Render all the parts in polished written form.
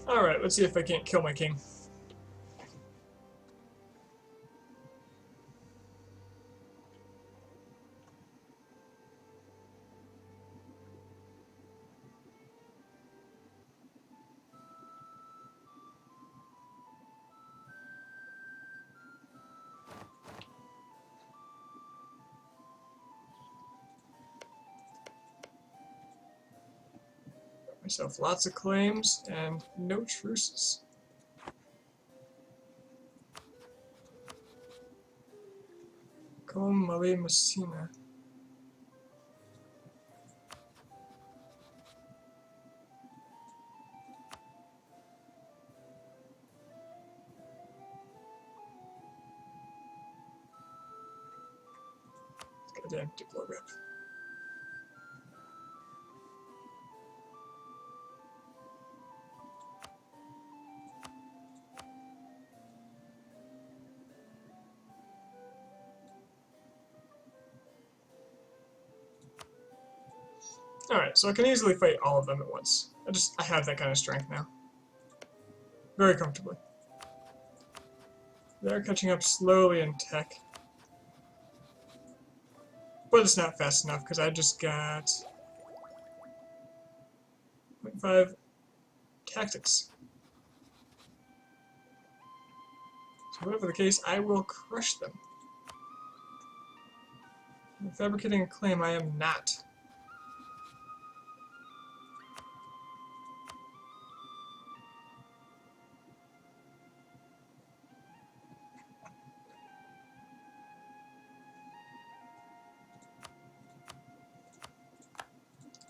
Alright, let's see if I can't kill my king. Myself lots of claims and no truces. Com Male Messina. Goddamn diplo rep. Alright, so I can easily fight all of them at once. I have that kind of strength now. Very comfortably. They're catching up slowly in tech. But it's not fast enough because I just got 0.5 tactics. So whatever the case, I will crush them. I'm fabricating a claim I am not.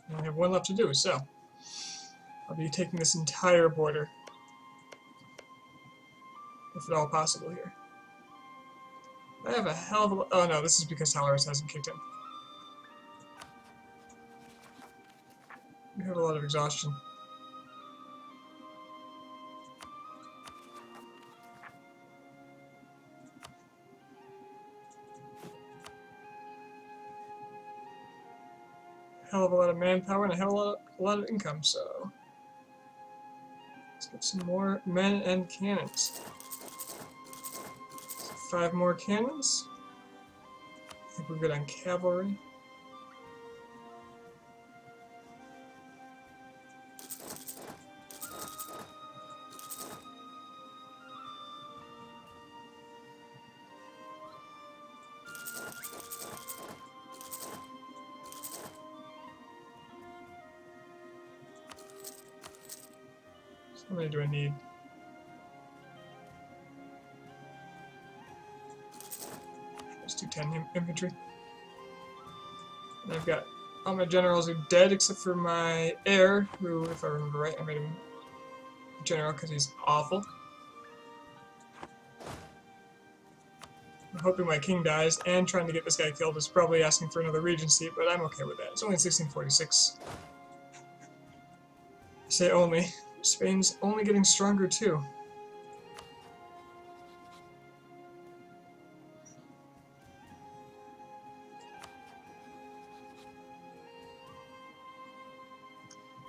I only have one left to do, so I'll be taking this entire border, if at all possible here. I have a hell of a lot. Oh no, this is because Tolerance hasn't kicked in. We have a lot of exhaustion. Hell of a lot of manpower and a hell of a lot of income, so let's get some more men and cannons. So 5 more cannons. I think we're good on cavalry. How many do I need? Let's do 10 infantry. And I've got all my generals are dead except for my heir, who, if I remember right, I made him general because he's awful. I'm hoping my king dies, and trying to get this guy killed is probably asking for another regency, but I'm okay with that. It's only 1646. I say only. Spain's only getting stronger too.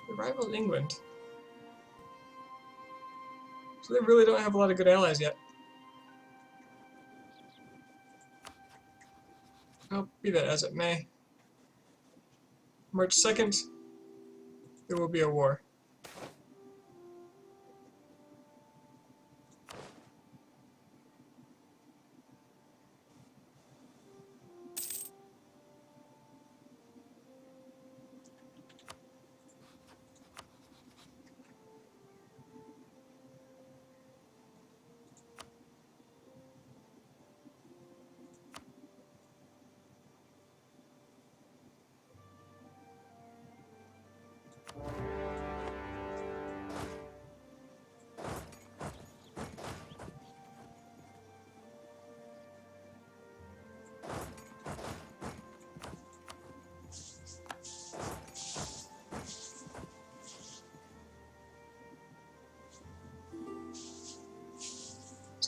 They rival England. So they really don't have a lot of good allies yet. Oh, be that as it may. March 2nd, there will be a war.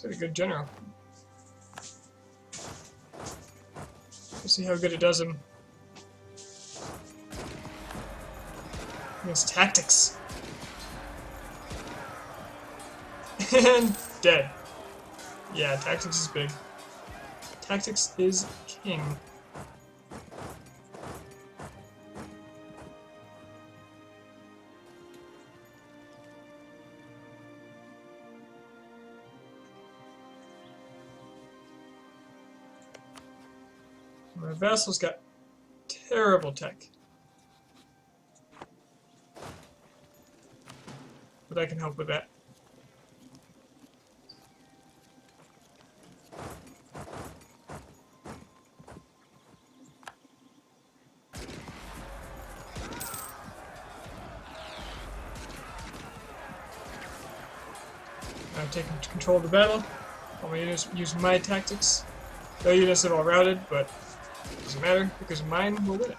Got a good general. We'll see how good it does him against tactics. And dead. Yeah, tactics is big. Tactics is king. My vassal's got terrible tech. But I can help with that. I've taken control of the battle. All my units use my tactics. The units have all routed, but it doesn't matter because mine will win it.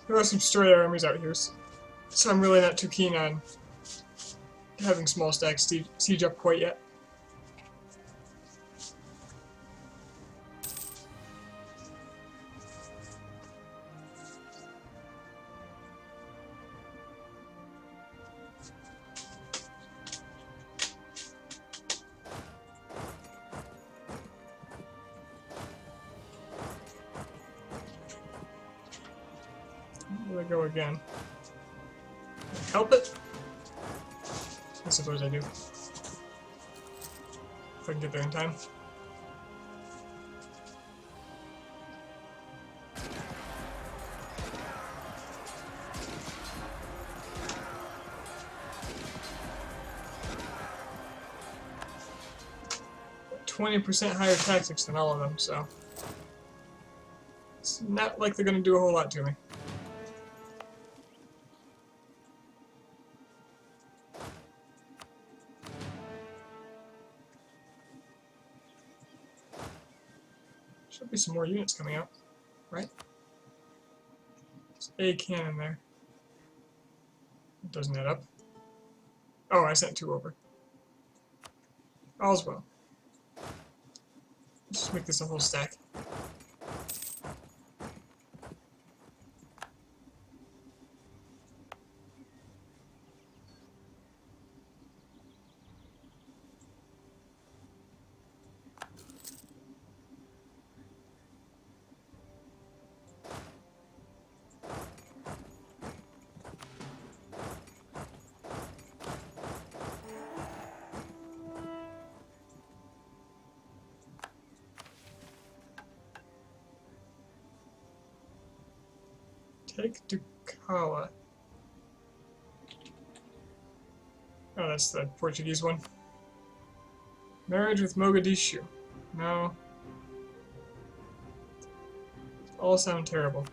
There are some destroyer armies out here, so I'm really not too keen on having small stacks siege up quite yet. There I go again. Help it? I suppose I do. If I can get there in time. But 20% higher tactics than all of them, so it's not like they're going to do a whole lot to me. Should be some more units coming out, right? There's a cannon there. It doesn't add up. Oh, I sent 2 over. All's well. Let's just make this a whole stack. Take Ducala. Oh, that's the Portuguese one. Marriage with Mogadishu. No. All sound terrible.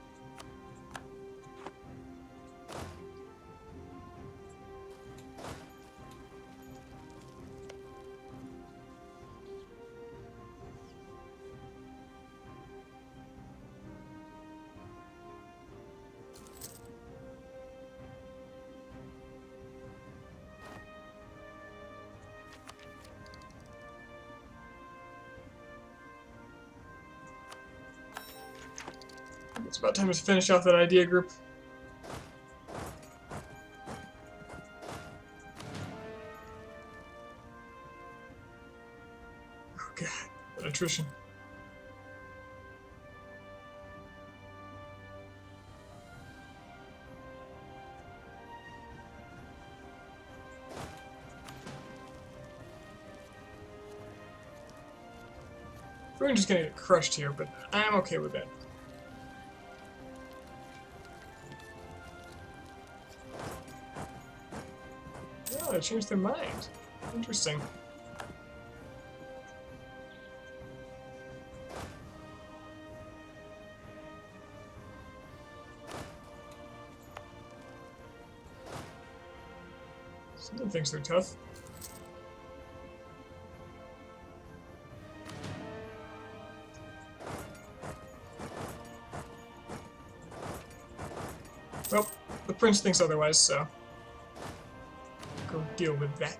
It's about time to finish off that idea group. Oh god, that attrition. We're just gonna get crushed here, but I'm okay with that. Oh, they changed their mind. Interesting. He thinks they're tough. Well, the prince thinks otherwise, so go deal with that.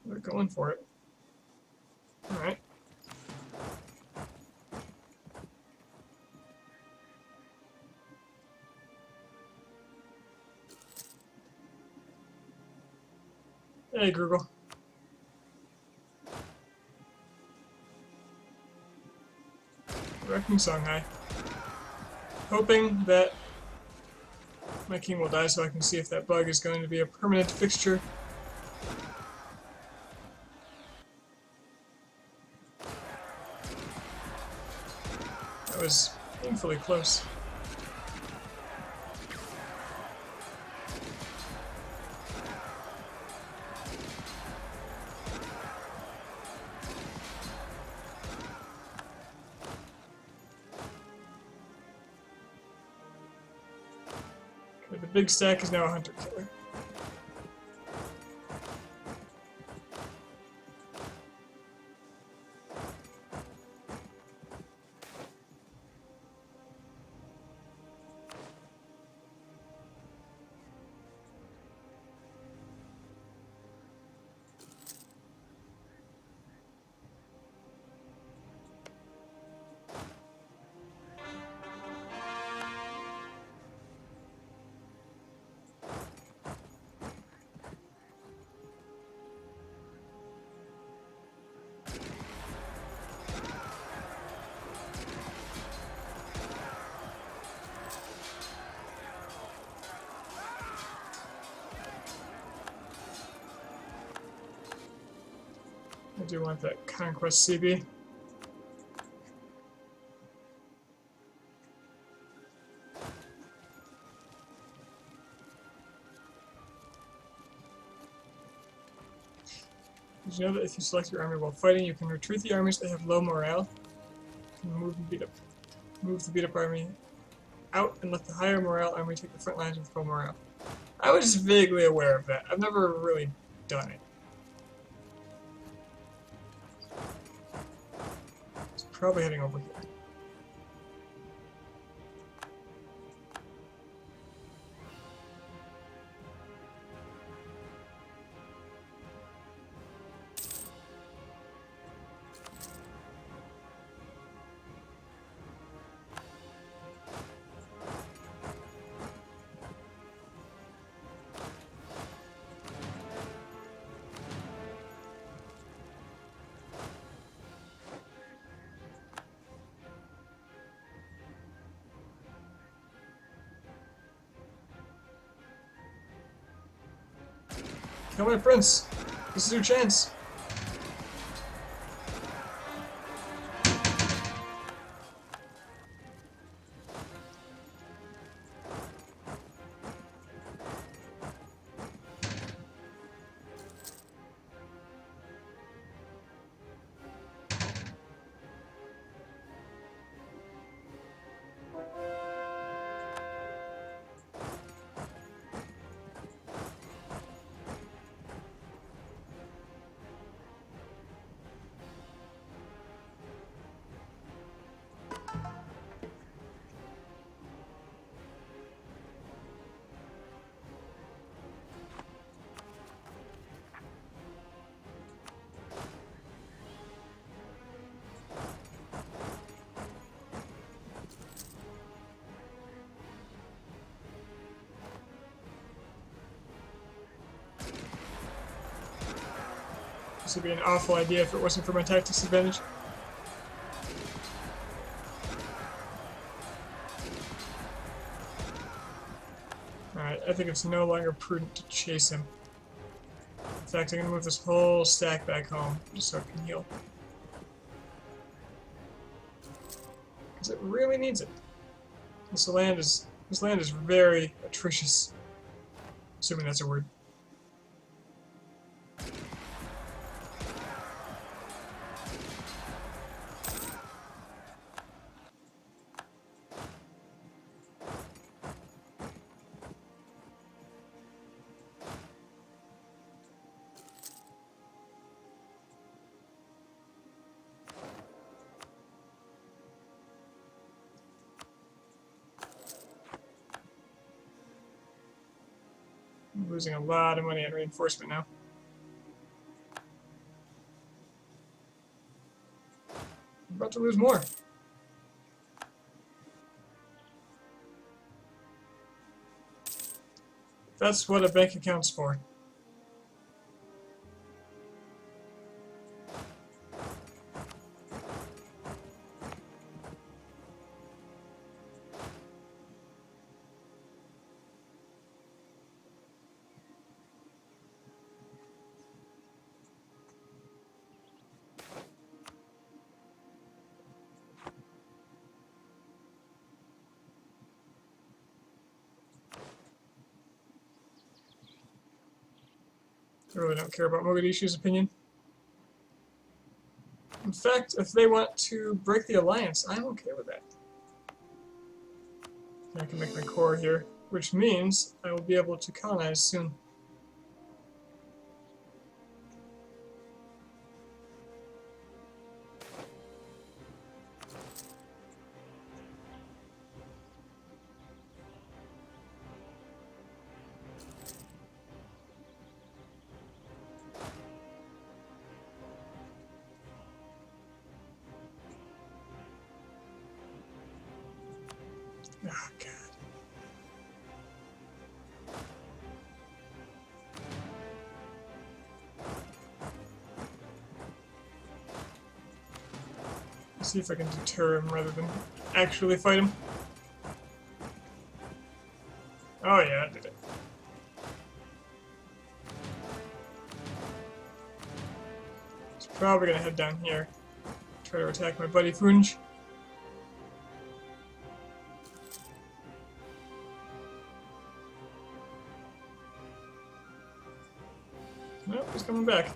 They're going for it. Alright. Hey, Google. Wrecking Songhai. Hoping that my king will die so I can see if that bug is going to be a permanent fixture. That was painfully close. Okay, the big stack is now a hunter killer. I do want that Conquest CB. Did you know that if you select your army while fighting, you can retreat the armies that have low morale? You can move the beat up army out and let the higher morale army take the front lines with low morale. I was vaguely aware of that. I've never really done it. It's probably heading over here. Kill my prince! This is your chance! This would be an awful idea if it wasn't for my tactics advantage. Alright, I think it's no longer prudent to chase him. In fact, I'm going to move this whole stack back home, just so it can heal. Because it really needs it. This land is very atrocious. Assuming that's a word. I'm losing a lot of money on reinforcement now. I'm about to lose more. That's what a bank account's for. I really don't care about Mogadishu's opinion. In fact, if they want to break the alliance, I'm okay with that. I can make my core here, which means I will be able to colonize soon. Oh, God. Let's see if I can deter him rather than actually fight him. Oh yeah, I did it. He's probably gonna head down here. Try to attack my buddy Funj. Nope, he's coming back.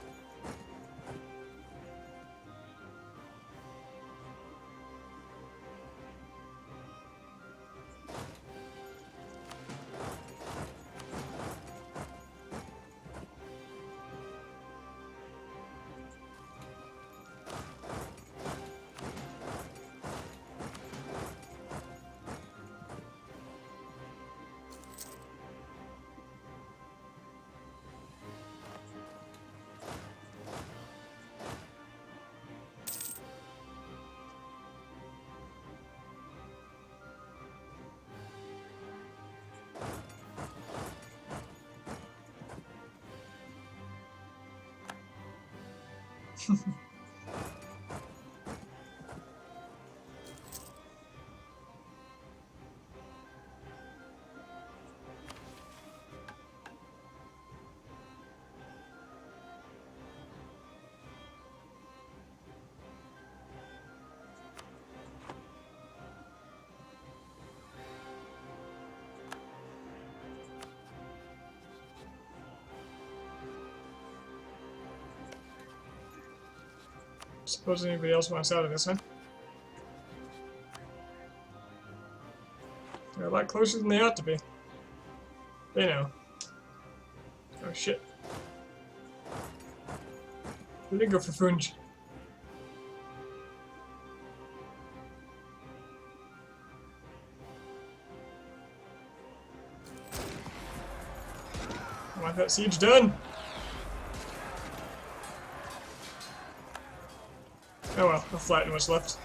Suppose anybody else wants out of this, huh? They're a lot closer than they ought to be. They know. Oh shit. They did go for Funj. I want that siege done! Oh well, I'll flatten what's left.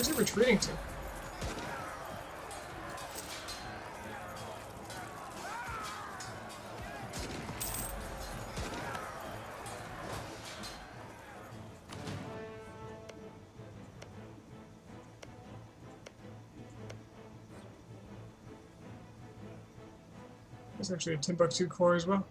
Where's he retreating to? There's actually a Timbuktu core as well.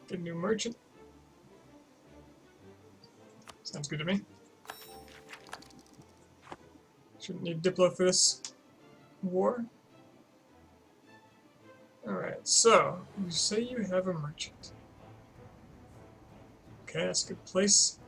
Get a new merchant. Sounds good to me. Shouldn't need Diplo for this war. Alright, so, you say you have a merchant. Okay, that's a good place.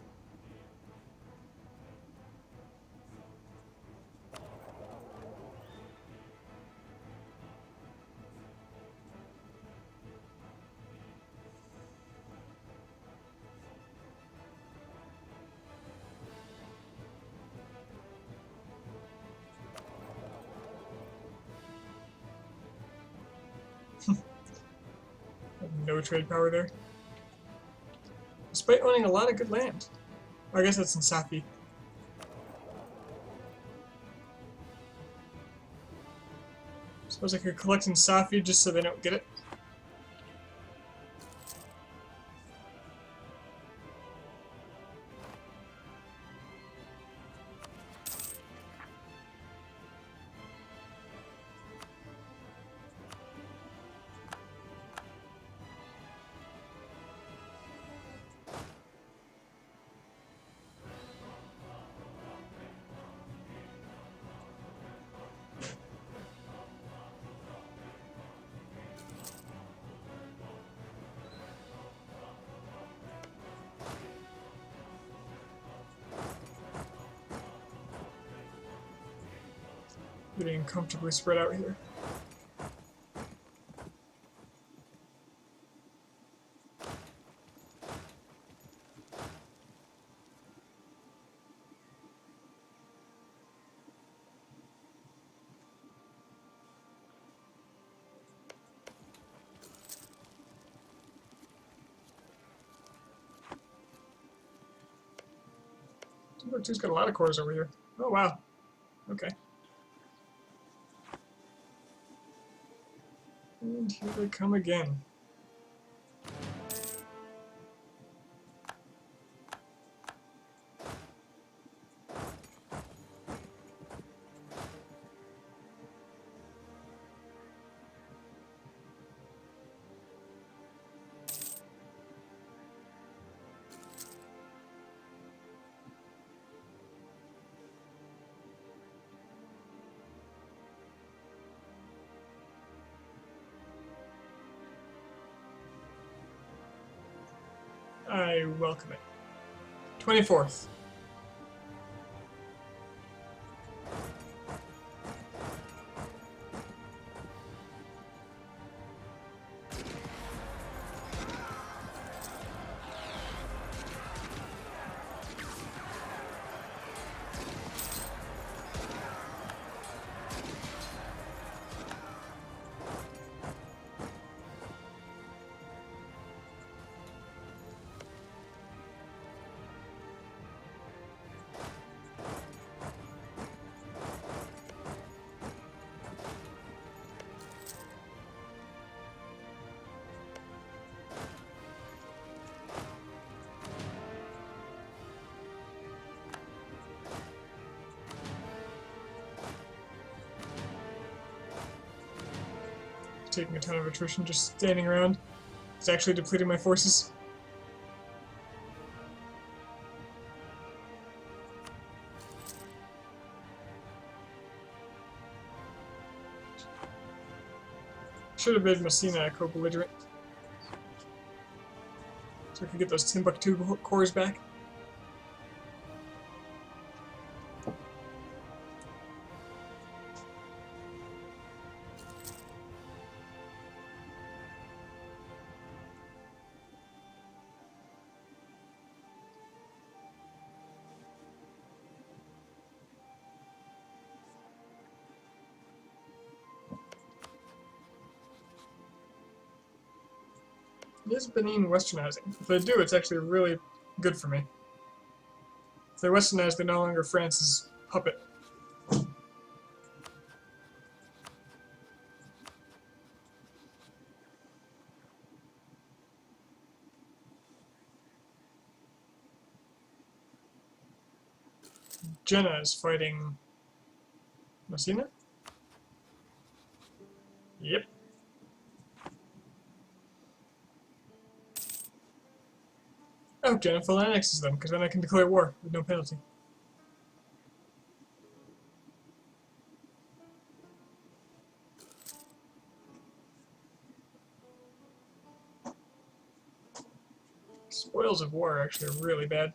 No trade power there. Despite owning a lot of good land. I guess that's in Safi. Suppose I could collect in Safi just so they don't get it. Getting comfortably spread out here. Timbuktu's got a lot of cores over here. Oh wow. Okay. And here they come again. I welcome it. 24th. taking a ton of attrition just standing around. It's actually depleting my forces. Should have made Messina a co-belligerent. So I could get those Timbuktu cores back. Is Benin westernizing? If they do, it's actually really good for me. If they're westernized, they're no longer France's puppet. Jenna is fighting Messina? Yep. Oh, Jenna full annexes them, because then I can declare war with no penalty. Spoils of war are actually really bad.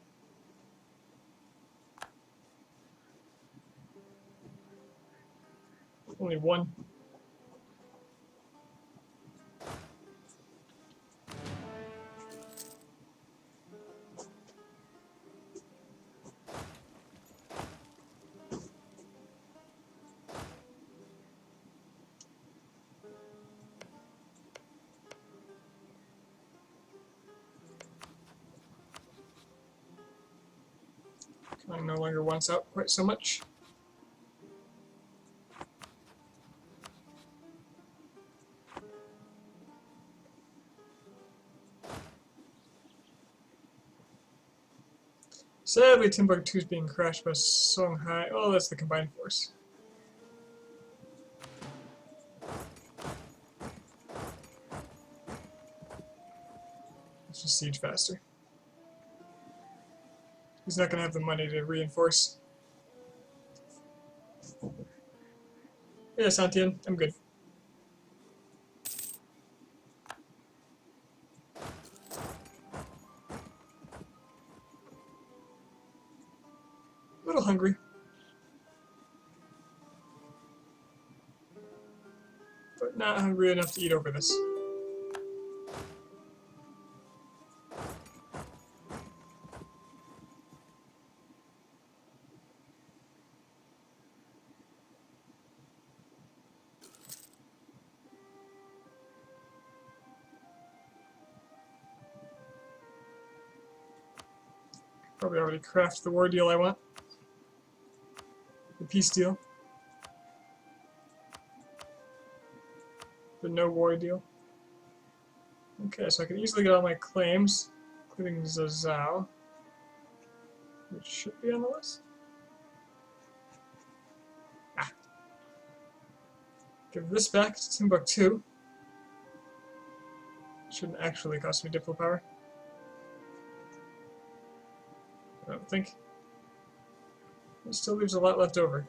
Only one. I no longer wants out quite so much. Sadly, Timbuktu is being crashed by Songhai. Oh, that's the combined force. Let's just siege faster. He's not going to have the money to reinforce. Yeah, Santian, I'm good. A little hungry. But not hungry enough to eat over this. Probably already crafted the war deal I want. The peace deal. The no war deal. Okay, so I can easily get all my claims, including Zazao, which should be on the list. Ah. Give this back to Timbuktu. Shouldn't actually cost me Diplo power. I don't think. It still leaves a lot left over.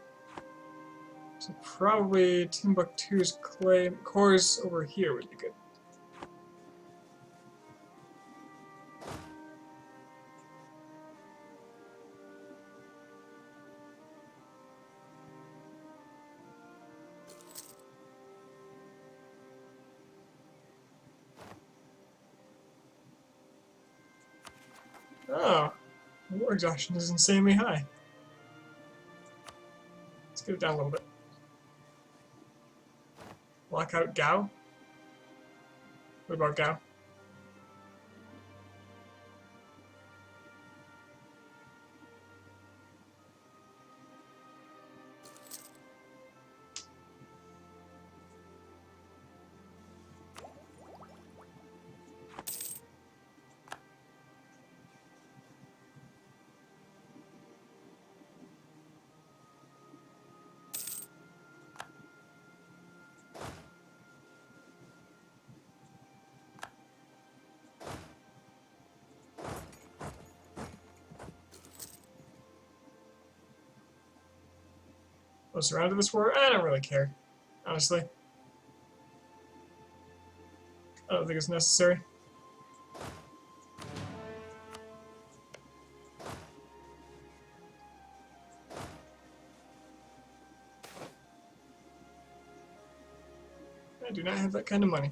So probably Timbuktu's cores over here would be good. Oh, war exhaustion is insanely high. Let's get it down a little bit. Lock out Gao? What about Gao? was surrounded this war. I don't really care, honestly. I don't think it's necessary. I do not have that kind of money.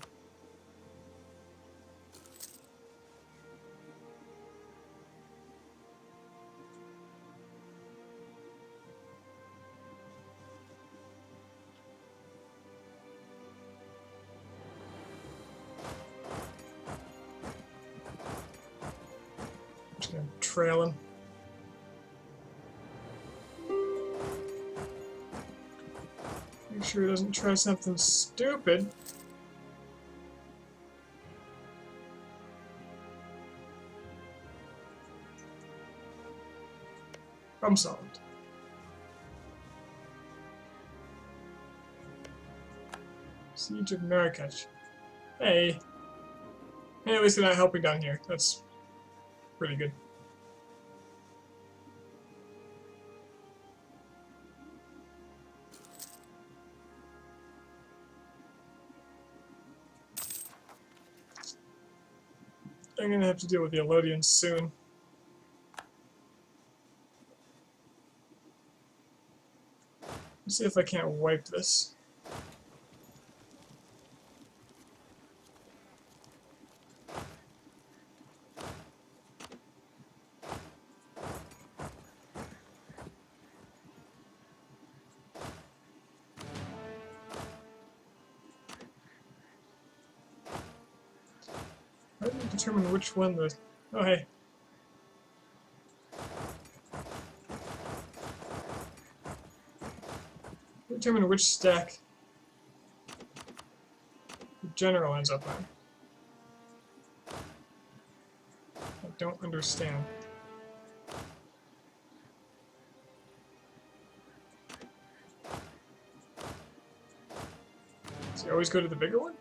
I'm just gonna trail him. Make sure he doesn't try something stupid. Problem solved. Siege of Carthage. Hey. Hey, at least they're not helping down here. That's pretty good. I'm gonna have to deal with the Elodians soon. Let's see if I can't wipe this. How do you determine which one the... Oh, hey. Determine which stack the general ends up on. I don't understand. Does he always go to the bigger one?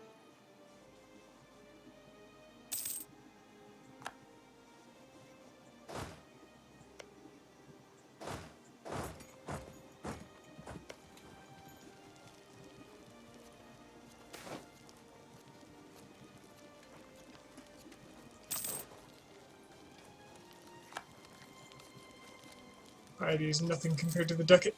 Piety is nothing compared to the ducat.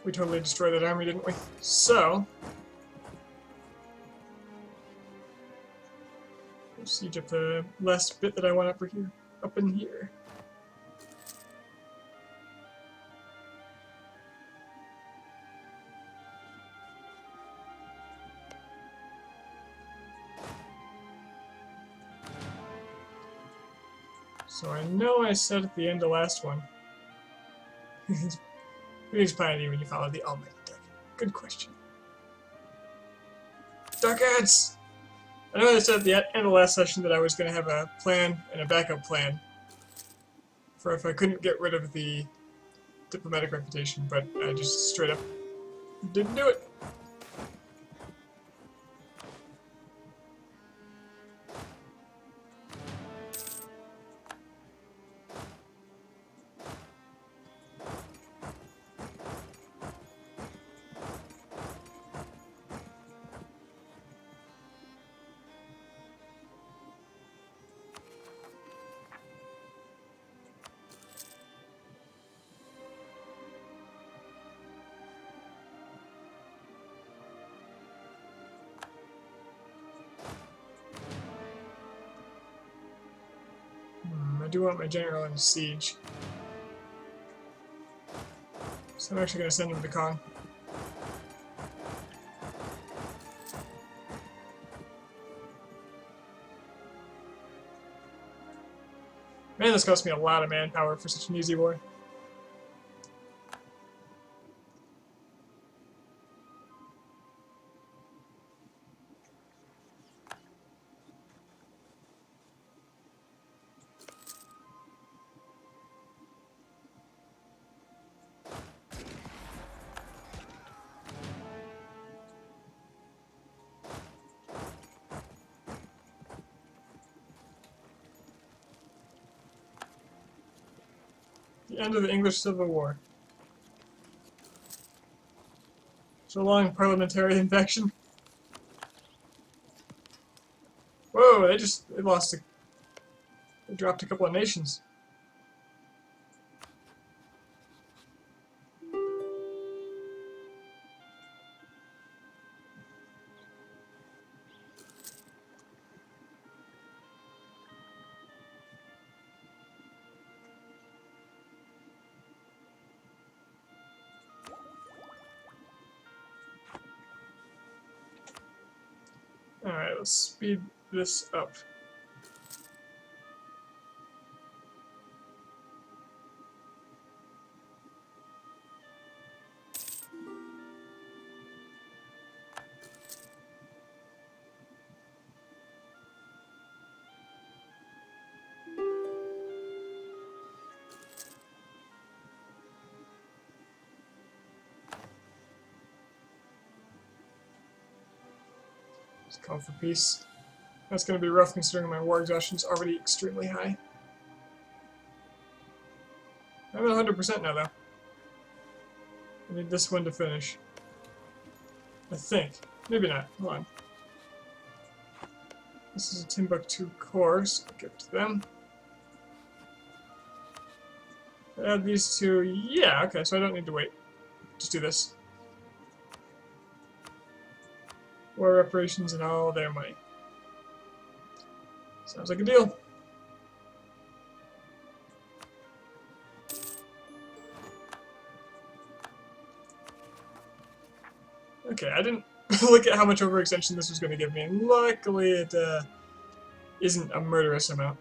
We totally destroyed that army, didn't we? So, we'll siege up the last bit that I want up here, up in here. So I know I said at the end of the last one. Who needs piety when you follow the almighty ducat? Good question. Ducats! I know I said at the end of the last session that I was going to have a plan and a backup plan for if I couldn't get rid of the diplomatic reputation, but I just straight up didn't do it. I do want my general in siege. So I'm actually going to send him to Kong. Man, this cost me a lot of manpower for such an easy war. The end of the English Civil War. So long, parliamentary infection. Whoa, they lost they dropped a couple of nations. Alright, let's speed this up. Let's call for peace. That's going to be rough considering my war exhaustion is already extremely high. I'm at 100% now, though. I need this one to finish. I think. Maybe not. Hold on. This is a Timbuktu core, so I'll give it to them. Add these two. Yeah, okay, so I don't need to wait. Just do this. War reparations and all their money. Sounds like a deal. Okay, I didn't look at how much overextension this was going to give me, and luckily it isn't a murderous amount.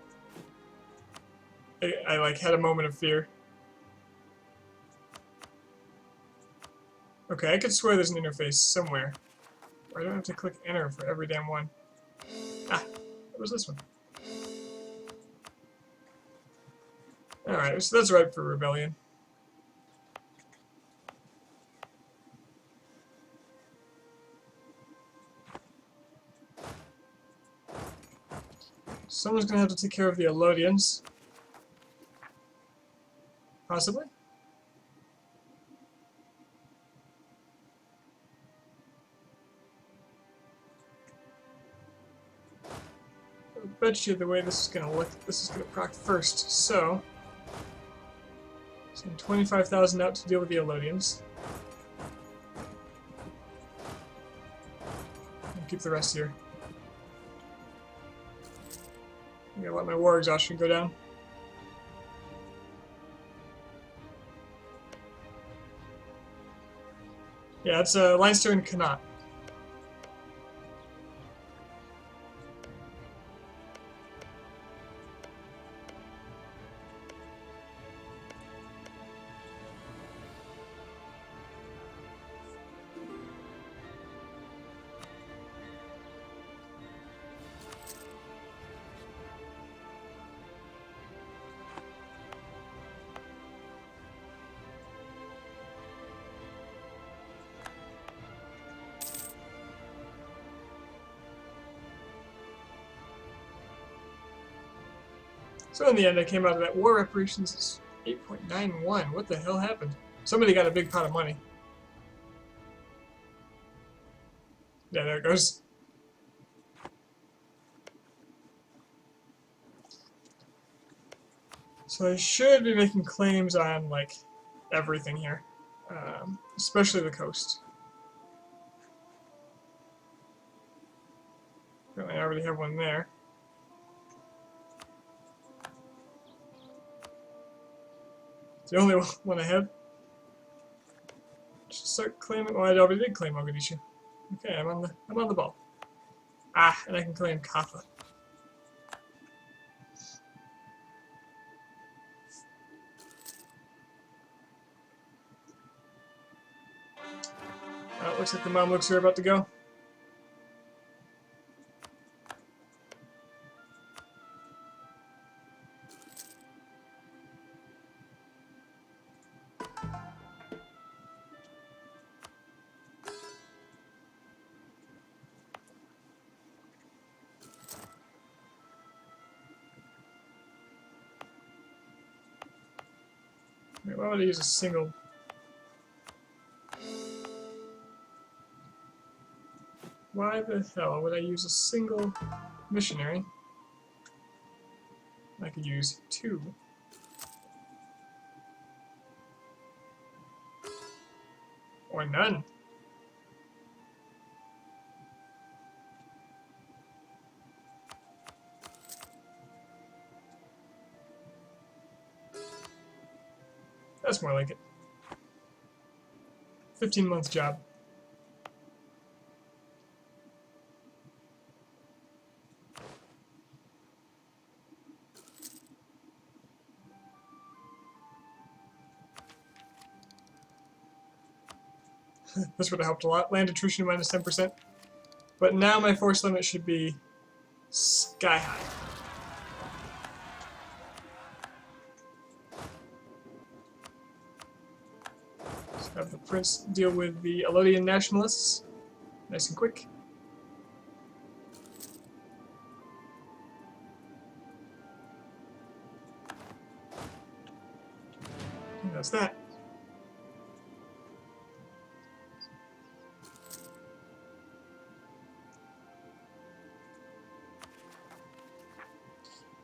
I like had a moment of fear. Okay, I could swear there's an interface somewhere. Or I don't have to click enter for every damn one. Ah, what was this one? Alright, so that's ripe for rebellion. Someone's gonna have to take care of the Elodians. Possibly? I bet you the way this is gonna look, this is gonna proc first, so... Send 25,000 out to deal with the Elodians. And keep the rest here. I'm gonna let my war exhaustion go down. Yeah, it's Leinster and Connaught. So in the end, I came out of that war reparations 8.91. What the hell happened? Somebody got a big pot of money. Yeah, there it goes. So I should be making claims on, like, everything here. Especially the coast. Apparently I already have one there. It's the only one I have. Just start claiming. Oh, I already did claim Mogadishu. Okay, I'm on the ball. Ah, and I can claim Kaffa. It looks like the Mamluks are about to go. Wait, why would I use a single? Why the hell would I use a single missionary? I could use 2. Or none. That's more like it. 15-month job. This would have helped a lot. Land attrition minus 10%. But now my force limit should be sky high. Just have the prince deal with the Elodian nationalists. Nice and quick. And that's that.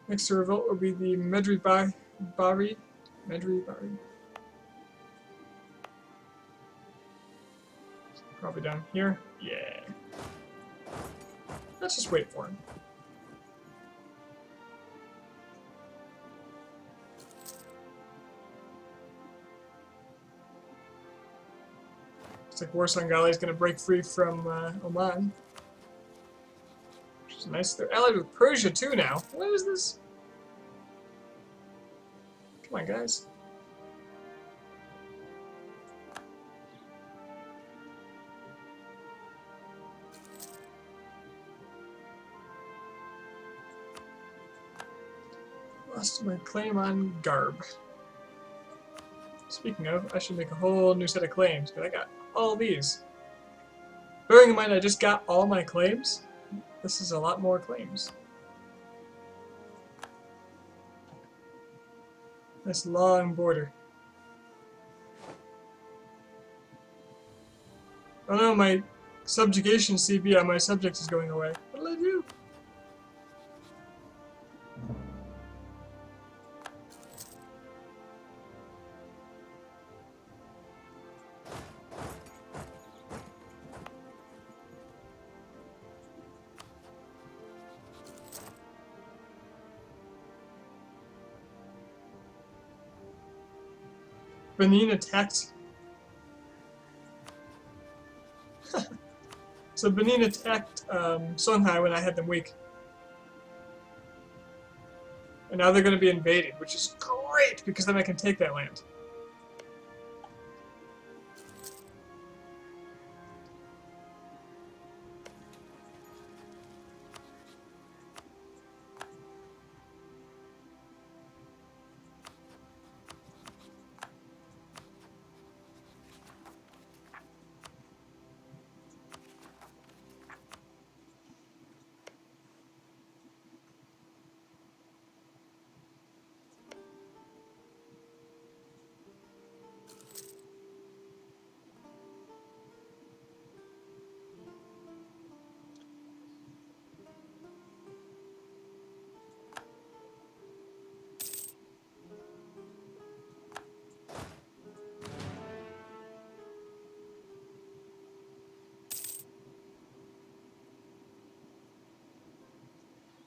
Next to revolt will be the Medri Bari. Probably down here. Yeah. Let's just wait for him. Looks like Warsangali is going to break free from Oman. Which is nice. They're allied with Persia too now. What is this? Come on, guys. Lost my claim on Garb. Speaking of, I should make a whole new set of claims, because I got all these. Bearing in mind I just got all my claims, this is a lot more claims. This long border. Oh no, my subjugation CB on my subjects is going away. What did I do? Benin attacked. So Benin attacked Songhai when I had them weak. And now they're going to be invaded, which is great, because then I can take that land.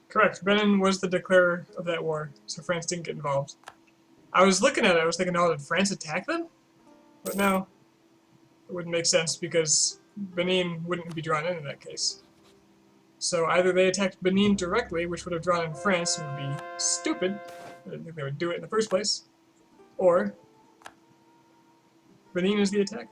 Correct. Benin was the declarer of that war, so France didn't get involved. I was looking at it, I was thinking, oh, did France attack them? But no, it wouldn't make sense because Benin wouldn't be drawn in that case. So either they attacked Benin directly, which would have drawn in France and would be stupid. I didn't think they would do it in the first place. Or Benin is the attacker.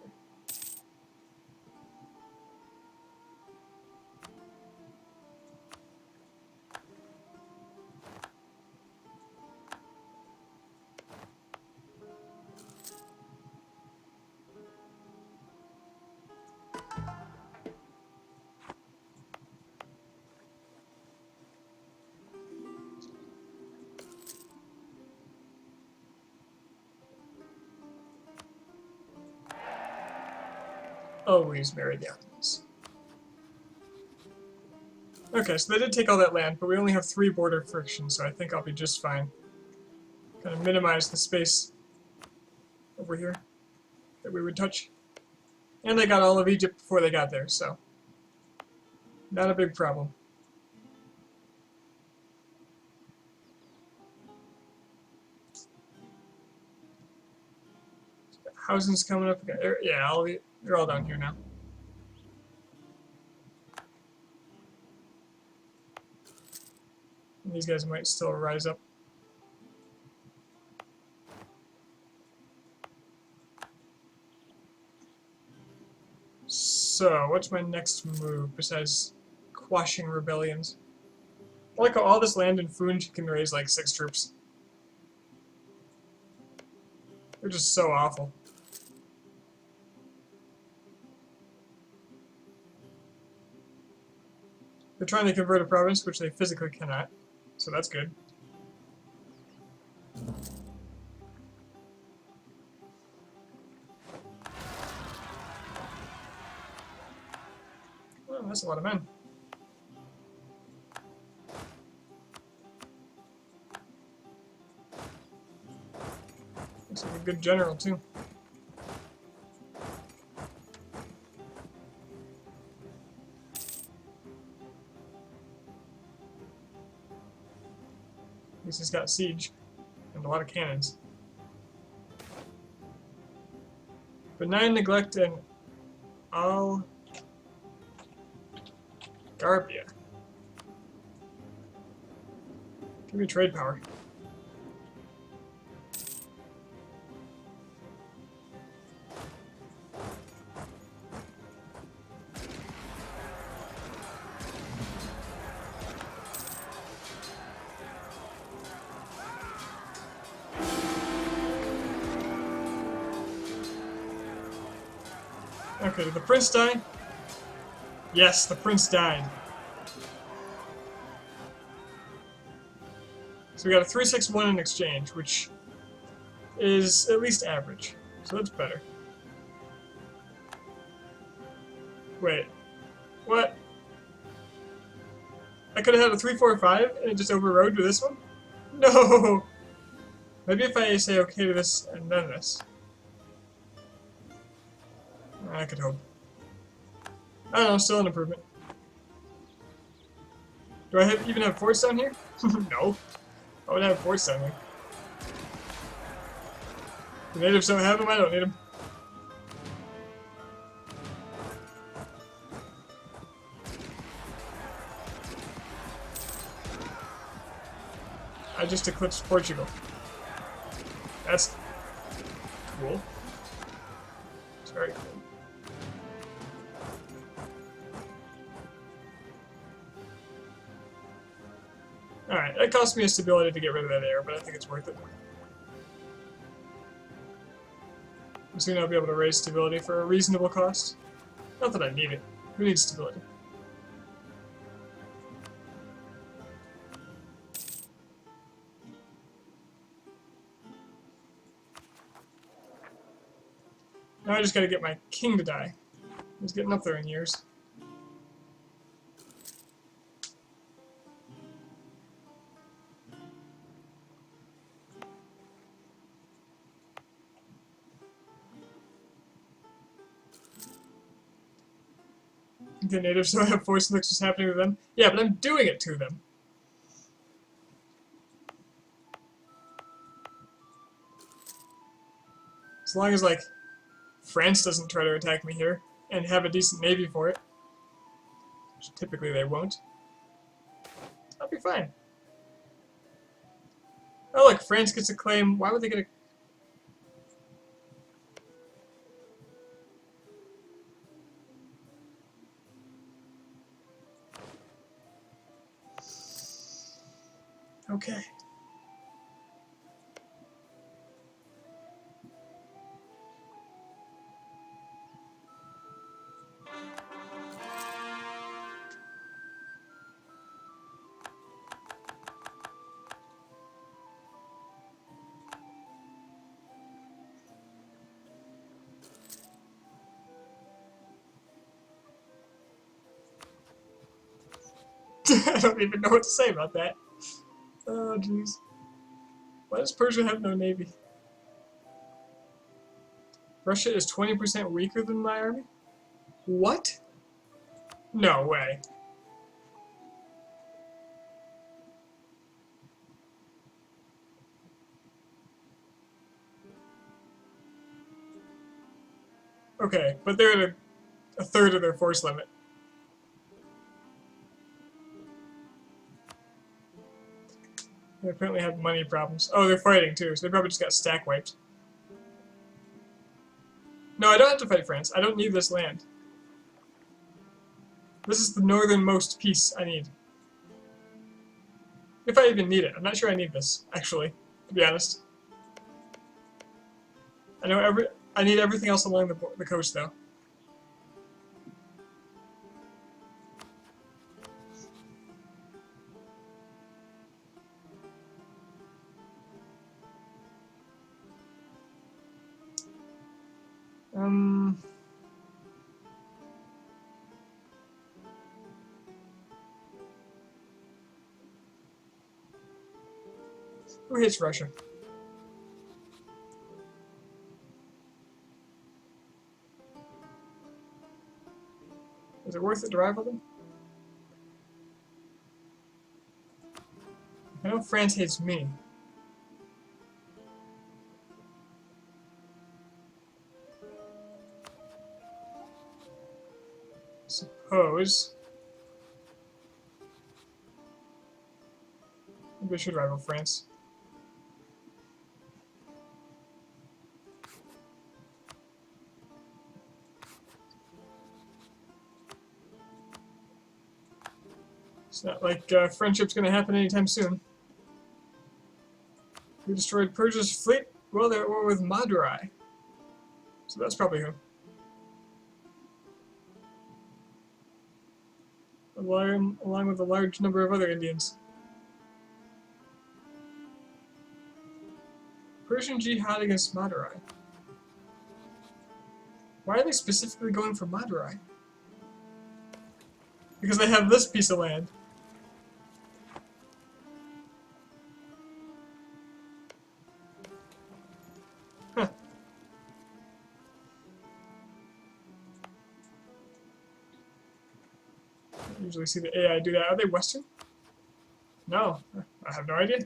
always marry the Ottomans. Okay, so they did take all that land, but we only have 3 border frictions, so I think I'll be just fine. Kind of minimize the space over here that we would touch. And they got all of Egypt before they got there, so not a big problem. Housing's coming up. Yeah, they're all down here now. And these guys might still rise up. So, what's my next move besides quashing rebellions? I like how all this land in Funj can raise like 6 troops. They're just so awful. They're trying to convert a province, which they physically cannot, so that's good. Oh, that's a lot of men. Looks like a good general, too. At least he's got siege and a lot of cannons. Benign neglect and Al Garbia. Give me trade power. Okay, did the prince die? Yes, the prince died. So we got a 361 in exchange, which is at least average. So that's better. Wait. What? I could have had a 345 and it just overrode to this one? No! Maybe if I say okay to this and then this. I could hope. I don't know, still an improvement. Do I even have forts down here? No. I would have forts down here. The natives don't have them, I don't need them. I just eclipsed Portugal. That's cool. It's very cool. Alright, that cost me a stability to get rid of that air, but I think it's worth it. Soon I'll be able to raise stability for a reasonable cost. Not that I need it. Who needs stability? Now I just gotta get my king to die. He's getting up there in years. The natives don't have force looks what's happening to them. Yeah, but I'm doing it to them. As long as, like, France doesn't try to attack me here, and have a decent navy for it, which typically they won't, I'll be fine. Oh, look, France gets a claim. Why would they get a... Okay. I don't even know what to say about that. Oh, jeez. Why does Persia have no navy? Russia is 20% weaker than my army? What? No way. Okay, but they're at a third of their force limit. They apparently have money problems. Oh, they're fighting too, so they probably just got stack wiped. No, I don't have to fight France. I don't need this land. This is the northernmost piece I need. If I even need it. I'm not sure I need this, actually, to be honest. I need everything else along the coast, though. Who hates Russia? Is it worth it to rival them? I know France hates me. Suppose. Maybe I should rival France. It's not like friendship's gonna happen anytime soon. Who destroyed Persia's fleet? Well, they're at war with Madurai. So that's probably who. Along with a large number of other Indians. Persian jihad against Madurai. Why are they specifically going for Madurai? Because they have this piece of land. Huh. I usually see the AI do that. Are they Western? No. I have no idea.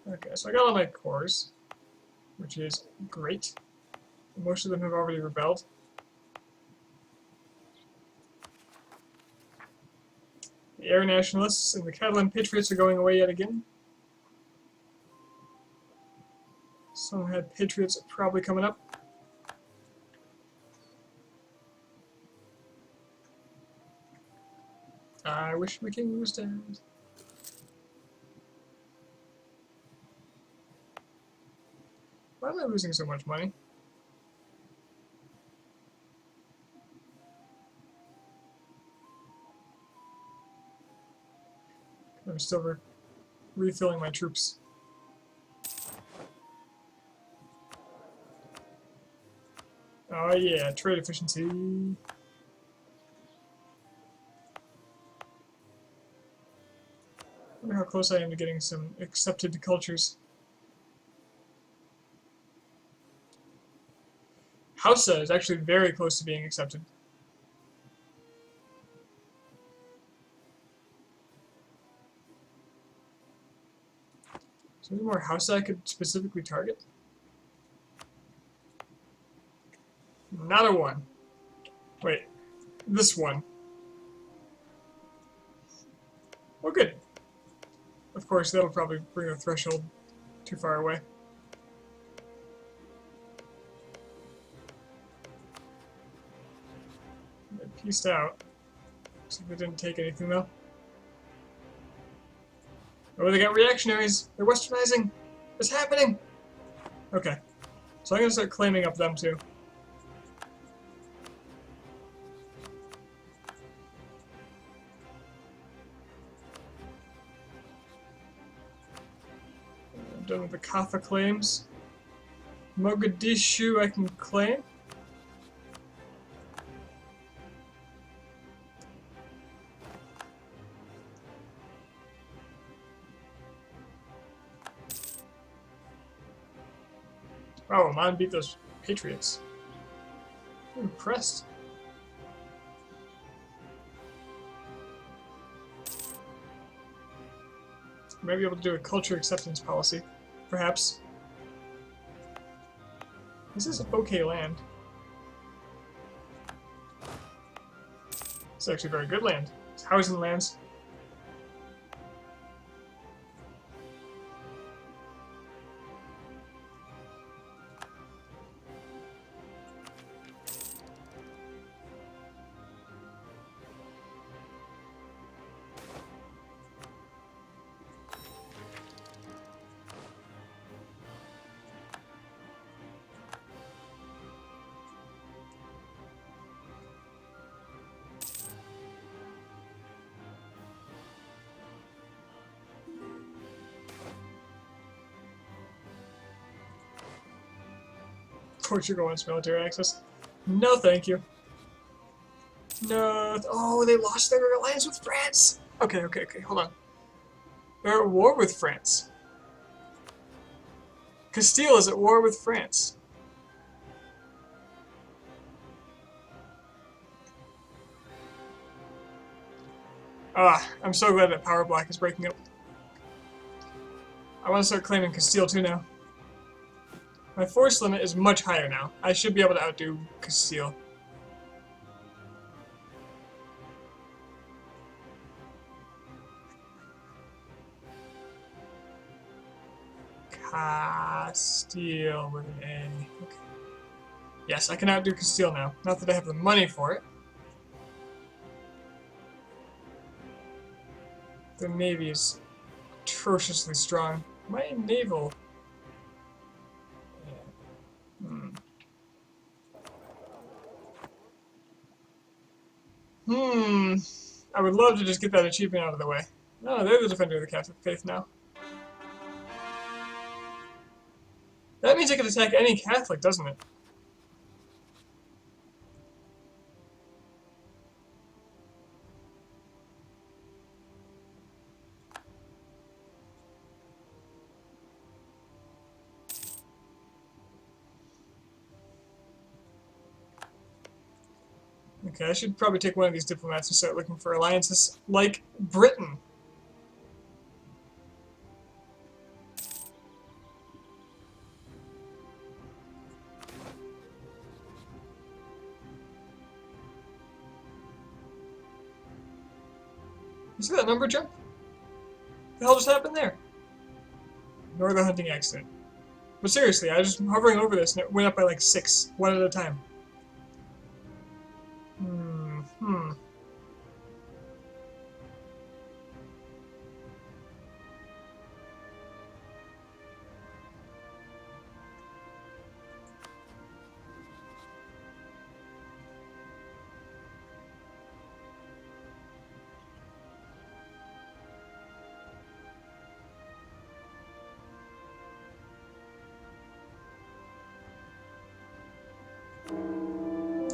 Okay, so I got all my cores, which is great. Most of them have already rebelled. The Air Nationalists and the Catalan Patriots are going away yet again. Some had Patriots probably coming up. I wish my king was dead. Why am I losing so much money? I'm still refilling my troops. Oh yeah, trade efficiency. I wonder how close I am to getting some accepted cultures. Hausa is actually very close to being accepted. Is there any more Hausa I could specifically target? Not a one. Wait, this one. Oh, good. Of course, that'll probably bring the threshold too far away. They pieced out. Looks like they didn't take anything, though. Oh, they got reactionaries! They're westernizing! It's happening! Okay. So I'm gonna start claiming up them, too. I'm done with the Kaffa claims. Mogadishu I can claim. Wow, Oman beat those Patriots. I'm impressed. Maybe able to do a culture acceptance policy, perhaps. This is okay land. It's actually very good land. It's housing lands. Portugal wants military access. No, thank you. No. Oh, they lost their alliance with France. Okay, hold on. They're at war with France. Castile is at war with France. Ah, I'm so glad that Power Black is breaking up. I want to start claiming Castile too now. My force limit is much higher now. I should be able to outdo Castile. Castile with an A. Okay. Yes, I can outdo Castile now. Not that I have the money for it. The navy is atrociously strong. My naval... I would love to just get that achievement out of the way. No, they're the defender of the Catholic faith now. That means I can attack any Catholic, doesn't it? Okay, I should probably take one of these diplomats and start looking for alliances like Britain. You see that number jump? What the hell just happened there? Ignore the hunting accident. But seriously, I was just hovering over this and it went up by like 6, one at a time.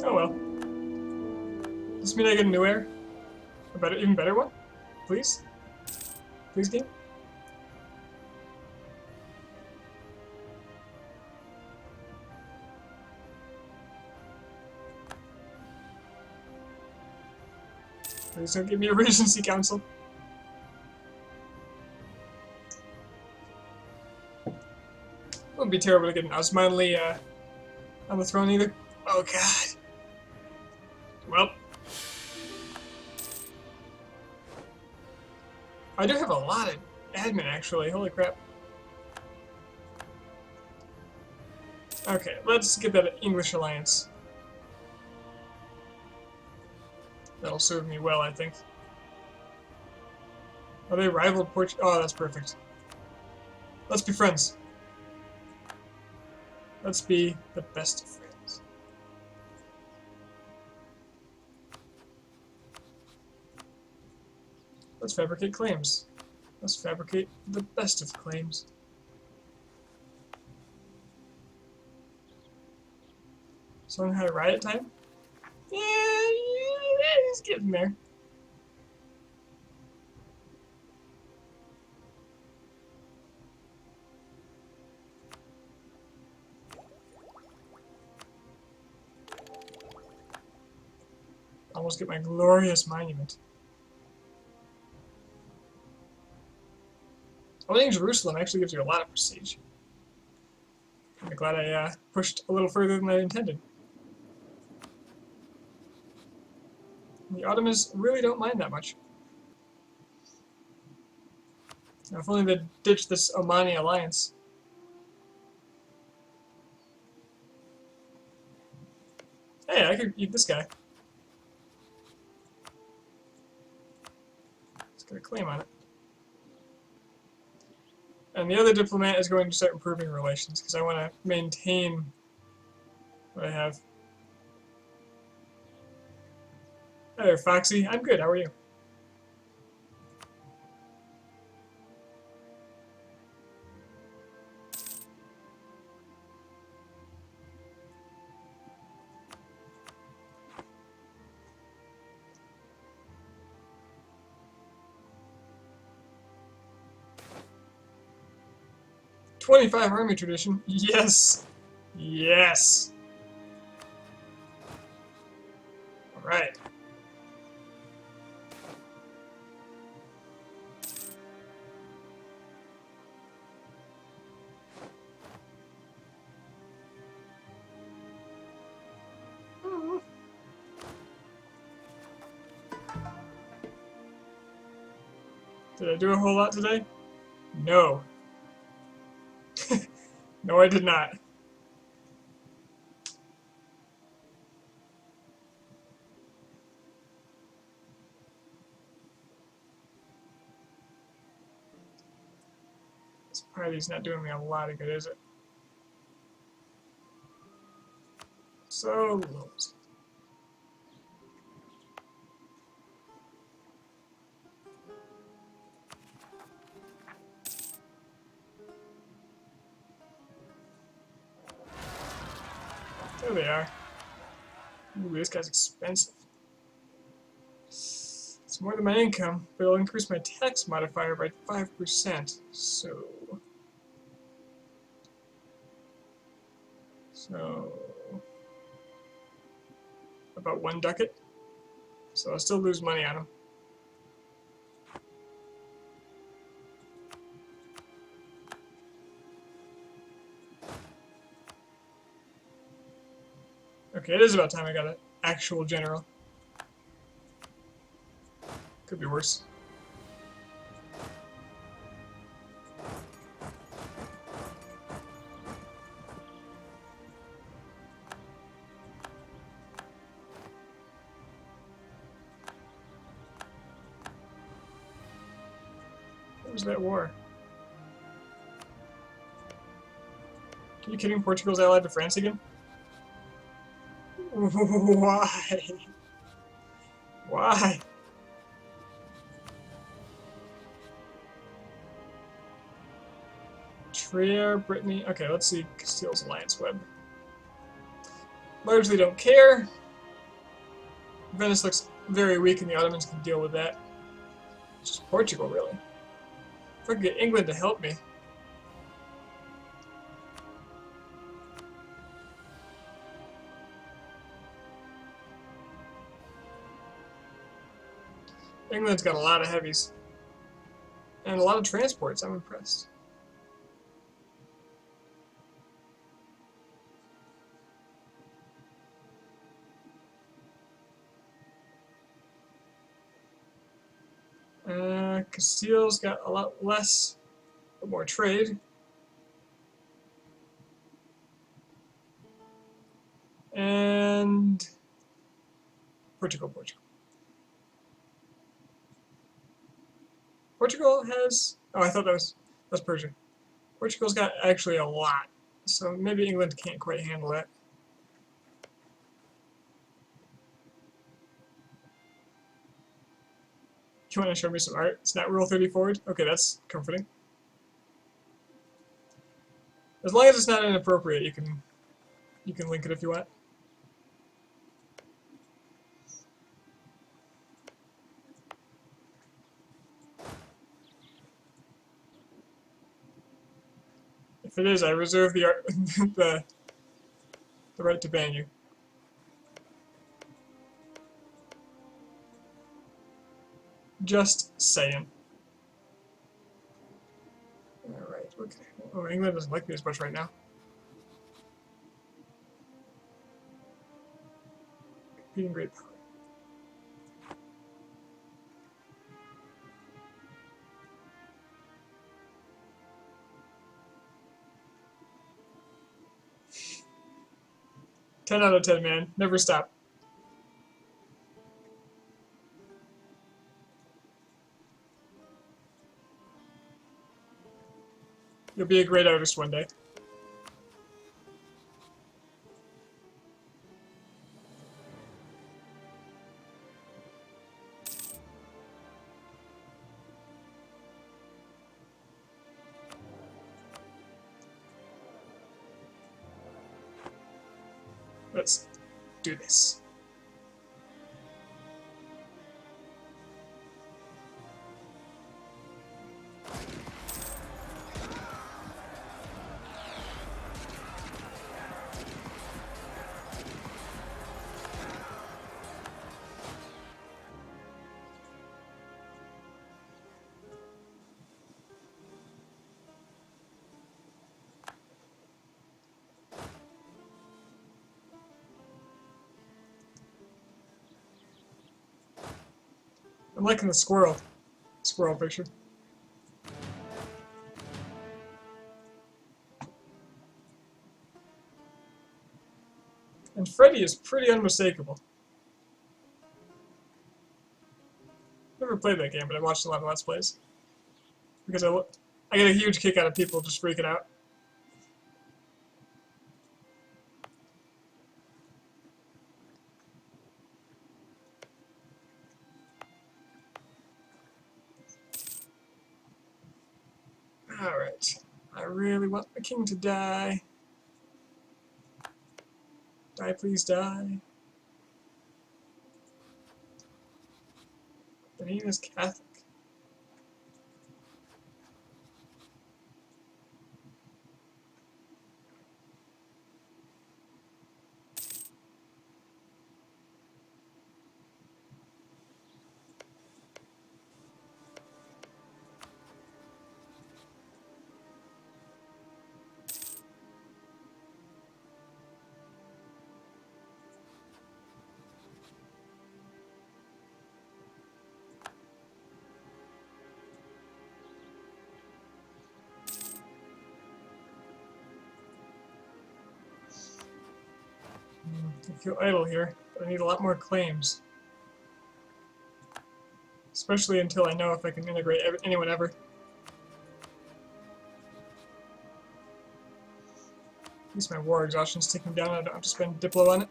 Oh well. Does this mean I get a new heir? A better, even better one? Please? Please, game? Please don't give me a Regency Council. It wouldn't be terrible to get an Osmanli on the throne either. Oh god. Well. I do have a lot of admin actually, holy crap. Okay, let's get that English alliance. That'll serve me well, I think. Oh, they rivaled Portugal. Oh, that's perfect. Let's be friends. Let's be the best of friends. Let's fabricate claims. Let's fabricate the best of claims. Someone had a riot time? Yeah, he's getting there. almost get my glorious monument. Owning Jerusalem actually gives you a lot of prestige. I'm glad I pushed a little further than I intended. The Ottomans really don't mind that much. Now, if only they'd ditch this Omani alliance. Hey, I could eat this guy. Let's get a claim on it. And the other diplomat is going to start improving relations, because I want to maintain what I have. Hi there, Foxy. I'm good. How are you? '25 army tradition. Yes. Yes. All right. Did I do a whole lot today? No. No, I did not. This party's not doing me a lot of good, is it? So low. There they are. Ooh, this guy's expensive. It's more than my income, but it'll increase my tax modifier by 5%. So about 1 ducat. So I'll still lose money on him. Okay, it is about time I got an actual general. Could be worse. What was that war? Are you kidding? Portugal's allied to France again? Why? Why? Trier, Brittany. Okay, let's see Castile's alliance web. Largely don't care. Venice looks very weak and the Ottomans can deal with that. It's just Portugal, really. If I could get England to help me. England's got a lot of heavies. And a lot of transports. I'm impressed. Castile's got a lot less, but more trade. And Portugal. Portugal has, oh, I thought that's Persia. Portugal's got actually a lot, so maybe England can't quite handle that. You want to show me some art? It's not Rule 30 forward? Okay, that's comforting. As long as it's not inappropriate, you can link it if you want. If it is, I reserve the art, the right to ban you. Just saying. Alright, okay. Oh, England doesn't like me as much right now. Competing great power. Ten out of 10, man. Never stop. You'll be a great artist one day. Let's do this. I'm liking the squirrel picture. And Freddy is pretty unmistakable. Never played that game, but I watched a lot of Let's Plays. Because I get a huge kick out of people just freaking out. Alright. I really want the king to die. Die, please die. The name is Catholic. I feel idle here, but I need a lot more claims. Especially until I know if I can integrate anyone ever. At least my war exhaustion's taking down, I don't have to spend Diplo on it.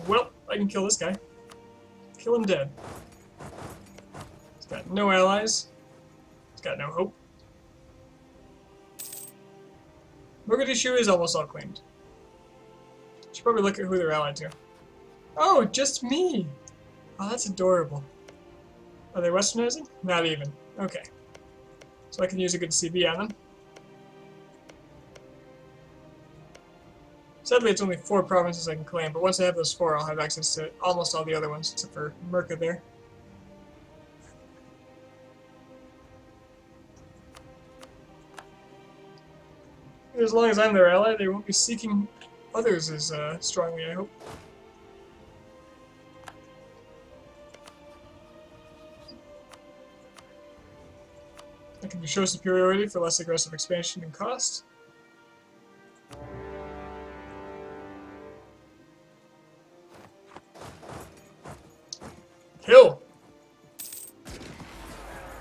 Well, I can kill this guy. Kill him dead. He's got no allies. He's got no hope. Mogadishu is almost all claimed. Should probably look at who they're allied to. Oh, just me! Oh, that's adorable. Are they westernizing? Not even. Okay. So I can use a good CB on them. Sadly, it's only 4 provinces I can claim, but once I have those 4, I'll have access to almost all the other ones, except for Merca there. As long as I'm their ally, they won't be seeking others as strongly, I hope. I can show superiority for less aggressive expansion and cost. Kill!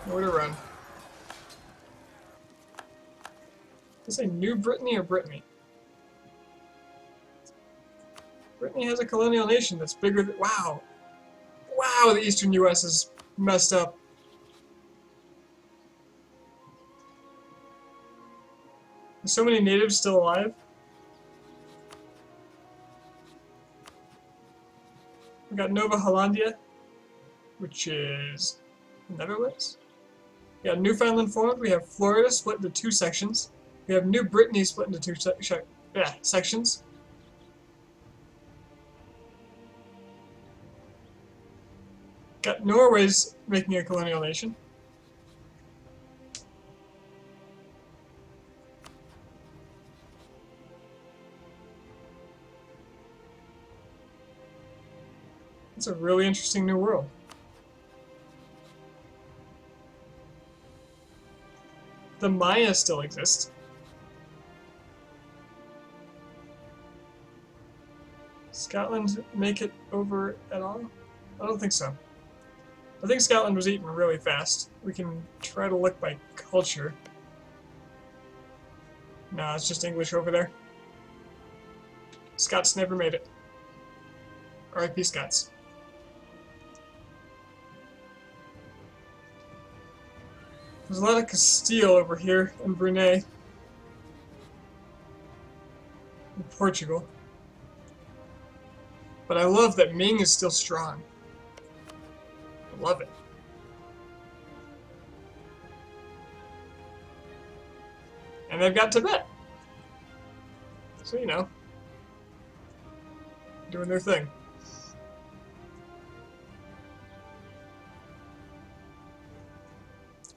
Nowhere to run. Did I say New Brittany or Brittany? Brittany has a colonial nation that's bigger than... Wow! Wow, the eastern US is messed up. There's so many natives still alive. We got Nova Hollandia, which is the Netherlands. We got Newfoundland formed. We have Florida split into 2 sections. We have New Brittany split into 2 sections. Got Norway's making a colonial nation. It's a really interesting new world. The Maya still exist. Scotland make it over at all? I don't think so. I think Scotland was eaten really fast. We can try to look by culture. Nah, it's just English over there. Scots never made it. R.I.P. Scots. There's a lot of Castile over here in Brunei. In Portugal. But I love that Ming is still strong. I love it. And they've got Tibet. So, you know, doing their thing.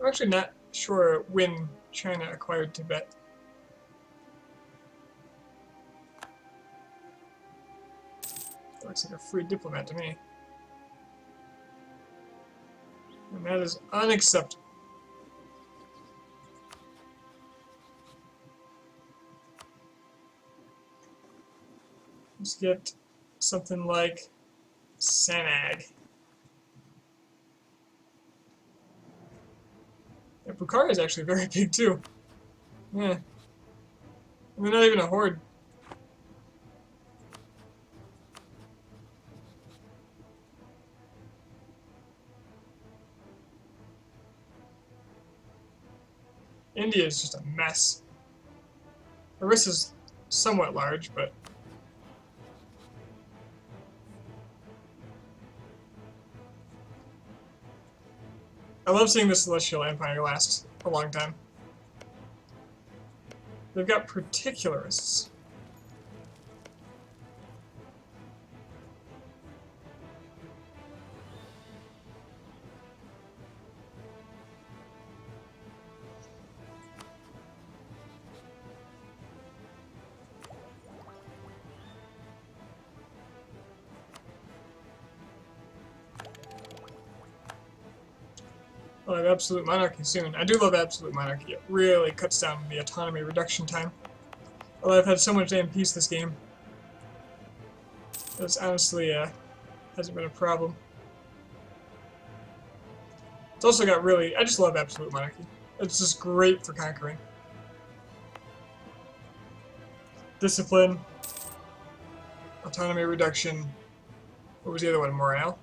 I'm actually not sure when China acquired Tibet. Looks like a free diplomat to me. And that is unacceptable. Let's get something like Sanag. Yeah, Bukhara is actually very big too. Yeah. And they're not even a horde. India is just a mess. Orissa's somewhat large, but I love seeing the Celestial Empire last a long time. They've got particularists. I'll have Absolute Monarchy soon. I do love Absolute Monarchy. It really cuts down the autonomy reduction time. Although I've had so much damn peace this game. That's honestly hasn't been a problem. It's also got really... I just love Absolute Monarchy. It's just great for conquering. Discipline. Autonomy reduction. What was the other one? Morale?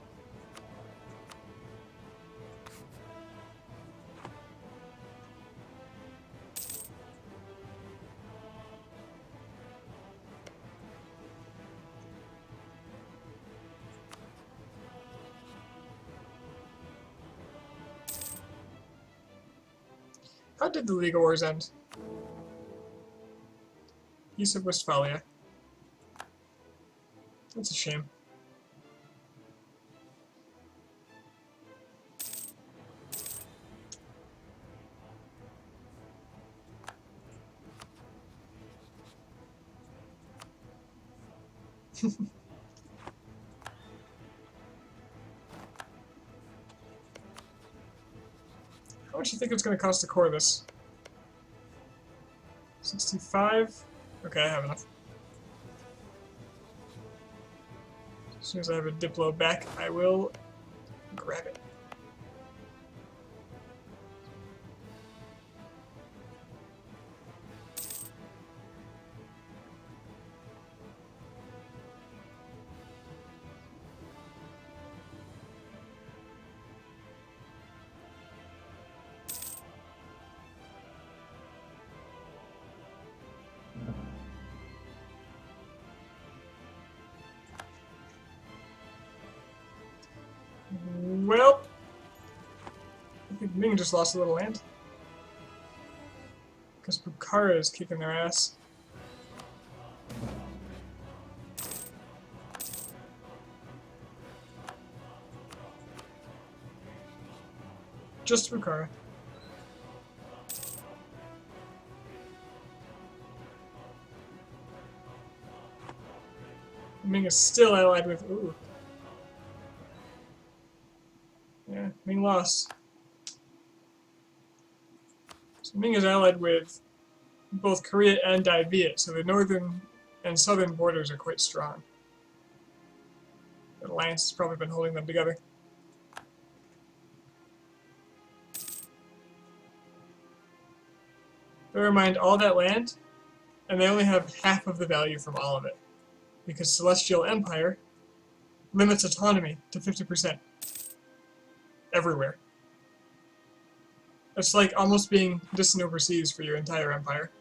How did the League of Wars end? Peace of Westphalia. That's a shame. How much do you think it's going to cost to core this? 65? Okay, I have enough. As soon as I have a Diplo back, I will grab it. Well, I think Ming just lost a little land. Because Bukhara is kicking their ass. Just Bukhara. Ming is still allied with... Ooh. Yeah, Ming lost. So Ming is allied with both Korea and Dai Viet, so the northern and southern borders are quite strong. The alliance has probably been holding them together. Bear in mind, all that land, and they only have half of the value from all of it. Because Celestial Empire limits autonomy to 50%. Everywhere. It's like almost being distant overseas for your entire empire.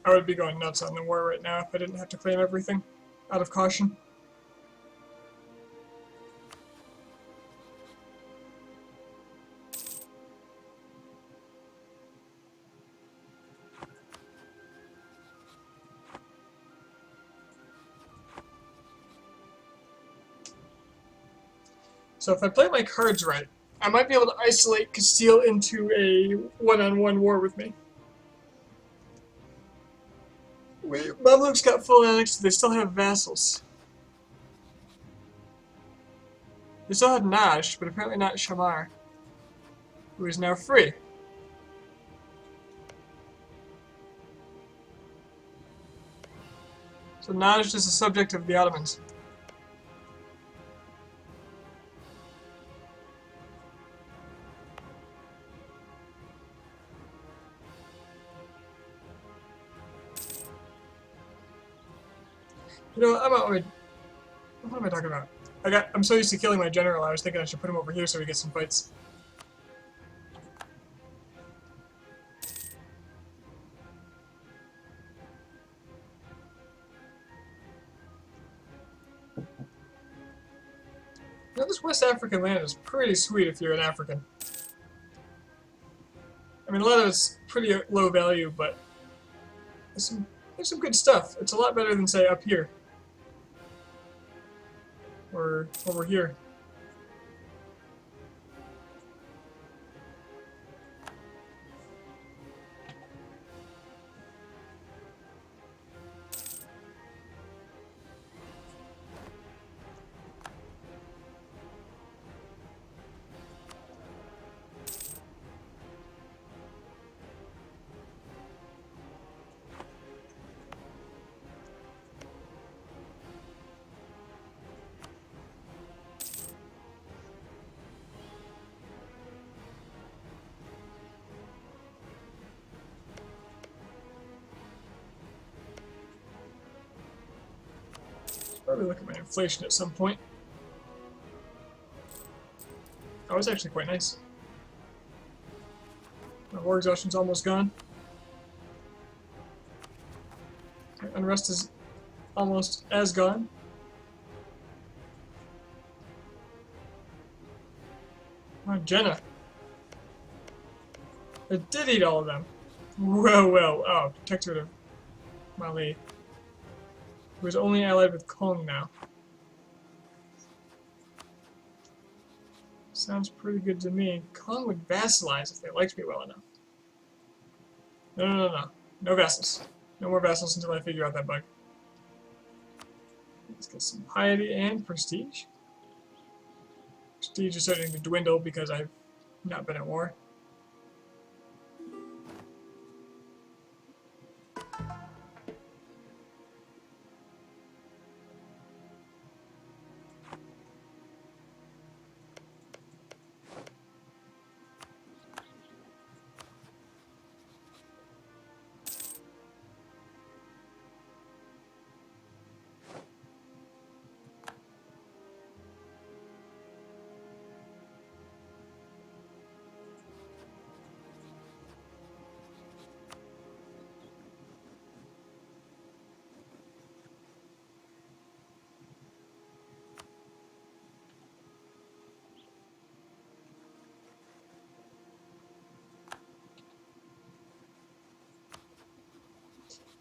I would be going nuts on the war right now if I didn't have to claim everything out of caution. So if I play my cards right, I might be able to isolate Castile into a one-on-one war with me. Wait, Mamluks got full annexed, they still have vassals. They still had Najd, but apparently not Shamar, who is now free. So Najd is a subject of the Ottomans. You know, what am I talking about? I'm so used to killing my general, I was thinking I should put him over here so we get some fights. You know, this West African land is pretty sweet if you're an African. I mean, a lot of it's pretty low value, but there's some good stuff. It's a lot better than, say, up here. Or over here. Probably look at my inflation at some point. Oh, it's actually quite nice. My war exhaustion's almost gone. My unrest is almost as gone. Oh, Jenna. It did eat all of them. Well. Oh, Protectorate of Mali. Who is only allied with Kong now. Sounds pretty good to me. Kong would vassalize if they liked me well enough. No, no, no, no. No vassals. No more vassals until I figure out that bug. Let's get some piety and prestige. Prestige is starting to dwindle because I've not been at war.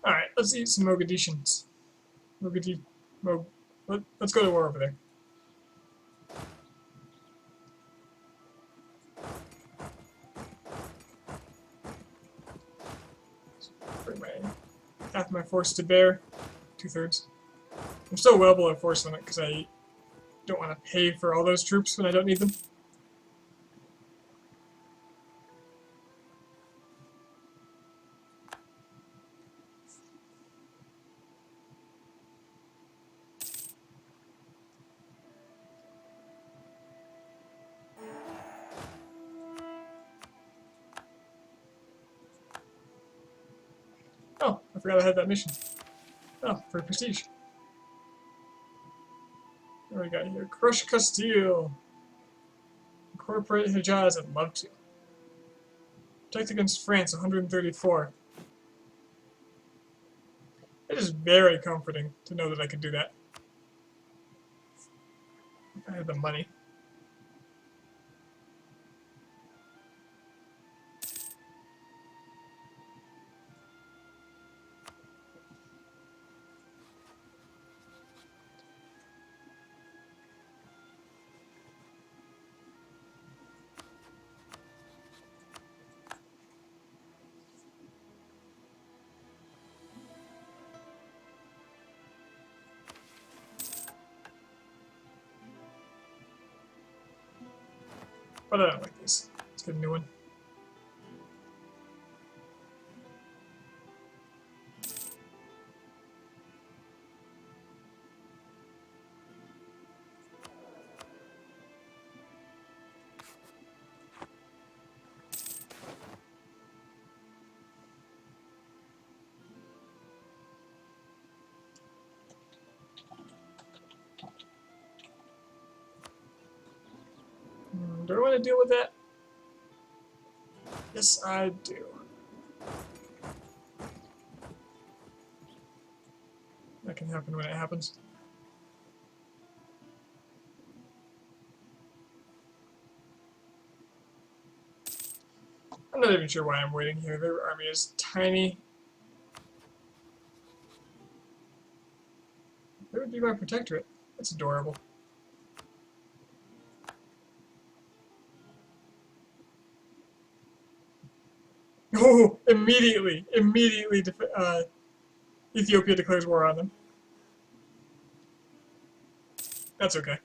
Alright, let's eat some Mogadishans. Let's go to war over there. Bring half my force to bear. 2/3. I'm still well below force limit because I don't want to pay for all those troops when I don't need them. Oh, I forgot I had that mission. Oh, for prestige. What do we got here? Crush Castile. Incorporate Hejaz. I'd love to. Protect against France, 134. It is very comforting to know that I could do that. If I had the money. But I don't like these. Let's get a new one. Do I want to deal with that? Yes, I do. That can happen when it happens. I'm not even sure why I'm waiting here. Their army is tiny. Where would be my protectorate? That's adorable. Oh, immediately, Ethiopia declares war on them. That's okay.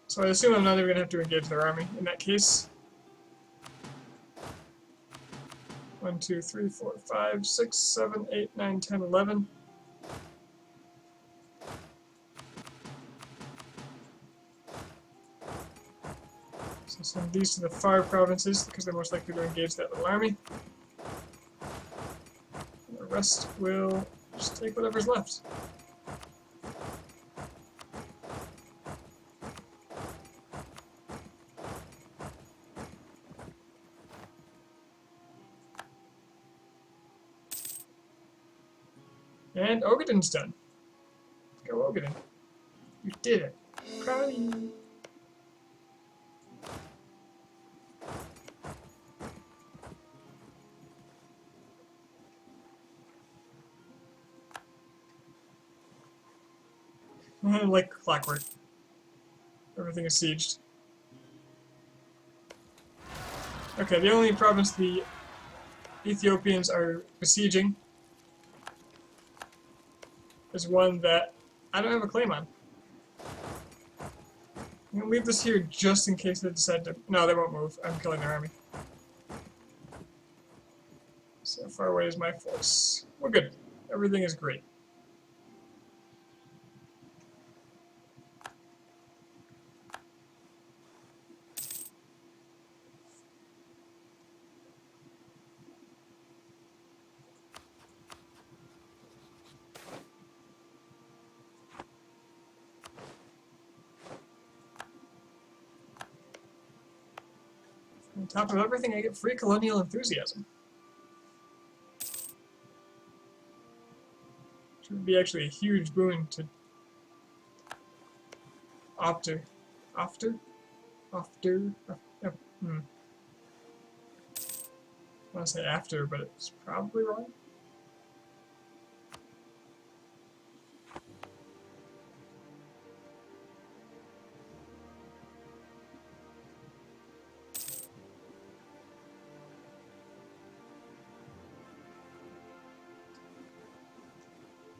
So I assume I'm not even going to have to engage their army in that case. 1, 2, 3, 4, 5, 6, 7, 8, 9, 10, 11. So send these to the 5 provinces because they're most likely to engage that little army. And the rest will just take whatever's left. And Ogaden's done. Go Ogaden. You did it. Proud of you. Like clockwork. Everything is sieged. Okay, the only province the Ethiopians are besieging is one that I don't have a claim on. I'm gonna leave this here just in case they decide to. No, they won't move. I'm killing their army. So far away is my force. We're good. Everything is great. On top of everything, I get free colonial enthusiasm. Which would be actually a huge boon to After. I want to say after, but it's probably wrong.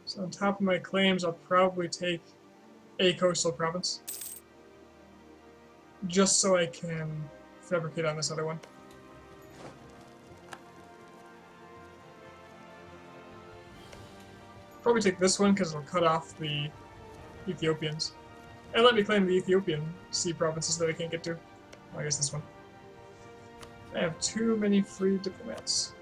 So on top of my claims, I'll probably take a coastal province. Just so I can fabricate on this other one. Probably take this one because it'll cut off the Ethiopians. And let me claim the Ethiopian sea provinces that I can't get to. Well, I guess this one. I have too many free diplomats.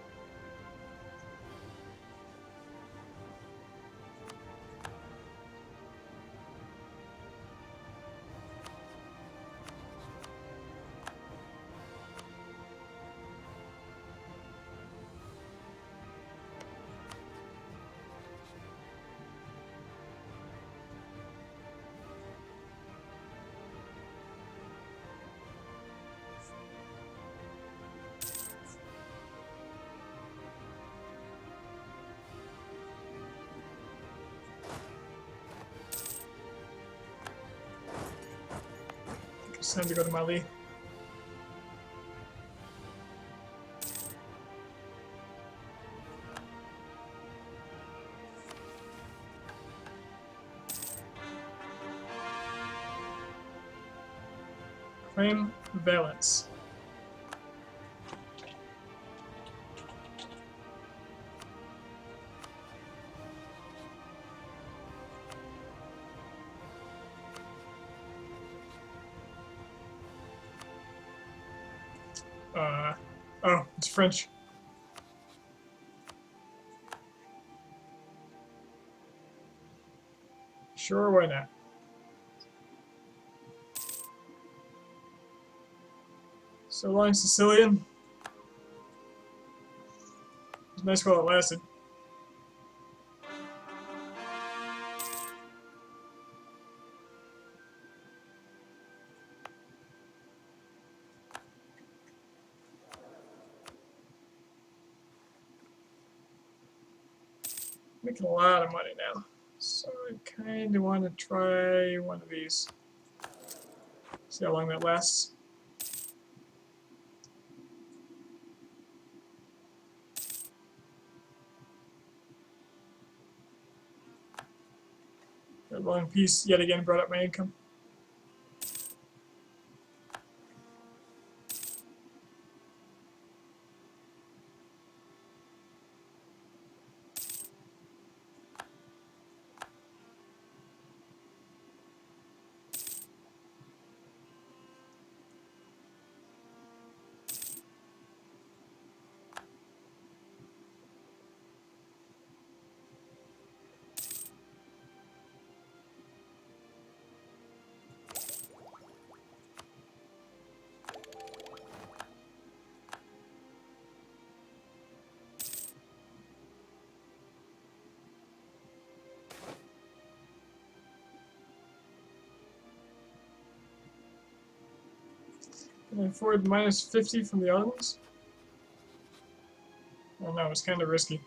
It's time to go to Mali. Claim Valence. Oh, it's French. Sure, why not? So long, Sicilian. It was nice while it lasted. Making a lot of money now. So I kind of want to try one of these. See how long that lasts. That long peace yet again brought up my income. Can I afford minus 50 from the Ottomans? Oh no, it's kind of risky.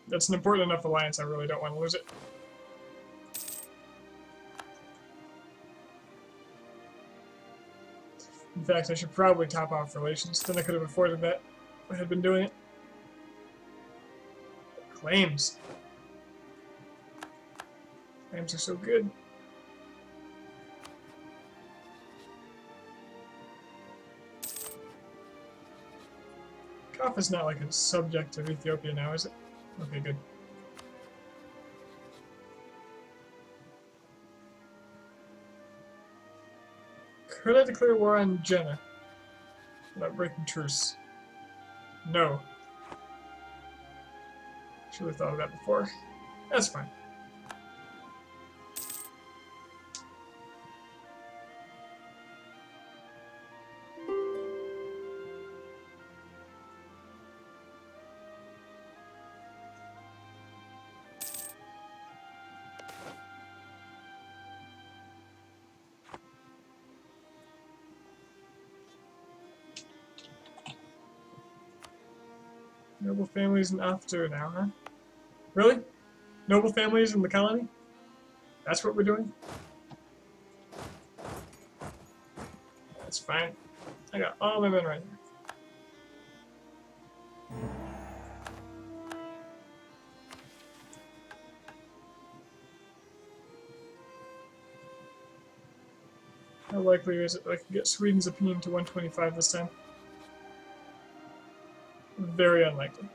That's an important enough alliance, I really don't want to lose it. In fact, I should probably top off relations. Then I could have afforded that if I had been doing it. Claims. Claims are so good. Kaf is not like a subject of Ethiopia now, is it? Okay, good. Could I declare war on Jenna without breaking truce? No. Should have thought of that before. That's fine. Noble families in after now, huh? Really? Noble families in the colony? That's what we're doing? That's fine. I got all my men right here. How likely is it that I can get Sweden's opinion to 125 this time? Very unlikely.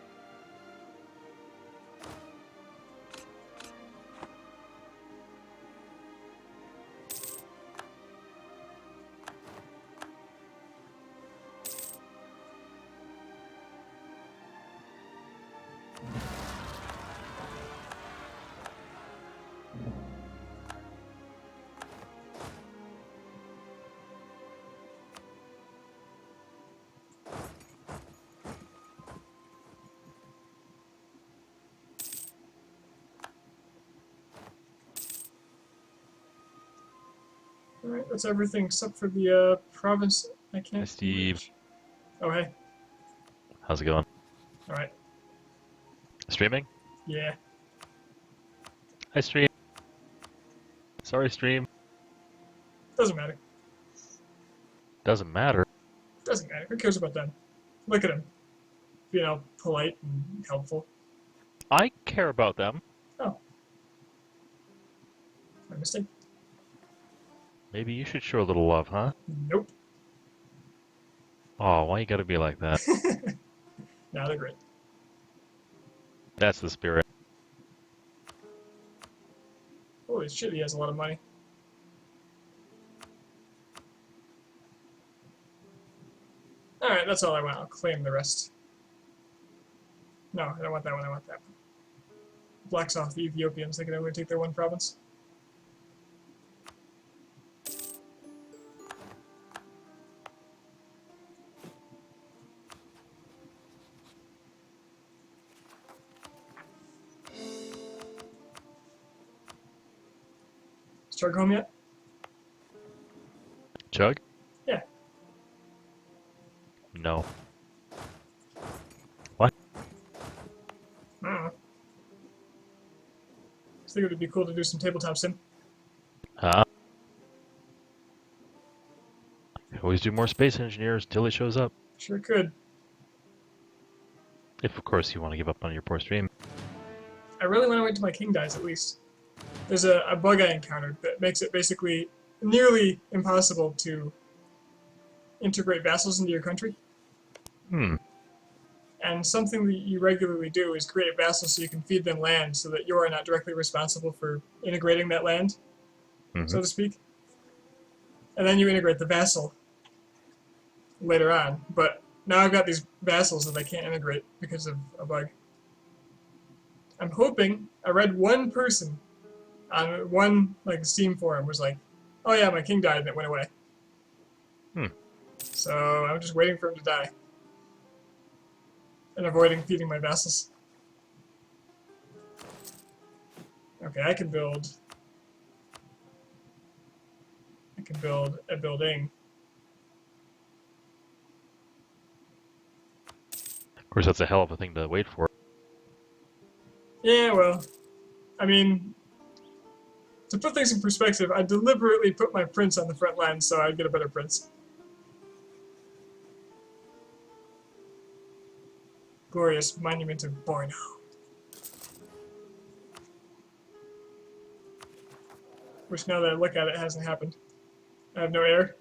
Alright, that's everything except for the province I can't. Hey, Steve. reach. Oh, hey. How's it going? Alright. Streaming? Yeah. Hi, stream. Sorry, stream. Doesn't matter. Doesn't matter. Doesn't matter. Who cares about them? Look at him. Being all polite and helpful. I care about them. Oh. My mistake. Maybe you should show a little love, huh? Nope. Oh, why you gotta be like that? Nah, they're great. That's the spirit. Holy shit, he has a lot of money. Alright, that's all I want. I'll claim the rest. No, I don't want that one. I want that one. Blocks off the Ethiopians. They can only take their one province. Is Chug home yet? Chug? Yeah. No. I don't know. I think it would be cool to do some tabletop sim. Huh? Always do more space engineers till he shows up. Sure could. If, of course, you want to give up on your poor stream. I really want to wait till my king dies, at least. There's a bug I encountered that makes it basically nearly impossible to integrate vassals into your country. Hmm. And something that you regularly do is create vassals so you can feed them land so that you are not directly responsible for integrating that land, so to speak. And then you integrate the vassal later on. But now I've got these vassals that I can't integrate because of a bug. I'm hoping, I read one person on one Steam forum was like, oh yeah, my king died and it went away. So I'm just waiting for him to die. And avoiding feeding my vassals. Okay, I can build a building. Of course, that's a hell of a thing to wait for. Yeah, well, I mean, to put things in perspective, I deliberately put my prince on the front line so I'd get a better prince. glorious monument of Borno. Which now that I look at it hasn't happened. I have no air.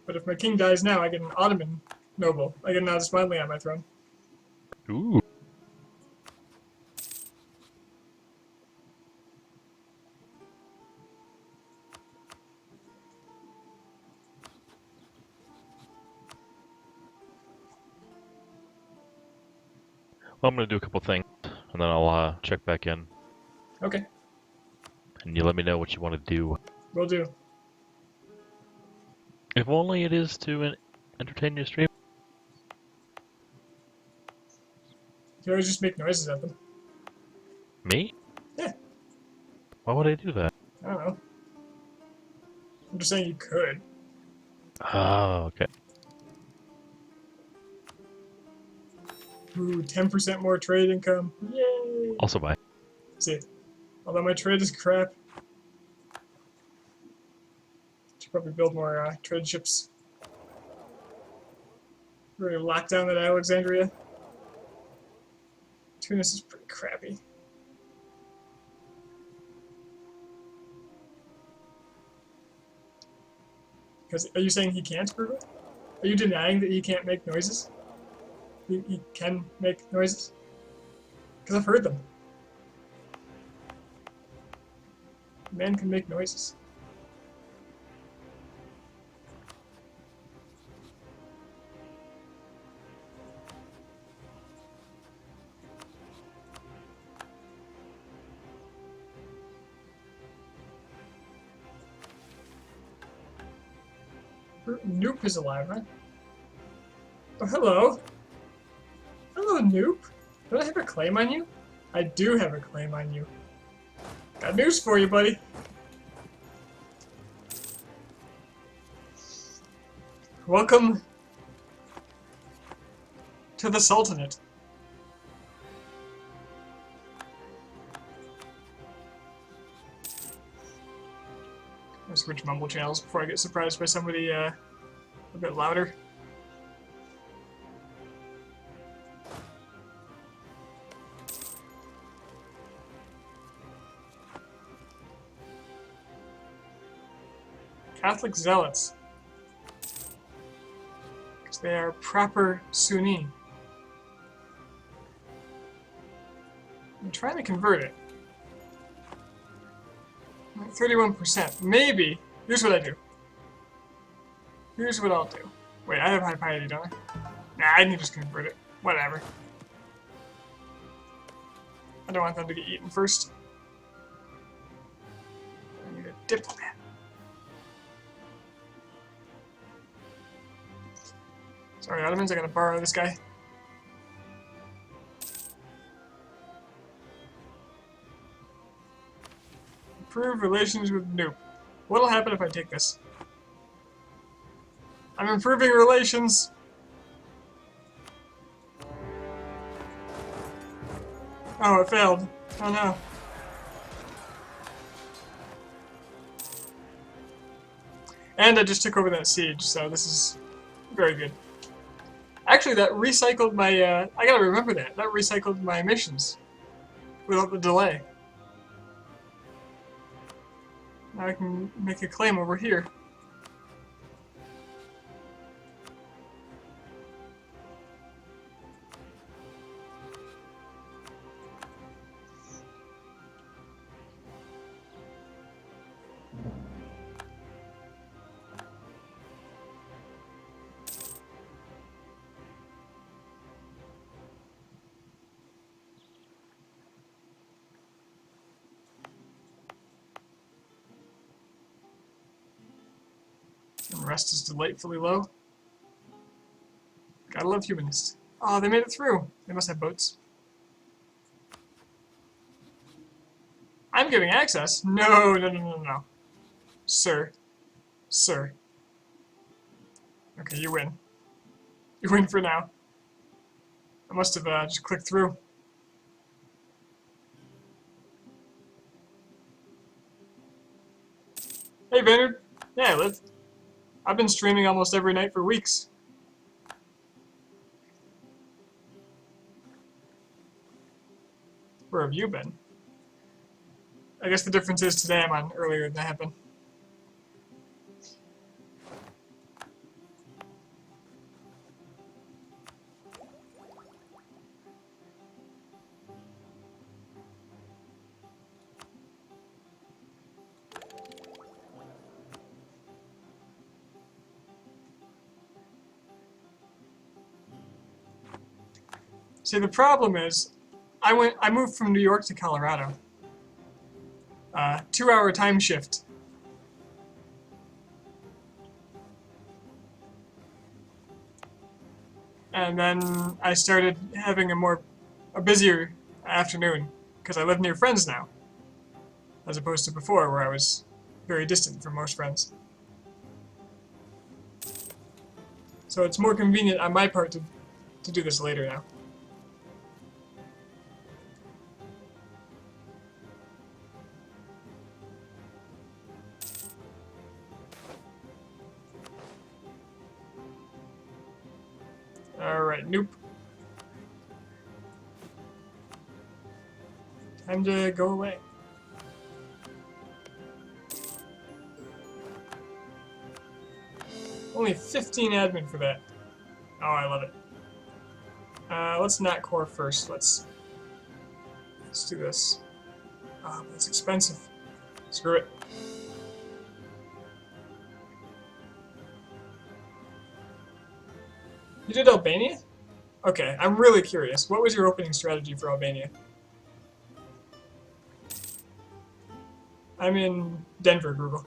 But if my king dies now, I get an Ottoman noble. I get an Osmanli on my throne. Ooh. Well, I'm gonna do a couple things, and then I'll check back in, Okay, and you let me know what you want to do. will do. If only it is to entertain your stream. You always just make noises at them. Me? Yeah. Why would I do that? I don't know. I'm just saying you could. Oh, okay. Ooh, 10% more trade income. Yay! Also bye. See, although my trade is crap, should probably build more trade ships. Really lock down that Alexandria. Tunis is pretty crappy. Because are you saying he can't prove it? Are you denying that he can't make noises? He can make noises? Because I've heard them. Man can make noises. Noop is alive, huh? Oh, hello. Hello, Noop. Don't I have a claim on you? I do have a claim on you. Got news for you, buddy. Welcome to the Sultanate. I'll switch mumble channels before I get surprised by somebody a bit louder. Catholic zealots. Because they are proper Sunni. I'm trying to convert it. 31%. Maybe. Here's what I do. Here's what I'll do. Wait, I have high piety, don't I? Nah, I can just convert it. Whatever. I don't want them to get eaten first. I need a diplomat. Sorry, Ottomans, I gotta borrow this guy. Improve relations with Noop. What'll happen if I take this? I'm improving relations! Oh, it failed. Oh no. And I just took over that siege, so this is very good. Actually, that recycled my, I gotta remember that. That recycled my missions. Without the delay. Now I can make a claim over here. And rest is delightfully low. Gotta love humanists. Oh, they made it through. They must have boats. I'm giving access? No, no, no, no, no. Sir. Sir. Okay, you win. You win for now. I must have just clicked through. Hey, Vaynard. Yeah, I've been streaming almost every night for weeks. Where have you been? I guess the difference is today I'm on earlier than I have been. See, the problem is, I moved from New York to Colorado. 2-hour time shift. And then I started having a busier afternoon because I live near friends now, as opposed to before where I was very distant from most friends. So it's more convenient on my part to do this later now. Alright, nope. Time to go away. Only 15 admin for that. Oh, I love it. Let's not core first. Let's do this. Oh, but it's expensive. Screw it. You did Albania? Okay, I'm really curious. What was your opening strategy for Albania? I'm in Denver, Google.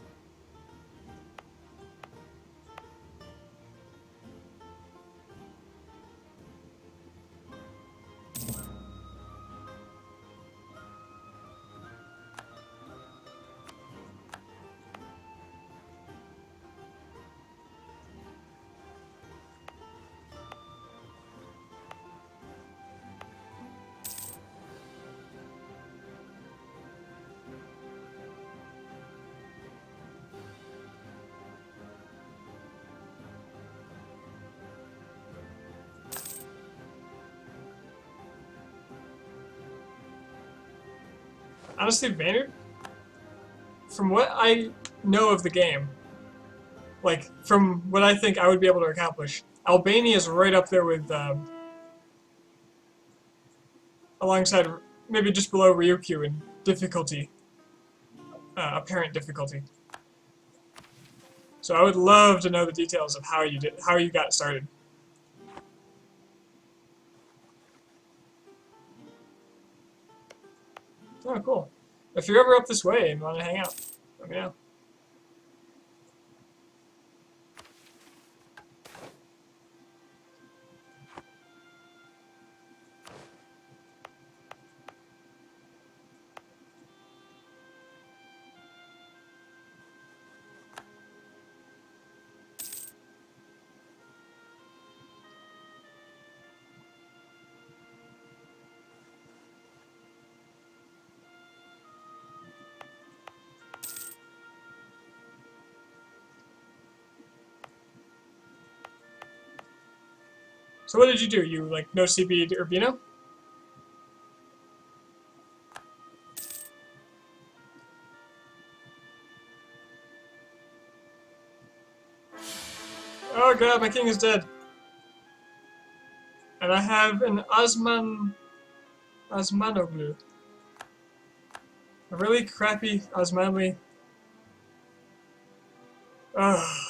Honestly, Vaynard, from what I know of the game, like, from what I think I would be able to accomplish, Albania is right up there with, alongside, maybe just below Ryukyu in difficulty, apparent difficulty. So I would love to know the details of how you got started. Oh, cool. If you're ever up this way and want to hang out, let me know. So what did you do? You, like, no CB Urbino? Oh god, my king is dead. And I have an Osmanoglu. A really crappy Osmanli. Ugh.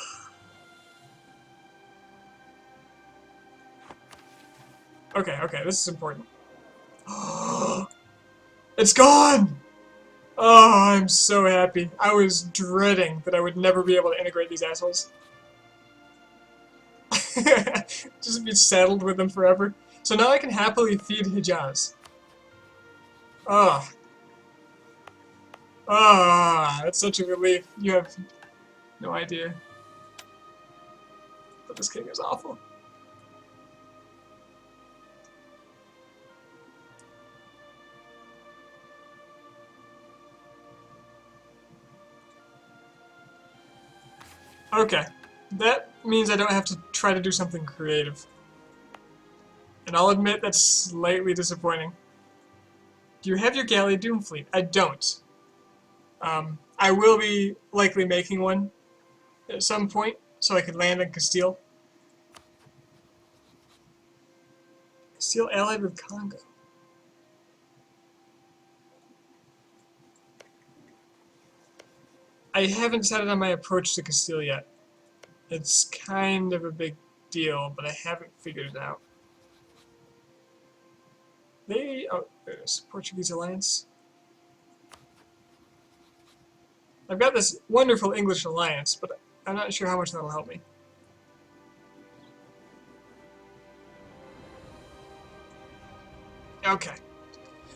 Okay, this is important. It's gone! Oh, I'm so happy. I was dreading that I would never be able to integrate these assholes. Just be saddled with them forever. So now I can happily feed Hijaz. Ah. Ah, that's such a relief. You have no idea. But this king is awful. Okay. That means I don't have to try to do something creative. And I'll admit that's slightly disappointing. Do you have your galley doom fleet? I don't. I will be likely making one at some point, so I could land in Castile. Castile allied with Congo. I haven't decided on my approach to Castile yet. It's kind of a big deal, but I haven't figured it out. There's Portuguese alliance. I've got this wonderful English alliance, but I'm not sure how much that'll help me. Okay.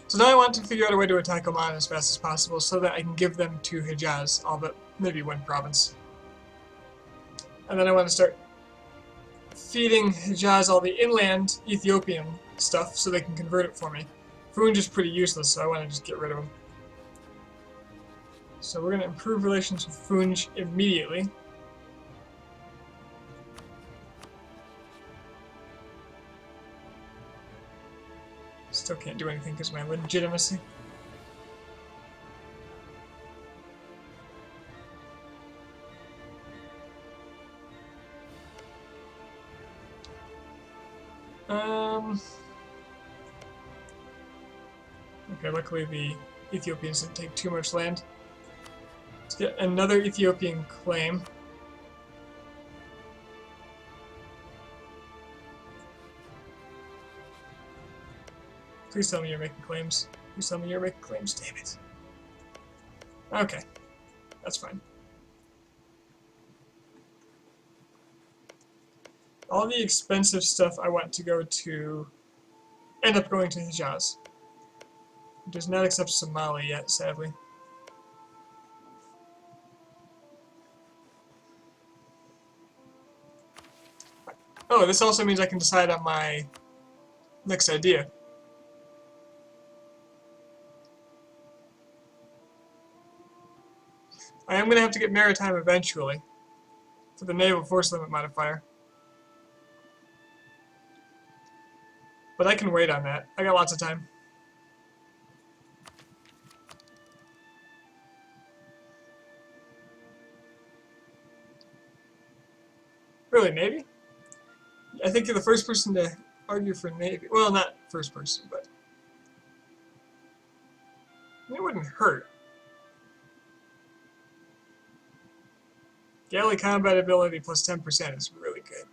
So now I want to figure out a way to attack Oman as fast as possible so that I can give them to Hijaz, all but maybe one province. And then I want to start feeding Hijaz all the inland Ethiopian stuff so they can convert it for me. Funj is pretty useless, so I want to just get rid of him. So we're going to improve relations with Funj immediately. Still can't do anything because of my legitimacy. Okay, luckily the Ethiopians didn't take too much land. Let's get another Ethiopian claim. Please tell me you're making claims. Please tell me you're making claims. Damn it. Okay. That's fine. All the expensive stuff I want to go to end up going to Hijaz. It does not accept Somali yet, sadly. Oh, this also means I can decide on my next idea. I am going to have to get maritime eventually for the naval force limit modifier. But I can wait on that. I got lots of time. Really, Navy? I think you're the first person to argue for Navy. Well, not first person, but it wouldn't hurt. Galley combat ability plus 10% is really good.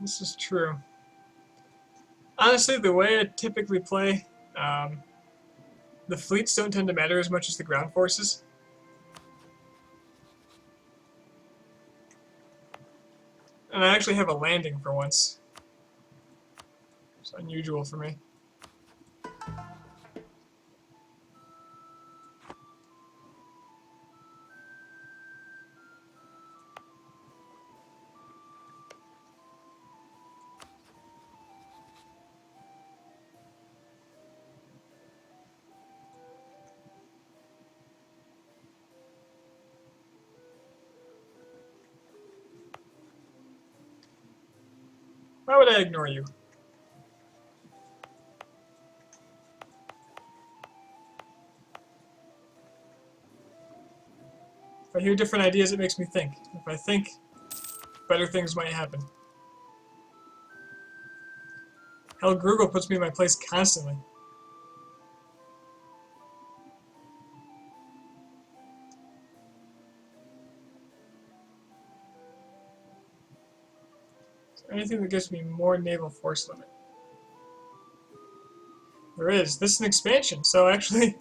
This is true. Honestly, the way I typically play, the fleets don't tend to matter as much as the ground forces. And I actually have a landing for once. It's unusual for me. Why would I ignore you? If I hear different ideas, it makes me think. If I think, better things might happen. Hell, Google puts me in my place constantly. Anything that gives me more naval force limit. There is. This is an expansion, so actually,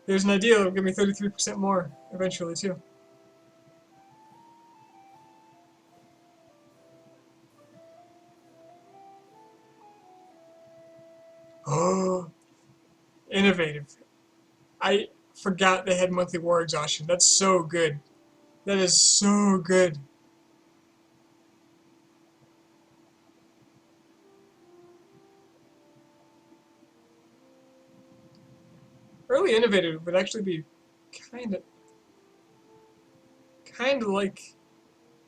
there's an idea that'll give me 33% more eventually, too. Oh, innovative. I forgot they had monthly war exhaustion. That's so good. That is so good. Early innovative would actually be kind of, like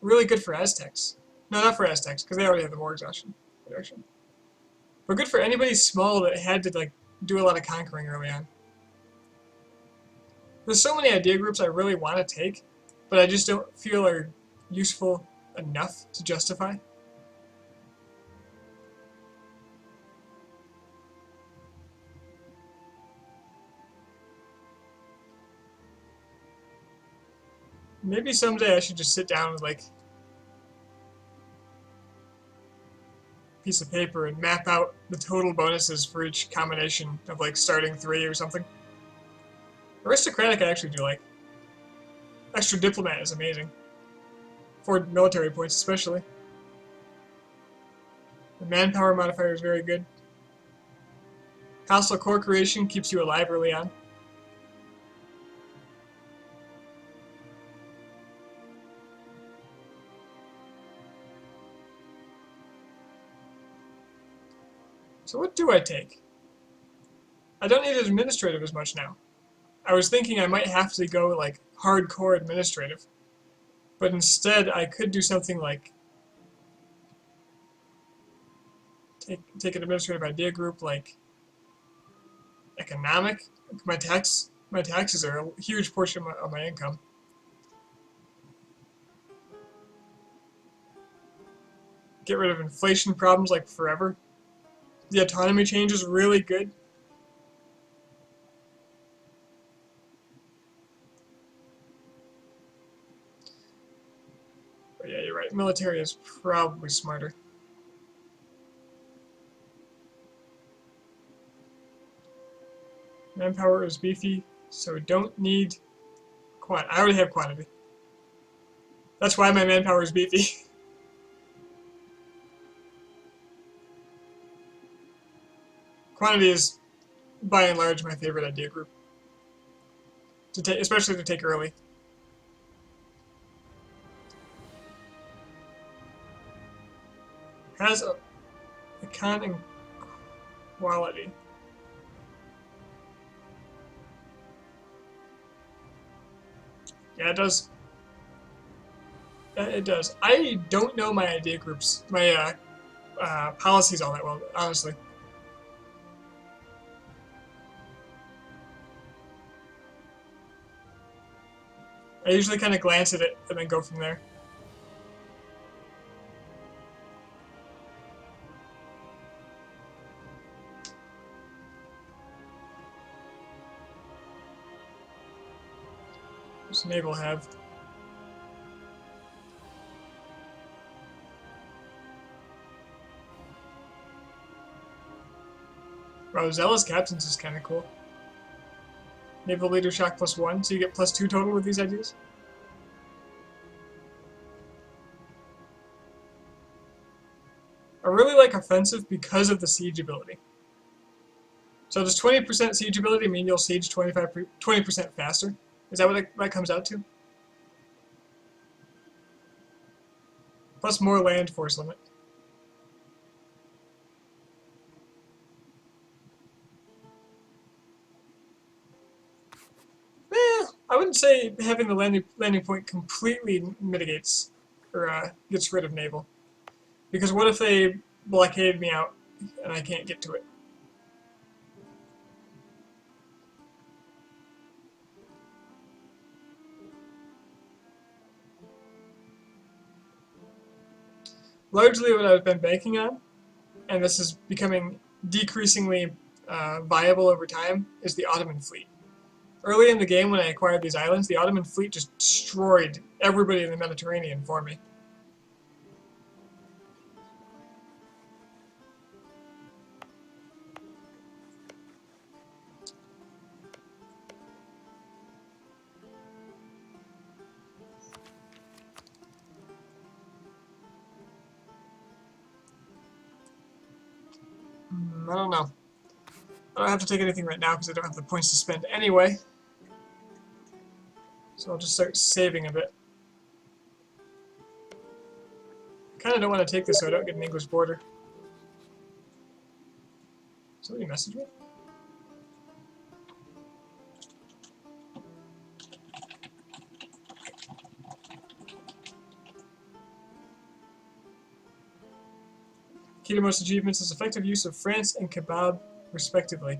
really good for Aztecs. No, not for Aztecs because they already have the war exhaustion reduction. But good for anybody small that had to like do a lot of conquering early on. There's so many idea groups I really want to take, but I just don't feel are useful enough to justify. Maybe someday I should just sit down with like a piece of paper and map out the total bonuses for each combination of like starting 3 or something. Aristocratic I actually do like. Extra diplomat is amazing. For military points especially. The manpower modifier is very good. Hostile core creation keeps you alive early on. So what do I take? I don't need administrative as much now. I was thinking I might have to go like hardcore administrative. But instead I could do something like take an administrative idea group like economic. My taxes are a huge portion of my income. Get rid of inflation problems like forever. The autonomy change is really good. But yeah, you're right. Military is probably smarter. Manpower is beefy, so we don't need I already have quantity. That's why my manpower is beefy. Quantity is, by and large, my favorite idea group. To take, especially to take early. Has a con and quality. Yeah, it does. It does. I don't know my idea groups, my policies all that well, honestly. I usually kind of glance at it and then go from there. What's naval have? Wow, Zealous Captains is kind of cool. Naval Leader Shock +1, so you get +2 total with these ideas. I really like Offensive because of the siege ability. So does 20% siege ability mean you'll siege 20% faster? Is that what that comes out to? Plus more land force limit. I wouldn't say having the landing point completely mitigates or gets rid of naval. Because what if they blockade me out and I can't get to it? Largely what I've been banking on, and this is becoming decreasingly viable over time, is the Ottoman fleet. Early in the game when I acquired these islands, the Ottoman fleet just destroyed everybody in the Mediterranean for me. I don't know. I don't have to take anything right now because I don't have the points to spend anyway. So I'll just start saving a bit. I kind of don't want to take this so I don't get an English border. Somebody message me? Key to most achievements is effective use of France and kebab, respectively.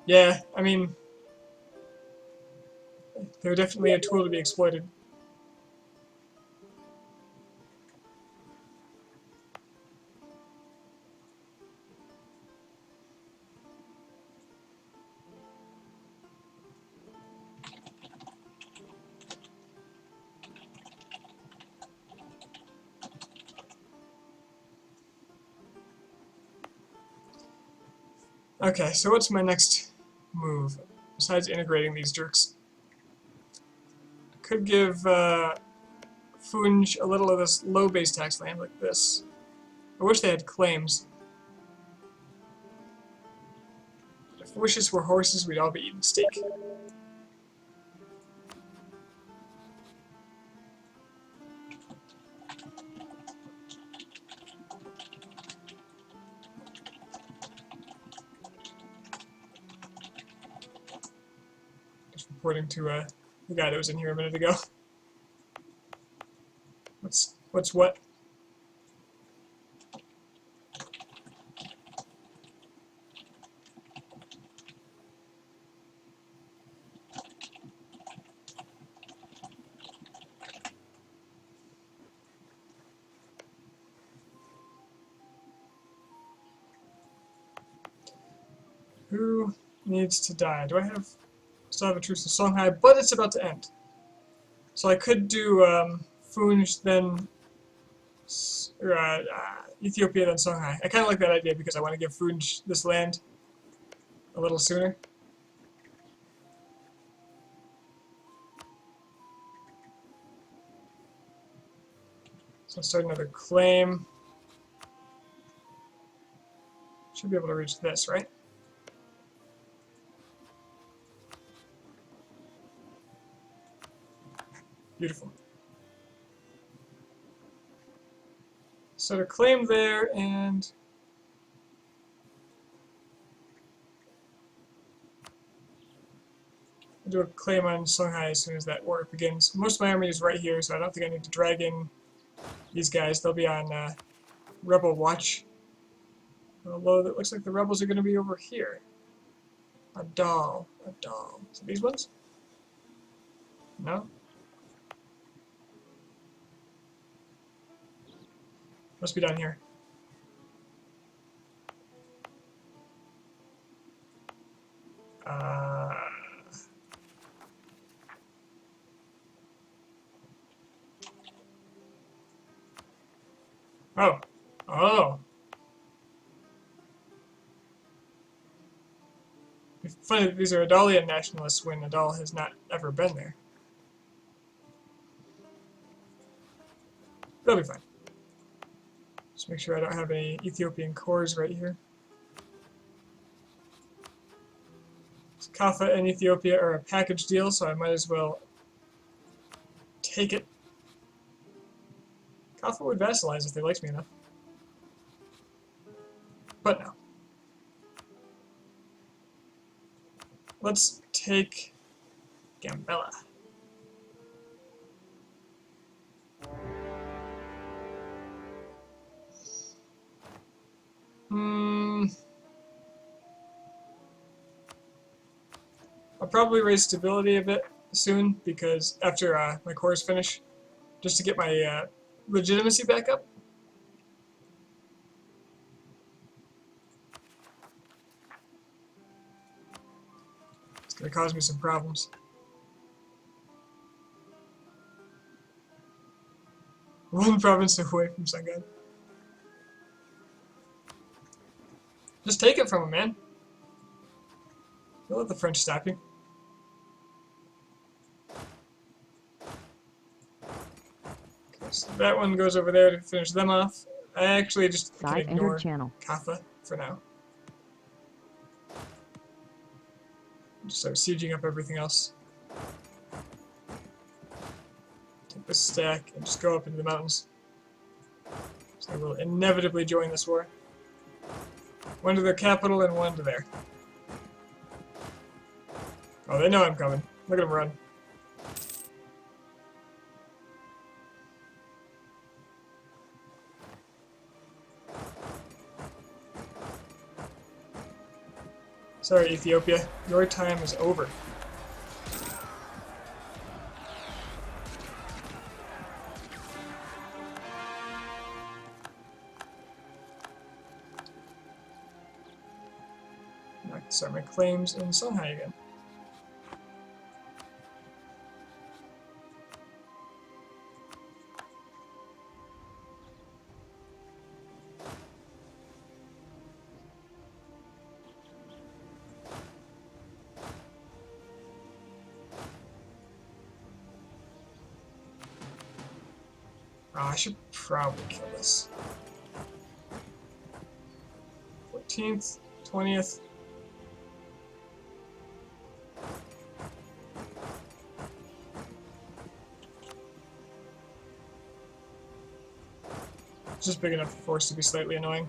Yeah, I mean, they're definitely a tool to be exploited. Okay, so what's my next move, besides integrating these jerks? I could give Funj a little of this low base tax land like this. I wish they had claims. If wishes were horses, we'd all be eating steak. Just reporting to the guy that was in here a minute ago. What's what? Who needs to die? Do I have still have a truce to Songhai, but it's about to end. So I could do Funj, then Ethiopia, then Songhai. I kind of like that idea because I want to give Funj this land a little sooner. So I'll start another claim. Should be able to reach this, right? Beautiful. So to claim there and I'll do a claim on Songhai as soon as that war begins. Most of my army is right here, so I don't think I need to drag in these guys. They'll be on Rebel Watch. Although it looks like the rebels are going to be over here. A doll. So these ones? No? Must be down here. Oh. Oh. It's funny that these are Adalian nationalists when Adal has not ever been there. They'll be fine. Just make sure I don't have any Ethiopian cores right here. Kaffa and Ethiopia are a package deal, so I might as well take it. Kaffa would vassalize if they liked me enough. But no. Let's take Gambella. I'll probably raise stability a bit soon because after my cores finish, just to get my legitimacy back up. It's going to cause me some problems. One province away from Sangam. Just take it from him, man. Don't let the French stop you. Okay, so that one goes over there to finish them off. I actually just can ignore Kaffa for now. Just start sieging up everything else. Take this stack and just go up into the mountains. So they will inevitably join this war. One to their capital and one to there. Oh, they know I'm coming. Look at them run. Sorry, Ethiopia. Your time is over. I can start my claims in Songhai again. Oh, I should probably kill this. 14th, 20th. Just big enough force to be slightly annoying.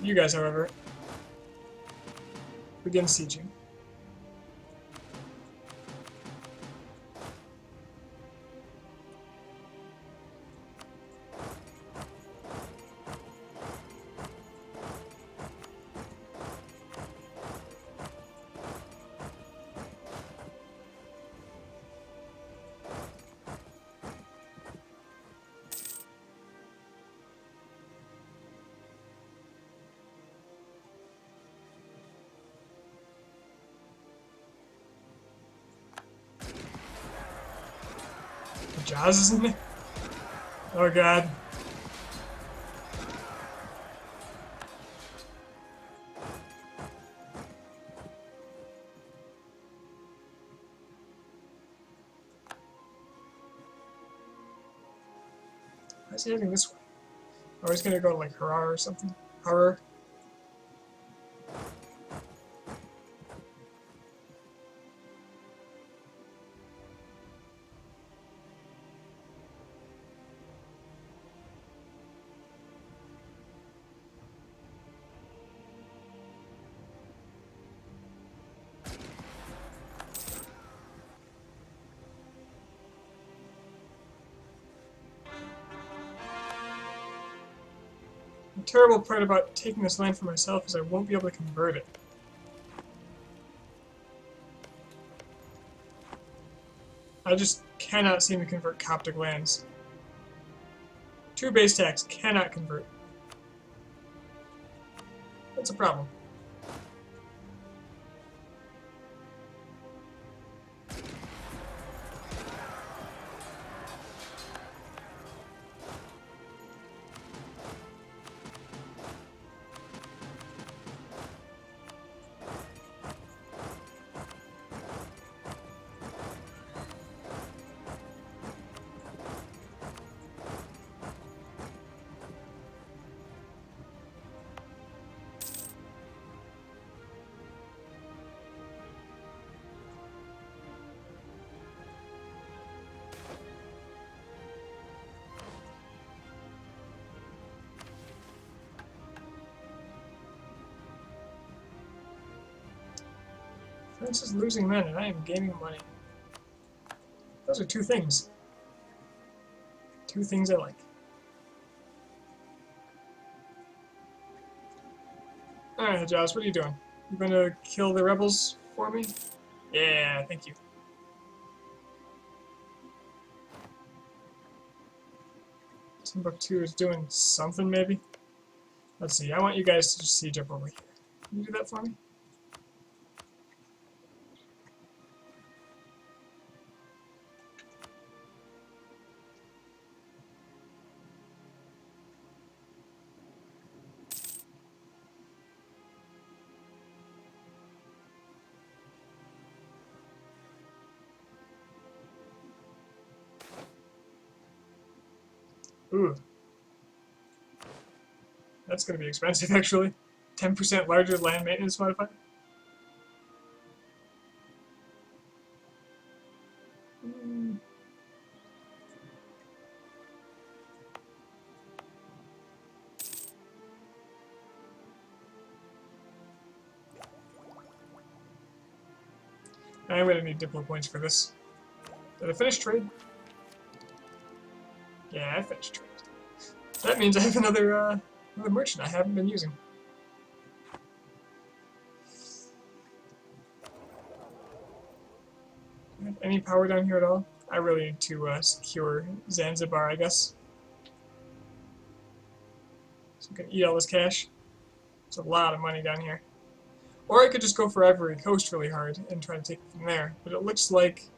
You guys, however, begin sieging. Jazz is in there? Oh god. Why is he heading this way? Oh, he's gonna go like Harar or something? Harar? The terrible part about taking this land for myself is I won't be able to convert it. I just cannot seem to convert Coptic lands. 2 base tax cannot convert. That's a problem. France is losing men and I am gaining money. Those are 2 things. 2 things I like. Alright, Hajaz, what are you doing? You gonna kill the rebels for me? Yeah, thank you. Timbuktu is doing something, maybe? Let's see, I want you guys to just siege up over here. Can you do that for me? Ooh. That's gonna be expensive, actually. 10% larger land maintenance modifier. I'm gonna need Diplo points for this. Did I finish trade? Yeah, I finished trade. That means I have another merchant I haven't been using. Do I have any power down here at all? I really need to secure Zanzibar, I guess. So I can eat all this cash. It's a lot of money down here. Or I could just go for Ivory Coast really hard and try to take it from there. But it looks like...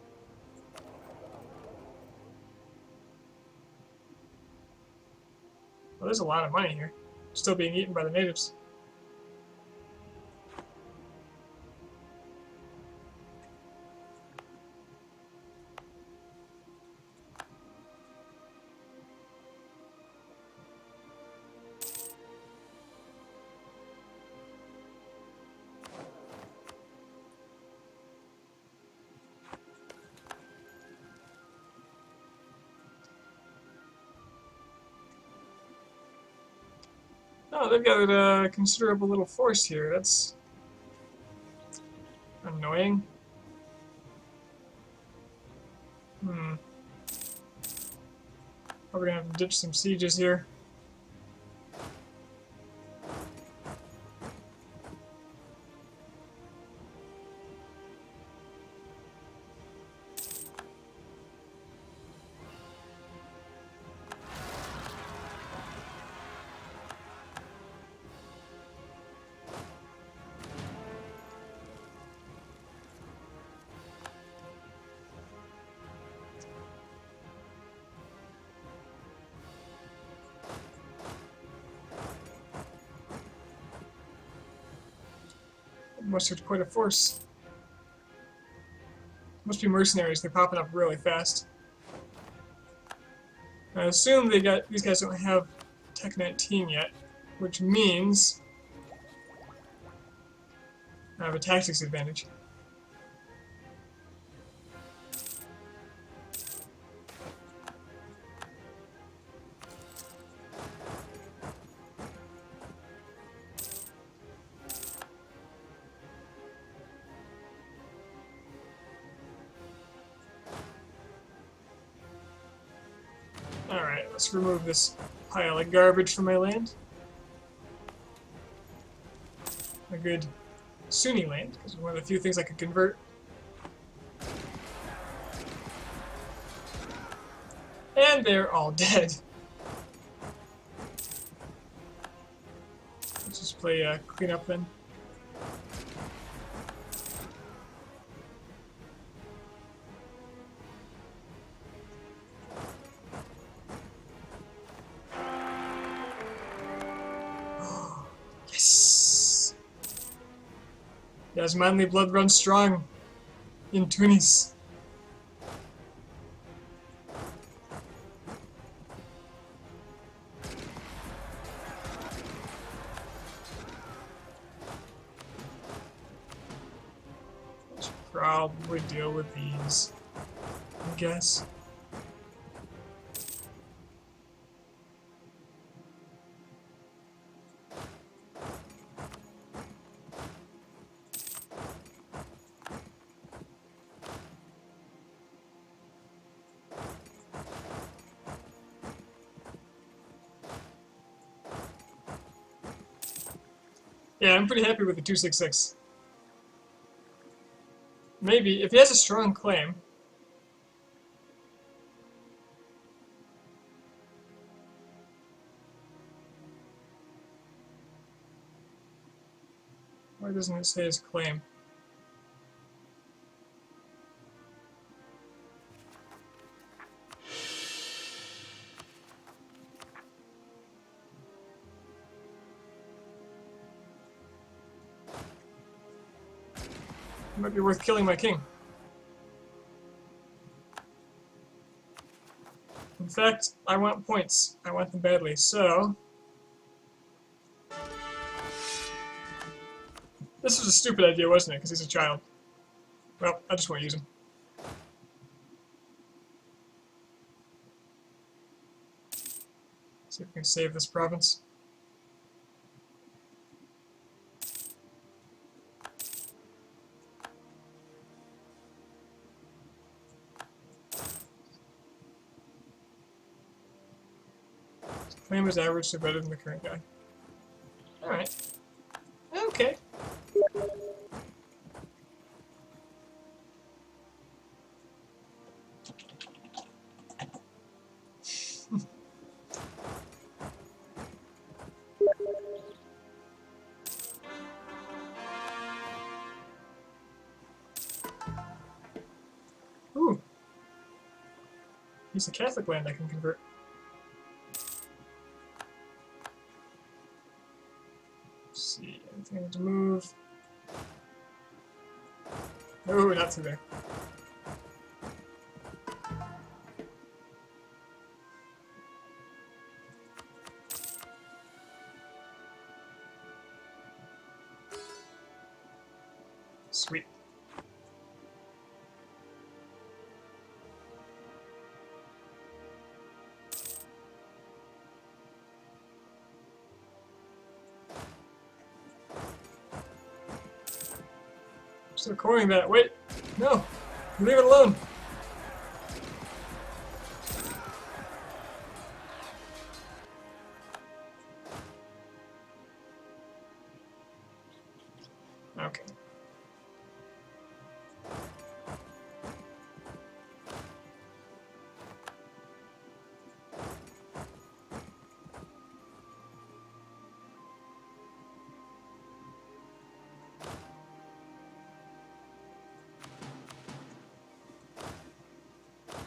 well, there's a lot of money here. Still being eaten by the natives. Oh, they've got a considerable little force here. That's annoying. Probably gonna have to ditch some sieges here. Mustard's quite a force. Must be mercenaries. They're popping up really fast. I assume these guys don't have Tech 19 yet, which means I have a tactics advantage. Alright, let's remove this pile of garbage from my land. A good Sunni land, because one of the few things I could convert. And they're all dead. Let's just play clean up then. Yes! Yes, manly blood runs strong in Tunis. Should probably deal with these, I guess. Yeah, I'm pretty happy with the 266. Maybe, if he has a strong claim. Why doesn't it say his claim? It might be worth killing my king. In fact, I want points. I want them badly, so... This was a stupid idea, wasn't it? Because he's a child. Well, I just won't use him. See if we can save this province. Claim was average, so better than the current guy. Alright. Okay. Ooh. Piece of Catholic land I can convert. Let's see, anything to move? Oh, not through there. Sweet. Still coring that. Wait. No. Leave it alone. Okay.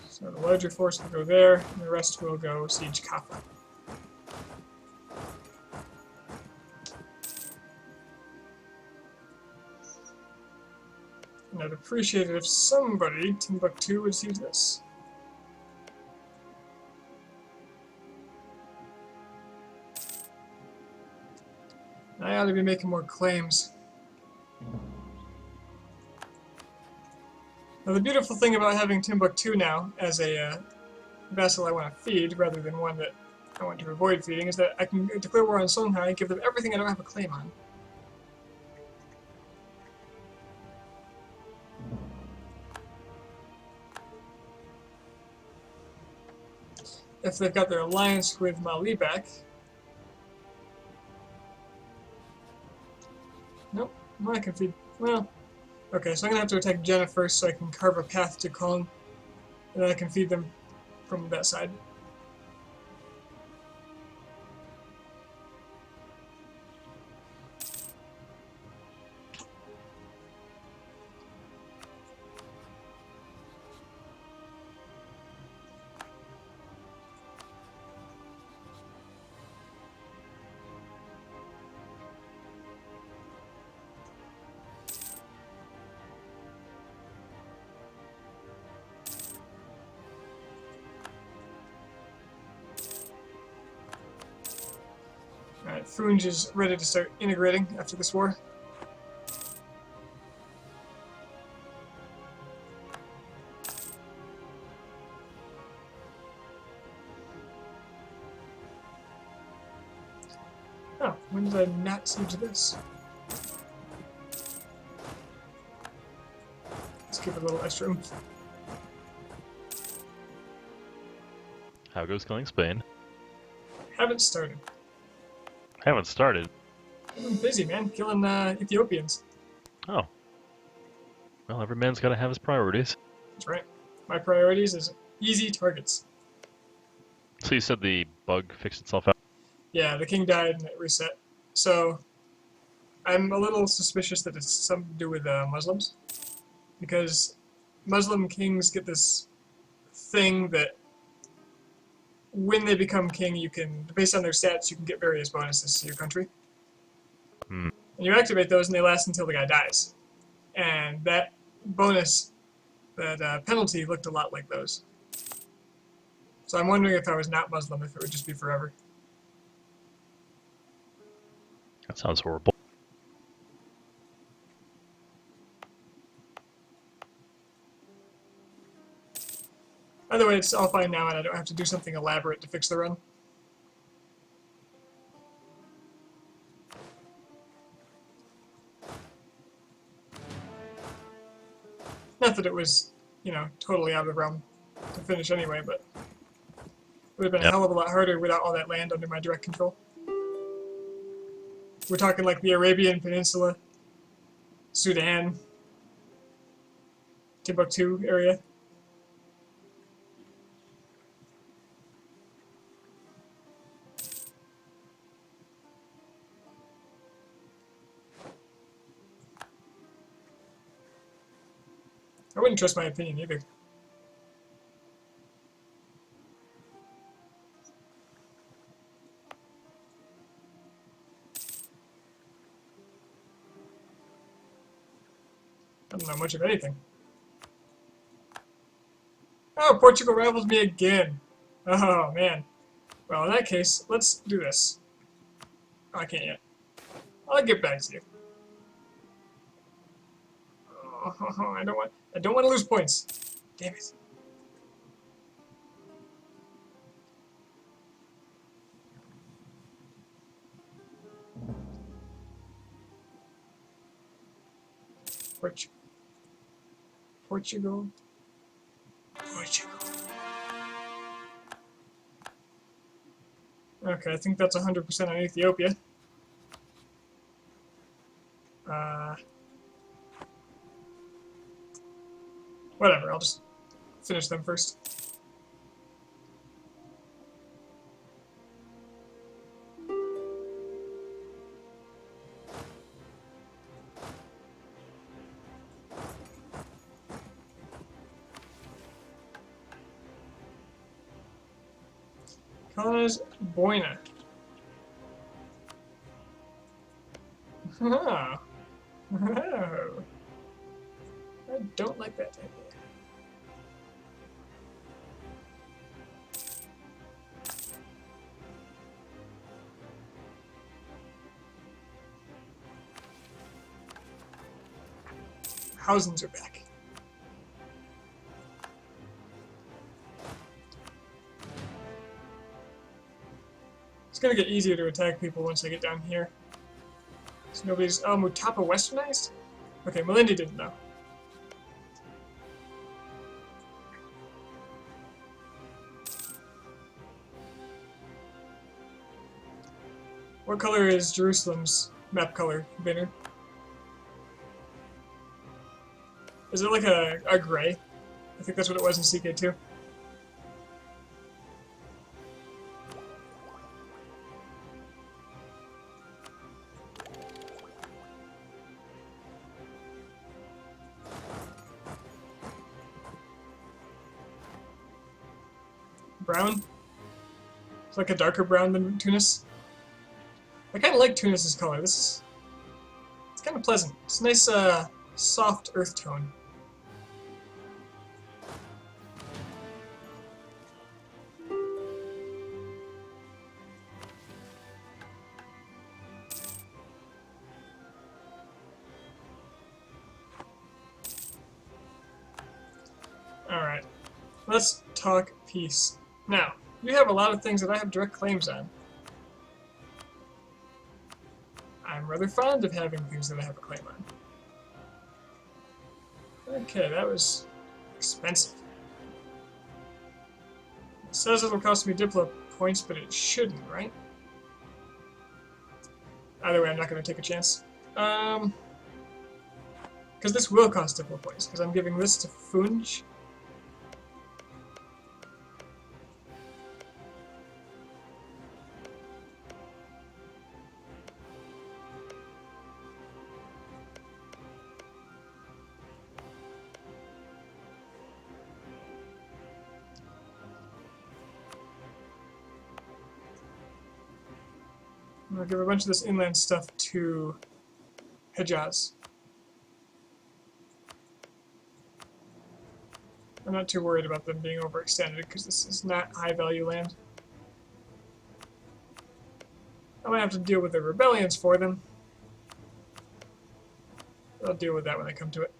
So the larger force will go there, and the rest will go siege Kaffa. And I'd appreciate it if somebody, Timbuktu, would siege this. I ought to be making more claims. Now the beautiful thing about having Timbuktu now as a vassal I want to feed, rather than one that I want to avoid feeding, is that I can declare war on Songhai, give them everything I don't have a claim on. If they've got their alliance with Mali back. Nope, well, I can feed. Well, okay, so I'm gonna have to attack Jenna first so I can carve a path to Kong, and then I can feed them from that side. Alright, Funj is ready to start integrating after this war. Oh, when did I not siege this? Let's give it a little extra oomph. How goes killing Spain? Haven't started. Haven't started. I've been busy, man, killing Ethiopians. Oh. Well, every man's got to have his priorities. That's right. My priorities is easy targets. So you said the bug fixed itself out? Yeah, the king died and it reset. So, I'm a little suspicious that it's something to do with Muslims. Because Muslim kings get this thing that when they become king, you can, based on their stats, you can get various bonuses to your country. Hmm. And you activate those and they last until the guy dies. And that bonus, that penalty looked a lot like those. So I'm wondering if I was not Muslim, if it would just be forever. That sounds horrible. Either way, it's all fine now, and I don't have to do something elaborate to fix the run. Not that it was, you know, totally out of the realm to finish anyway, but it would have been a hell of a lot harder without all that land under my direct control. We're talking like the Arabian Peninsula, Sudan, Timbuktu area. I wouldn't trust my opinion either. I don't know much of anything. Oh, Portugal rivals me again. Oh, man. Well, in that case, let's do this. Oh, I can't yet. I'll get back to you. Oh, I don't want to lose points. Damn it. Portugal. Okay, I think that's 100% on Ethiopia. Whatever, I'll just finish them first. Cause Boina. Oh. Oh. I don't like that idea. Housings are back. It's gonna get easier to attack people once I get down here. So nobody's... Oh, Mutapa westernized? Okay, Melindy didn't know. What color is Jerusalem's map color, Banner? Is it like a gray? I think that's what it was in CK2. Brown? It's like a darker brown than Tunis. I kind of like Tunis's color. It's kind of pleasant. It's a nice, soft earth tone. Alright, let's talk peace. Now, you have a lot of things that I have direct claims on. I'm rather fond of having things that I have a claim on. Okay, that was expensive. It says it'll cost me Diplo points, but it shouldn't, right? Either way, I'm not going to take a chance. Because this will cost Diplo points, because I'm giving this to Funj. I'm going to give a bunch of this inland stuff to Hejaz. I'm not too worried about them being overextended because this is not high value land. I might have to deal with the rebellions for them. I'll deal with that when I come to it.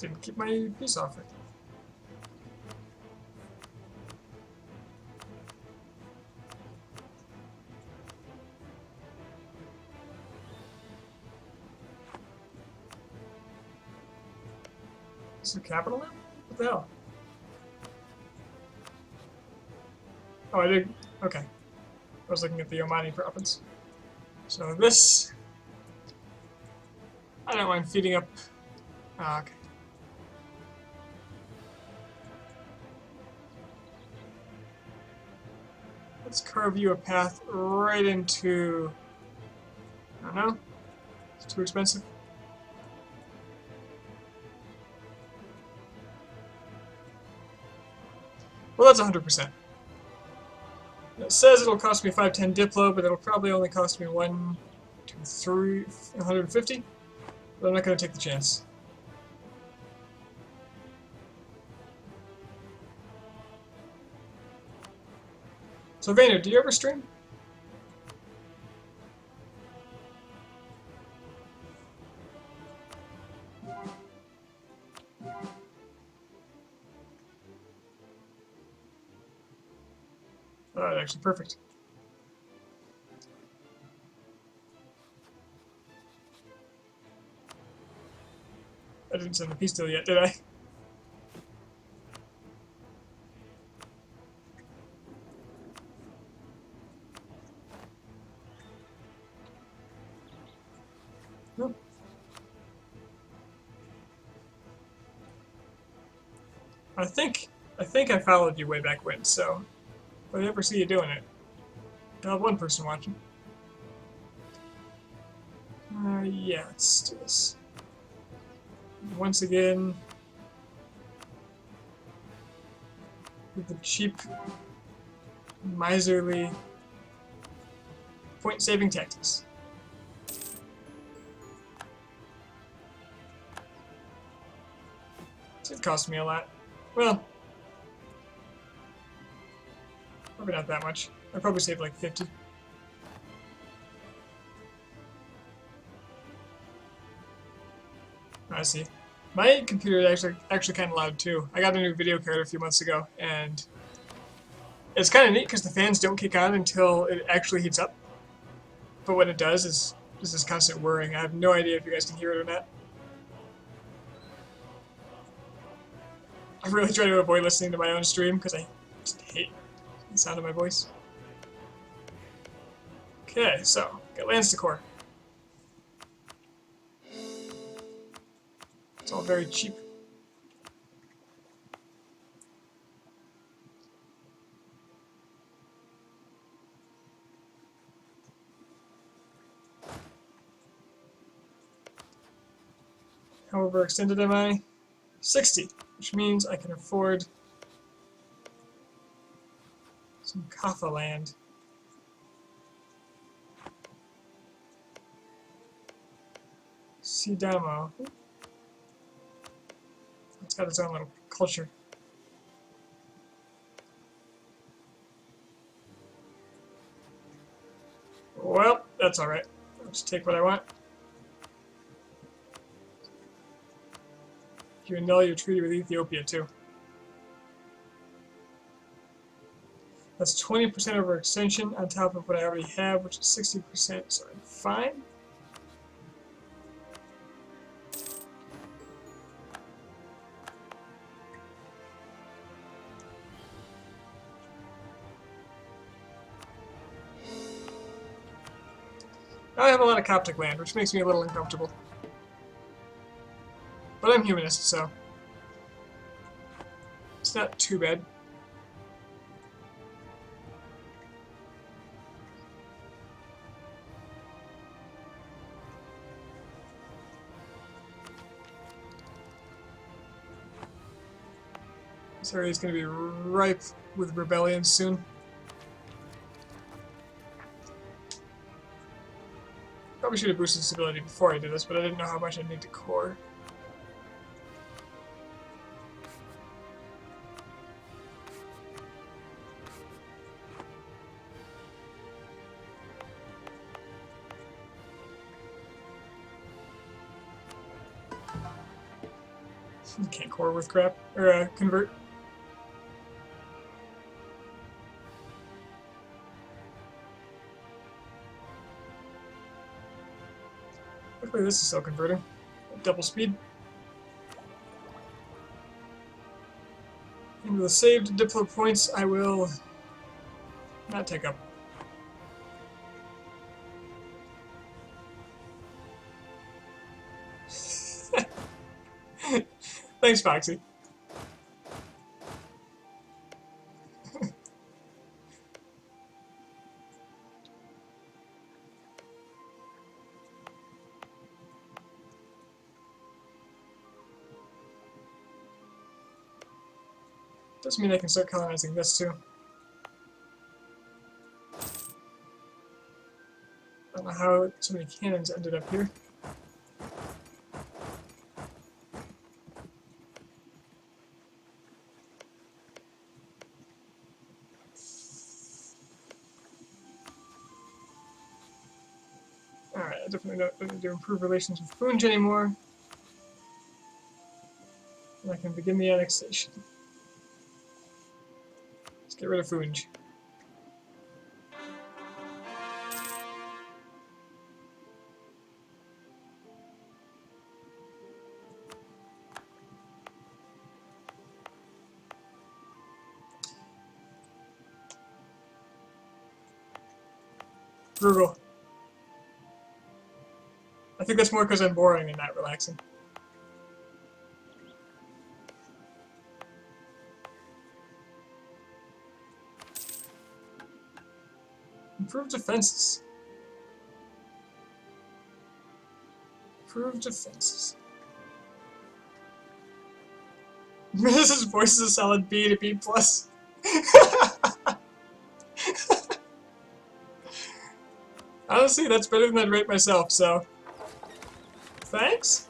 Didn't keep my peace offer. Is it capital now? What the hell? Oh, I did. Okay. I was looking at the Omani province. So this, I don't mind feeding up. Ah, okay. Let's carve you a path right into. I don't know. It's too expensive. Well, that's 100%. It says it'll cost me 510 Diplo, but it'll probably only cost me 1, 2, 3, 150. But I'm not going to take the chance. So, Vayner, do you ever stream? Oh, actually perfect. I didn't send the peace deal yet, did I? No. I think I followed you way back when, so if I ever see you doing it, I'll have one person watching. Yeah, let's do this. Once again, with the cheap, miserly, point-saving tactics. It cost me a lot. Well, probably not that much. I probably saved like 50. I see. My computer is actually kind of loud too. I got a new video card a few months ago, and it's kind of neat because the fans don't kick on until it actually heats up. But when it does, is this constant whirring. I have no idea if you guys can hear it or not. I really try to avoid listening to my own stream because I just hate the sound of my voice. Okay, so got Lance Decor. It's all very cheap. How overextended am I? 60, which means I can afford some Kaffa land. Sidamo. It's got its own little culture. Well, that's alright. I'll just take what I want. You annul your treaty with Ethiopia, too. That's 20% overextension on top of what I already have, which is 60%, so I'm fine. Now I have a lot of Coptic land, which makes me a little uncomfortable. But I'm humanist, so it's not too bad. This area is going to be ripe with rebellions soon. Probably should have boosted stability before I did this, but I didn't know how much I'd need to core. You can't core with crap, or convert. Luckily this is still converting. Double speed. And with the saved Diplo points, I will not take up. Thanks, Foxy. Doesn't mean I can start colonizing this too. I don't know how so many cannons ended up here. Alright, I definitely don't need to improve relations with Funj anymore. And I can begin the annexation. Let's get rid of Funj. Frugal. I think that's more because I'm boring and not relaxing. Improve defenses. Improve defenses. Mrs. Voice is a solid B to B+. Honestly, that's better than I'd rate myself, so... Thanks?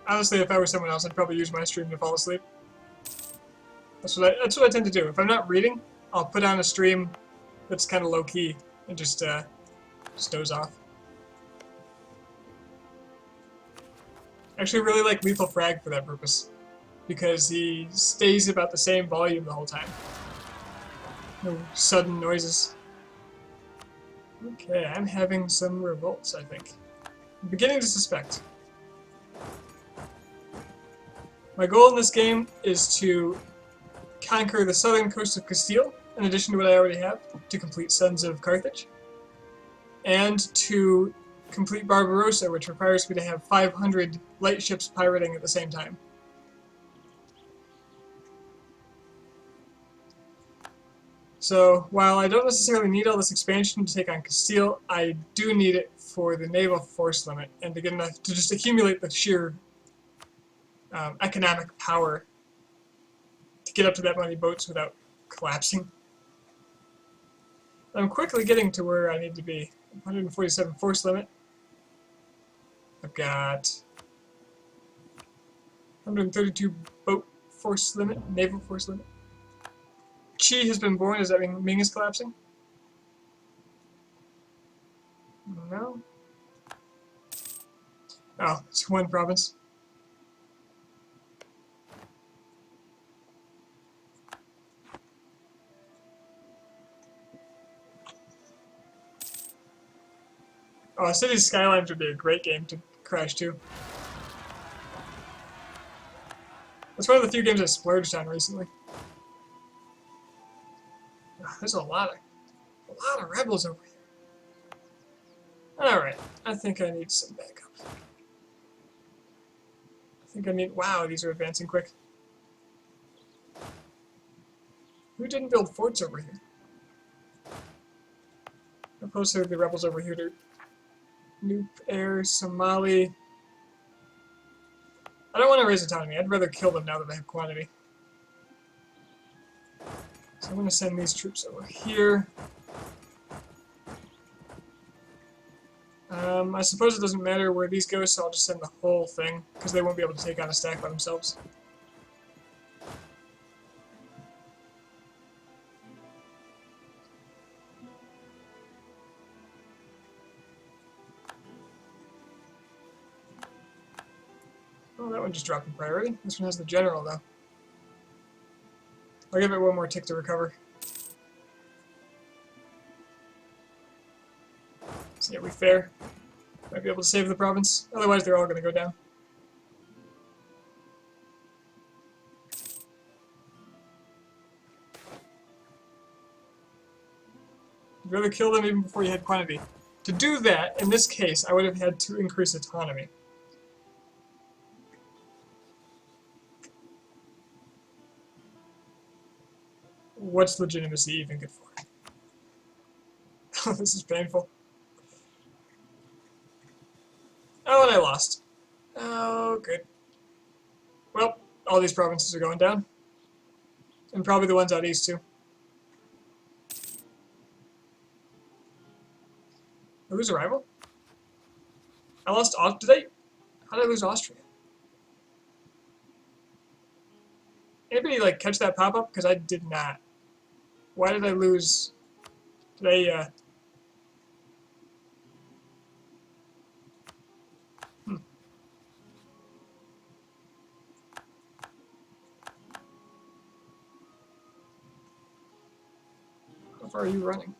Honestly, if I were someone else, I'd probably use my stream to fall asleep. That's what I tend to do. If I'm not reading, I'll put on a stream that's kind of low key and just doze off. I actually really like Lethal Frag for that purpose, because he stays about the same volume the whole time. No sudden noises. Okay, I'm having some revolts, I think. I'm beginning to suspect. My goal in this game is to conquer the southern coast of Castile, in addition to what I already have, to complete Sons of Carthage, and to complete Barbarossa, which requires me to have 500 light ships pirating at the same time. So, while I don't necessarily need all this expansion to take on Castile, I do need it for the naval force limit, and to get enough to just accumulate the sheer economic power to get up to that many boats without collapsing. I'm quickly getting to where I need to be. 147 force limit. I've got 132 boat force limit, naval force limit. Qi has been born. Does that mean Ming is collapsing? No. Oh, it's one province. Oh, Cities Skylines would be a great game to crash to. That's one of the few games I splurged on recently. Oh, there's a lot of rebels over here. Alright, I think I need some backup. think I need... Wow, these are advancing quick. Who didn't build forts over here? Opposed to the rebels over here to nuke air, Somali. I don't want to raise autonomy. I'd rather kill them now that I have quantity. So I'm going to send these troops over here. I suppose it doesn't matter where these go, so I'll just send the whole thing, because they won't be able to take on a stack by themselves. Oh, that one just dropped in priority. This one has the general, though. I'll give it one more tick to recover. So yeah, we fair. Might be able to save the province. Otherwise, they're all going to go down. You'd rather kill them even before you had quantity. To do that, in this case, I would have had to increase autonomy. What's legitimacy even good for? Oh, this is painful. Oh, and I lost. Oh, good. Well, all these provinces are going down. And probably the ones out east, too. I lose a rival? I lost... How did I lose Austria? Anybody, like, catch that pop-up? Because I did not. Why did I lose... Did I, How far are you running?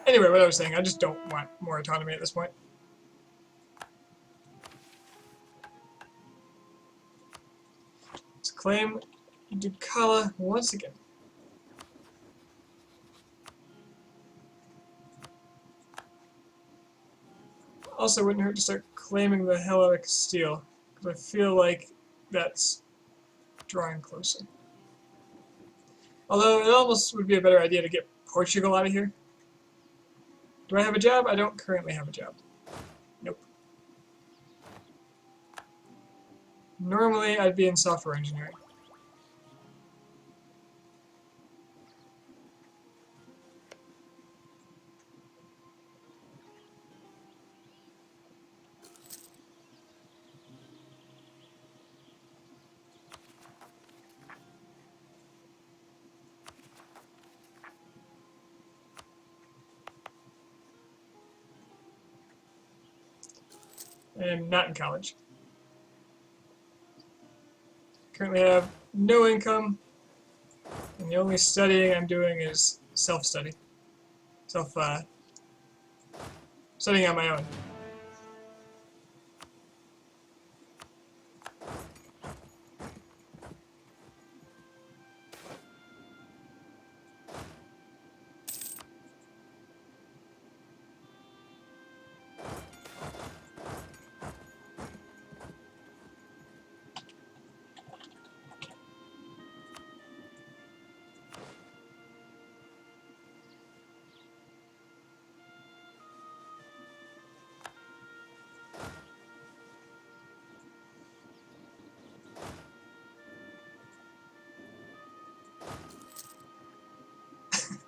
Anyway, what I was saying, I just don't want more autonomy at this point. Let's claim Ducala once again. Also, wouldn't hurt to start claiming the hell out of Castile, because I feel like that's drawing closer. Although, it almost would be a better idea to get Portugal out of here. Do I have a job? I don't currently have a job. Nope. Normally, I'd be in software engineering. I'm not in college. Currently have no income, and the only studying I'm doing is self-study. Studying on my own.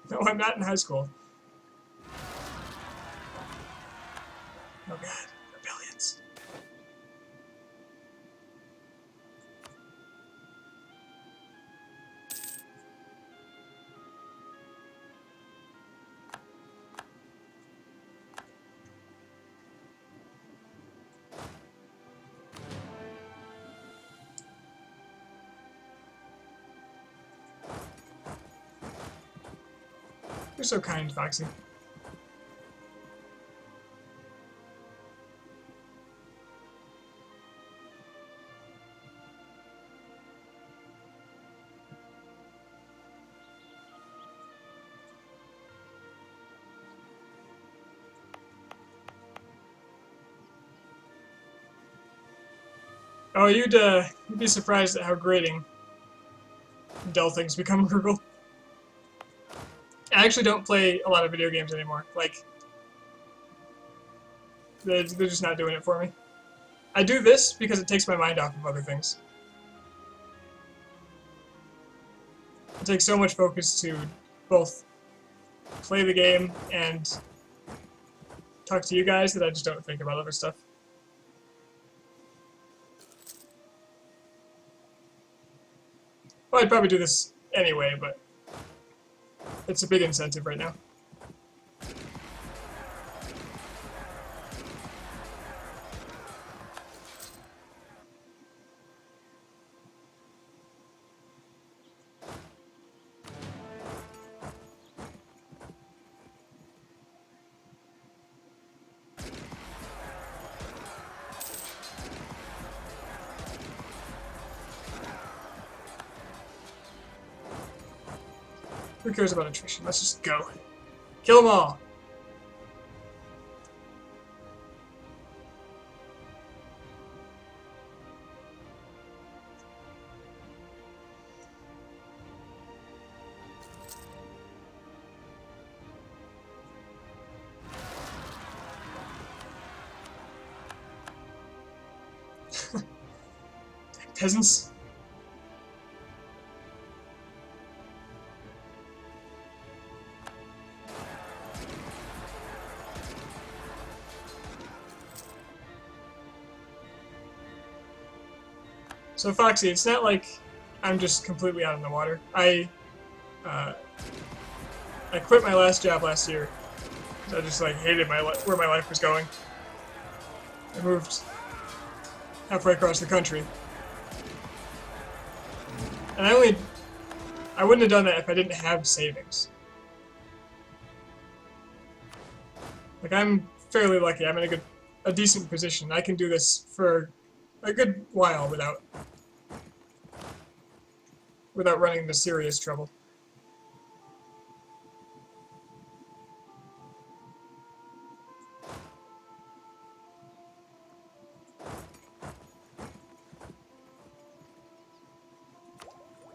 No, I'm not in high school. Oh god, rebellions. You're so kind, Foxy. Oh, you'd be surprised at how grating dull things become, Google. I actually don't play a lot of video games anymore. Like, they're just not doing it for me. I do this because it takes my mind off of other things. It takes so much focus to both play the game and talk to you guys that I just don't think about other stuff. Well, I'd probably do this anyway, but it's a big incentive right now. Who cares about attrition? Let's just go. Kill them all! Peasants. So Foxy, it's not like I'm just completely out in the water. I quit my last job last year. I just like hated where my life was going. I moved halfway across the country, and I wouldn't have done that if I didn't have savings. Like, I'm fairly lucky. I'm in a decent position. I can do this for a good while without running into serious trouble.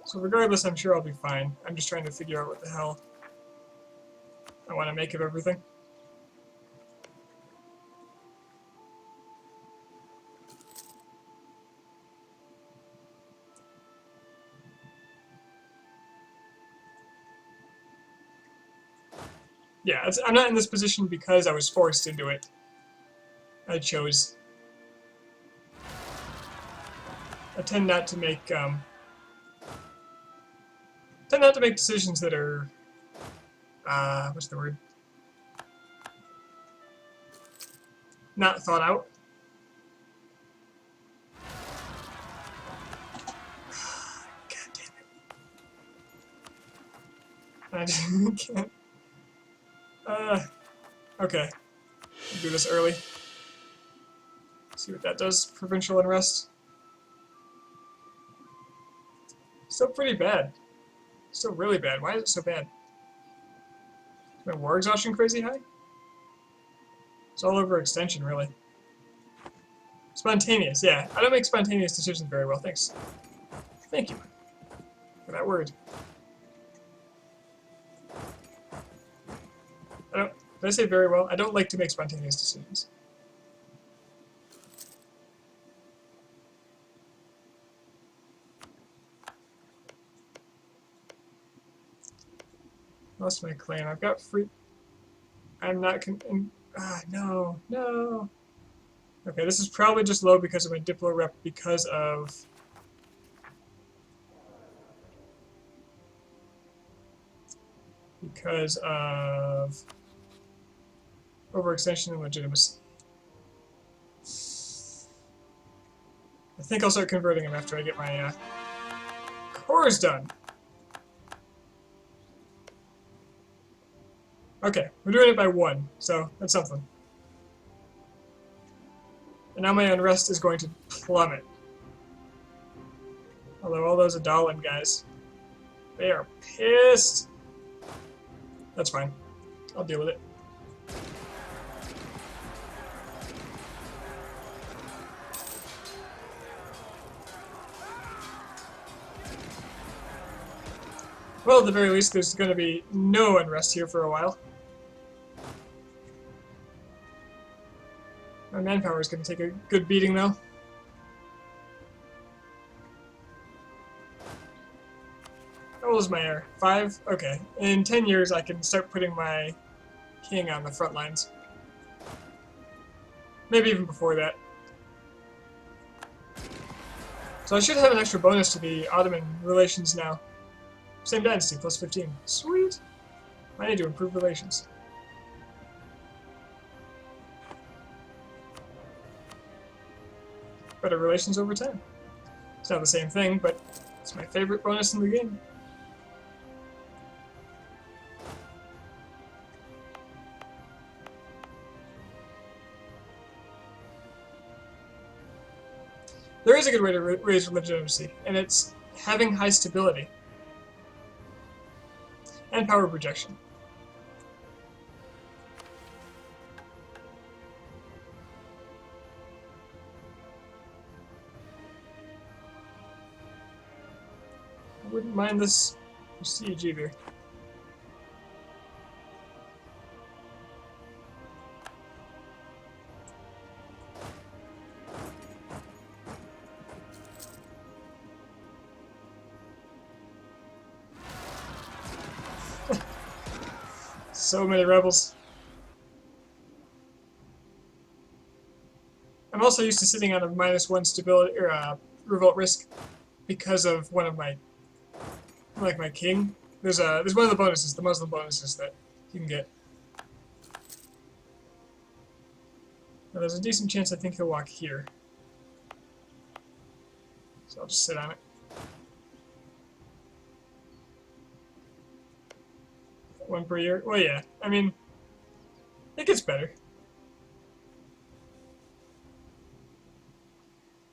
So regardless, I'm sure I'll be fine. I'm just trying to figure out what the hell I want to make of everything. Yeah, I'm not in this position because I was forced into it. I chose. I tend not to make decisions that are what's the word? Not thought out. God damn it! I just can't. Okay. I'll do this early. See what that does. Provincial unrest. Still pretty bad. Still really bad. Why is it so bad? Is my war exhaustion crazy high? It's all over extension, really. Spontaneous, yeah. I don't make spontaneous decisions very well, thanks. Thank you for that word. Did I say very well? I don't like to make spontaneous decisions. Lost my claim. I've got free. I'm not. No. Okay, this is probably just low because of my Diplo rep because of. Overextension and legitimacy. I think I'll start converting them after I get my cores done. Okay, we're doing it by 1, so that's something. And now my unrest is going to plummet. Although all those Adalin guys, they are pissed. That's fine. I'll deal with it. Well, at the very least, there's going to be no unrest here for a while. My manpower is going to take a good beating, though. How old is my heir? 5? Okay. In 10 years, I can start putting my king on the front lines. Maybe even before that. So I should have an extra bonus to the Ottoman relations now. Same dynasty, plus 15. Sweet! I need to improve relations. Better relations over time. It's not the same thing, but it's my favorite bonus in the game. There is a good way to raise legitimacy, and it's having high stability and power projection. I wouldn't mind this prestige either. So many rebels. I'm also used to sitting on a -1 stability or revolt risk because of one of my, like my king. There's one of the bonuses, the Muslim bonuses that you can get. Now, there's a decent chance I think he'll walk here, so I'll just sit on it. One per year. Well, yeah. I mean, it gets better.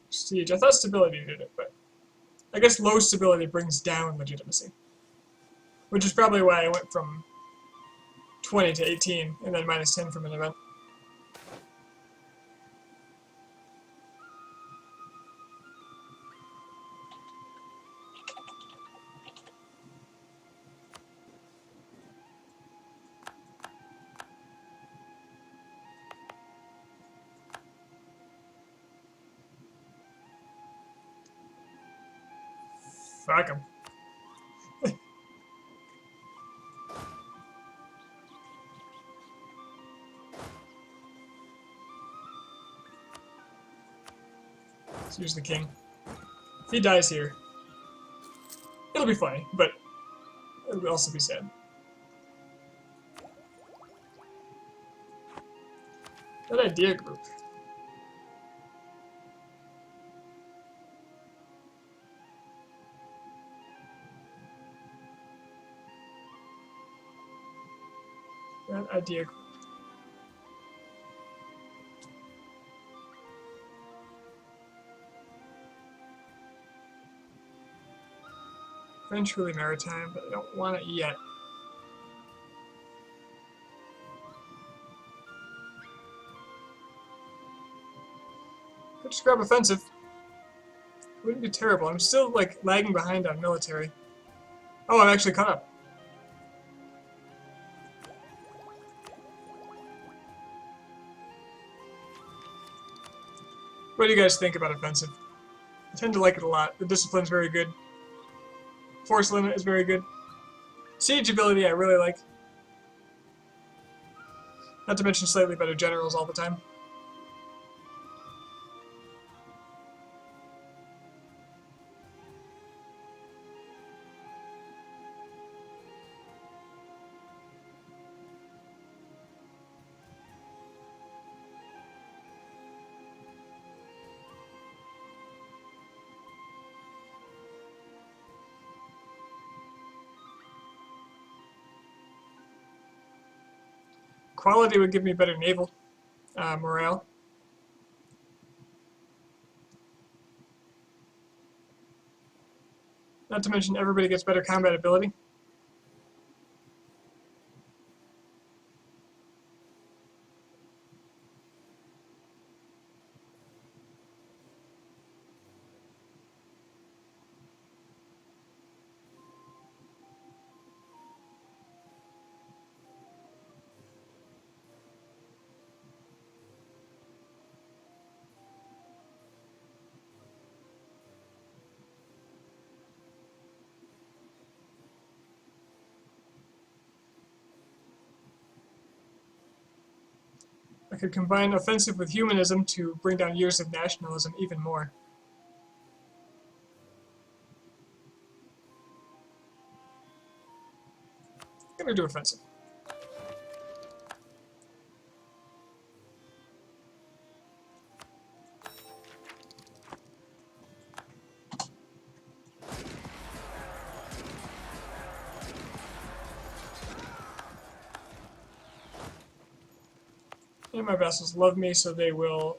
Prestige. I thought stability did it, but I guess low stability brings down legitimacy. Which is probably why I went from 20 to 18 and then -10 from an event. Fuck him. Let's use the king. If he dies here, it'll be funny, but it'll also be sad. That idea group. That idea group. French really maritime, but I don't want it yet. Could just grab offensive. Wouldn't be terrible. I'm still like lagging behind on military. Oh, I'm actually caught up. What do you guys think about offensive? I tend to like it a lot. The discipline's very good. Force limit is very good. Siege ability I really like. Not to mention slightly better generals all the time. Quality would give me better naval morale. Not to mention everybody gets better combat ability. I could combine offensive with humanism to bring down years of nationalism even more. I'm gonna do offensive. And my vassals love me, so they will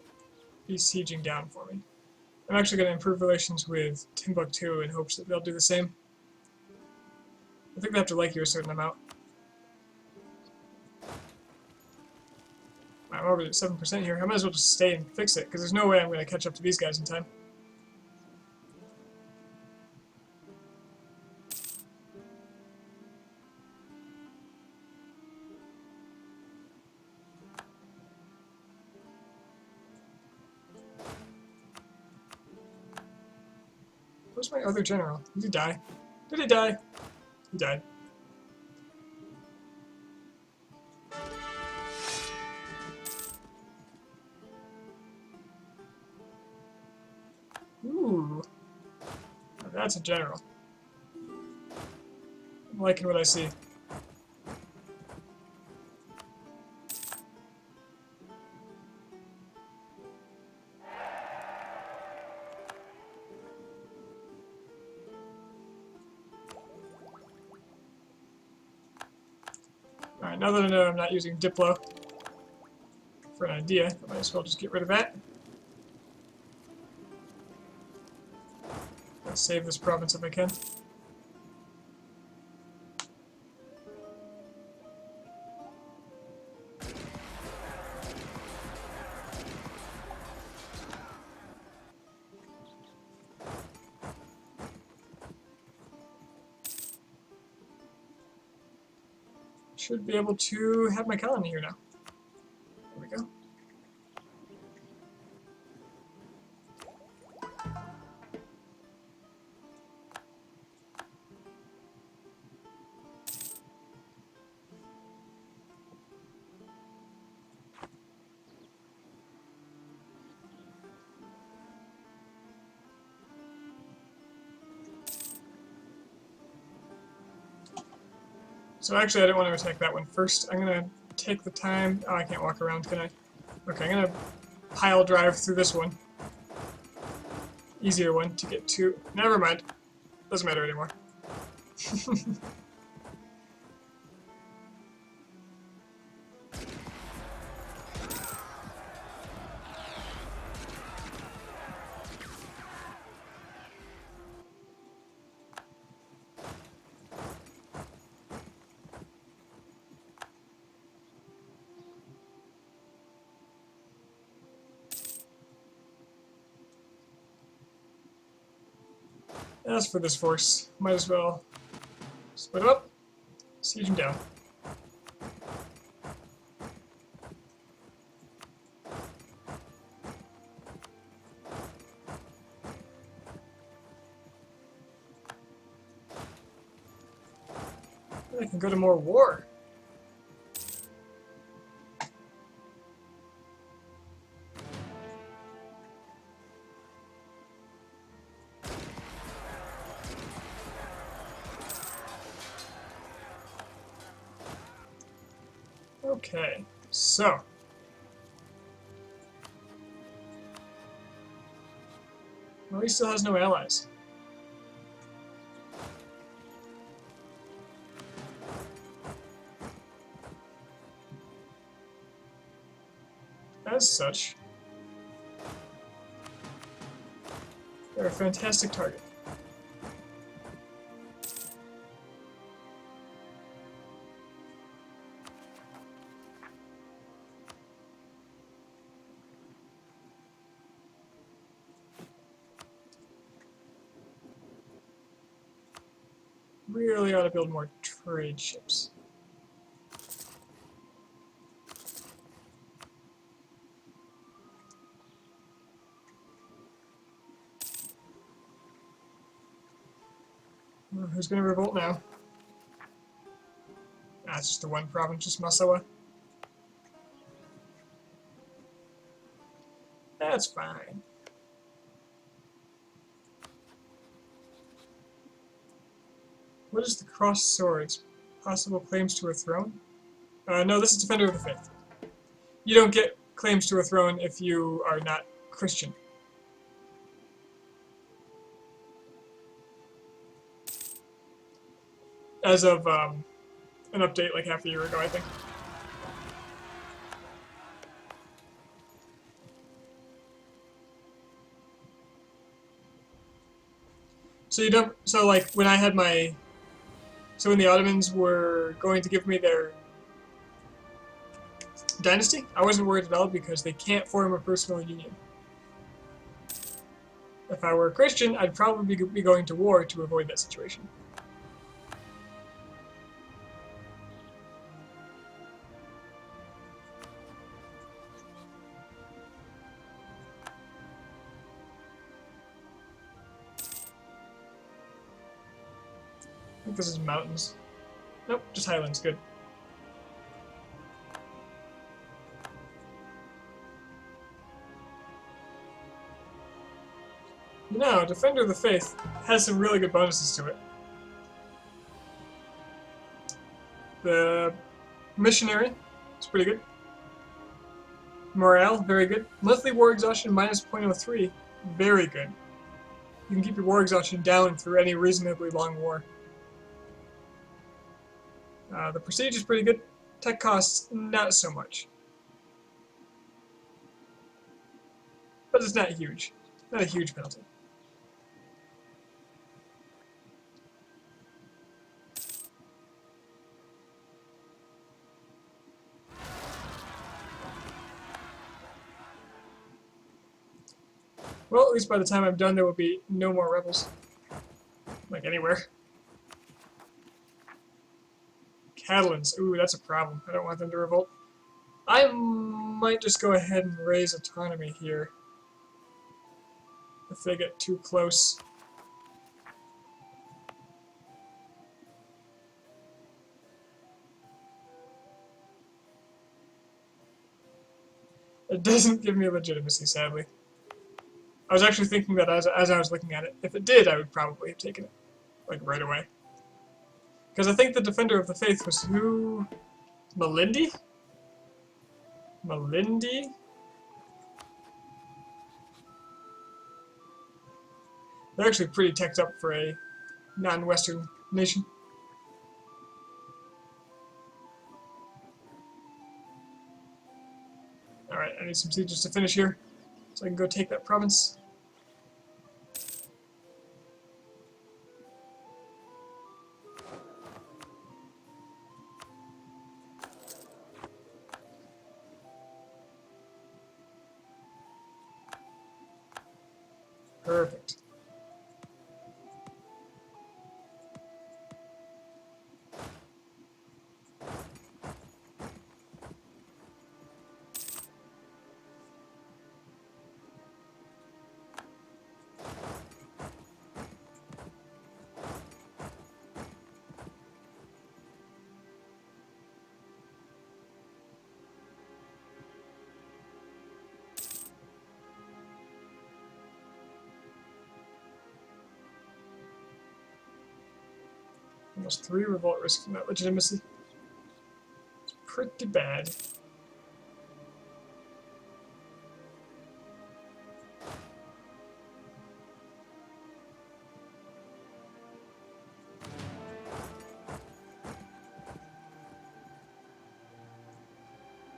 be sieging down for me. I'm actually going to improve relations with Timbuktu in hopes that they'll do the same. I think they have to like you a certain amount. I'm already at 7% here. I might as well just stay and fix it, because there's no way I'm going to catch up to these guys in time. Where's my other general? Did he die? Did he die? He died. Ooh. Now that's a general. I'm liking what I see. Alright, now that I know I'm not using Diplo for an idea, I might as well just get rid of that. I'll save this province if I can. Should be able to have my colony here now. There we go. So actually I didn't want to attack that one first. I'm going to take the time... Oh, I can't walk around, can I? Okay, I'm going to pile drive through this one. Easier one to get to. Never mind. Doesn't matter anymore. As for this force, might as well split up, siege them down. I can go to more war. Okay, so well, he still has no allies. As such, they're a fantastic target. Really ought to build more trade ships. Who's going to revolt now? Ah, it's just the one province, just Masawa. That's fine. What is the crossed swords? Possible claims to a throne? No, this is Defender of the Faith. You don't get claims to a throne if you are not Christian. As of an update like half a year ago, I think. So you don't. So like when I had my. So when the Ottomans were going to give me their dynasty, I wasn't worried at all because they can't form a personal union. If I were a Christian, I'd probably be going to war to avoid that situation. I think this is mountains. Nope, just highlands. Good. You know, Defender of the Faith has some really good bonuses to it. The Missionary is pretty good. Morale, very good. Monthly war exhaustion minus 0.03, very good. You can keep your war exhaustion down through any reasonably long war. The Prestige is pretty good. Tech costs, not so much. But it's not huge. Not a huge penalty. Well, at least by the time I'm done, there will be no more rebels. Like anywhere. Catalans. Ooh, that's a problem. I don't want them to revolt. I might just go ahead and raise autonomy here. If they get too close. It doesn't give me legitimacy, sadly. I was actually thinking that as I was looking at it. If it did, I would probably have taken it. Like, right away. Because I think the Defender of the Faith was who? Malindi? Malindi? They're actually pretty teched up for a non-Western nation. Alright, I need some sieges to finish here, so I can go take that province. Perfect. Almost 3 revolt risk from that legitimacy. It's pretty bad.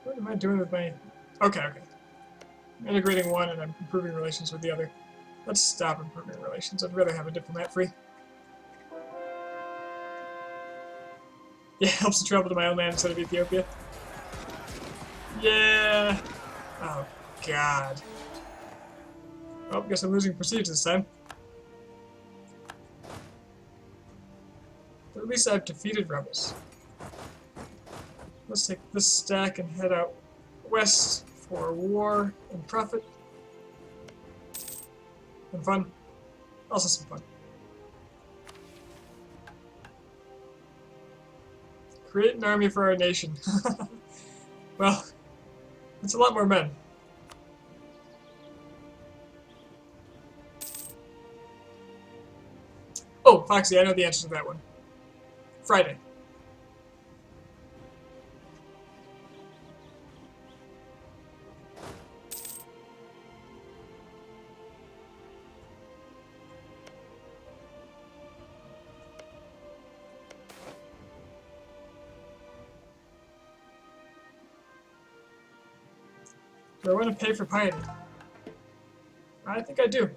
What am I doing with my... Okay. I'm integrating one and I'm improving relations with the other. Let's stop improving relations. I'd rather have a diplomat free. Yeah, it helps to travel to my own land instead of Ethiopia. Yeah! Oh, God. Well, guess I'm losing prestige this time. But at least I've defeated rebels. Let's take this stack and head out west for war and profit. And fun. Also some fun. Create an army for our nation. Well, it's a lot more men. Oh, Foxy, I know the answer to that one. Friday. Do I want to pay for piety? I think I do.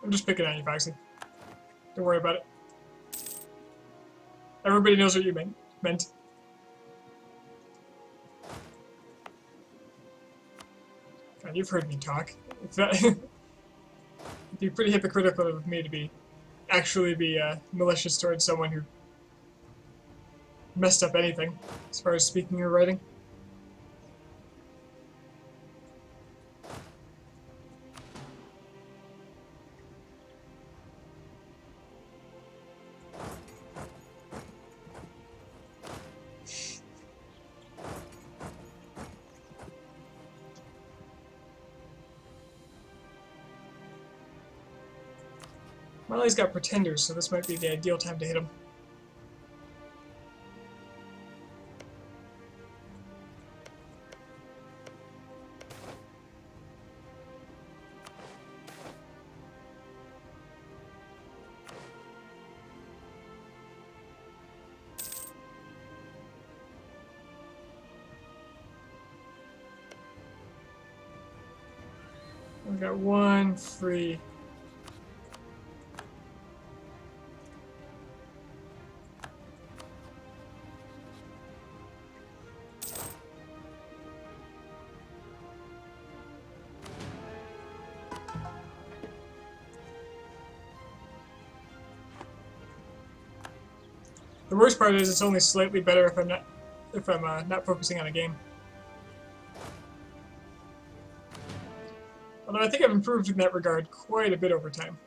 I'm just picking on you, Foxy. Don't worry about it. Everybody knows what you meant. God, you've heard me talk. It'd be pretty hypocritical of me to be malicious towards someone who messed up anything as far as speaking or writing. Molly's got pretenders, so this might be the ideal time to hit him. We've got one free. The worst part is it's only slightly better if I'm not focusing on a game. Although I think I've improved in that regard quite a bit over time.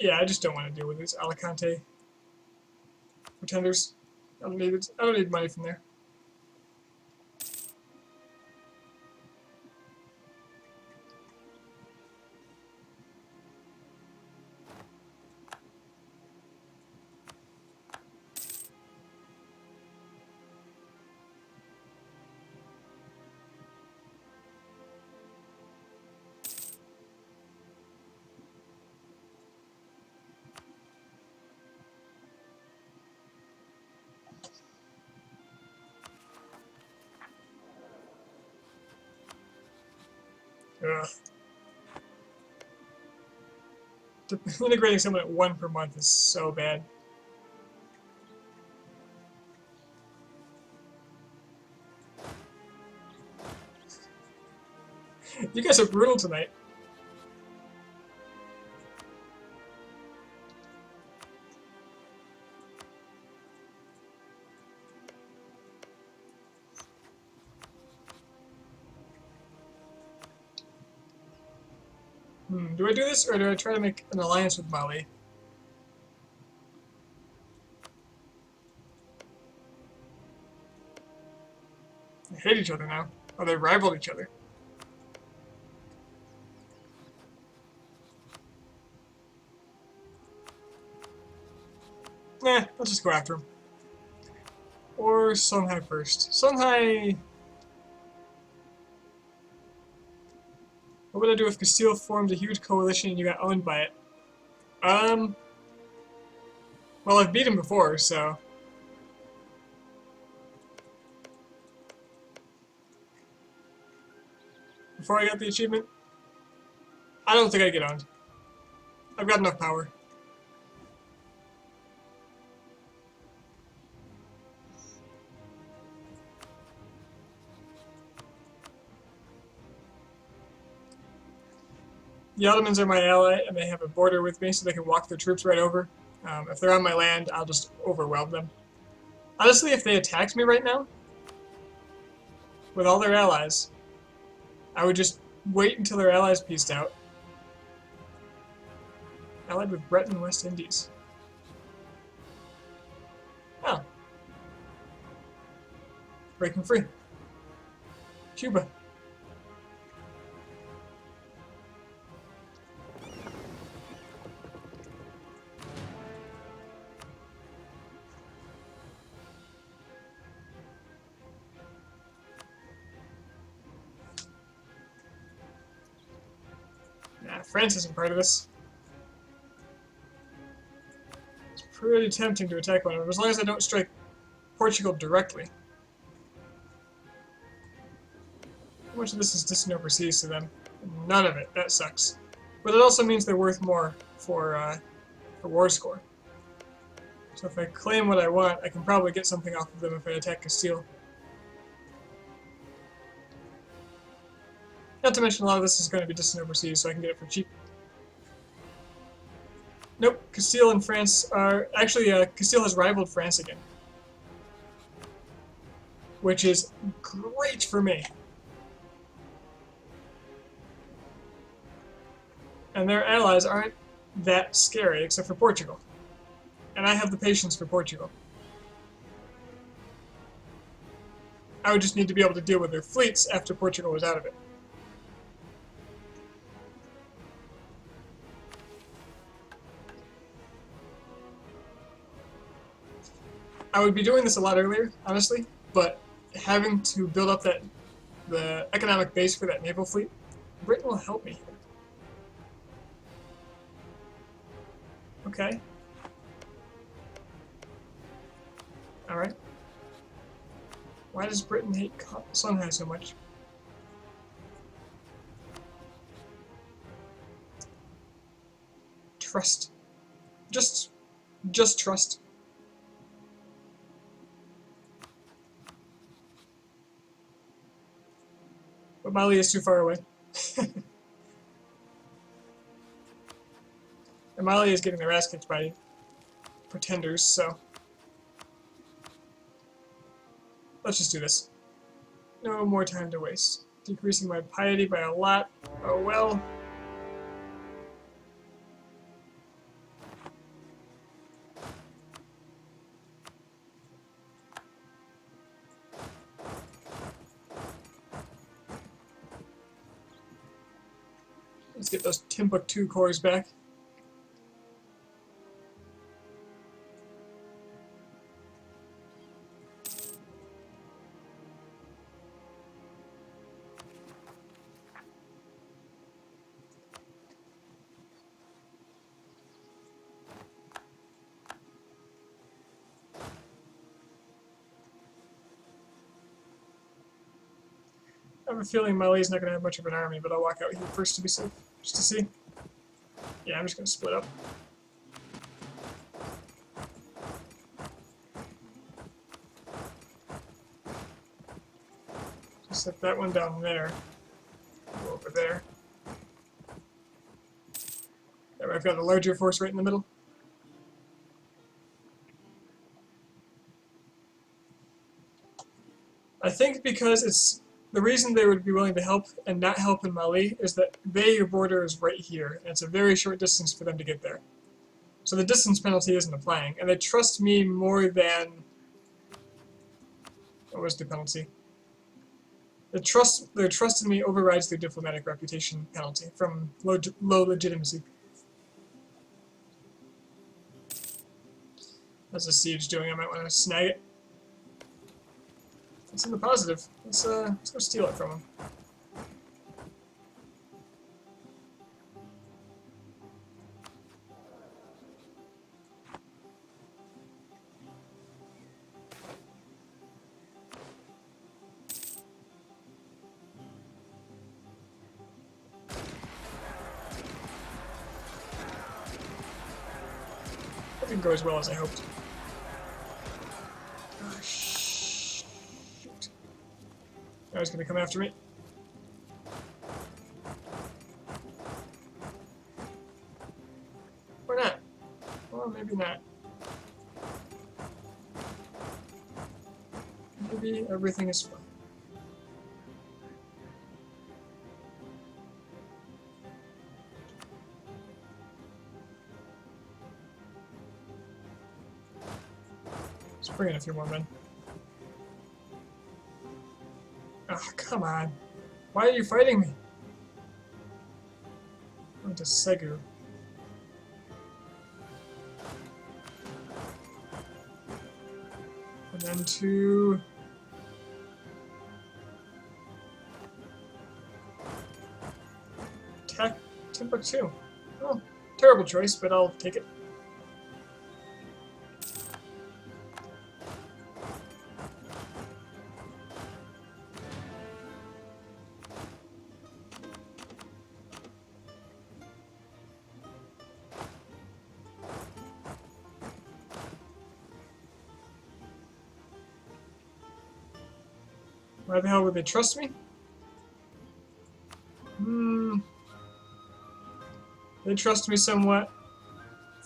Yeah, I just don't want to deal with these Alicante pretenders. I don't need money from there. Ugh. Integrating someone at 1 per month is so bad. You guys are brutal tonight. Do I do this, or do I try to make an alliance with Mali? They hate each other now. Or they rival each other. Nah, let's just go after him. Or Songhai first. Songhai... What would I do if Castile formed a huge coalition and you got owned by it? Well, I've beat him before, so... Before I got the achievement, I don't think I'd get owned. I've got enough power. the Ottomans are my ally, and they have a border with me, so they can walk their troops right over. If they're on my land, I'll just overwhelm them. Honestly, if they attacked me right now, with all their allies, I would just wait until their allies pieced out. Allied with Breton West Indies. Oh. Breaking free. Cuba. Nah, France isn't part of this. It's pretty tempting to attack one of them, as long as I don't strike Portugal directly. How much of this is distant overseas to them? None of it. That sucks. But it also means they're worth more for war score. So if I claim what I want, I can probably get something off of them if I attack Castile. Not to mention a lot of this is going to be distant overseas, so I can get it for cheap. Nope, Castile and France are... Actually, Castile has rivaled France again. Which is great for me. And their allies aren't that scary, except for Portugal. And I have the patience for Portugal. I would just need to be able to deal with their fleets after Portugal was out of it. I would be doing this a lot earlier, honestly, but having to build up the economic base for that naval fleet, Britain will help me here. Okay. Alright. Why does Britain hate Songhai so much? Trust. Just trust. But Mali is too far away. And Mali is getting their ass kicked by pretenders, so... Let's just do this. No more time to waste. Decreasing my piety by a lot. Oh well. Let's get those Timbuktu cores back. I have a feeling Mali's not going to have much of an army, but I'll walk out here first to be safe, just to see. Yeah, I'm just going to split up. Just set that one down there. Go over there. There, I've got a larger force right in the middle. I think because it's... The reason they would be willing to help and not help in Mali is that their border is right here, and it's a very short distance for them to get there. So the distance penalty isn't applying, and they trust me more than... What was the penalty? Their trust in me overrides their diplomatic reputation penalty from low legitimacy. How's the siege doing? I might want to snag it. It's in the positive. Let's go steal it from him. That didn't go as well as I hoped. Oh, shoot. Now he's going to come after me. maybe everything is fine. Let's bring in a few more men. Oh, come on. Why are you fighting me? I'm to Segu. And then to... attack Timbuktu. Oh, terrible choice, but I'll take it. Why the hell would they trust me? They trust me somewhat.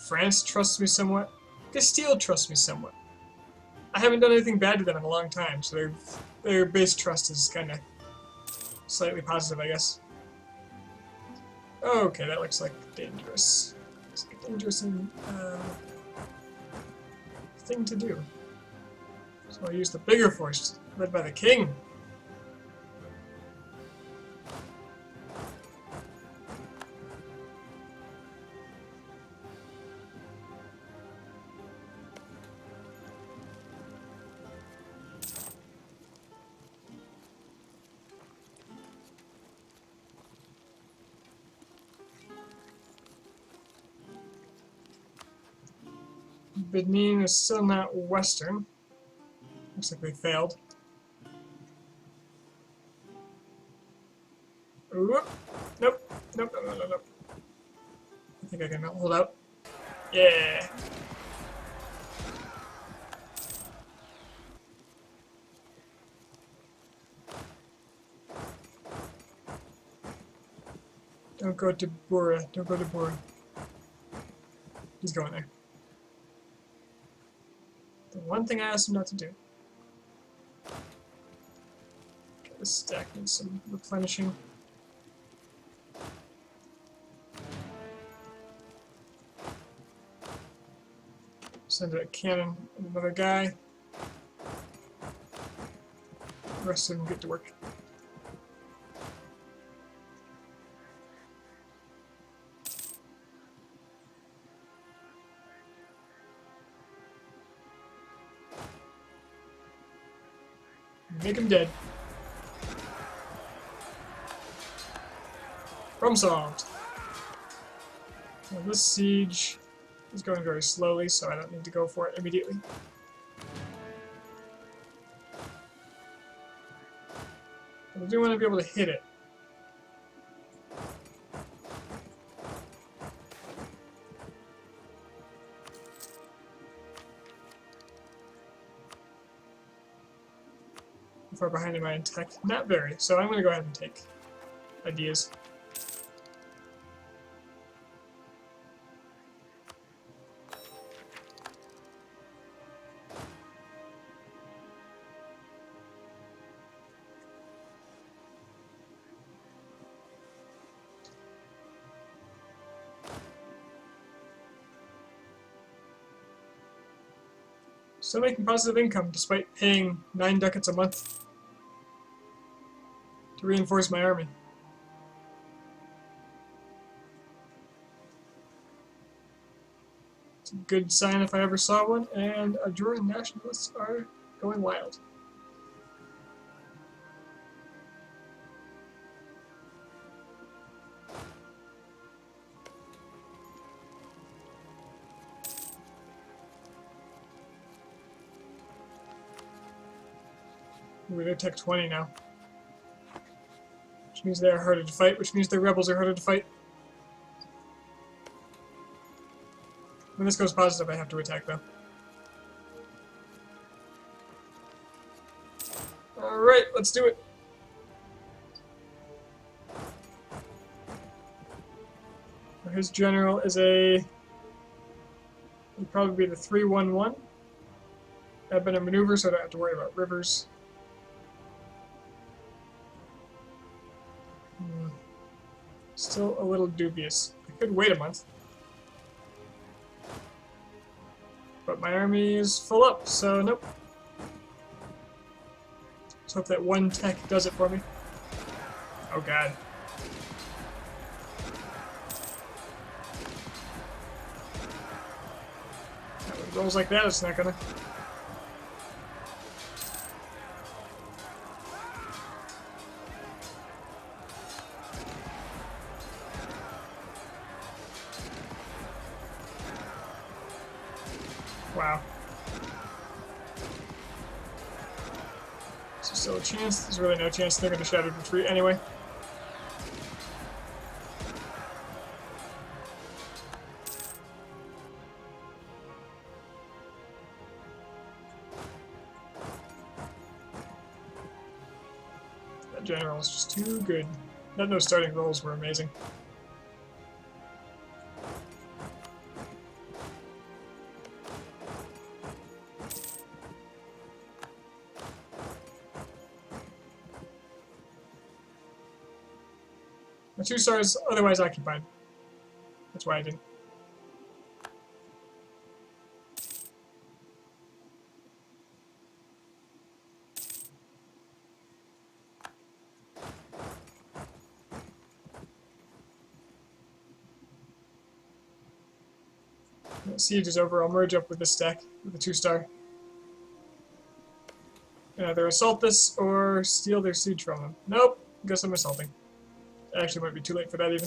France trusts me somewhat. Castile trusts me somewhat. I haven't done anything bad to them in a long time, so their base trust is kind of slightly positive, I guess. Okay, that looks like dangerous. It's like a dangerous thing to do. So I'll use the bigger force, led by the king. Benin is still not western. Looks like they failed. Oop. Nope. Nope. Nope. I think I can hold out. Yeah. Don't go to Bura. Don't go to Bura. He's going there. The one thing I asked him not to do. Okay, this stack needs some replenishing. Send a cannon and another guy. The rest of them get to work. Make him dead. Problem solved. Now this siege is going very slowly, so I don't need to go for it immediately. But I do want to be able to hit it. How far behind am I in tech? Not very, so I'm going to go ahead and take ideas. Still making positive income despite paying 9 ducats a month to reinforce my army. It's a good sign if I ever saw one, and Ajuran nationalists are going wild. Ooh, they're Tech 20 now. Which means they're harder to fight, which means their rebels are harder to fight. When this goes positive, I have to attack though. Alright, let's do it. His general is a... he'd probably be the 311. have better maneuver, so I don't have to worry about rivers. Still a little dubious. I could wait a month. But my army is full up, so nope. Let's hope that one tech does it for me. Oh god. When it rolls like that, it's not gonna. Wow. Is there still a chance? There's really no chance they're going to Shattered Retreat anyway. That general is just too good. Those starting rolls were amazing. My 2 stars otherwise occupied. That's why I didn't. That siege is over. I'll merge up with this stack with the 2-star. And either assault this or steal their siege from them. Nope. Guess I'm assaulting. Actually, might be too late for that even.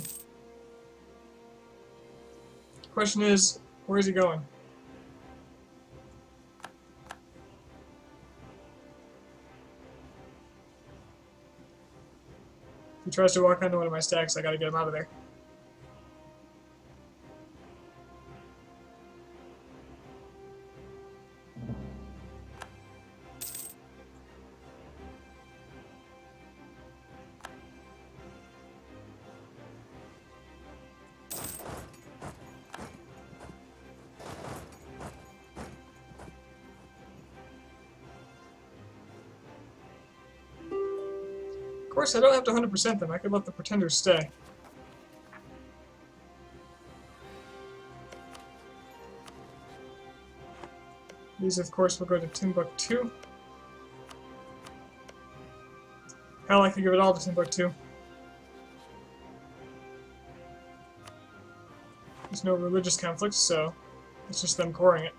Question is, where is he going? If he tries to walk onto one of my stacks, I gotta get him out of there. Of course, I don't have to 100% them. I could let the pretenders stay. These, of course, will go to Timbuktu. Hell, I could give it all to Timbuktu. There's no religious conflicts, so it's just them coring it.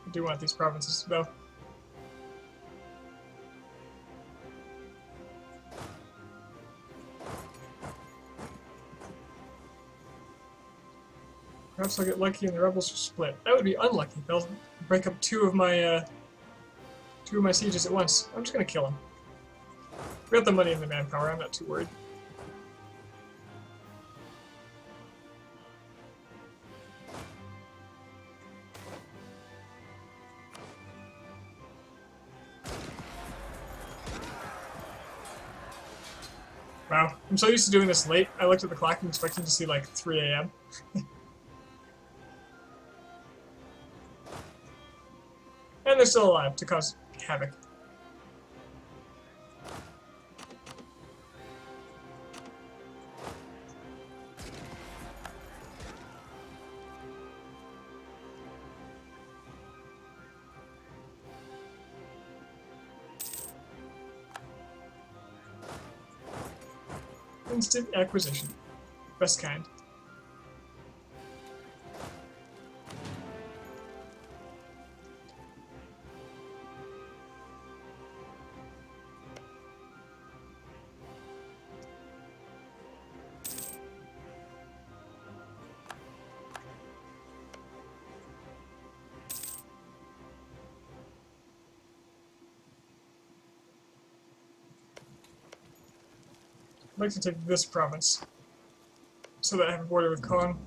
I do want these provinces, though. Perhaps I'll get lucky and the rebels will split. That would be unlucky. They'll break up two of my sieges at once. I'm just gonna kill them. We got the money and the manpower. I'm not too worried. Wow, I'm so used to doing this late. I looked at the clock and expecting to see like 3 a.m. And they're still alive to cause havoc. Instant acquisition. Best kind. I'd like to take this province so that I have a border with Kong.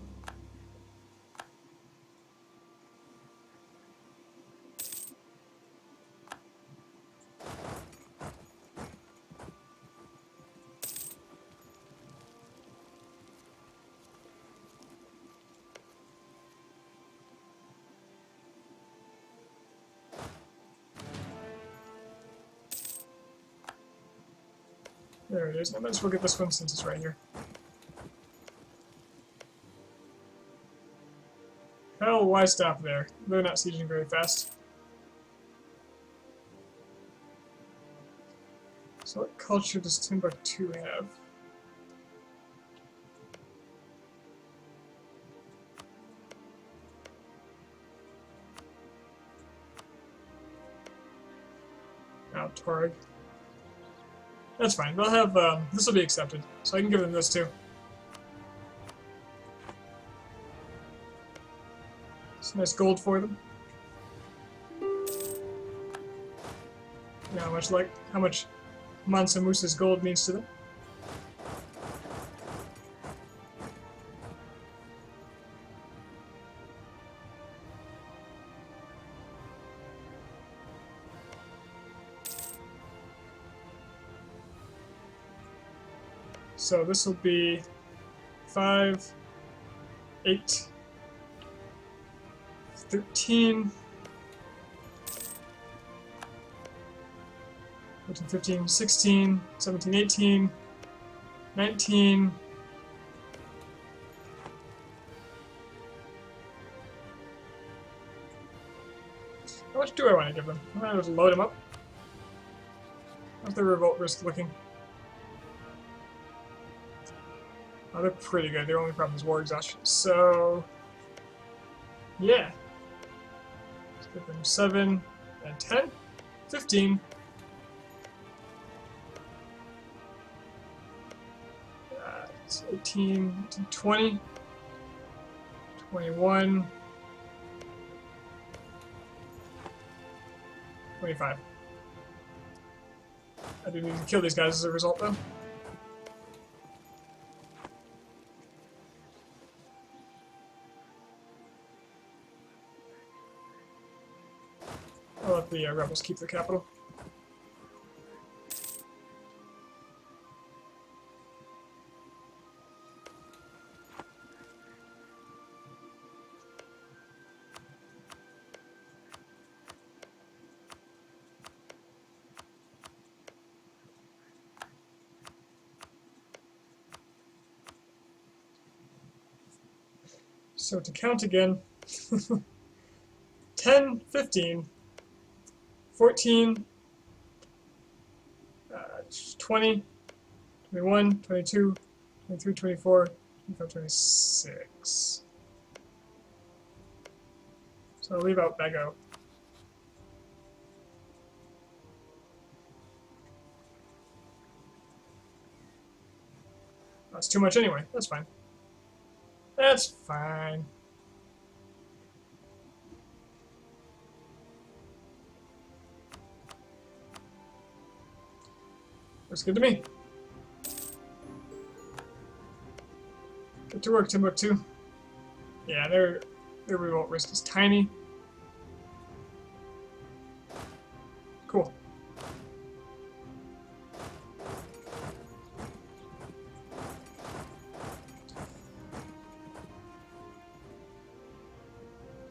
There it is. I might as well get this one since it's right here. Hell, why stop there? They're not sieging very fast. So what culture does Timbuktu have? Oh, Tuareg. That's fine. They'll have, this will be accepted. So I can give them this too. It's nice gold for them. Yeah, how much Mansa Musa's gold means to them. So this will be 5, 8, 13, 14, 15, 16, 17, 18, 19, how much do I want to give them? I might just load them up. How's their revolt risk looking? Oh, they're pretty good. Their only problem is war exhaustion. So, yeah. Let's give them 7 and 10, 15. 18, 20, 21, 25. I do need to kill these guys as a result, though. I'll let the rebels keep the capital. So to count again, 10, 15, 14, 20, 21, 22, 23, 24, 25, 26. So I'll leave out Bago. That's too much anyway. That's fine. That's fine. Looks good to me. Get to work, Timbuktu. Yeah, their revolt risk is tiny. Cool.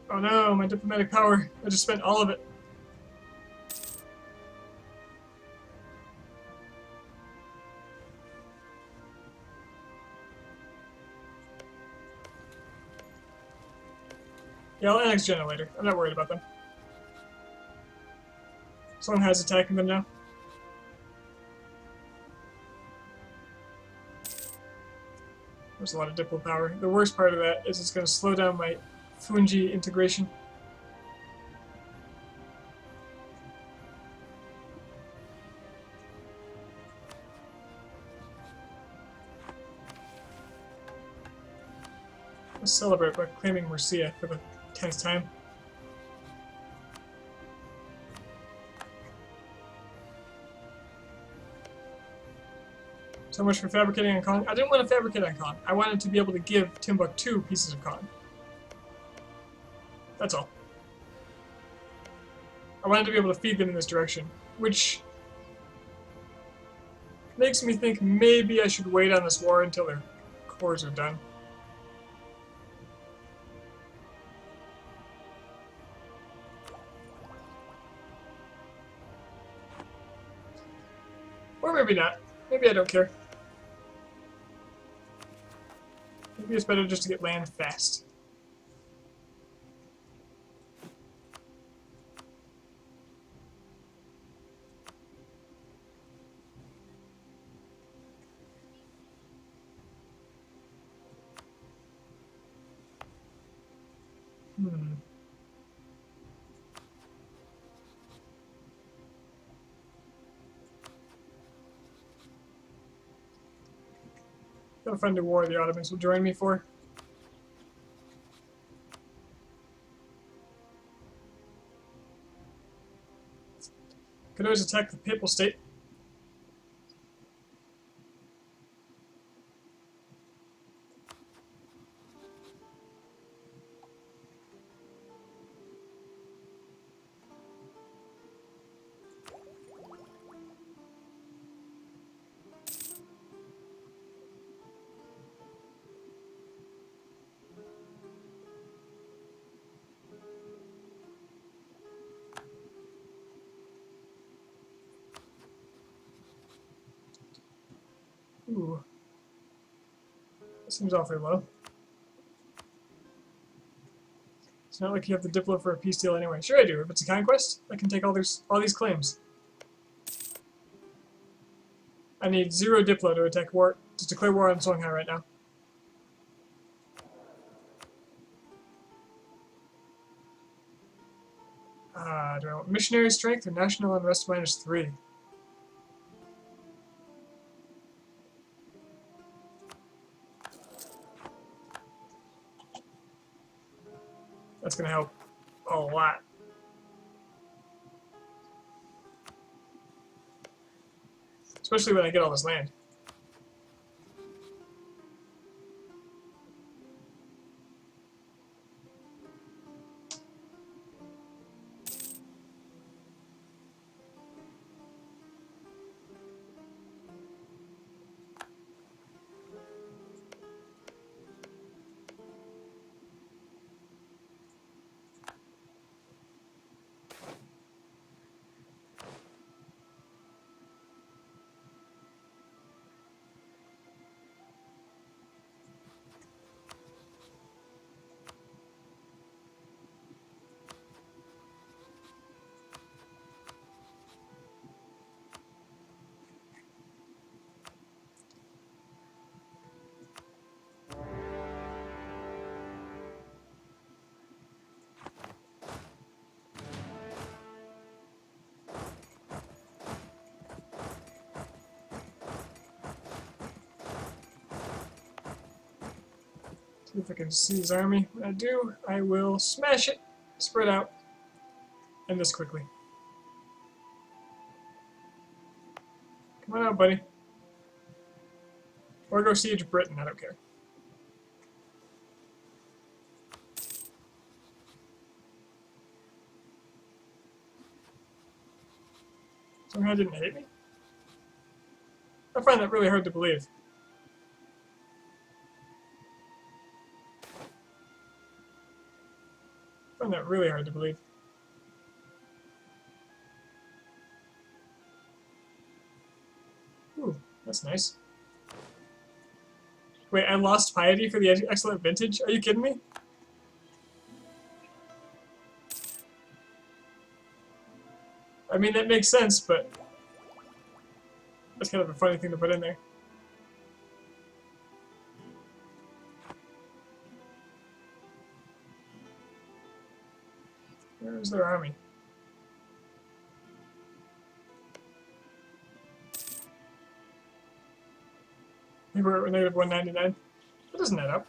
Oh no, my diplomatic power. I just spent all of it. Yeah, I'll annex Jenna later. I'm not worried about them. Someone has attacking them now. There's a lot of diplo power. The worst part of that is it's going to slow down my Fungi integration. Let's celebrate by claiming Murcia for the 10th time. So much for fabricating on Khan. I didn't want to fabricate on Khan. I wanted to be able to give Timbuktu pieces of Khan. That's all. I wanted to be able to feed them in this direction, which makes me think maybe I should wait on this war until their cores are done. Or maybe not. Maybe I don't care. Maybe it's better just to get land fast. Gotta find a war the Ottomans will join me for. Could always attack the Papal State. Ooh. That seems awfully low. It's not like you have the Diplo for a peace deal anyway. Sure I do. If it's a conquest, I can take all these claims. I need 0 Diplo to attack war to declare war on Songhai right now. Do I want missionary strength or national unrest -3? That's gonna help a lot. Especially when I get all this land. See if I can see his army. When I do, I will smash it, spread out, end this quickly. Come on out, buddy. Or go siege Britain, I don't care. Somehow didn't hate me? I find that really hard to believe. I find that really hard to believe. Ooh, that's nice. Wait, I lost piety for the excellent vintage? Are you kidding me? I mean, that makes sense, but that's kind of a funny thing to put in there. Where's their army? Maybe we're at -199. That doesn't add up.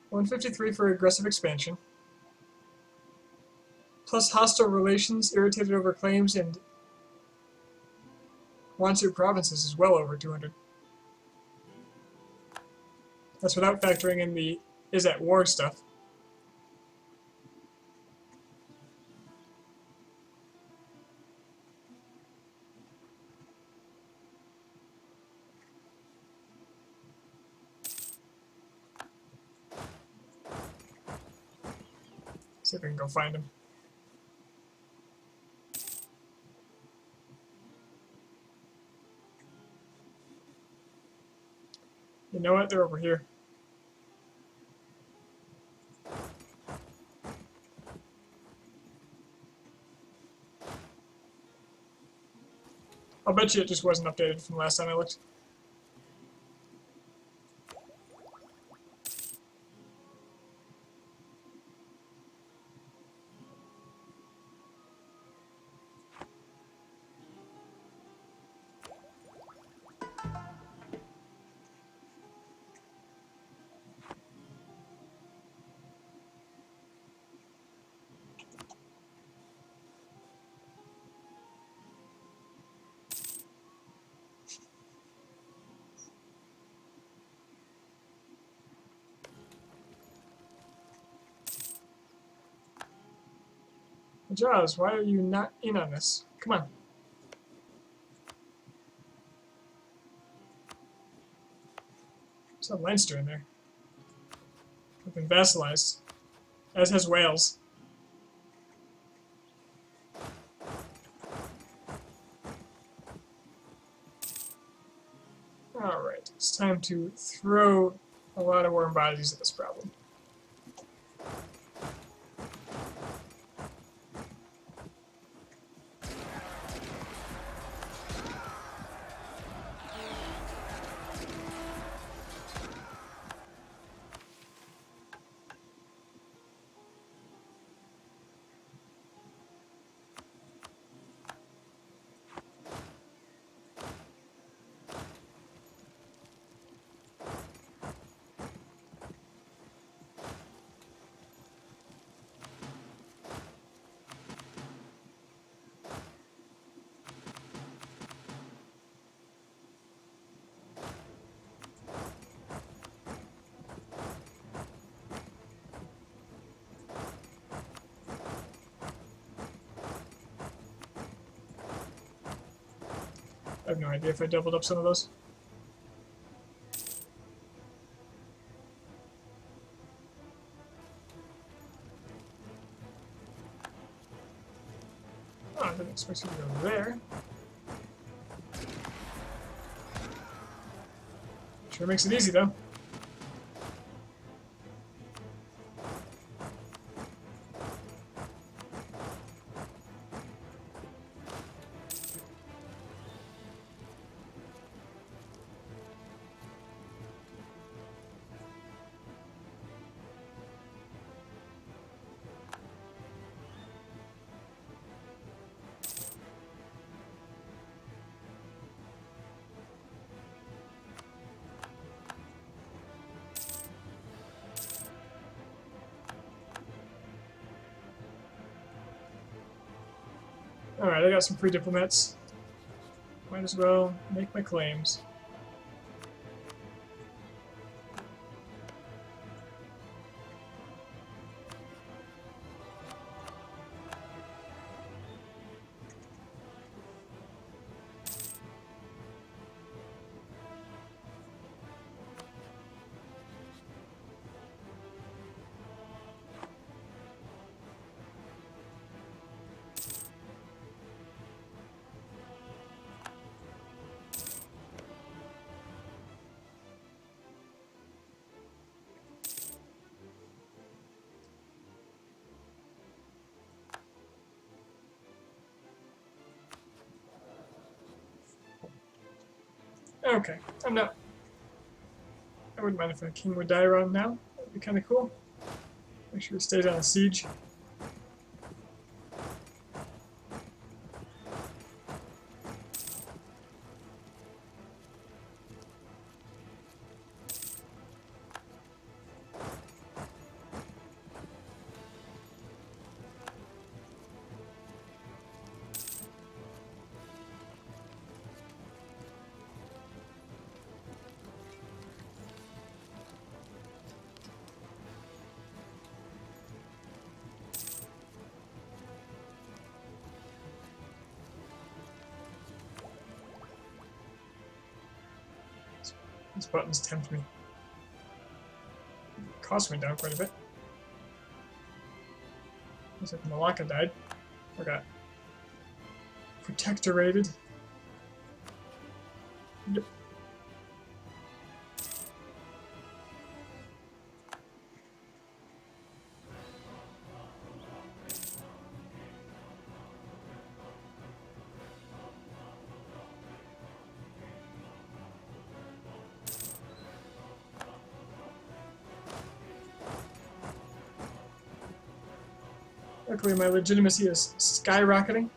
153 for aggressive expansion. Plus hostile relations, irritated over claims, and Wansu provinces is well over 200. That's without factoring in the is at war stuff. See if I can go find him. You know what? They're over here. I'll bet you it just wasn't updated from last time I looked. Jaws, why are you not in on this? Come on. There's a Leinster in there. I've been vassalized. As has Wales. Alright, it's time to throw a lot of warm bodies at this problem. I have no idea if I doubled up some of those. Oh, I didn't expect you to go there. Sure makes it easy, though. Alright, I got some free diplomats. Might as well make my claims. Okay, I'm not. I wouldn't mind if a king would die around now. That'd be kind of cool. Make sure he stays on a siege. These buttons tempt me. Cost went down quite a bit. Looks like Malacca died. Or got protectorated. Yep. Luckily, my legitimacy is skyrocketing.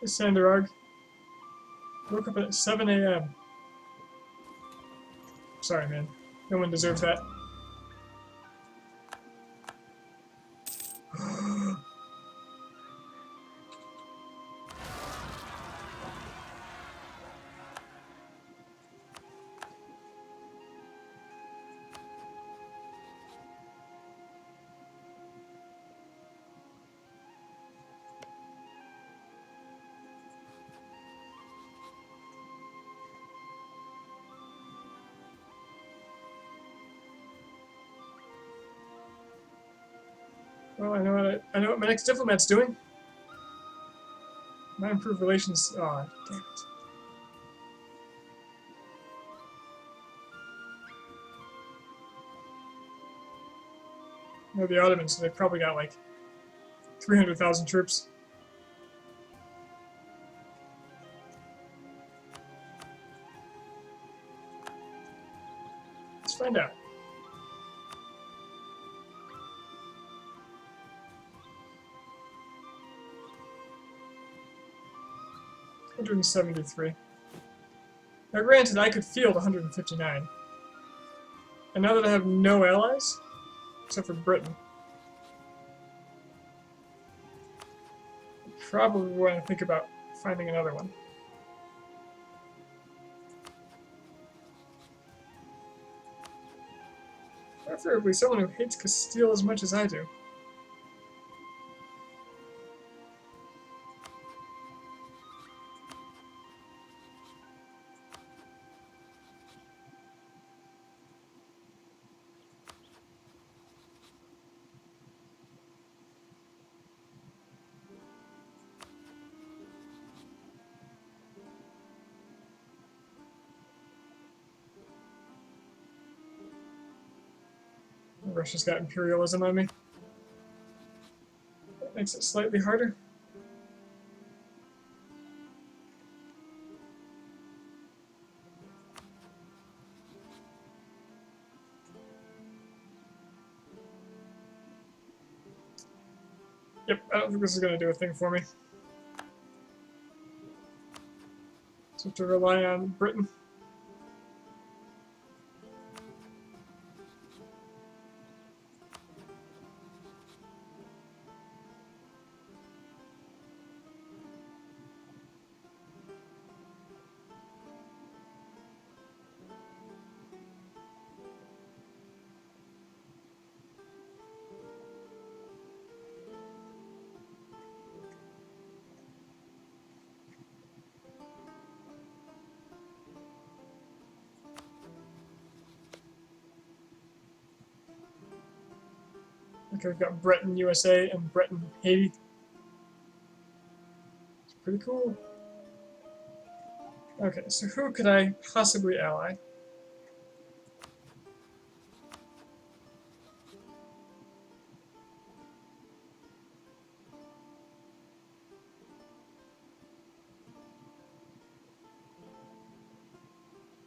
Hey, Sanderarg. Woke up at 7 a.m. Sorry, man. No one deserves that. Well, I know what my next diplomat's doing. My improved relations. Aw, damn it. No, the Ottomans. So they've probably got like 300,000 troops. Let's find out. $173. Now, granted, I could field 159. And now that I have no allies, except for Britain, I probably want to think about finding another one. Preferably someone who hates Castile as much as I do. Russia's got imperialism on me. That makes it slightly harder. Yep, I don't think this is going to do a thing for me. So I have to rely on Britain. Okay, we've got Breton, USA, and Breton, Haiti. It's pretty cool. Okay, so who could I possibly ally?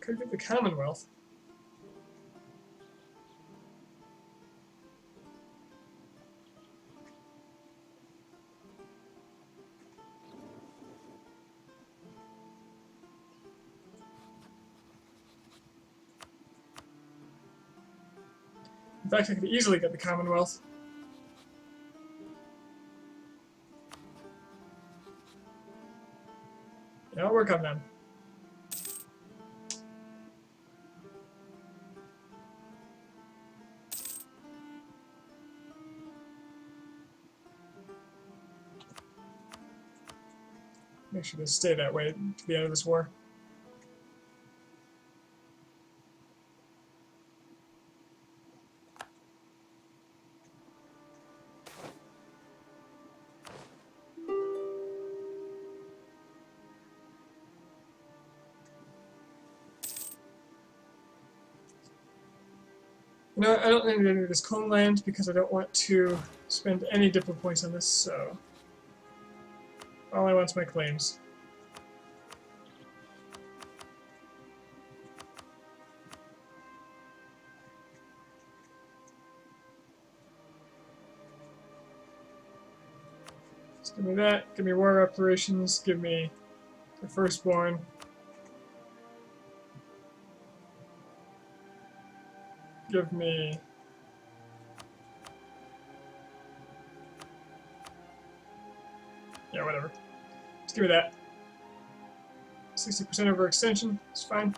Could get the Commonwealth. In fact, I could easily get the Commonwealth. Yeah, I'll work on them. Make sure they stay that way to the end of this war. You know, I don't need any of this cone land because I don't want to spend any diplo points on this, so all I want is my claims. Just give me that, give me war reparations, give me the firstborn. Give me yeah, whatever. Just give me that. 60% overextension, it's fine.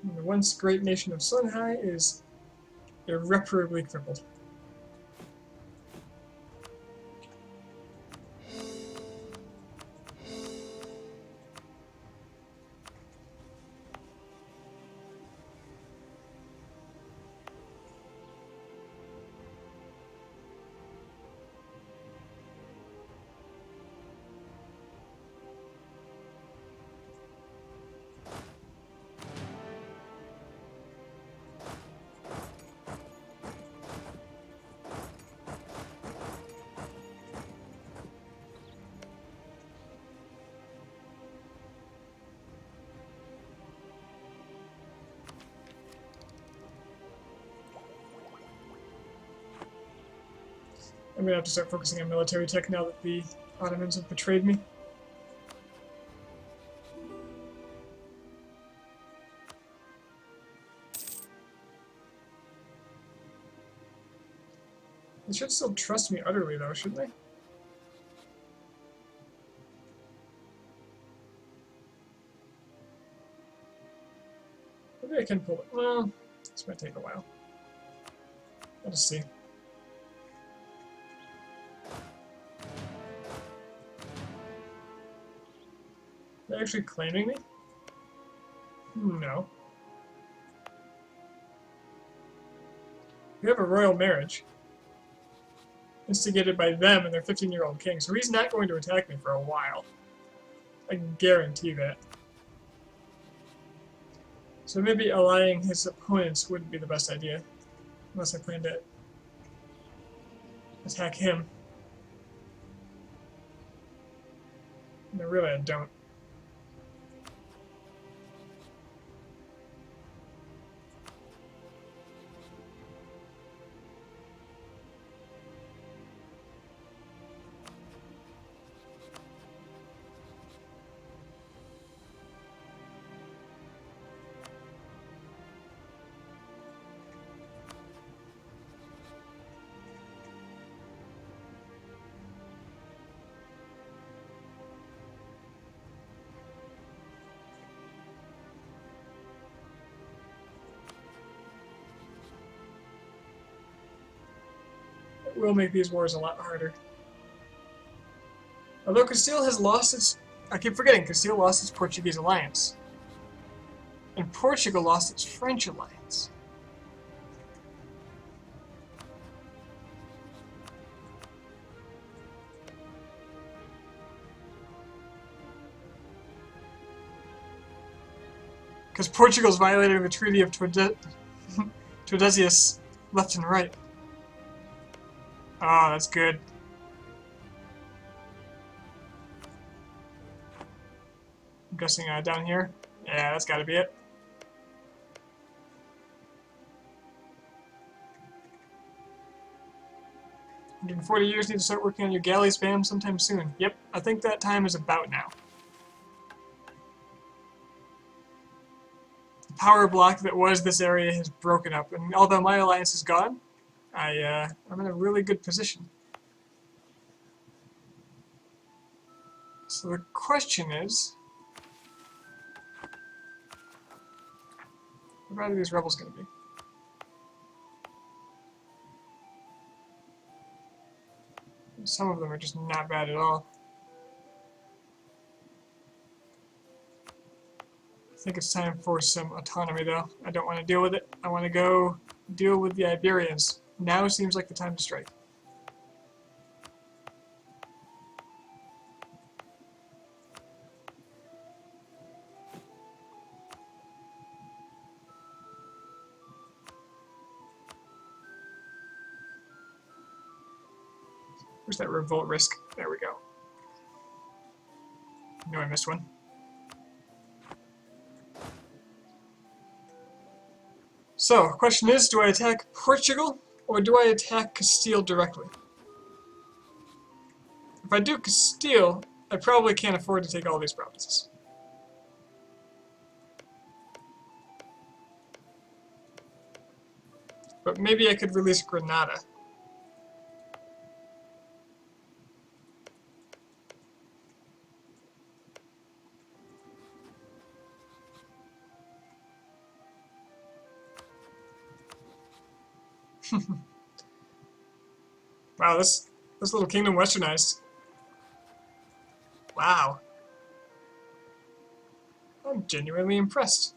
And the once great nation of Sunhai is irreparably crippled. I'm gonna have to start focusing on military tech now that the Ottomans have betrayed me. They should still trust me utterly, though, shouldn't they? Maybe I can pull it. Well, this might take a while. I'll just see. They're actually claiming me? No. We have a royal marriage. Instigated by them and their 15-year-old king, so he's not going to attack me for a while. I can guarantee that. So maybe allying his opponents wouldn't be the best idea. Unless I plan to attack him. No, really, I don't. It will make these wars a lot harder. Although Castile has lost its... I keep forgetting, Castile lost its Portuguese alliance. And Portugal lost its French alliance. Because Portugal's violating the Treaty of Tordesillas left and right. Oh, that's good. I'm guessing down here? Yeah, that's gotta be it. "140 years, need to start working on your galley spam sometime soon." Yep, I think that time is about now. The power block that was this area has broken up, and although my alliance is gone, I'm in a really good position. So the question is, how bad are these rebels going to be? Some of them are just not bad at all. I think it's time for some autonomy, though. I don't want to deal with it. I want to go deal with the Iberians. Now seems like the time to strike. Where's that revolt risk? There we go. No, I missed one. So, question is, do I attack Portugal or do I attack Castile directly? If I do Castile, I probably can't afford to take all these provinces. But maybe I could release Granada. Wow, this little kingdom westernized. Wow. I'm genuinely impressed.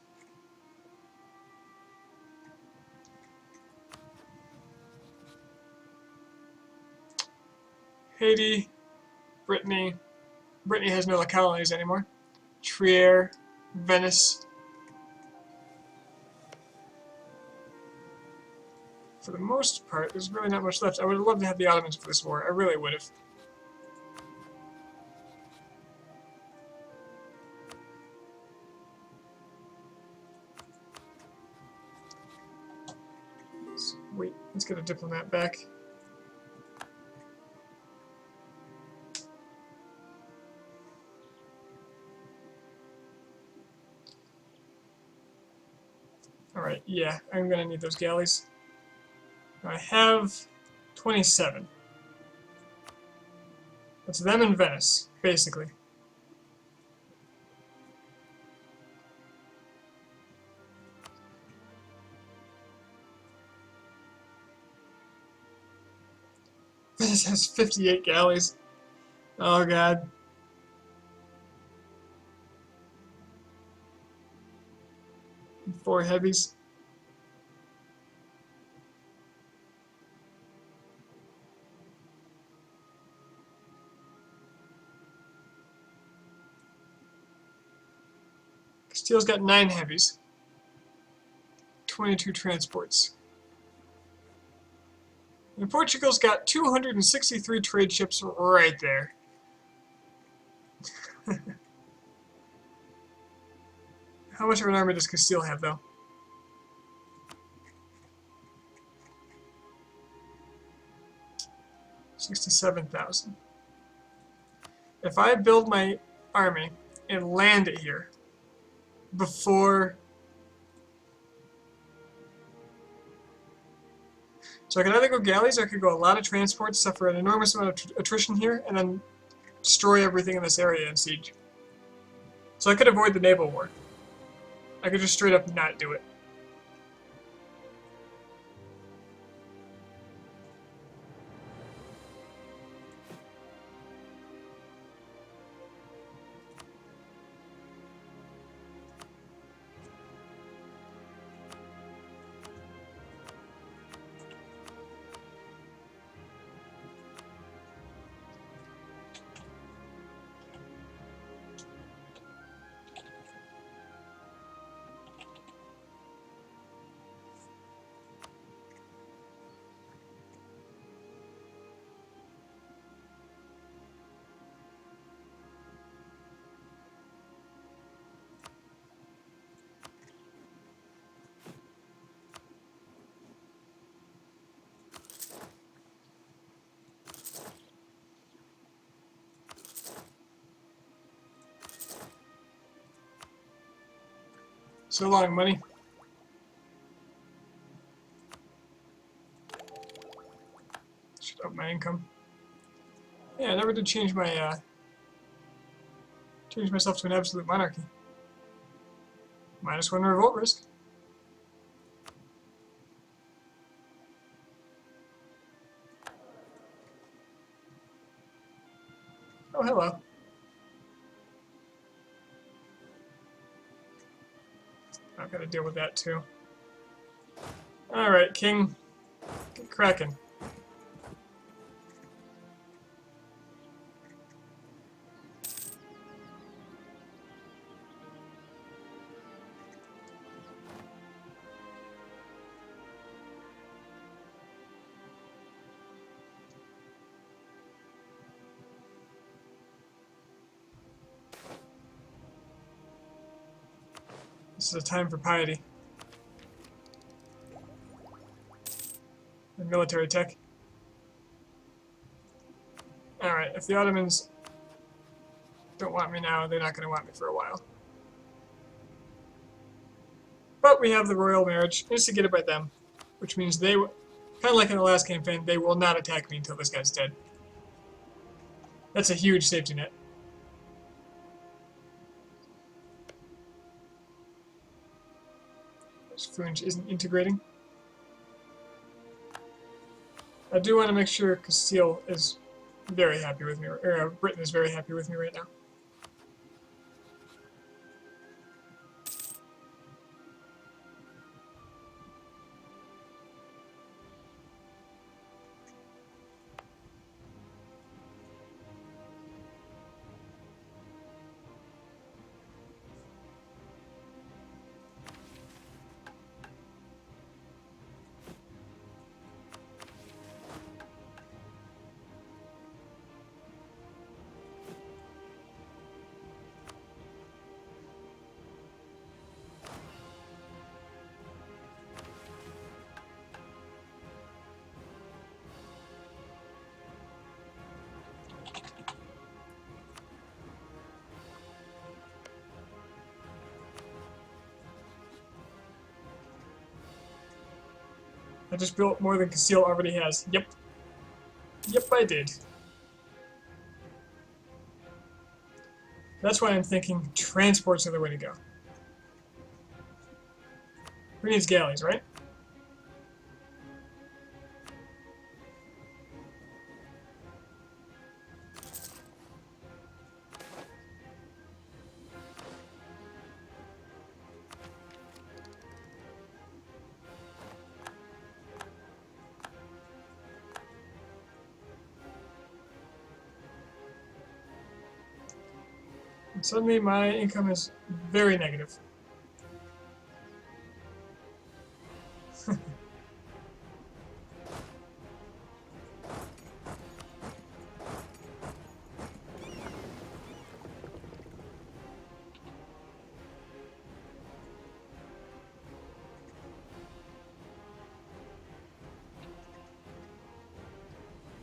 Haiti, Brittany. Brittany has no colonies anymore. Trier, Venice. For the most part, there's really not much left. I would have loved to have the Ottomans for this war. I really would have. Wait, let's get a diplomat back. Alright, yeah, I'm gonna need those galleys. I have 27. That's them in Venice, basically. Venice has 58 galleys. Oh god. And 4 heavies. Castile's got 9 heavies. 22 transports. And Portugal's got 263 trade ships right there. How much of an army does Castile have, though? 67,000. If I build my army and land it here before... So I could either go galleys or I could go a lot of transports, suffer an enormous amount of attrition here, and then destroy everything in this area in siege. So I could avoid the naval war. I could just straight up not do it. So long, money. Should up my income. Yeah, I never did change my change myself to an absolute monarchy. -1 revolt risk. Oh, hello. I've got to deal with that too. Alright, King. Get cracking. This is a time for piety. And military tech. Alright, if the Ottomans don't want me now, they're not going to want me for a while. But we have the royal marriage, instigated by them, which means they, kind of like in the last campaign, they will not attack me until this guy's dead. That's a huge safety net. This Funge isn't integrating. I do want to make sure Castile is very happy with me, or Britain is very happy with me right now. I just built more than Castile already has. Yep. Yep, I did. That's why I'm thinking transports are the way to go. Who needs galleys, right? And suddenly my income is very negative.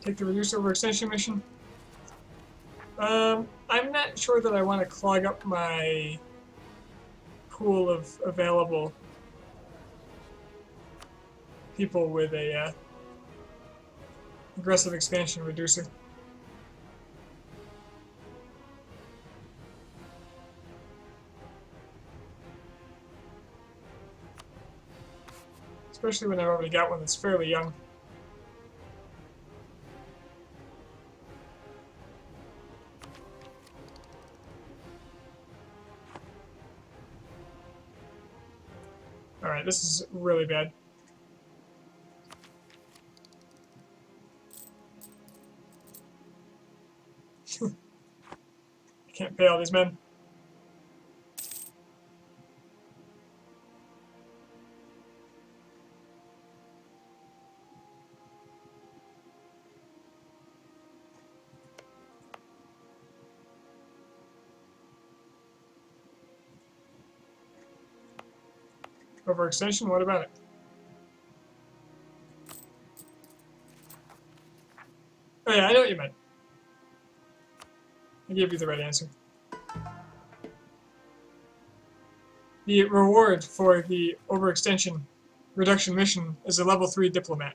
Take the reduce overextension mission. I'm not sure that I want to clog up my pool of available people with a aggressive expansion reducer. Especially when I've already got one that's fairly young. Alright, this is really bad. I can't pay all these men. Overextension? What about it? Oh yeah, I know what you meant. I gave you the right answer. The reward for the overextension reduction mission is a level 3 diplomat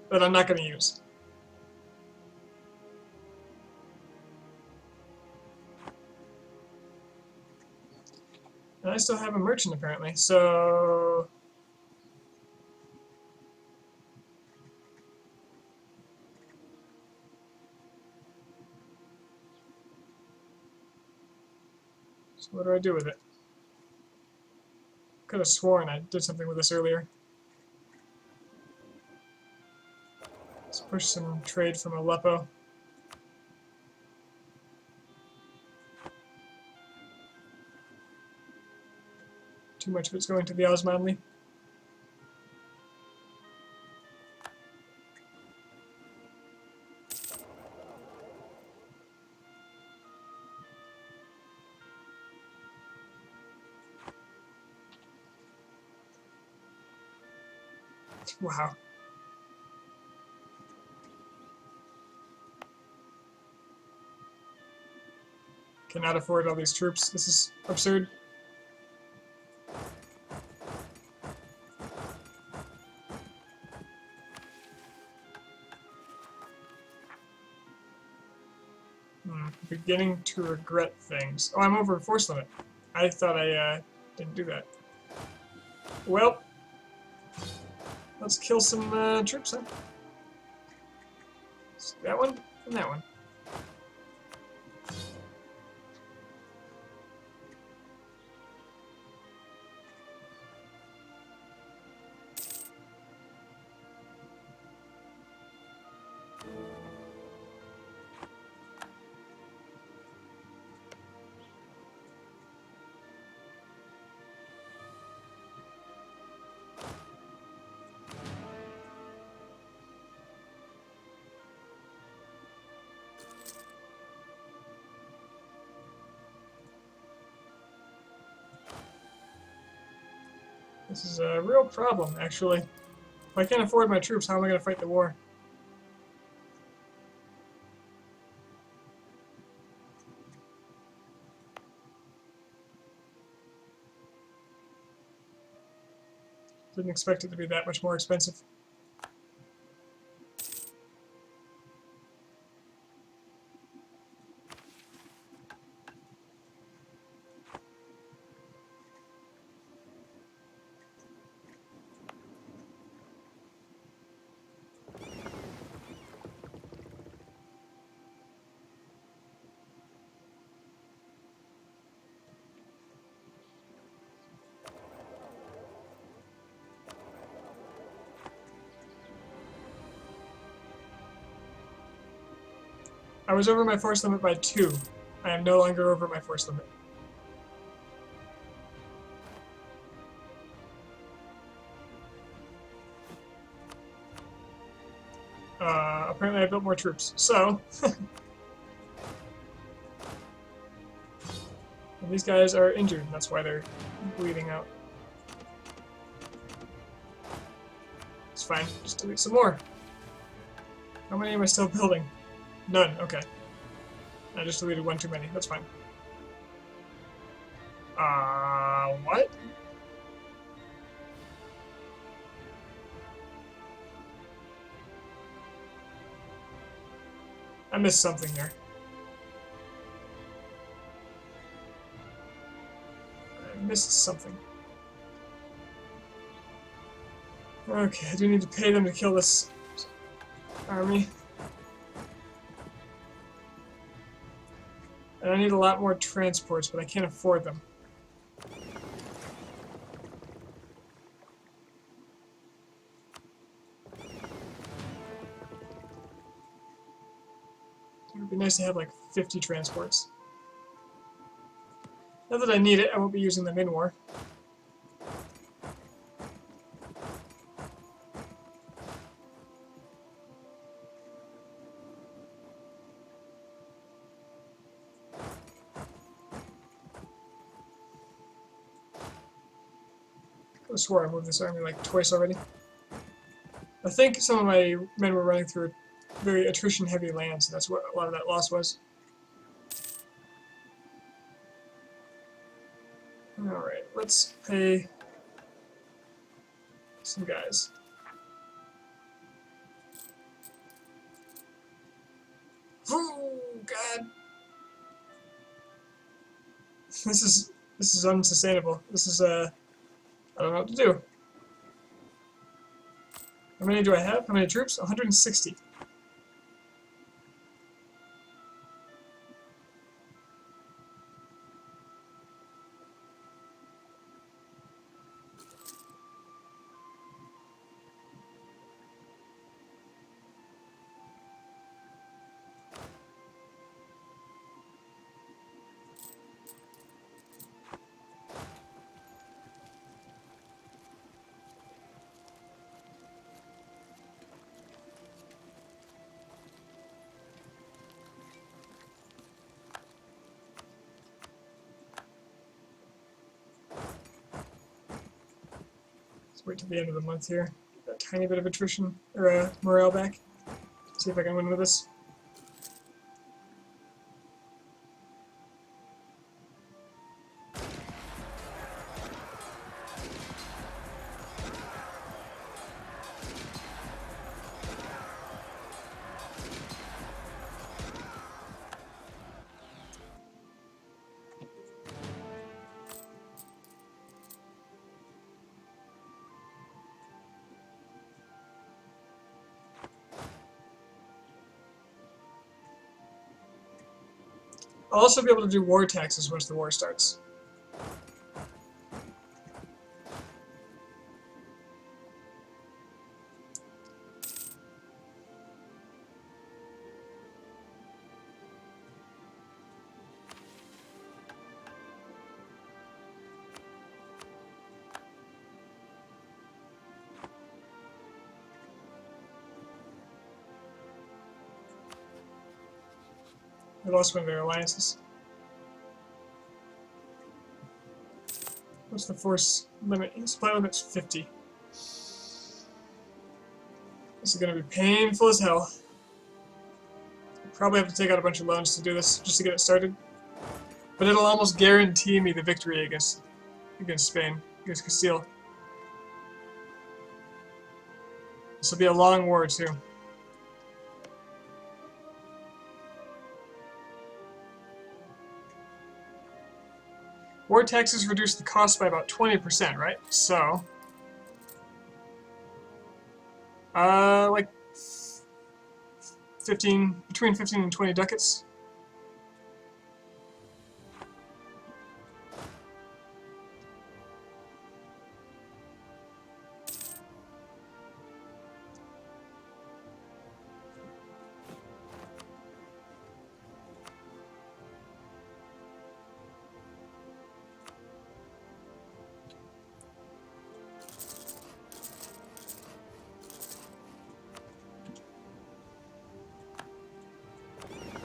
that I'm not going to use. And I still have a merchant apparently, so what do I do with it? Could have sworn I did something with this earlier. Let's push some trade from Aleppo. Too much of it's going to the Osmanli. Wow. Cannot afford all these troops. This is absurd. Beginning to regret things. Oh, I'm over force limit. I thought I didn't do that. Well, let's kill some troops then. So that one and that one. This is a real problem, actually. If I can't afford my troops, how am I going to fight the war? Didn't expect it to be that much more expensive. I was over my force limit by 2. I am no longer over my force limit. Apparently I built more troops. So, and these guys are injured, and that's why they're bleeding out. It's fine, just delete some more. How many am I still building? None, okay. I just deleted one too many, that's fine. What? I missed something here. I missed something. Okay, I do need to pay them to kill this army. And I need a lot more transports, but I can't afford them. It would be nice to have like 50 transports. Not that I need it, I won't be using them in war. I swore I moved this army like twice already. I think some of my men were running through very attrition-heavy lands, and that's what a lot of that loss was. Alright, let's pay some guys. Oh God! This is unsustainable. This is I don't know what to do. How many do I have? How many troops? 160. Let's wait till the end of the month here. Got tiny bit of attrition, or morale back. See if I can win with this. I'll also be able to do war taxes once the war starts. I lost one of their alliances. What's the force limit? Supply limit's 50. This is going to be painful as hell. Probably have to take out a bunch of loans to do this, just to get it started. But it'll almost guarantee me the victory against Spain, against Castile. This will be a long war, too. War taxes reduce the cost by about 20%, right? So, like 15, between 15 and 20 ducats.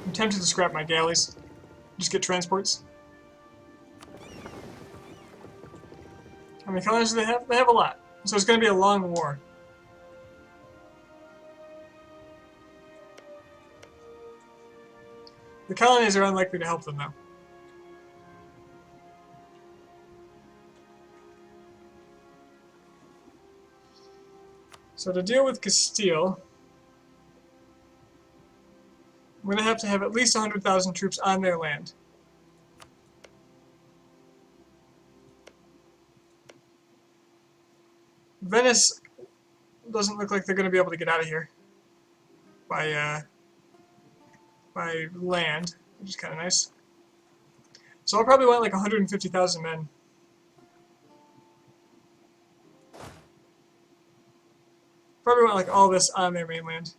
I'm tempted to scrap my galleys. Just get transports. How many colonies do they have? They have a lot. So it's going to be a long war. The colonies are unlikely to help them, though. So to deal with Castile, I'm going to have at least 100,000 troops on their land. Venice doesn't look like they're going to be able to get out of here by land, which is kind of nice. So I'll probably want like 150,000 men. Probably want like all this on their mainland.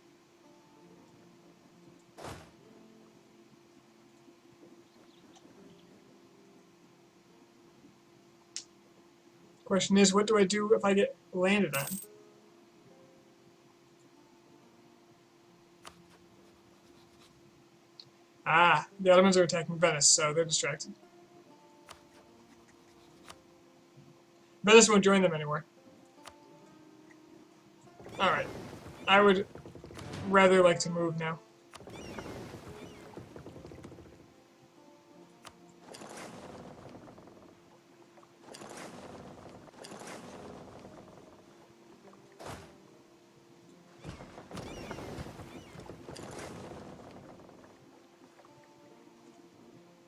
Question is, what do I do if I get landed on? Ah, the Ottomans are attacking Venice, so they're distracted. Venice won't join them anymore. Alright. I would rather like to move now.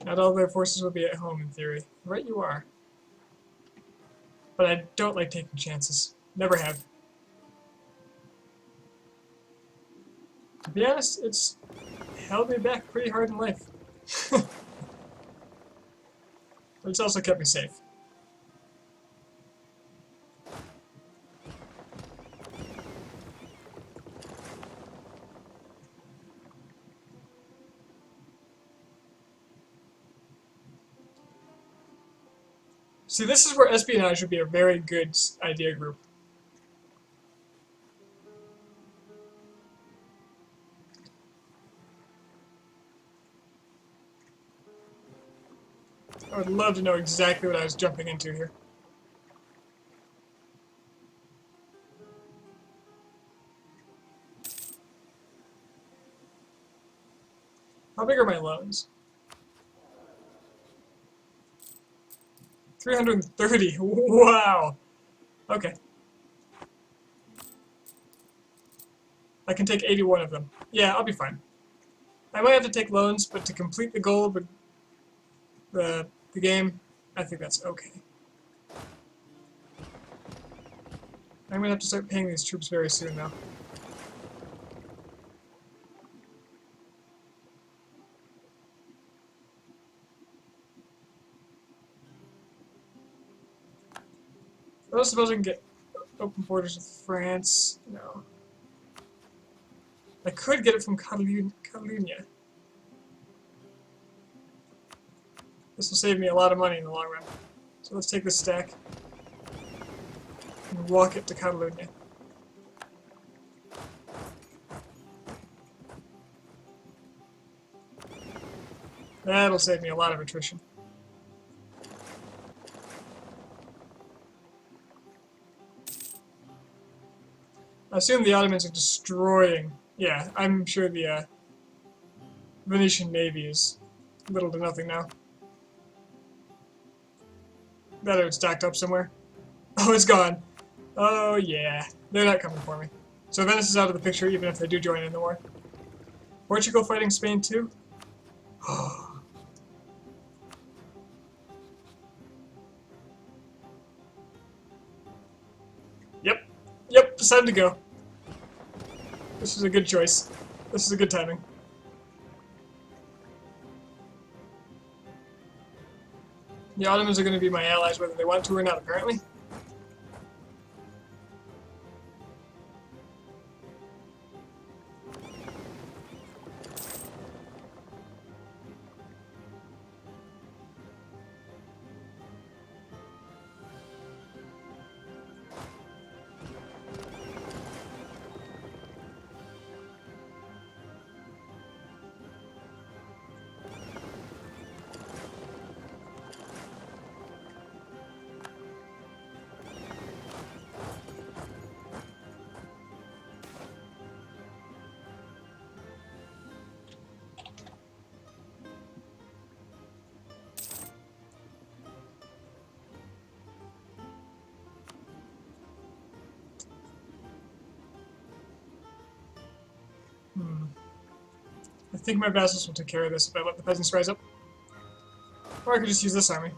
Not all their forces will be at home, in theory. Right you are. But I don't like taking chances. Never have. To be honest, it's held me back pretty hard in life. But it's also kept me safe. See, this is where espionage would be a very good idea group. I would love to know exactly what I was jumping into here. How big are my loans? 330. Wow. Okay. I can take 81 of them. Yeah, I'll be fine. I might have to take loans, but to complete the goal of the game, I think that's okay. I'm gonna have to start paying these troops very soon, though. I don't suppose I can get open borders with France. No. I could get it from Catalunya. This will save me a lot of money in the long run. So let's take this stack and walk it to Catalunya. That'll save me a lot of attrition. I assume the Ottomans are destroying. Yeah, I'm sure the Venetian navy is little to nothing now. That it's stacked up somewhere. Oh, it's gone. Oh yeah, they're not coming for me. So Venice is out of the picture, even if they do join in the war. Portugal fighting Spain too? Yep, it's time to go. This is a good choice. This is a good timing. The Ottomans are going to be my allies whether they want to or not, apparently. I think my vassals will take care of this if I let the peasants rise up. Or I could just use this army.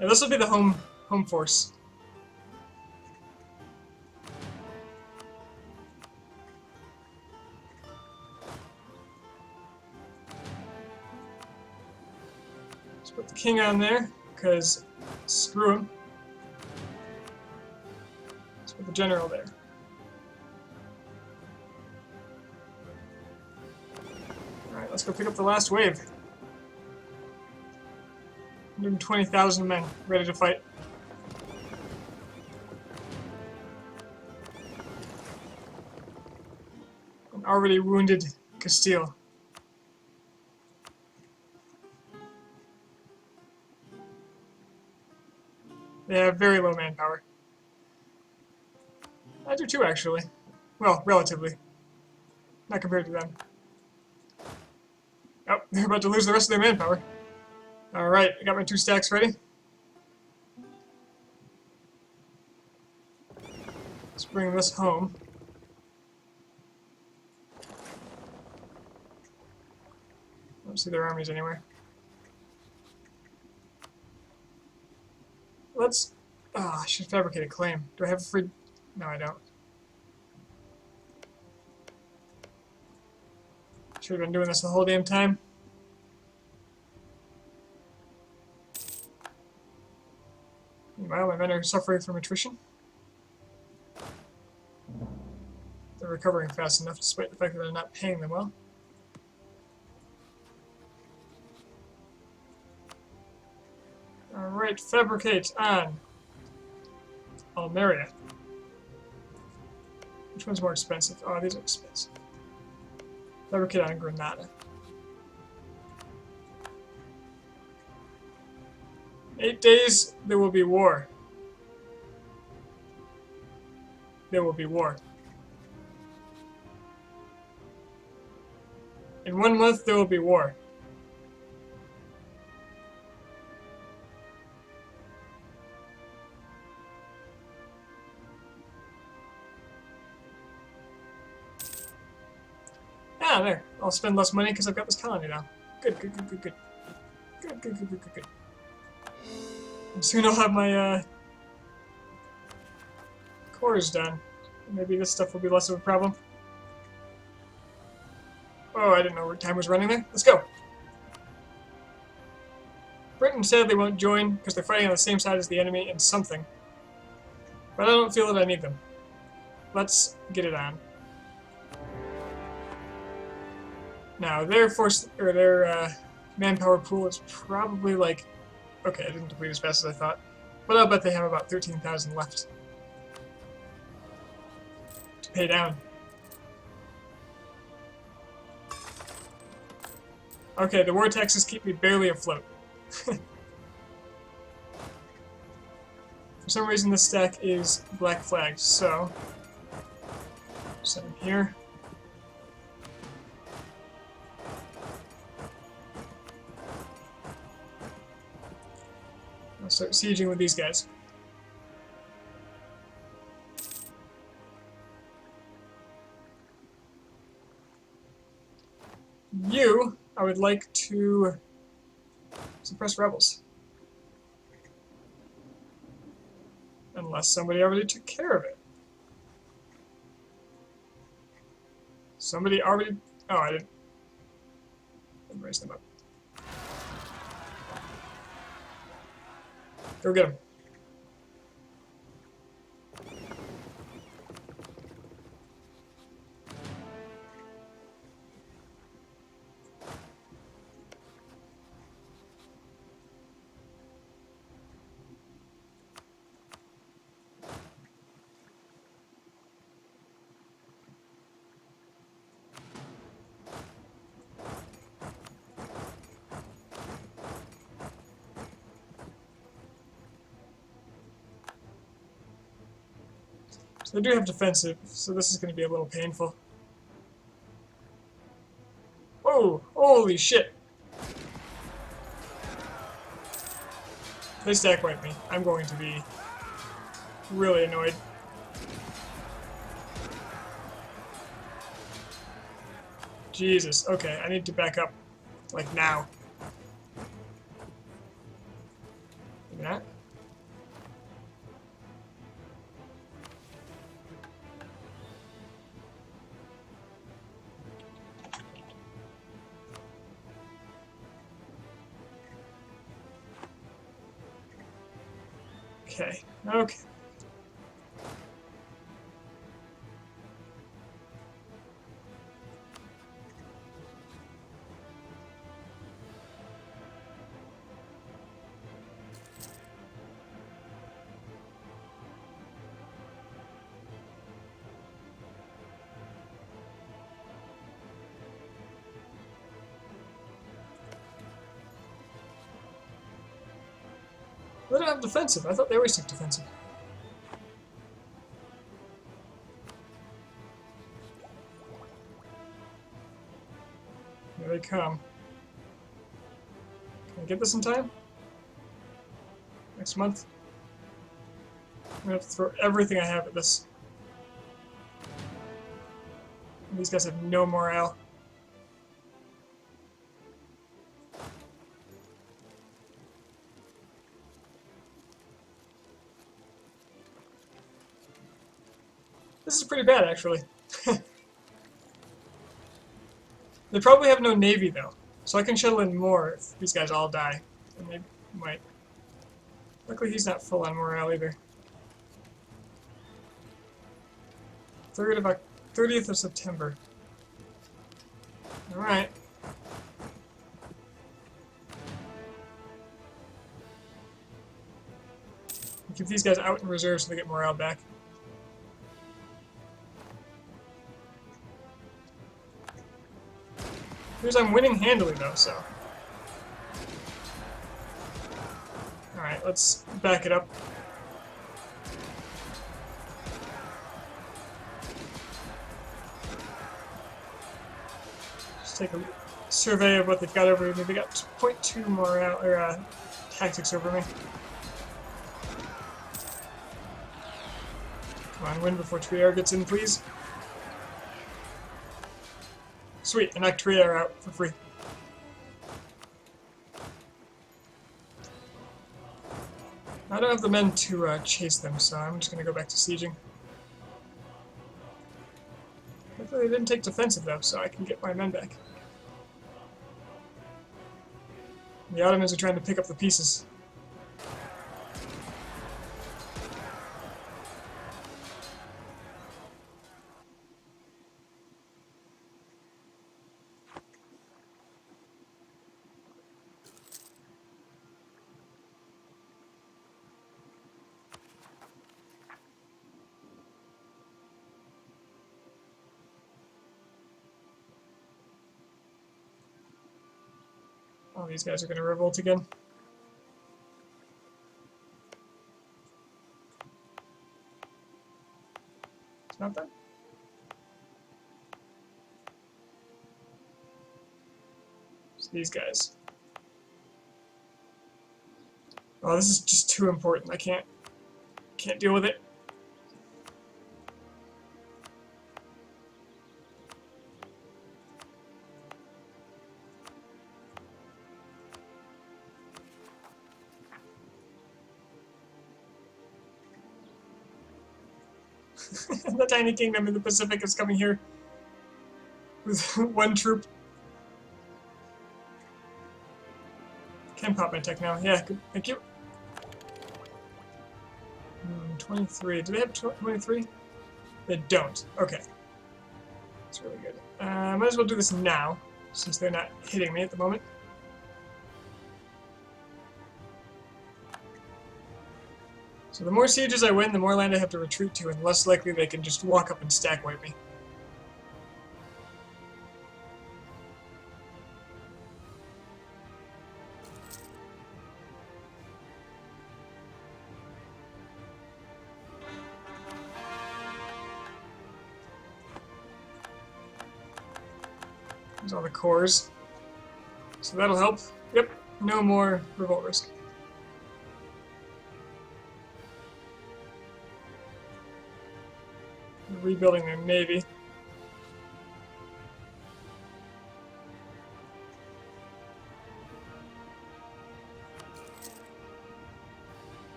Yeah, this will be the home force. Let's put the king on there, because screw him. Let's put the general there. Alright, let's go pick up the last wave. 120,000 men ready to fight. An already wounded Castile. They have very low manpower. I do too, actually. Well, relatively. Not compared to them. Oh, they're about to lose the rest of their manpower. Alright, I got my 2 stacks ready. Let's bring this home. I don't see their armies anywhere. Let's... I should fabricate a claim. Do I have a free... No, I don't. Should have been doing this the whole damn time. Meanwhile, my men are suffering from attrition. They're recovering fast enough despite the fact that I'm not paying them well. Alright, fabricate on Almeria. Which one's more expensive? Oh, these are expensive. Fabricate on Granada. 8 days, there will be war. There will be war. In 1 month, there will be war. Ah, there. I'll spend less money because I've got this colony now. Good, good, good, good, good. Good, good, good, good, good, good. And soon I'll have my, cores done. Maybe this stuff will be less of a problem. Oh, I didn't know time was running there. Let's go. Britain sadly won't join because they're fighting on the same side as the enemy in something. But I don't feel that I need them. Let's get it on. Now, their force, or their manpower pool is probably like... Okay, I didn't deplete as fast as I thought. But I'll bet they have about 13,000 left to pay down. Okay, the war taxes keep me barely afloat. For some reason this stack is black flagged, so... set them here. I'll start sieging with these guys. You, I would like to suppress rebels. Unless somebody already took care of it. Somebody already... Oh, I didn't raise them up. Go get him. So they do have defensive, so this is going to be a little painful. Oh, holy shit! If they stack wipe me, I'm going to be really annoyed. Jesus, okay, I need to back up, like now. Maybe not. Okay, okay. They don't have defensive. I thought they always took defensive. Here they come. Can I get this in time? Next month? I'm gonna have to throw everything I have at this. And these guys have no morale. This is pretty bad, actually. They probably have no navy, though, so I can shuttle in more if these guys all die. And they might. Luckily, he's not full on morale either. 30th of September. Alright. Keep these guys out in reserve so they get morale back. Here's I'm winning handily though, so. Alright, let's back it up. take a survey of what they've got over me. They got 0.2 morale or tactics over me. Come on, win before Trier gets in, please. Sweet, I knocked Trier out for free. I don't have the men to chase them, so I'm just going to go back to sieging. Hopefully they didn't take defensive though, so I can get my men back. The Ottomans are trying to pick up the pieces. All these guys are going to revolt again. It's not that. It's these guys. Oh, this is just too important. I can't deal with it. The tiny kingdom in the Pacific is coming here with one troop. Can pop my tech now. Yeah, good. Thank you. 23. Do they have 23? They don't. Okay. That's really good. Might as well do this now, since they're not hitting me at the moment. So the more sieges I win, the more land I have to retreat to, and less likely they can just walk up and stack wipe me. There's all the cores. So that'll help. Yep, no more revolt risk. Rebuilding their navy.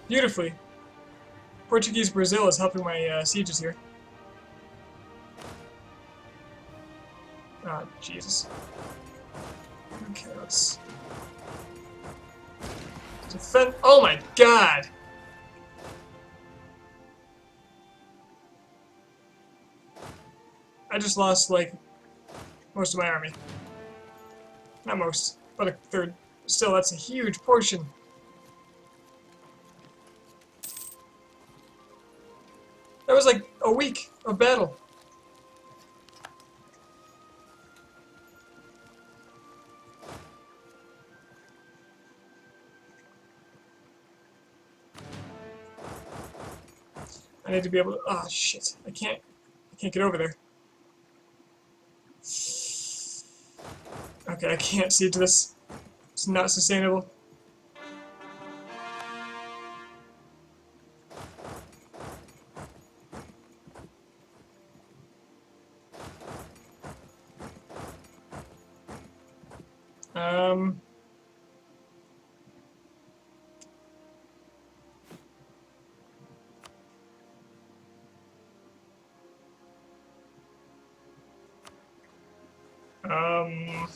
Beautifully. Portuguese Brazil is helping my sieges here. Ah, Jesus. Okay, let's defend. Oh my God! I just lost, like, most of my army. Not most, but a third. Still, that's a huge portion. That was like a week of battle. I need to be able to. Oh shit! I can't get over there. Okay, I can't siege this. It's not sustainable. Um. Um.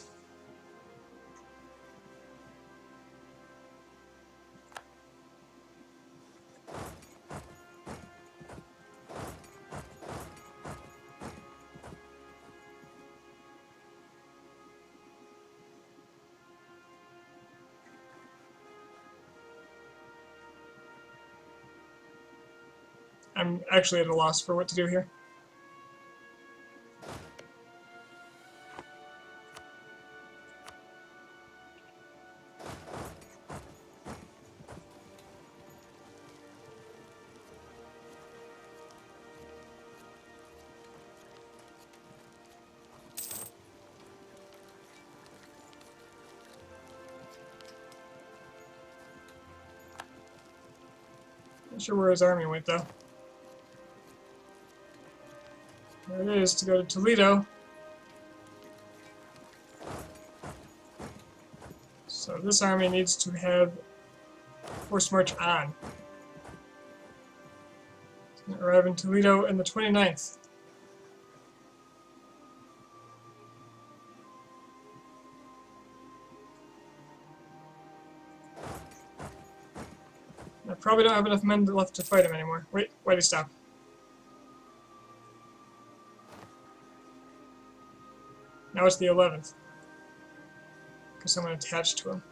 I'm actually at a loss for what to do here. Not sure where his army went, though. There it is, to go to Toledo. So this army needs to have force march on. It's going to arrive in Toledo on the 29th. I probably don't have enough men left to fight him anymore. Wait, why'd he stop? Now it's the 11th. Because someone attached to him.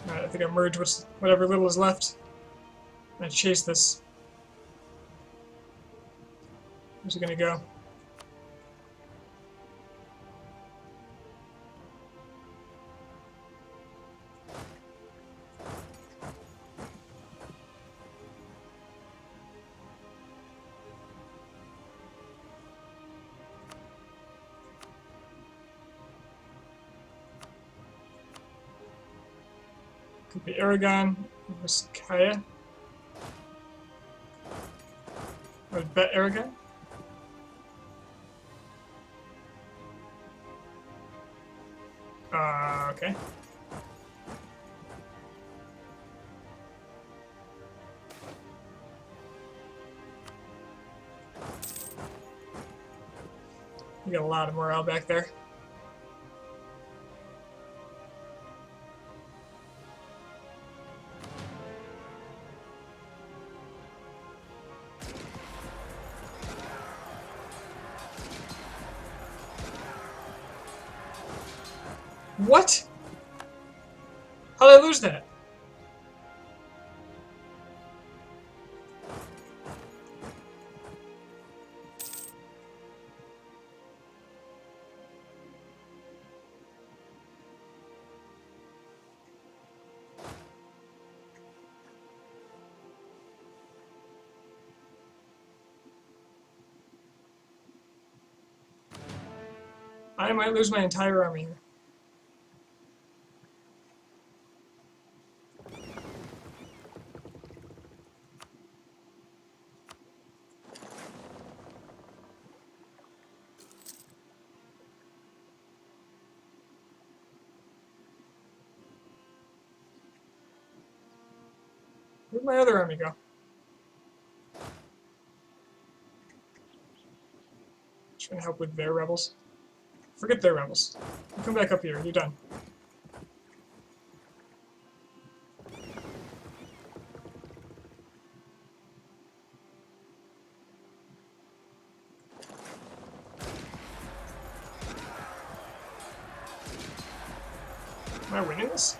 Alright, I think I merge with whatever little is left. And I chase this. Where's he gonna go? Could be Aragon, Vizcaya. I would bet Aragon. Okay. You got a lot of morale back there. What? How did I lose that? I might lose my entire army here. Where'd my other army go? Trying to help with their rebels. Forget their rebels. You come back up here. You're done. Am I winning this?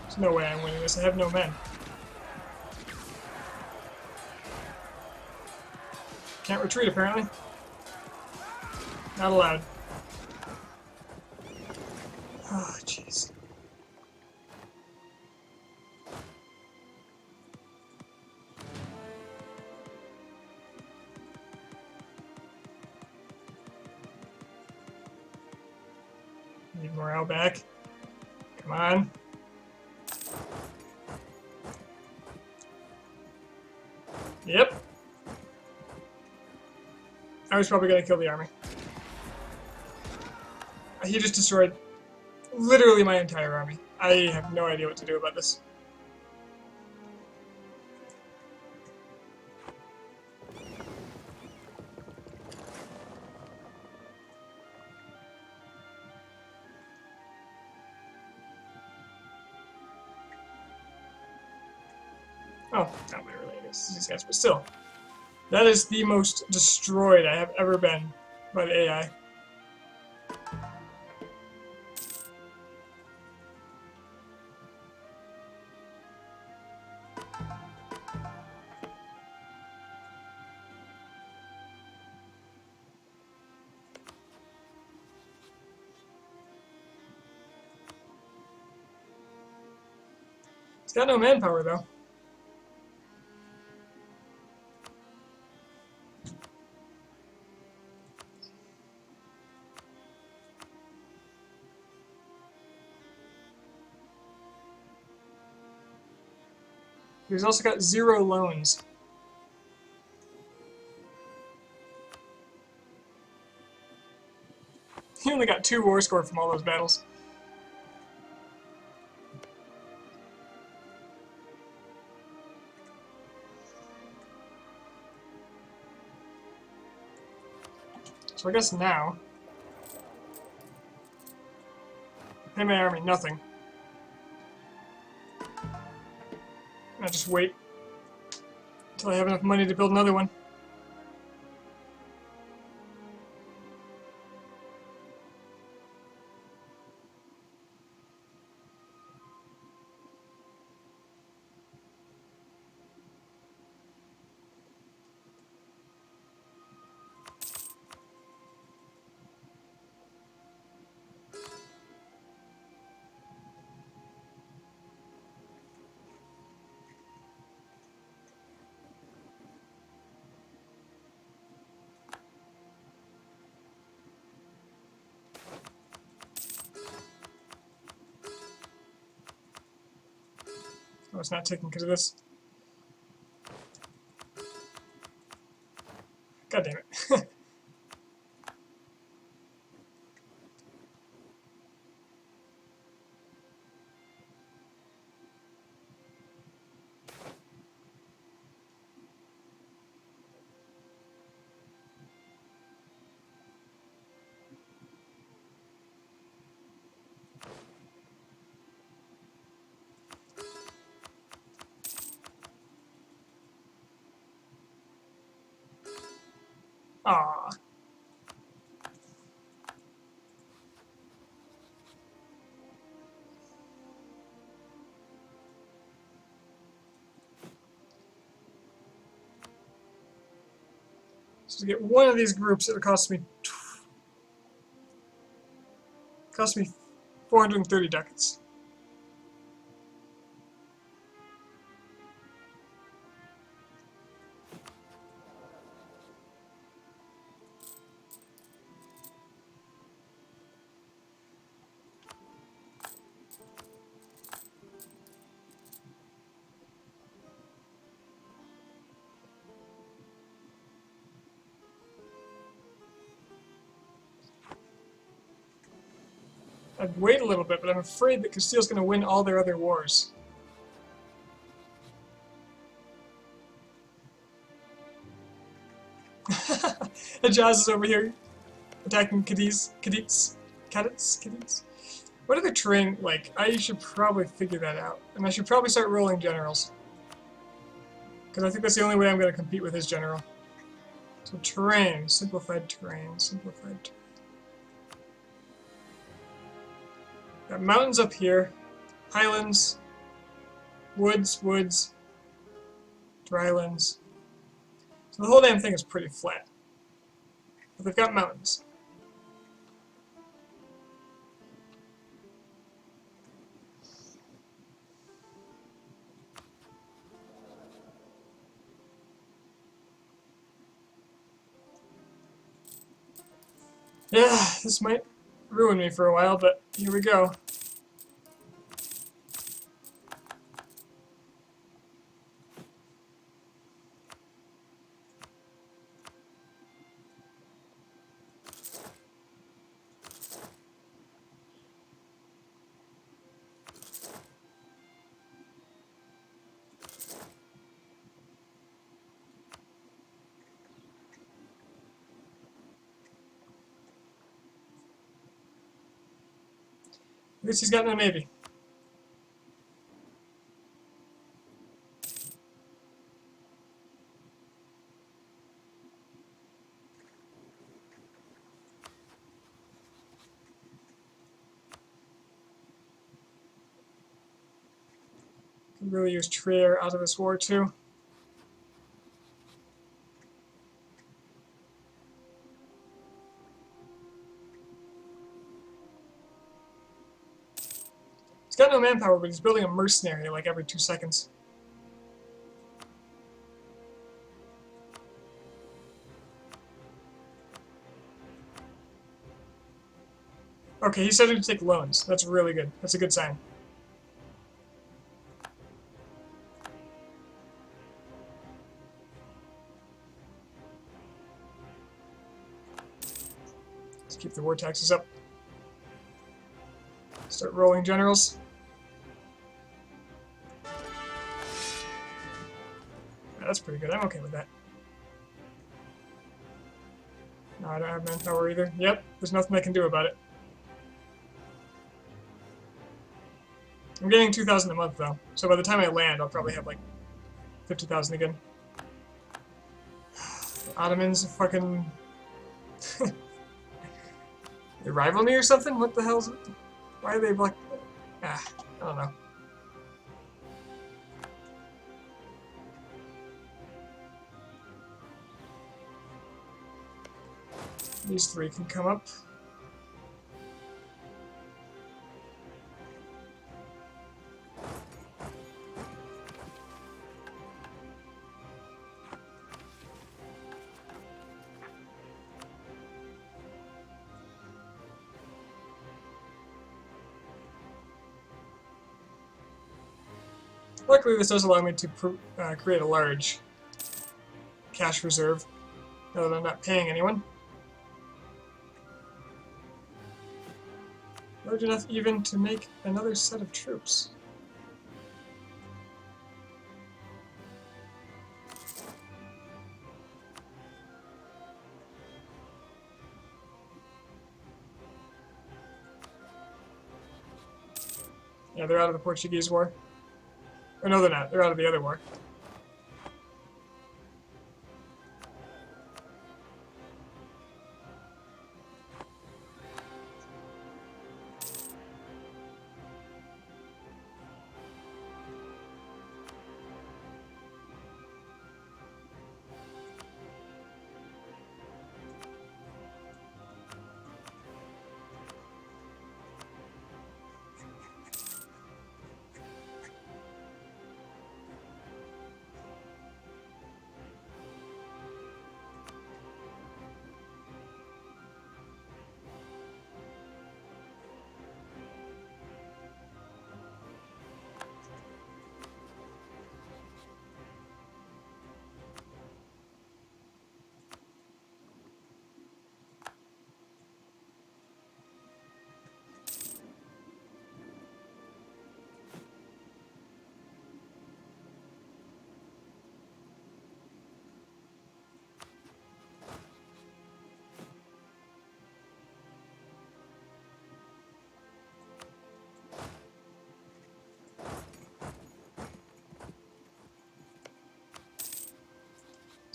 There's no way I'm winning this. I have no men. Can't retreat, apparently. Not allowed. Oh, jeez. Need morale back. Come on. Yep. I was probably going to kill the army. He just destroyed literally my entire army. I have no idea what to do about this. Oh, not my relatives, these guys, but still. That is the most destroyed I have ever been by the AI. got no manpower though. He's also got 0 loans. He only got 2 war score from all those battles. So I guess now, pay my army nothing. I just wait until I have enough money to build another one. Oh, it's not taking because of this. God damn it. Aww. So to get one of these groups, it'll cost me 430 ducats. I'd wait a little bit, but I'm afraid that Castile's going to win all their other wars. Hijaz is over here attacking Cadiz. What are the terrain like? I should probably figure that out. And I should probably start rolling generals. Because I think that's the only way I'm going to compete with his general. So terrain, simplified terrain, simplified terrain. Got mountains up here, highlands, woods, drylands. So the whole damn thing is pretty flat. But they've got mountains. Yeah, this might ruin me for a while, but here we go. At least he's got no navy. Could really use Trier out of this war too. He's got no manpower, but he's building a mercenary like every 2 seconds. Okay, he said he'd take loans. That's really good. That's a good sign. Let's keep the war taxes up. Start rolling generals. Yeah, that's pretty good. I'm okay with that. No, I don't have manpower either. Yep, there's nothing I can do about it. I'm getting 2,000 a month though, so by the time I land, I'll probably have like 50,000 again. The Ottomans are fucking. They rival me or something? What the hell's it? Why are they block? I don't know. These three can come up. Luckily, this does allow me to create a large cash reserve, now that I'm not paying anyone. Large enough even to make another set of troops. Yeah, they're out of the Portuguese war. Or no, they're not. They're out of the other war.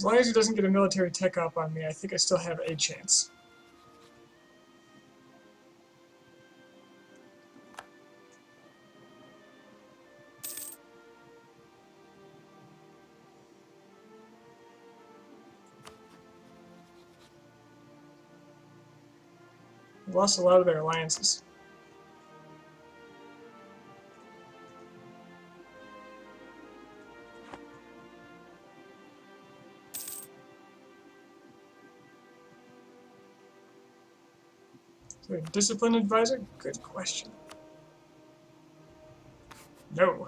As long as he doesn't get a military tech up on me, I think I still have a chance. I've lost a lot of their alliances. So a discipline advisor? Good question. No.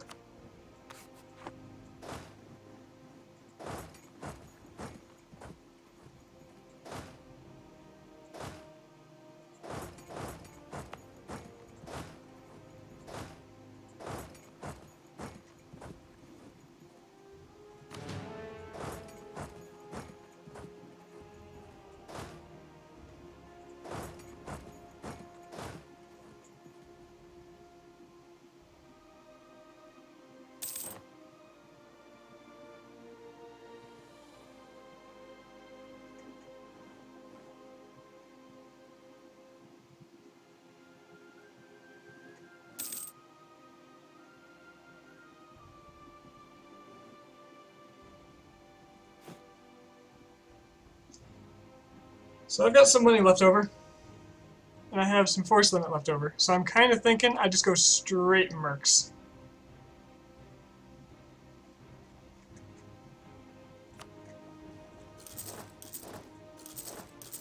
So I've got some money left over, and I have some force limit left over. So I'm kind of thinking I just go straight mercs.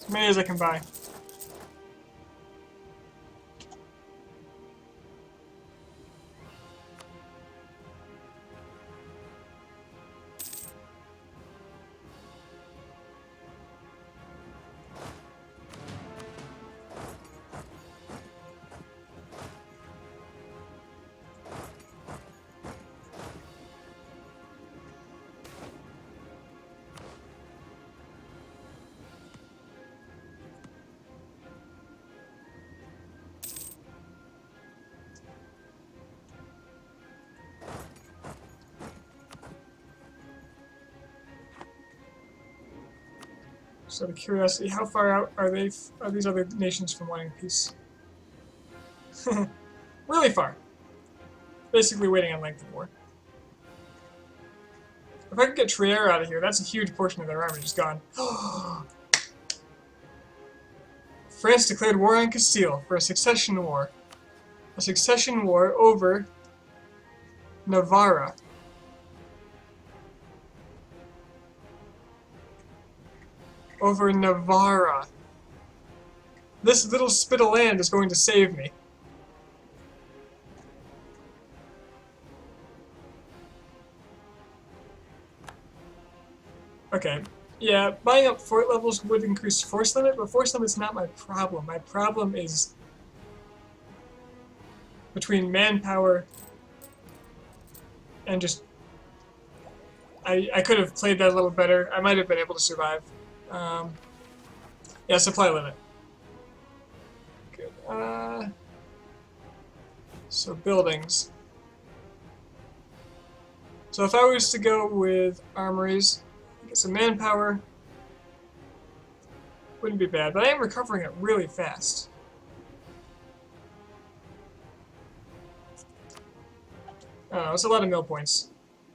As many as I can buy. So, out of curiosity, how far out are these other nations from wanting peace? Really far. Basically waiting on length of war. If I could get Trier out of here, that's a huge portion of their army just gone. France declared war on Castile for a succession war. A succession war over Navarra. Over Navarra. This little spit of land is going to save me. Okay. Yeah, buying up fort levels would increase force limit, but force limit's not my problem. My problem is between manpower and just... I could have played that a little better. I might have been able to survive. Yeah, supply limit. Good. So buildings. So if I was to go with armories, get some manpower, wouldn't be bad, but I am recovering it really fast. I don't know, it's a lot of mill points.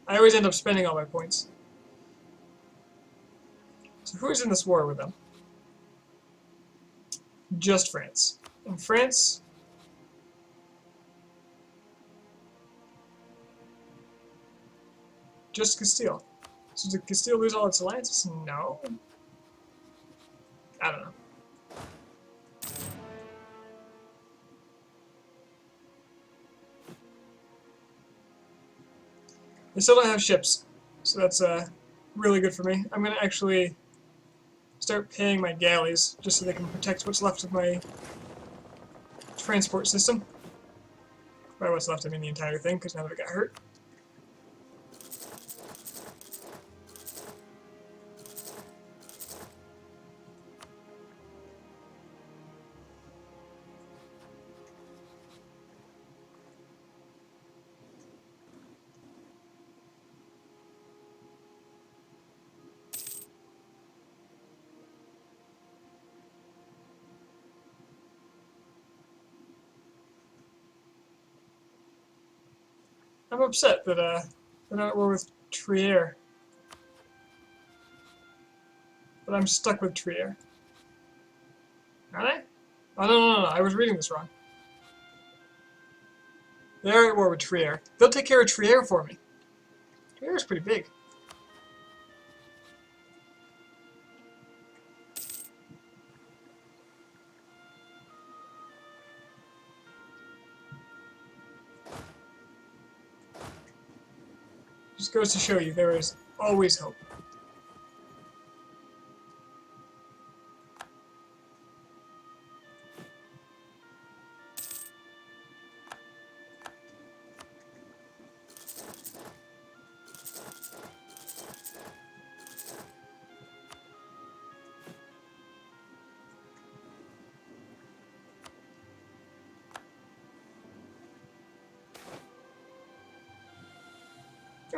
I always end up spending all my points. So who is in this war with them? Just France. And France... just Castile. So did Castile lose all its alliances? No. I don't know. They still don't have ships, so that's really good for me. I'm going to actually start paying my galleys just so they can protect what's left of my transport system. By what's left, I mean the entire thing, because none of it got hurt. I'm upset that we're not at war with Trier. But I'm stuck with Trier. Aren't I? Oh, no, I was reading this wrong. They are at war with Trier. They'll take care of Trier for me. Trier's pretty big. Just goes to show you there is always hope.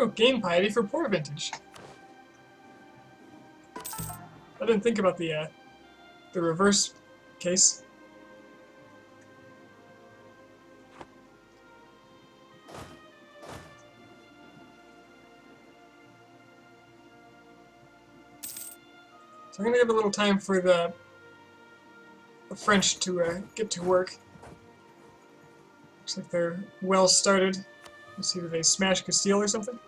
Oh, game piety for poor vintage. I didn't think about the reverse case. So I'm gonna give a little time for the the French to get to work. Looks like they're well started. Let's see, did they smash Castile or something?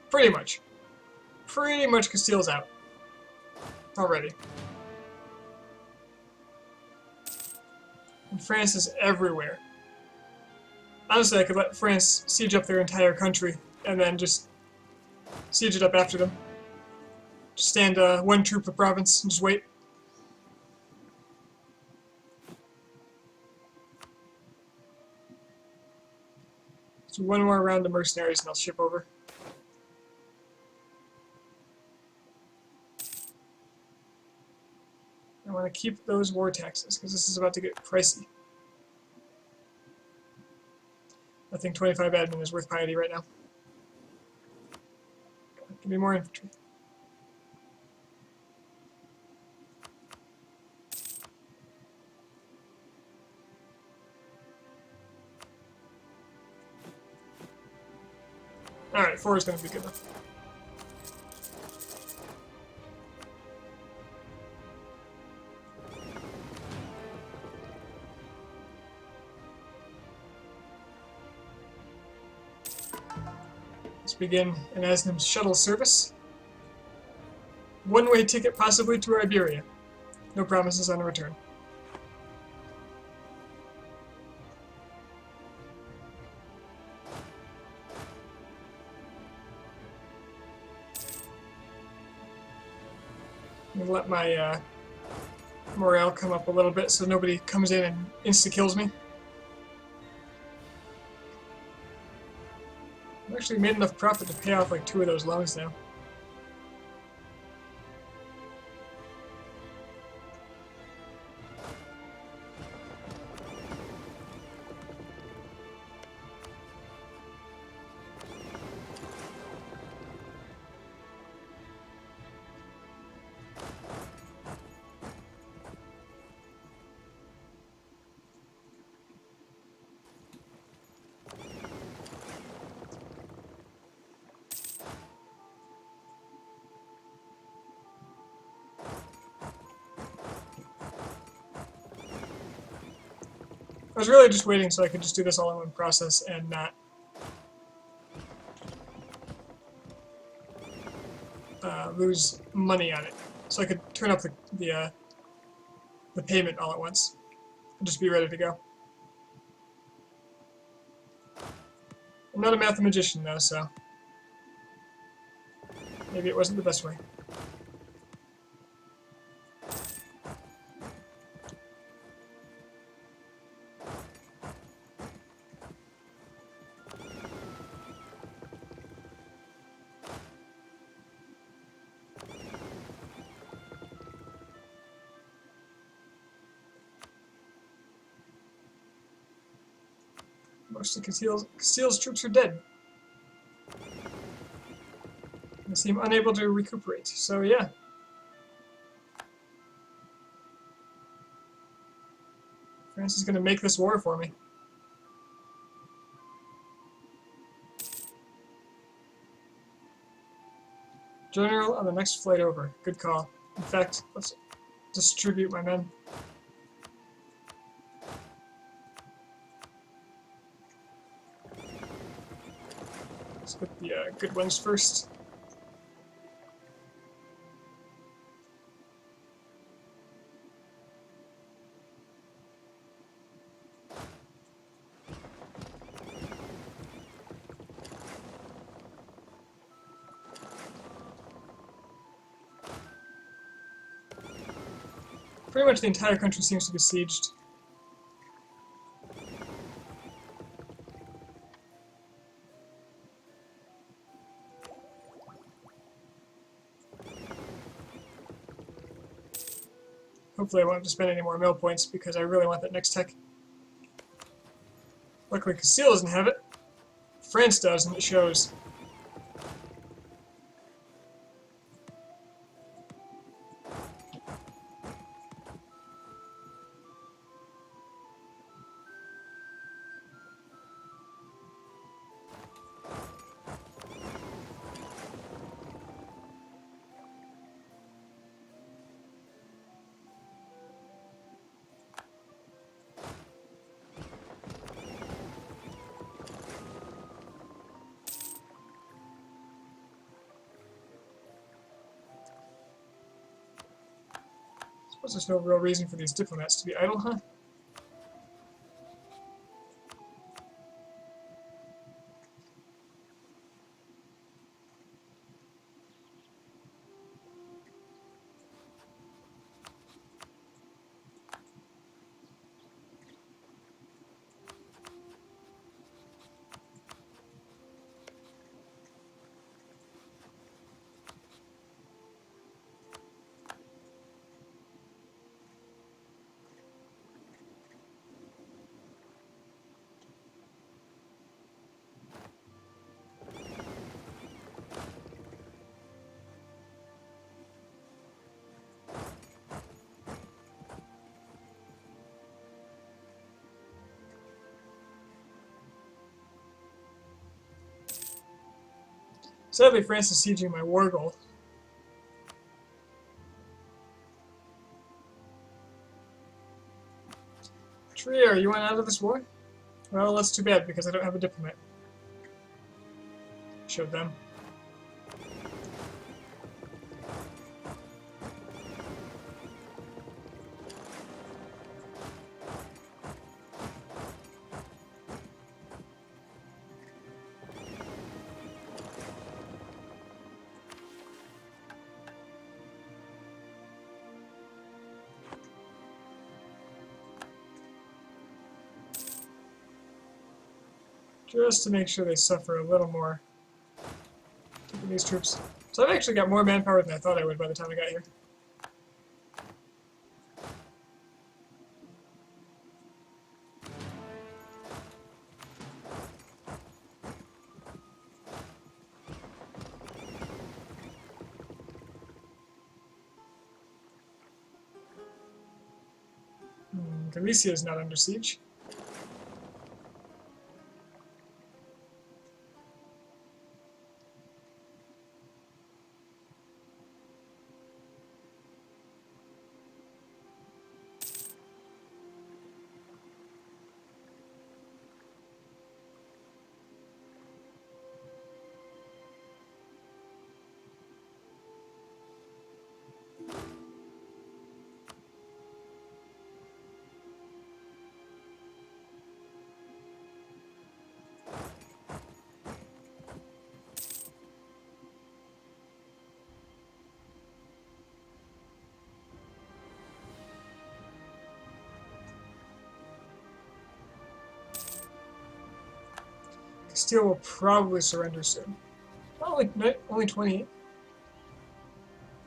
Pretty much. Pretty much Castile's out. Already. And France is everywhere. Honestly, I could let France siege up their entire country and then just siege it up after them. Just stand one troop per province and just wait. So one more round of mercenaries and I'll ship over. I want to keep those war taxes because this is about to get pricey. I think 25 admin is worth piety right now. Give me more infantry. Alright, 4 is going to be good enough. Let's begin an Asnim's shuttle service. One-way ticket possibly to Iberia. No promises on a return. I'm gonna let my morale come up a little bit so nobody comes in and insta-kills me. I've actually made enough profit to pay off like 2 of those loans now. I was really just waiting so I could just do this all in one process and not lose money on it. So I could turn up the payment all at once and just be ready to go. I'm not a mathematician though, so maybe it wasn't the best way. Most of Castile's troops are dead. They seem unable to recuperate, so yeah. France is going to make this war for me. General on the next flight over. Good call. In fact, let's distribute my men. Let's get the good ones first. Pretty much the entire country seems to be sieged. Hopefully I won't have to spend any more mill points because I really want that next tech. Luckily Castile doesn't have it. France does, and it shows. suppose there's no real reason for these diplomats to be idle, huh? Sadly, France is sieging my war goal. Trier, you want out of this war? Well, that's too bad, because I don't have a diplomat. Showed them. Just to make sure they suffer a little more. Taking these troops. So I've actually got more manpower than I thought I would by the time I got here. Galicia is not under siege. Castile will probably surrender soon. Only 28.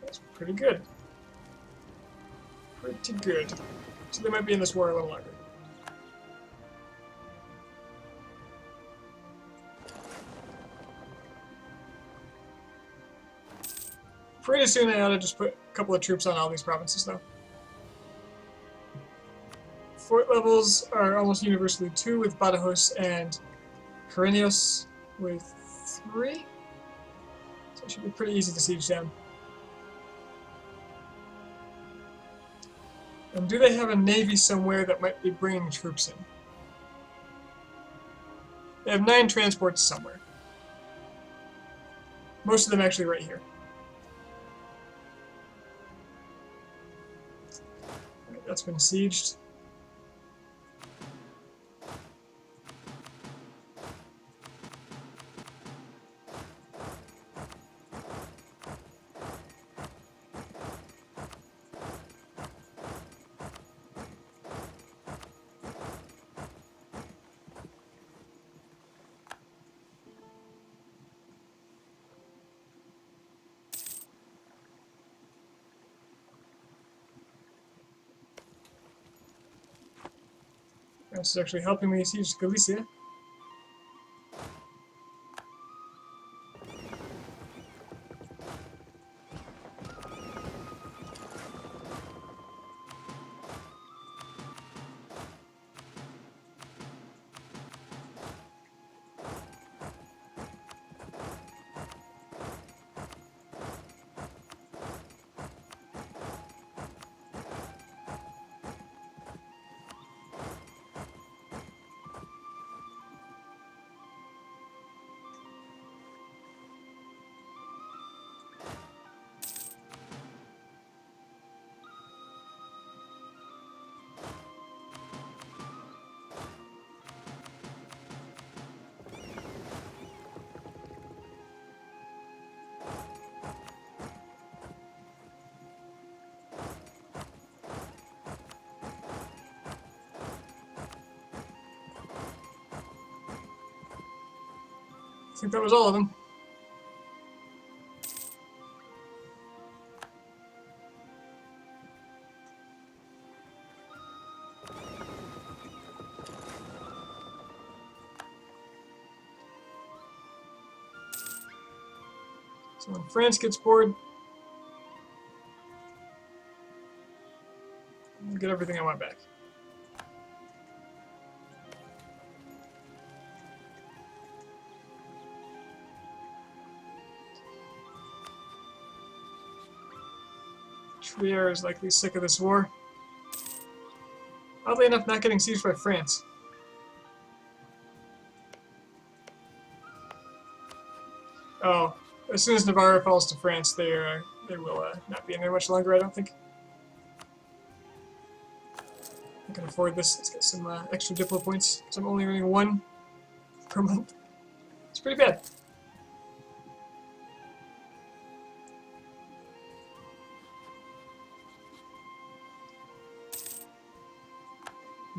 That's pretty good. Pretty good. So they might be in this war a little longer. Pretty soon I ought to just put a couple of troops on all these provinces, though. Fort levels are almost universally 2 with Badajoz and Carenios with 3. So it should be pretty easy to siege down. And do they have a navy somewhere that might be bringing troops in? They have 9 transports somewhere. Most of them actually right here. Right, that's been sieged. This is actually helping me siege Galicia. think that was all of them. So when France gets bored, I'll get everything I want back. Trier is likely sick of this war. Oddly enough, not getting sieged by France. Oh, as soon as Navarre falls to France, they will not be in there much longer, I don't think. I can afford this. Let's get some extra Diplo points, because I'm only earning 1 per month. It's pretty bad.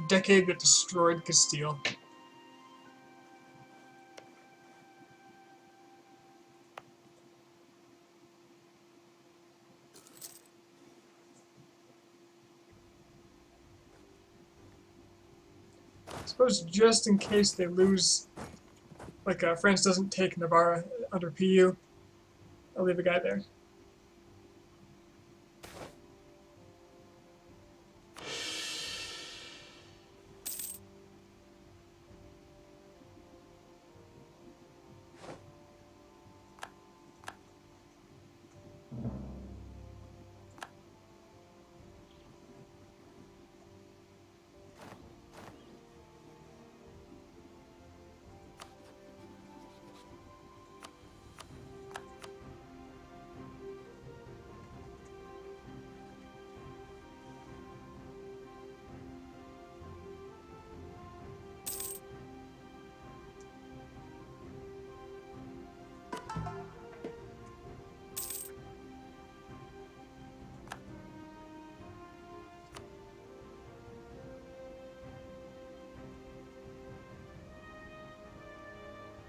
Decade that destroyed Castile. I suppose just in case they lose, like France doesn't take Navarre under PU, I'll leave a guy there.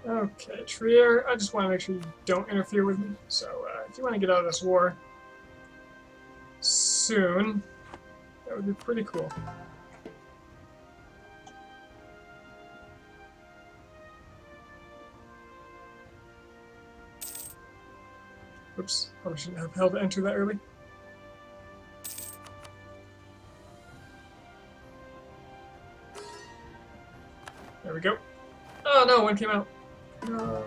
Okay, Trier, I just want to make sure you don't interfere with me. So, if you want to get out of this war soon, that would be pretty cool. Oops, probably shouldn't have held enter that early. There we go. Oh no, one came out. No.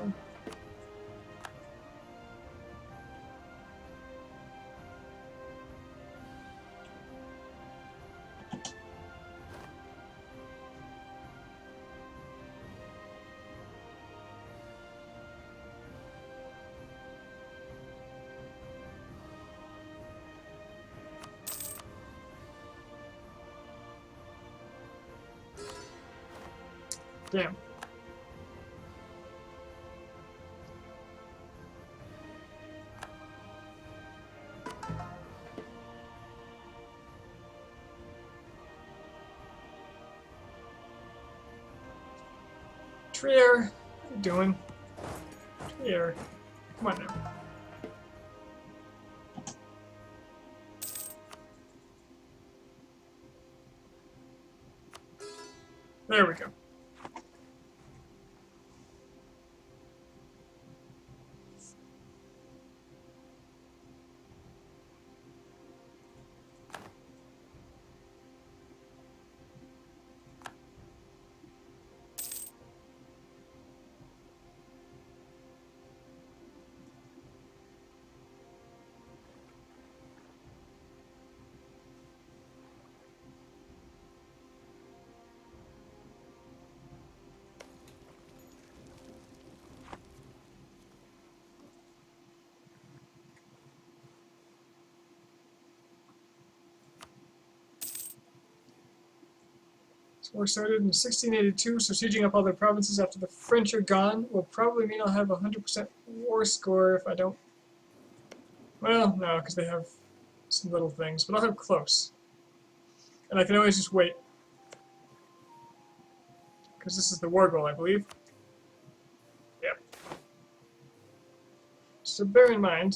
Damn. Trier, what are you doing? Trier, come on now. There we go. This war started in 1682, so sieging up all their provinces after the French are gone will probably mean I'll have a 100% war score if I don't. Well, no, because they have some little things, but I'll have close. And I can always just wait. Because this is the war goal, I believe. Yep. So bear in mind,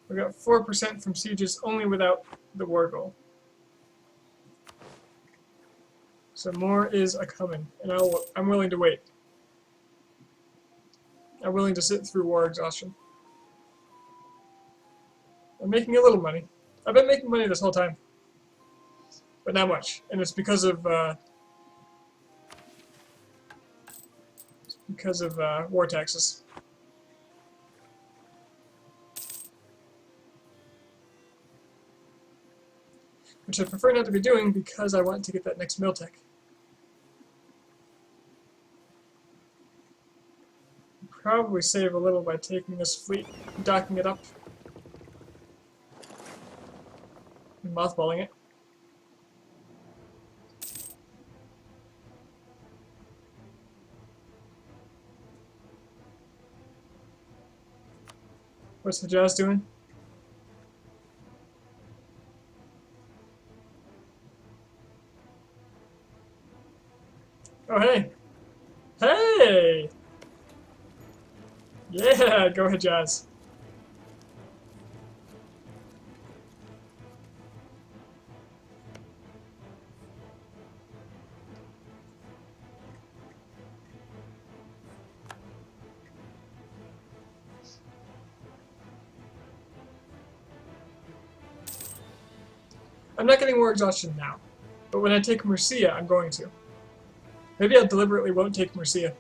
we got 4% from sieges only without the war goal. So more is a coming, and I'm willing to wait. I'm willing to sit through war exhaustion. I'm making a little money. I've been making money this whole time, but not much, and it's because of war taxes. Which I prefer not to be doing because I want to get that next mill tech. Probably save a little by taking this fleet, docking it up, and mothballing it. What's the Jazz doing? Oh, hey! Hey! Yeah, go ahead, Jazz. I'm not getting war exhaustion now, but when I take Murcia, I'm going to. Maybe I deliberately won't take Murcia.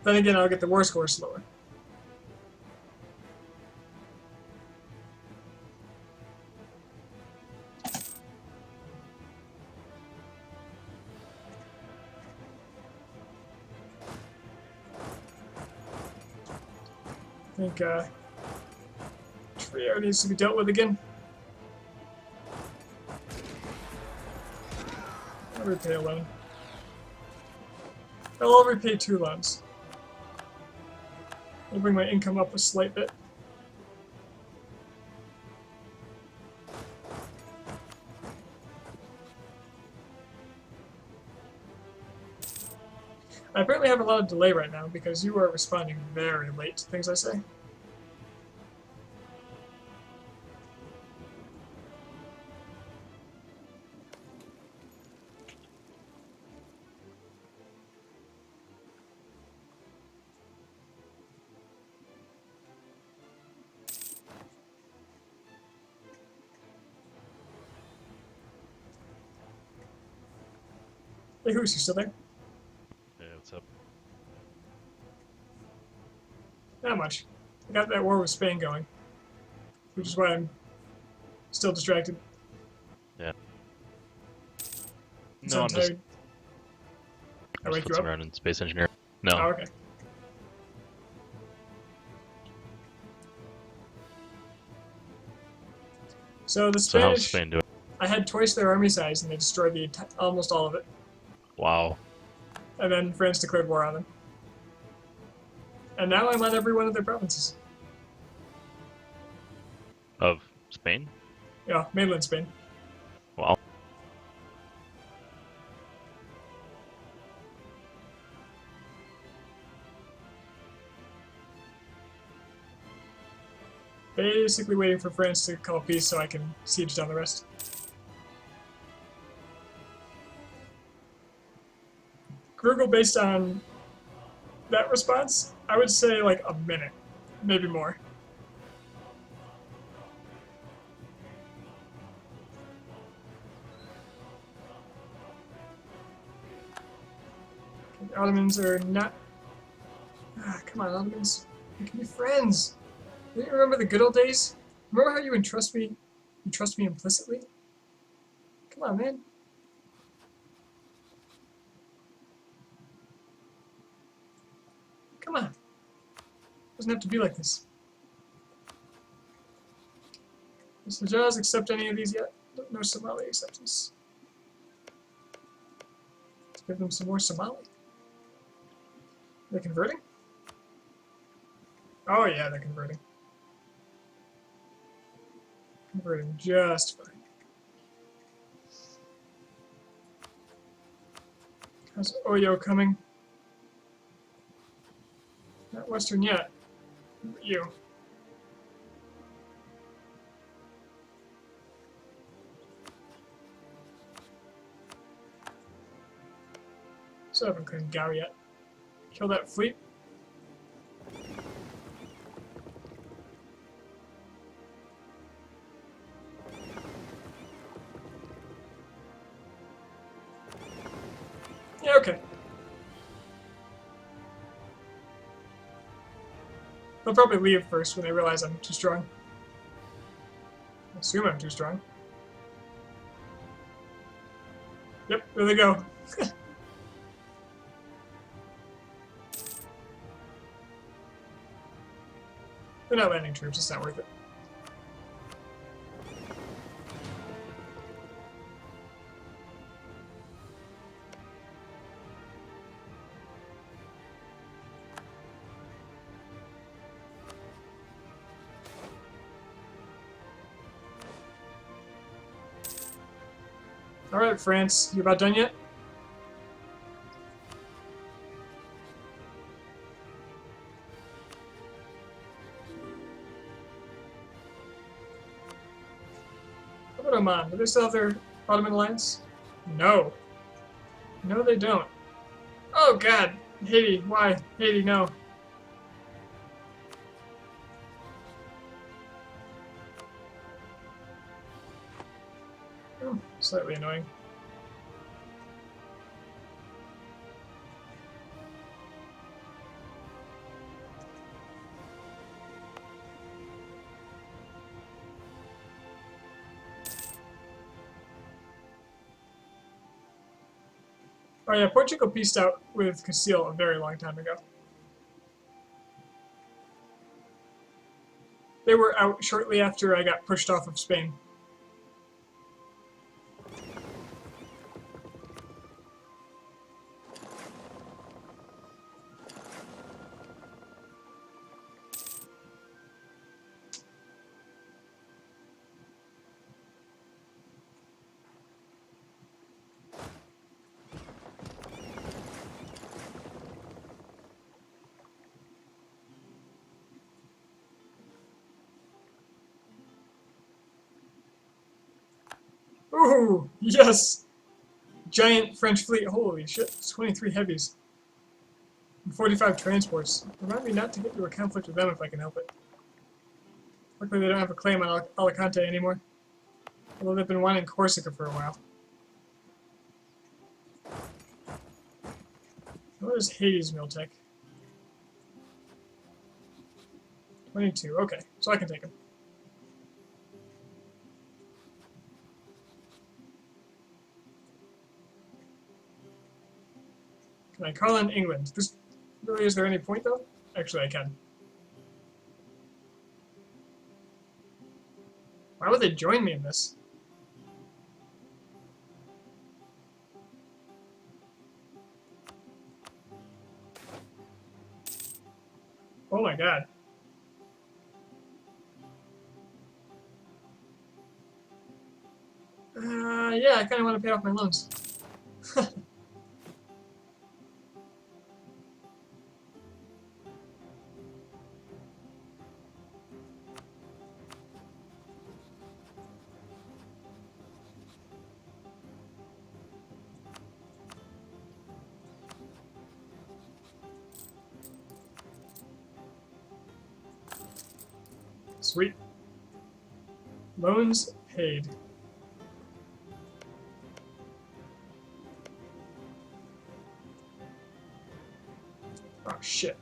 Then again, I'll get the war score slower. I think Trio needs to be dealt with again. I'll repay a loan. I'll repay 2 loans. I'll bring my income up a slight bit. I apparently have a lot of delay right now because you are responding very late to things I say. Hey, who's you still there? Yeah, what's up? Not much. I got that war with Spain going, which is why I'm still distracted. Yeah. You No, sound I'm just, tired. I I'm wake just you futzing up? around in space engineering. No. Oh, okay. So the So how's Spanish, Spain doing? I had twice their army size and they destroyed almost all of it. Wow. And then France declared war on them. And now I'm on every one of their provinces. Of Spain? Yeah, mainland Spain. Wow. Basically waiting for France to call peace so I can siege down the rest. Google, based on that response, I would say like a minute, maybe more. The Ottomans are not. Come on, Ottomans. We can be friends. Do you remember the good old days? Remember how you entrust me? You trust me implicitly? Come on, man. Come on. Doesn't have to be like this. Does the Jaws accept any of these yet? No Somali acceptance. Let's give them some more Somali. They're converting? Oh yeah, they're converting. Converting just fine. How's Oyo coming? Not Western yet. You. Still haven't claimed Gao yet. Kill that fleet. Yeah, okay. They'll probably leave first when they realize I'm too strong. I assume I'm too strong. Yep, there they go. They're not landing troops, it's not worth it. Alright, France, you about done yet? How about Oman? Do they still have their Ottoman alliance? No. No, they don't. Oh god! Haiti, why? Haiti, no. Oh, slightly annoying. Oh yeah, Portugal peaced out with Castile a very long time ago. They were out shortly after I got pushed off of Spain. Ooh, yes! Giant French fleet, holy shit, 23 heavies. And 45 transports. Remind me not to get into a conflict with them if I can help it. Luckily they don't have a claim on Alicante anymore. Although they've been wanting Corsica for a while. What is Haiti's Miltech? 22, okay, so I can take him. Can I call in England? Really, is there any point though? Actually, I can. Why would they join me in this? Oh my god. Yeah, I kind of want to pay off my loans. Sweet. Loans paid. Oh shit.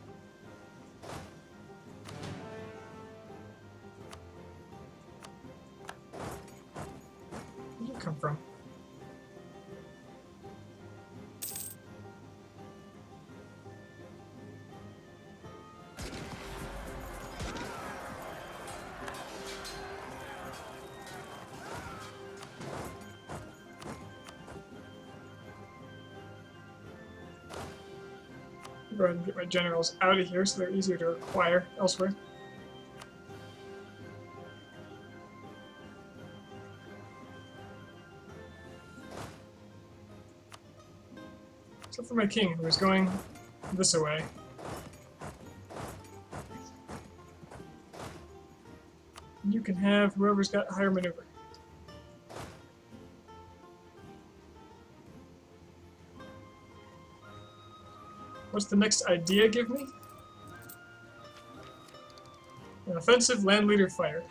Where'd you come from? Go ahead and get my generals out of here so they're easier to acquire elsewhere. Except for my king, who is going this way. can have whoever's got higher maneuver. What's the next idea give me? An offensive land leader fire.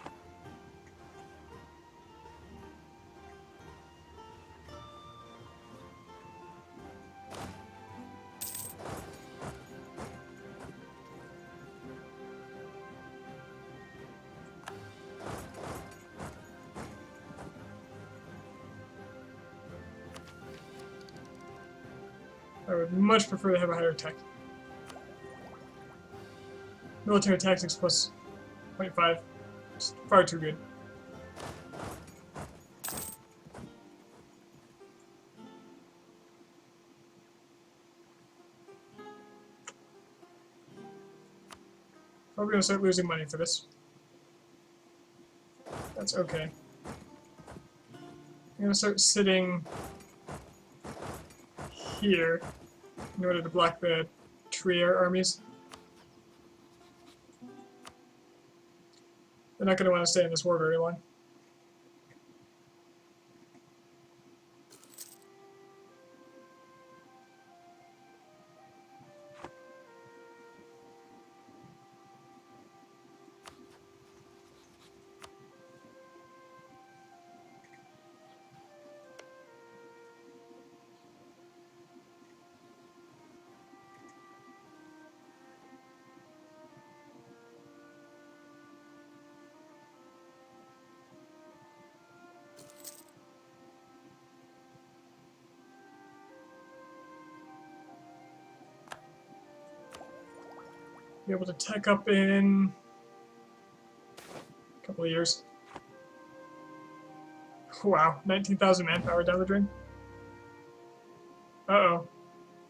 I would much prefer to have a higher tech. Military tactics plus 0.5. It's far too good. Probably gonna start losing money for this. That's okay. I'm gonna start sitting here in order to block the Trier armies. They're not going to want to stay in this war very long. Be able to tech up in a couple of years. Wow, 19,000 manpower down the drain. Uh-oh.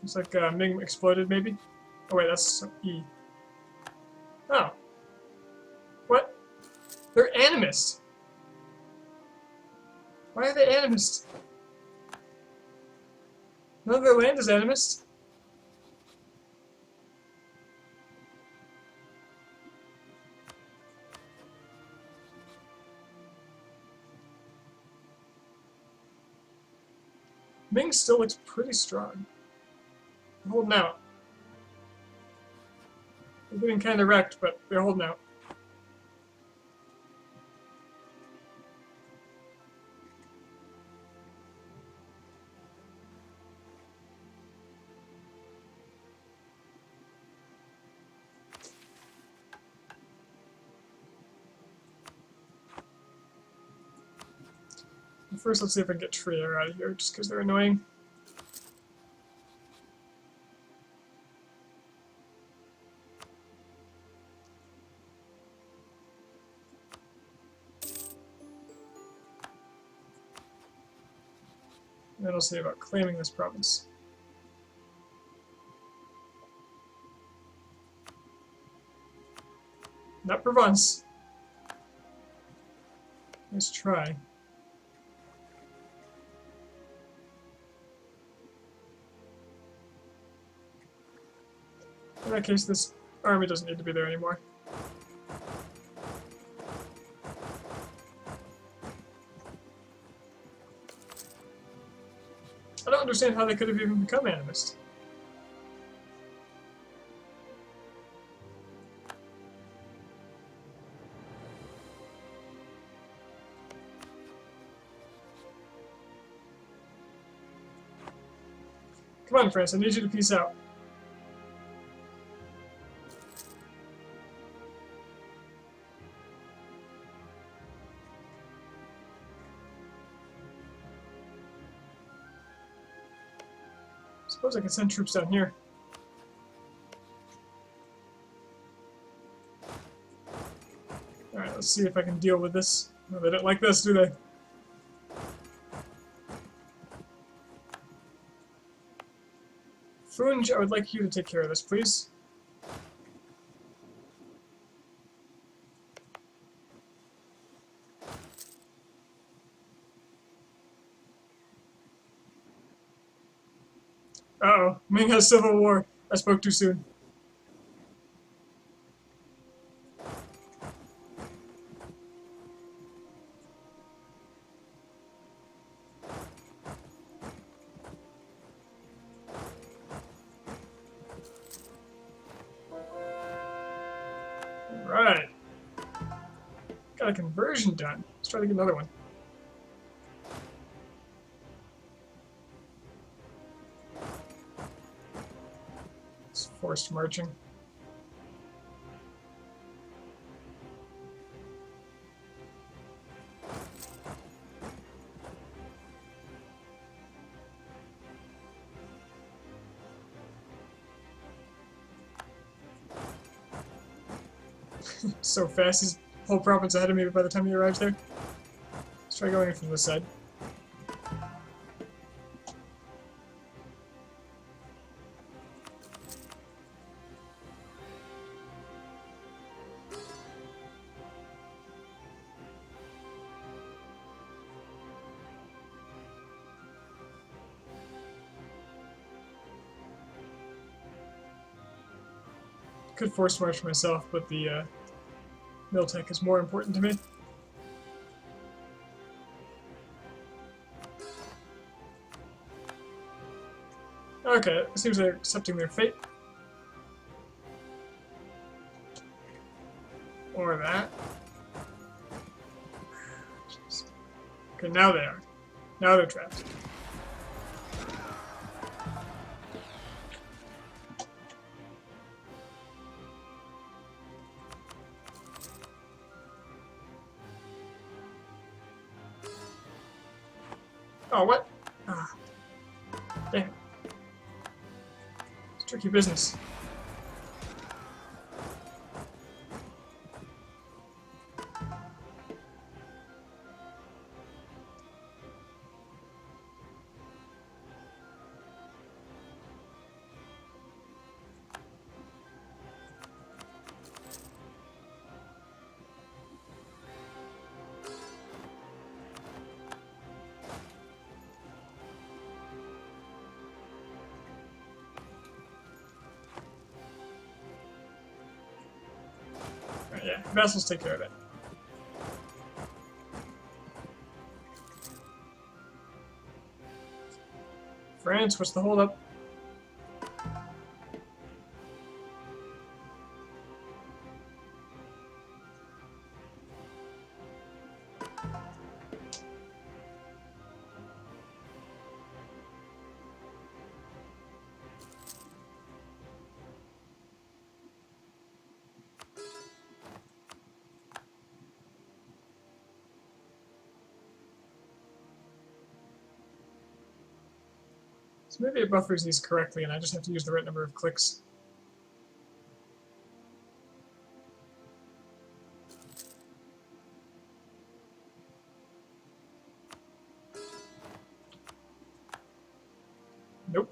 Looks like Ming exploded, maybe? Oh wait, that's E. Oh. What? They're animists! Why are they animists? None of their land is animist. Ming still looks pretty strong. They're holding out. They're getting kind of wrecked, but they're holding out. First, let's see if I can get Trier out of here, just because they're annoying. And then I'll see about claiming this province. Not Provence. Nice try. In that case, this army doesn't need to be there anymore. I don't understand how they could have even become animist. Come on, France, I need you to peace out. Suppose I can send troops down here. Alright, let's see if I can deal with this. No, they don't like this, do they? Funj, I would like you to take care of this, please. Uh-oh, Ming has civil war. I spoke too soon. Got a conversion done. Let's try to get another one. It's forced marching. So fast, his whole province ahead of me by the time he arrives there. Let's try going in from this side. Could force march myself, but the mill tech is more important to me. Okay, it seems they're accepting their fate. Or that. Jeez. Okay, now they are. Now they're trapped. Oh, what? Ah. Damn it. It's tricky business. Yeah, vassals take care of it. France, what's the holdup? So maybe it buffers these correctly, and I just have to use the right number of clicks. Nope.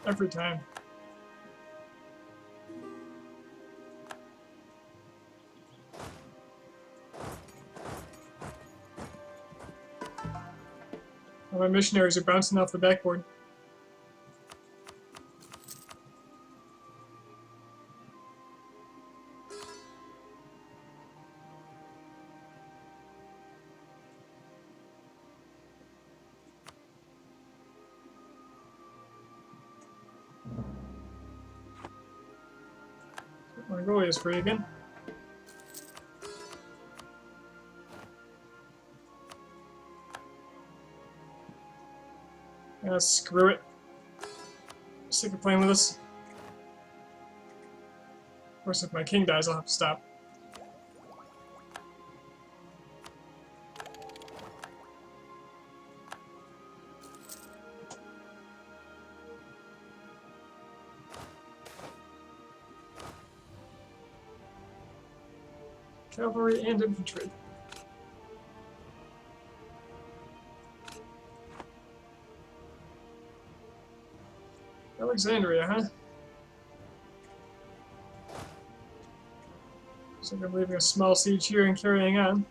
Every time. All my missionaries are bouncing off the backboard. Mongolia's free again. Screw it. Sick of playing with us. Of course, if my king dies, I'll have to stop. cavalry and infantry. Alexandria, huh? Looks like I'm leaving a small siege here and carrying on.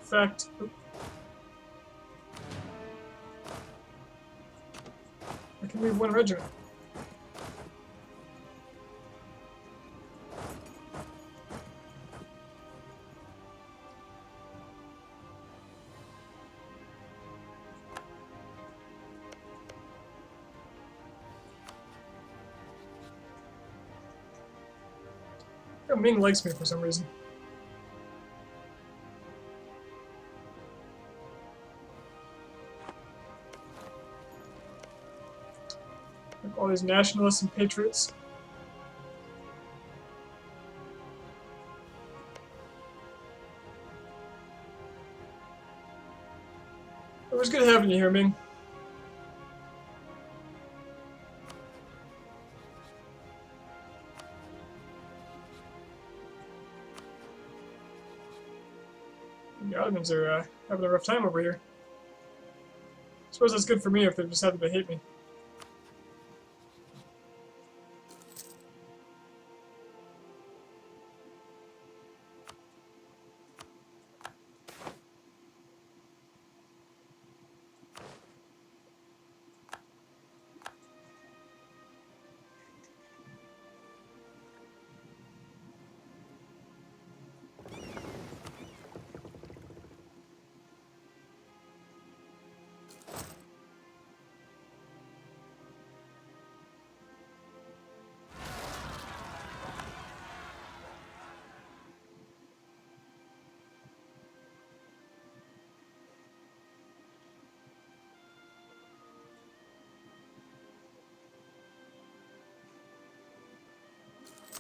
In fact, I can leave one regiment. Ming likes me for some reason. Like all these nationalists and patriots. It was good having you here, Ming. The Ottomans are having a rough time over here. I suppose that's good for me if they decided to hate me.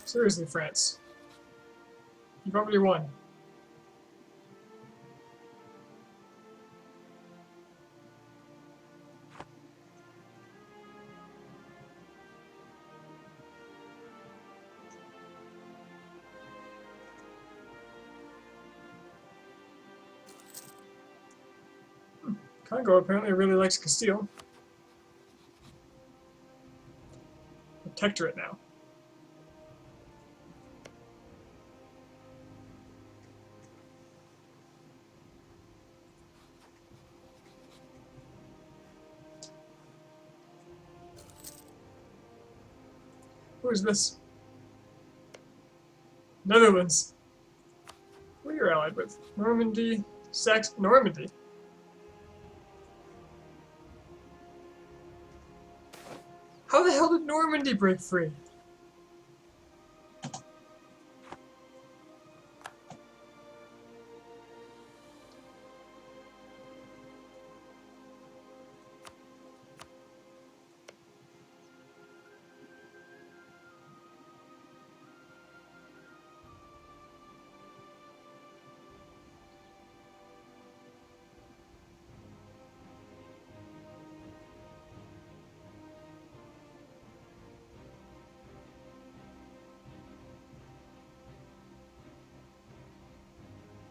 Seriously, France. You've already won. Congo apparently really likes Castile. Protectorate now. Who is this? Netherlands. Who are you allied with? Normandy, Normandy. How the hell did Normandy break free?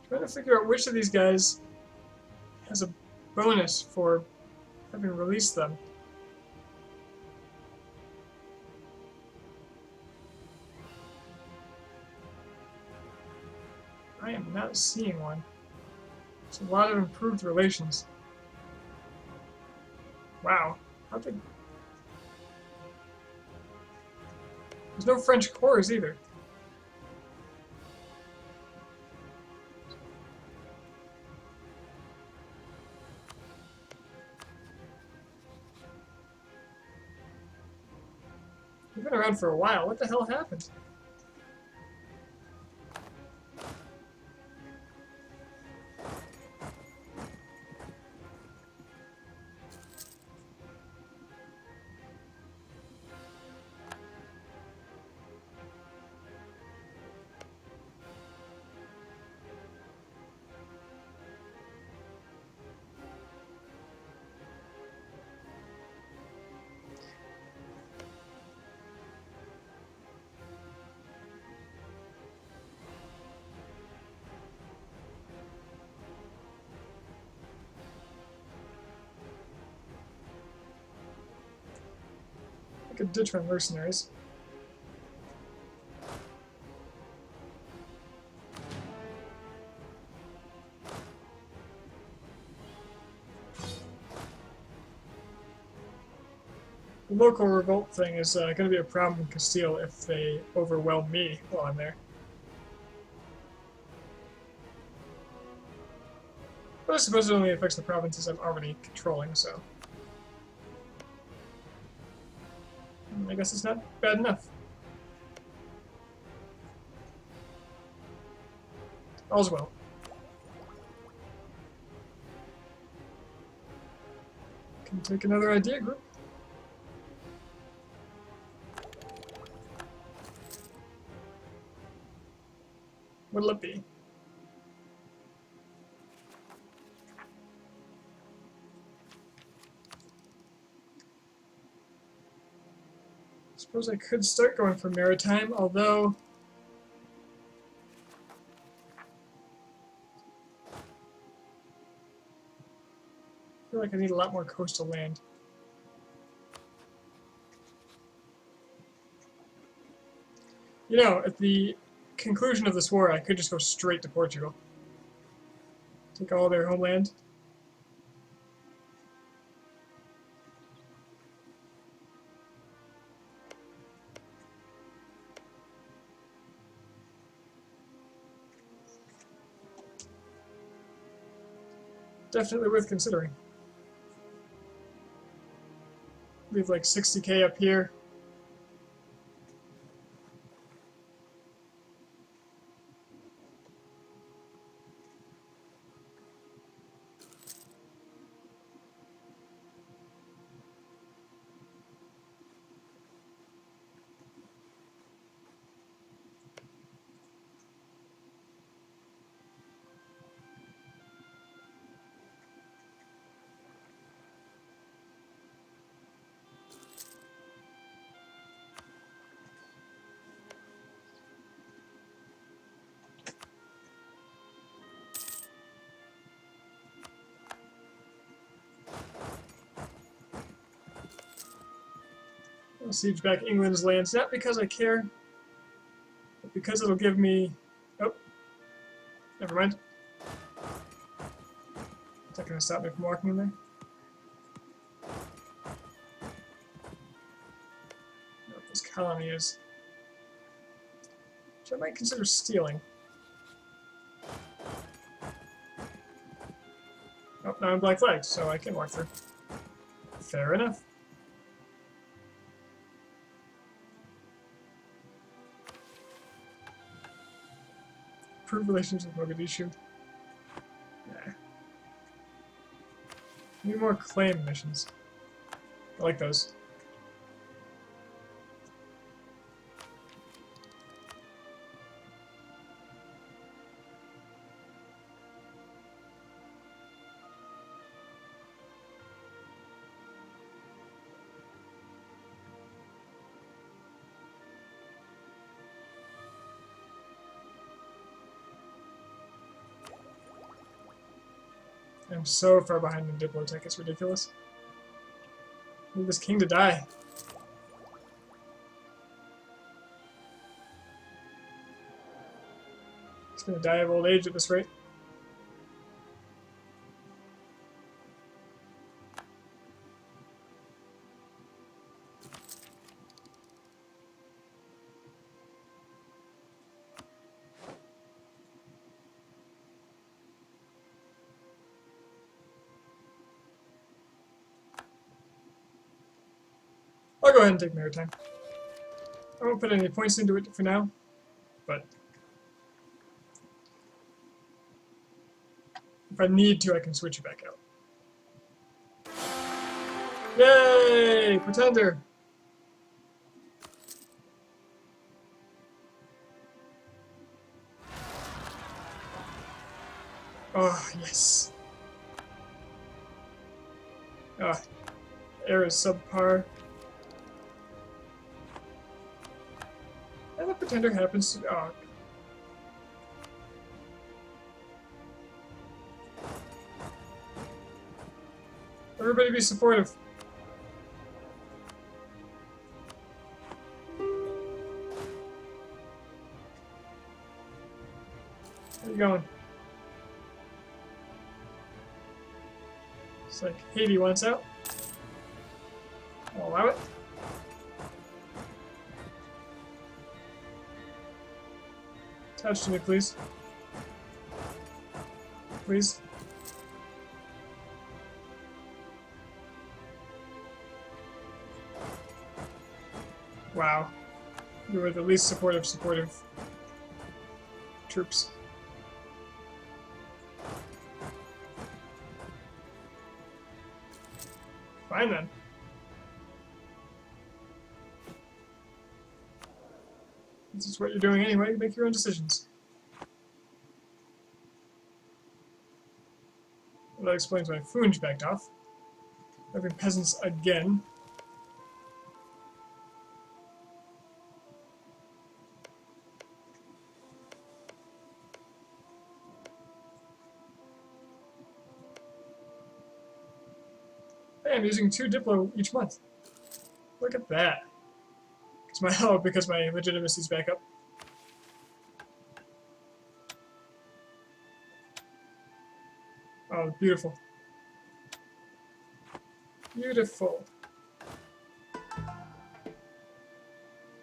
Trying to figure out which of these guys has a bonus for having released them. I am not seeing one. It's a lot of improved relations. Wow. How big? There's no French corps either. You've been around for a while. What the hell happened? I could ditch my mercenaries. The local revolt thing is going to be a problem in Castile if they overwhelm me while I'm there. But I suppose it only affects the provinces I'm already controlling, so... I guess it's not bad enough. All's well. Can take another idea group. What'll it be? Suppose I could start going for maritime, although I feel like I need a lot more coastal land. You know, at the conclusion of this war, I could just go straight to Portugal. Take all their homeland. Definitely worth considering. Leave like 60k up here. I'll siege back England's lands, not because I care, but because it'll give me... Oh, never mind. Is that going to stop me from walking in there? I don't know what this colony is. Which I might consider stealing. Oh, now I'm black flagged, so I can walk through. Fair enough. Improve relations with Mogadishu. Nah. Need more claim missions. I like those. I'm so far behind in Diplotech, it's ridiculous. Need this king to die. He's gonna die of old age at this rate. I'll go ahead and take maritime. I won't put any points into it for now, but if I need to, I can switch it back out. Yay! Pretender! Oh, yes. Ah, air is subpar. And the Pretender happens to... Oh. Everybody be supportive. Where you going? It's like Haiti wants out. I'll allow it. Attach to me, please. Please. Wow. You were the least supportive troops. Fine then. This is what you're doing anyway. Make your own decisions. Well, that explains why Funge backed off. Having peasants again. Hey, I'm using 2 Diplo each month. Look at that. Because my legitimacy's back up. Oh, beautiful. Beautiful.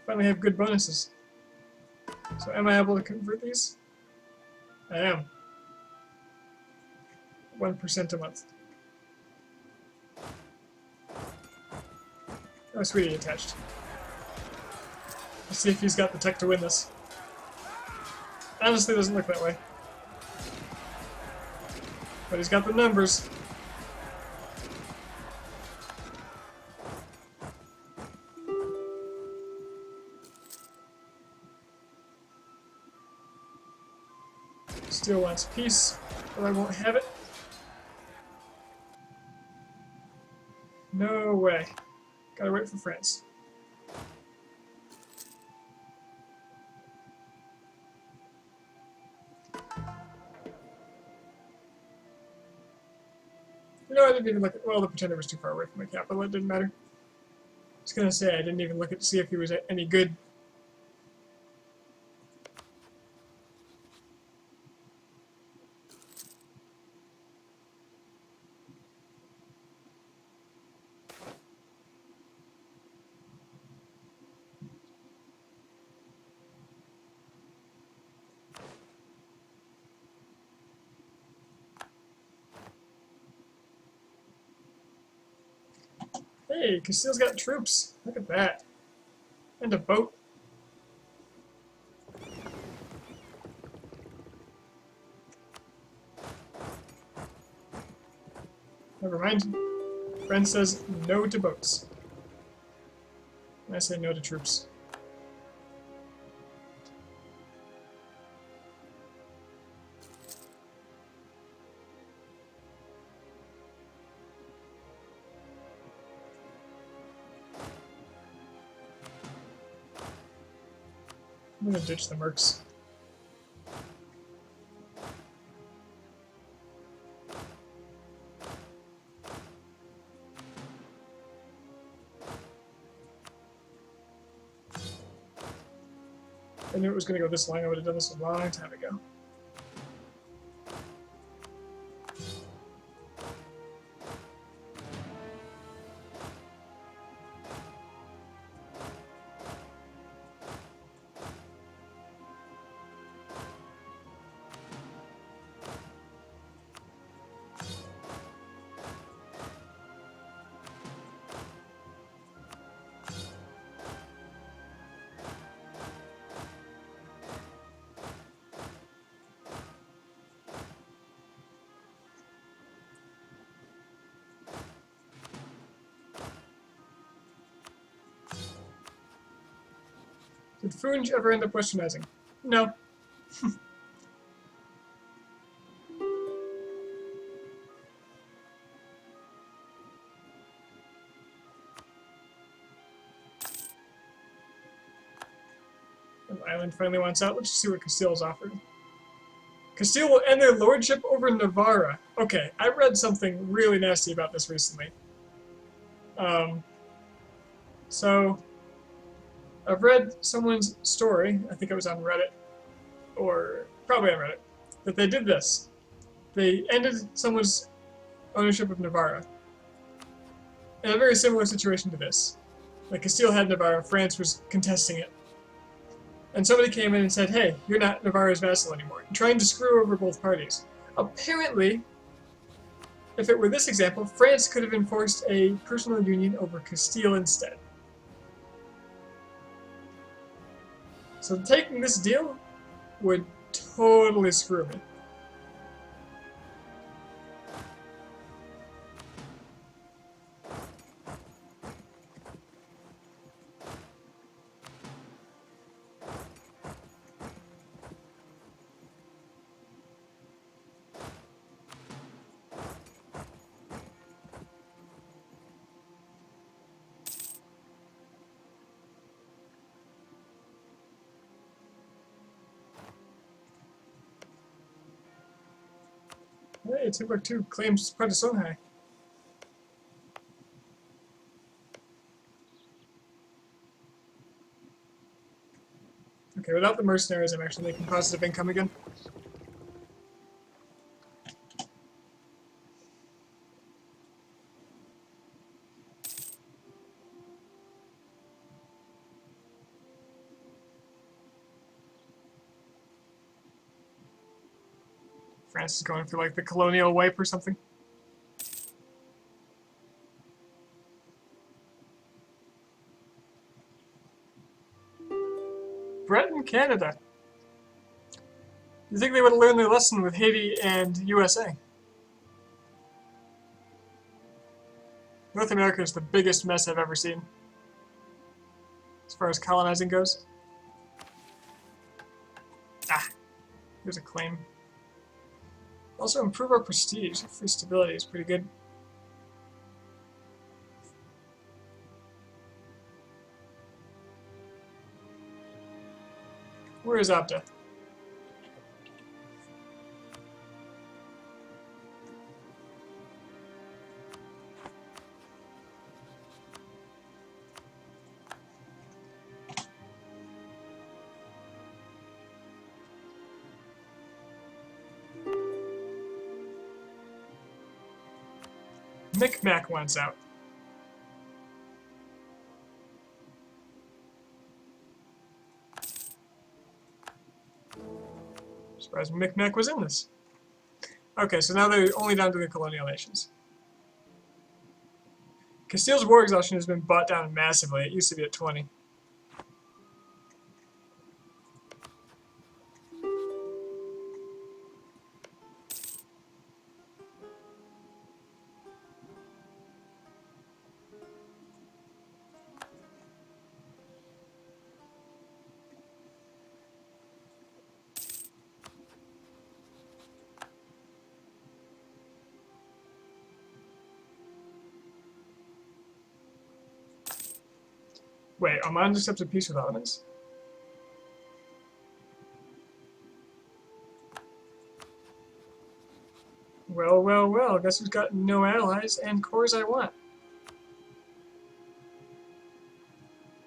Finally have good bonuses. So am I able to convert these? I am. 1% a month. Oh, sweetie attached. Let's see if he's got the tech to win this. Honestly, doesn't look that way. But he's got the numbers. Still wants peace, but I won't have it. No way. Gotta wait for France. You know, I didn't even look at. Well, the pretender was too far away from my capital. It didn't matter. I was gonna say I didn't even look at to see if he was any good. Hey, Castile's got troops. Look at that. And a boat. Never mind. Friend says no to boats. And I say no to troops. I'm gonna ditch the mercs. I knew it was gonna go this long. I would have done this a long time ago. Did Funge ever end up westernizing? No. The island finally wants out. Let's just see what Castile's offered. Castile will end their lordship over Navarra. Okay, I read something really nasty about this recently. So I've read someone's story. I think it was on Reddit, or probably on Reddit, that they did this. They ended someone's ownership of Navarra. In a very similar situation to this. Like Castile had Navarra, France was contesting it. And somebody came in and said, hey, you're not Navarra's vassal anymore, trying to screw over both parties. Apparently, if it were this example, France could have enforced a personal union over Castile instead. So taking this deal would totally screw me. Hey, Timbuktu claims part of Songhai. Okay, without the mercenaries, I'm actually making positive income again. France is going for like the colonial wipe or something. Britain, Canada. You think they would have learned their lesson with Haiti and USA? North America is the biggest mess I've ever seen, as far as colonizing goes. Ah, here's a claim. Also improve our prestige. Free stability is pretty good. Where is Abda? Micmac wants out. Surprised Micmac was in this. Okay, so now they're only down to the colonial nations. Castile's war exhaustion has been brought down massively. It used to be at 20. Wait, Oman accepted peace with Ottomans? Well, well, well, guess who's got no allies and cores I want?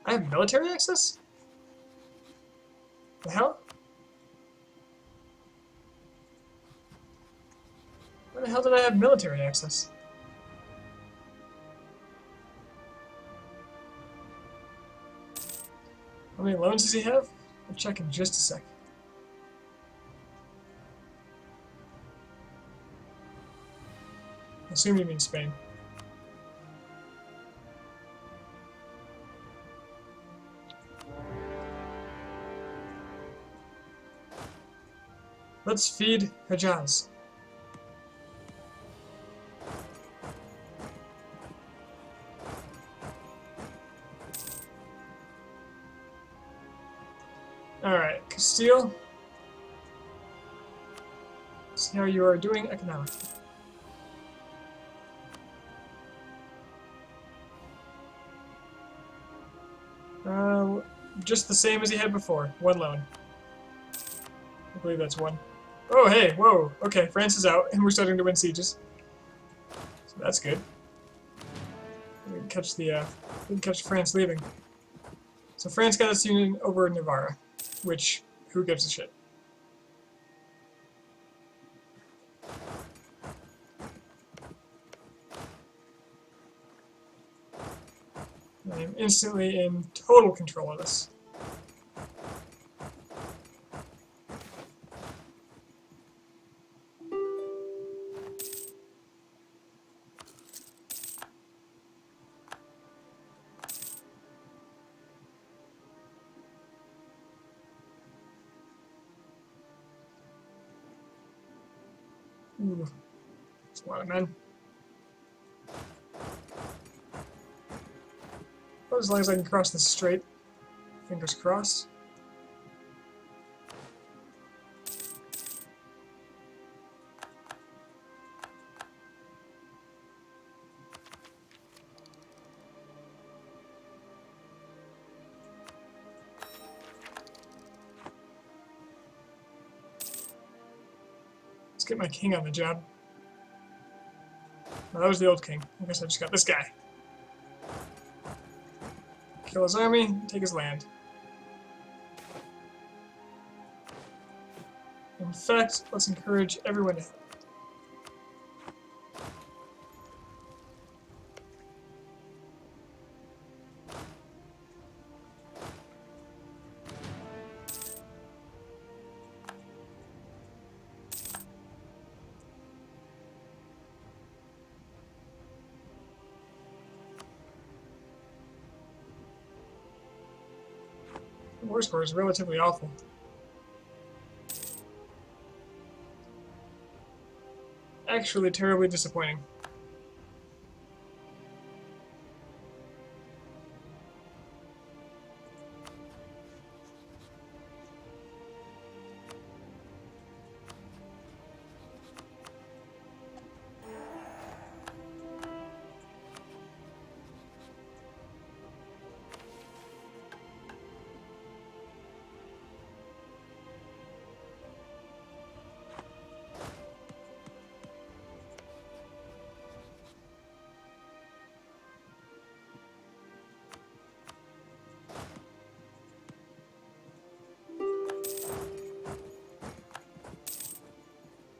I have military access? The hell? Where the hell did I have military access? How many loans does he have? I'll check in just a sec. I assume you mean Spain. Let's feed Hejaz. Alright, Castile. See how you are doing economically. Just the same as he had before. One loan. I believe that's one. Oh, hey, whoa. Okay, France is out, and we're starting to win sieges. So that's good. We didn't catch France leaving. So France got its union over Navarra, which, who gives a shit? I am instantly in total control of this. Ooh, that's a lot of men. But as long as I can cross this straight, fingers crossed. Let's get my king on the job. Oh, that was the old king. I guess I just got this guy. Kill his army, take his land. In fact, let's encourage everyone to help. The war score is relatively awful. Actually, terribly disappointing.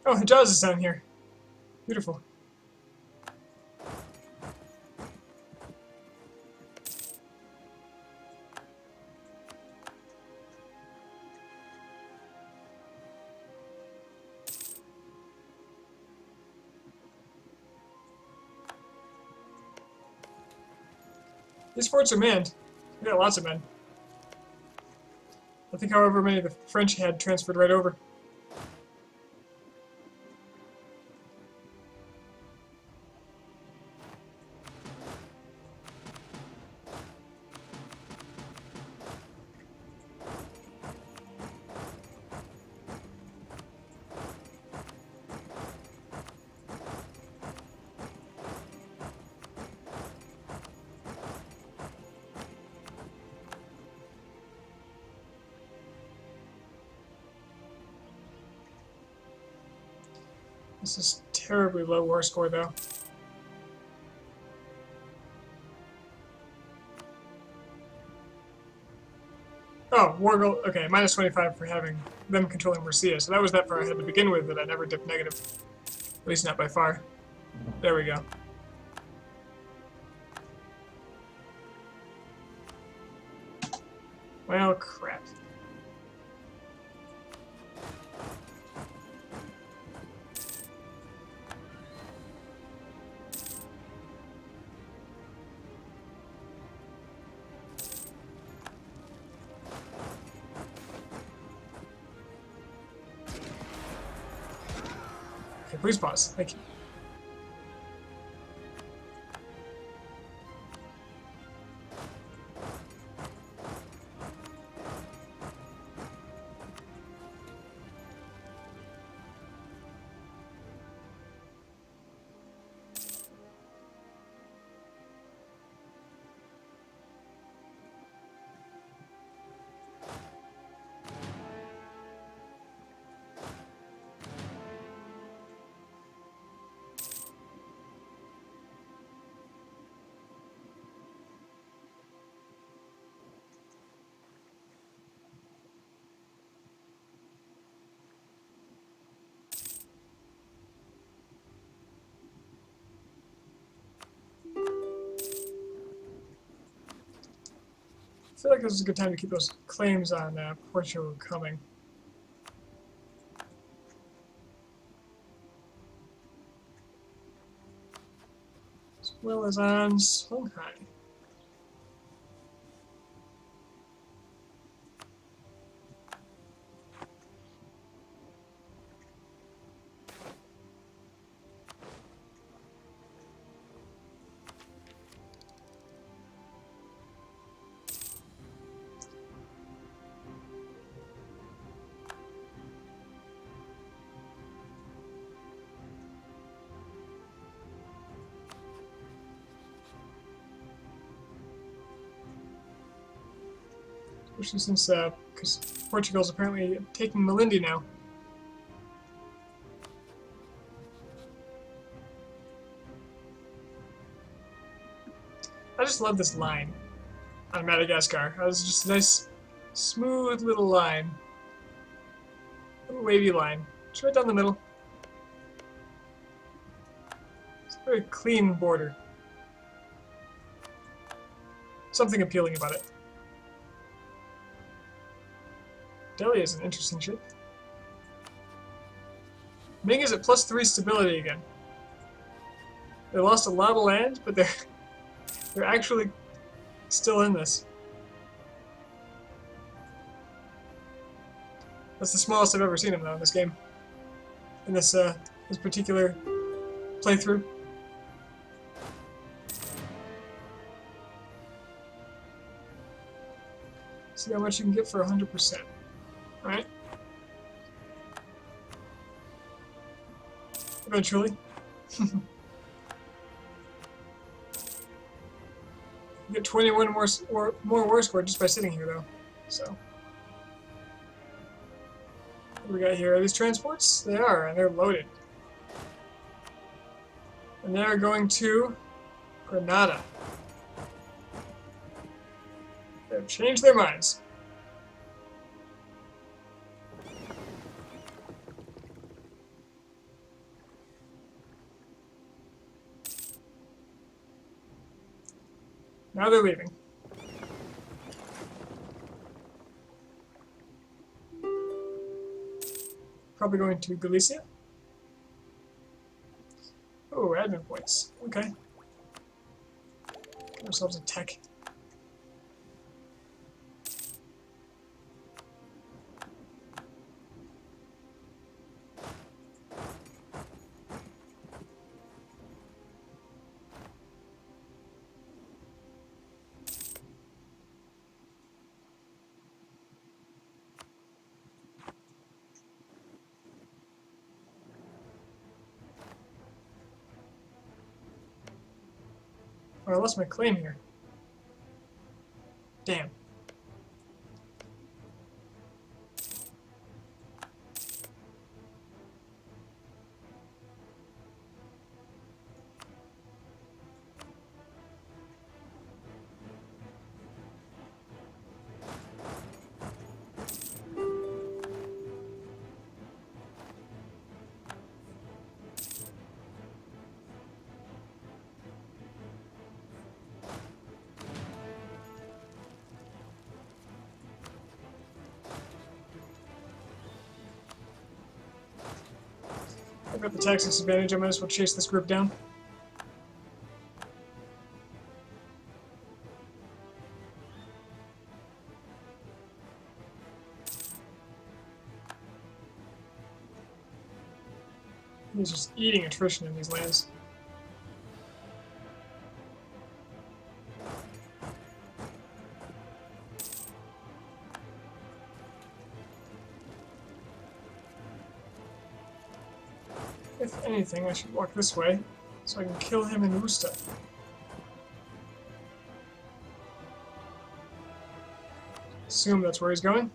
Oh, Hijaz is down here. Beautiful. These forts are manned. We got lots of men. I think however many the French had transferred right over. This is terribly low war score though. Oh, war goal. Okay, minus 25 for having them controlling Murcia. So that was that far ahead to begin with, that I never dipped negative. At least not by far. There we go. Well, crap. Okay, please pause. Thank you. feel like this is a good time to keep those claims on Portugal coming. As well as on Songhai. Especially since, because Portugal's apparently taking Malindi now. I just love this line on Madagascar. It was just a nice, smooth little line. Little wavy line. Just right down the middle. It's a very clean border. Something appealing about it. Delhi is an interesting shape. Ming is at +3 stability again. They lost a lot of land, but they're actually still in this. That's the smallest I've ever seen him though in this game. In this this particular playthrough. See how much you can get for 100%. Alright? Eventually. You get 21 more war score just by sitting here though. So. What do we got here? Are these transports? They are, and they're loaded. And they're going to Granada. They've changed their minds. Now they're leaving. Probably going to Galicia. Oh, admin points. Okay. Get ourselves a tech. Oh, I lost my claim here. Damn. I've got the tax disadvantage. I might as well chase this group down. He's just eating attrition in these lands. If anything, I should walk this way so I can kill him in Usta. Assume that's where he's going.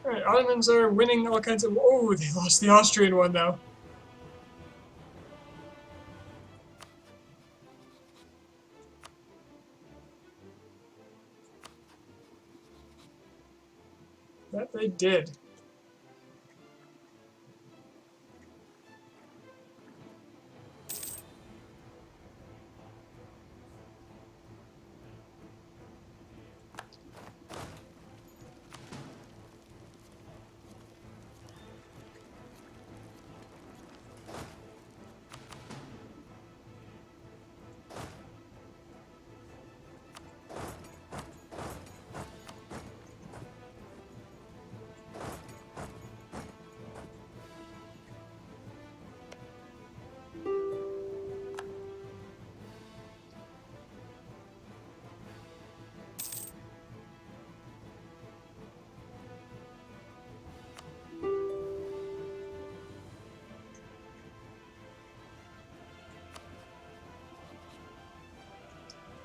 Alright, Ottomans are winning all kinds of... Oh, they lost the Austrian one though. That They did.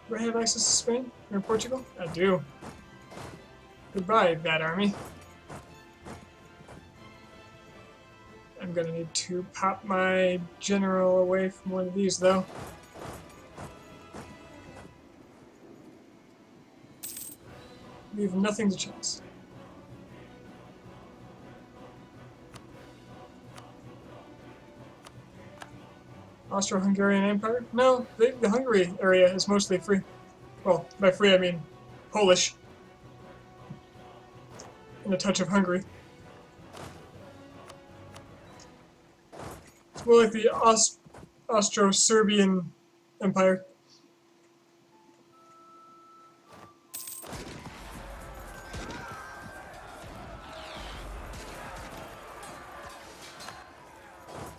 Do I have access to Spain or Portugal? I do. Goodbye, that army. I'm gonna need to pop my general away from one of these, though. Leave nothing to chance. Austro-Hungarian Empire? No, the Hungary area is mostly free. Well, by free I mean Polish. And a touch of Hungary. It's more like the Austro-Serbian Empire.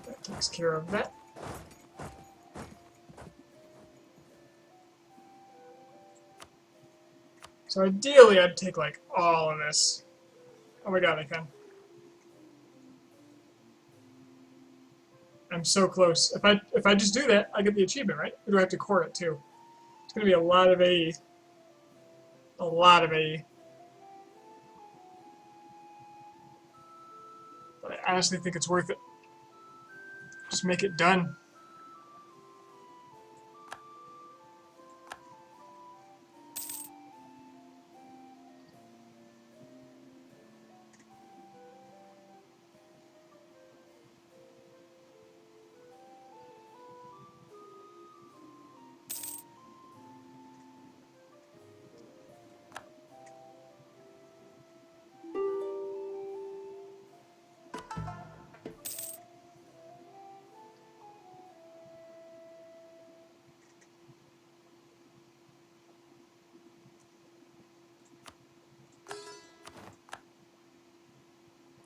That takes care of that. So ideally I'd take like all of this. Oh my god, I can. I'm so close. If I just do that, I get the achievement, right? Or do I have to court it too? It's gonna be a lot of AE. A lot of AE. But I honestly think it's worth it. Just make it done.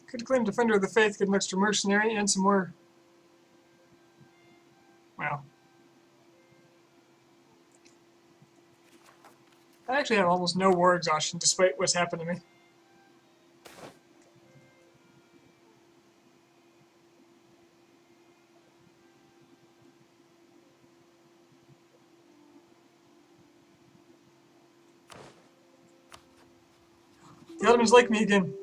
Could claim Defender of the Faith, get an extra mercenary, and some more. Wow. I actually have almost no war exhaustion despite what's happened to me. The Ottomans like me again.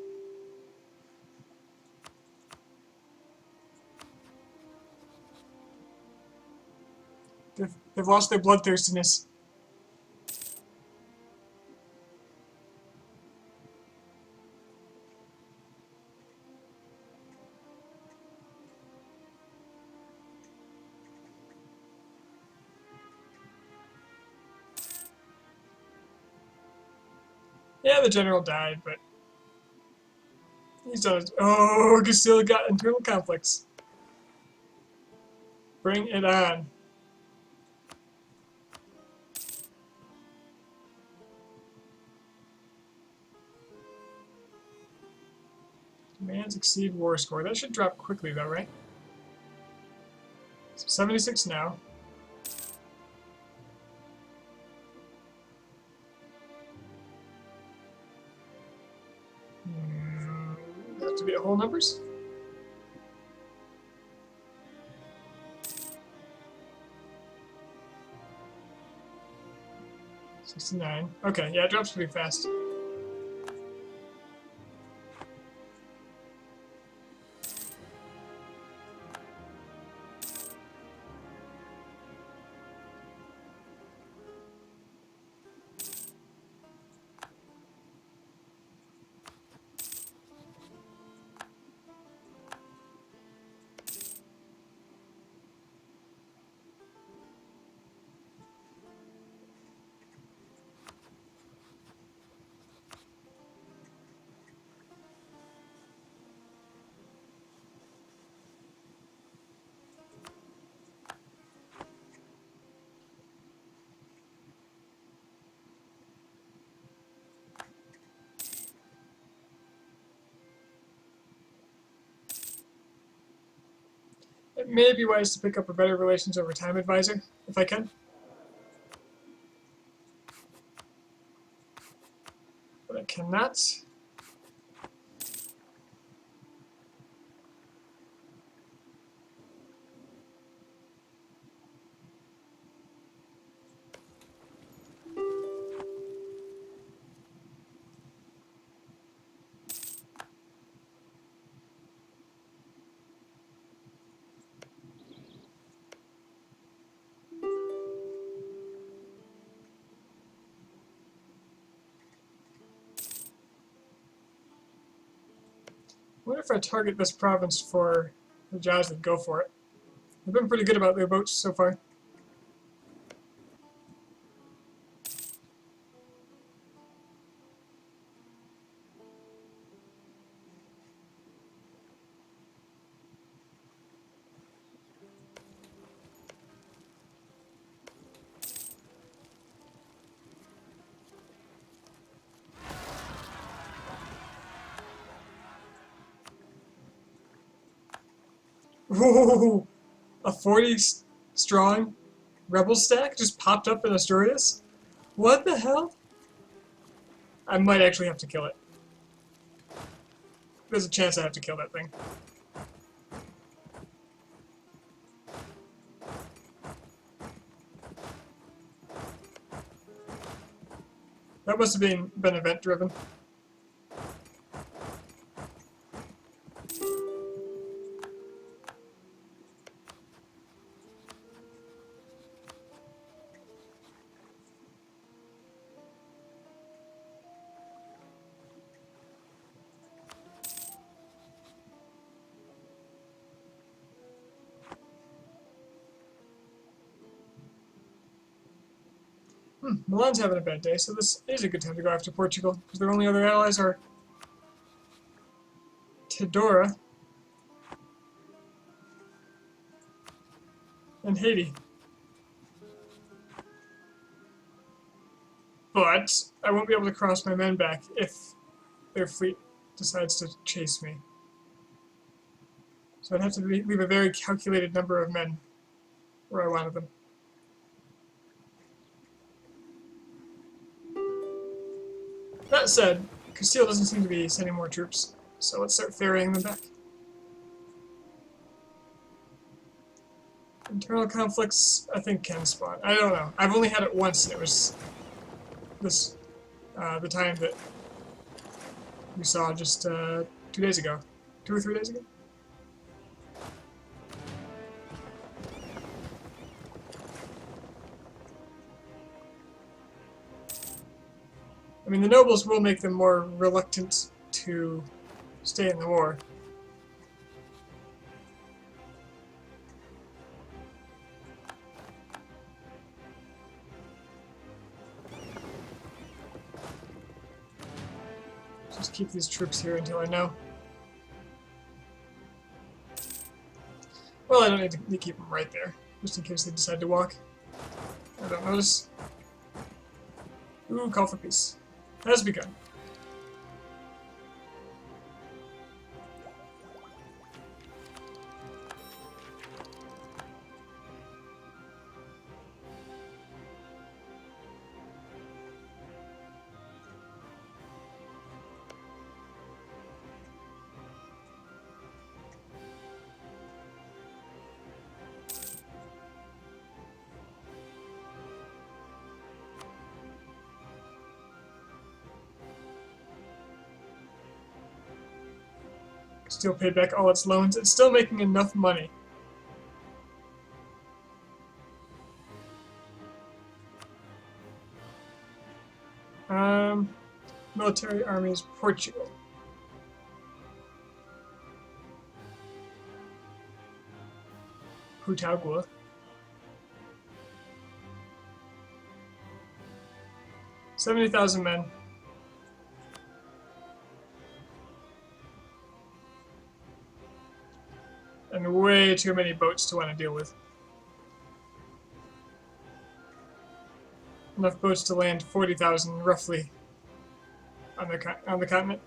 They've lost their bloodthirstiness. Yeah, the general died, but he's done it. Oh, Castilla got internal conflicts. Bring it on. Demands exceed war score. That should drop quickly though, right? So 76 now. Have to be at whole numbers? $69. Okay, yeah, it drops pretty fast. It may be wise to pick up a better relations over time advisor, if I can. But I cannot. I wonder if I target this province for the Jaws that go for it. They've been pretty good about their boats so far. Whoa! A 40 strong rebel stack just popped up in Asturias? What the hell? I might actually have to kill it. There's a chance I have to kill that thing. That must have been event driven. Milan's having a bad day, so this is a good time to go after Portugal, because their only other allies are Tidora and Haiti. But I won't be able to cross my men back if their fleet decides to chase me. So I'd have to leave a very calculated number of men where I wanted them. That said, Castile doesn't seem to be sending more troops, so let's start ferrying them back. Internal conflicts, I think, can spawn. I don't know. I've only had it once, and it was this the time that we saw just 2 days ago. 2 or 3 days ago? I mean, the nobles will make them more reluctant to stay in the war. Just keep these troops here until I know. Well, I don't need to keep them right there, just in case they decide to walk. I don't notice. Ooh, call for peace. Has begun. Still paid back all its loans. It's still making enough money. Military armies, Portugal. Putagua. $70,000 men. And way too many boats to want to deal with. Enough boats to land 40,000 roughly on the continent.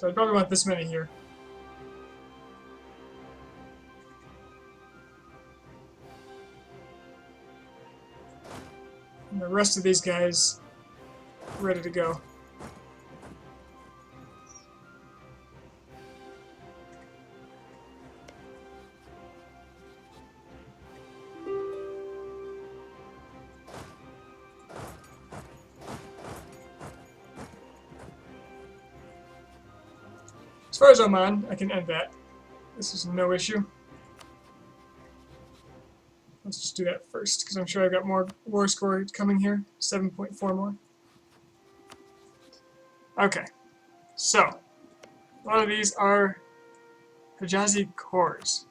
So I probably want this many here. And the rest of these guys ready to go. As far as Oman, I can end that. This is no issue. Let's just do that first, because I'm sure I've got more war score coming here. 7.4 more. Okay, so a lot of these are Hijazi cores.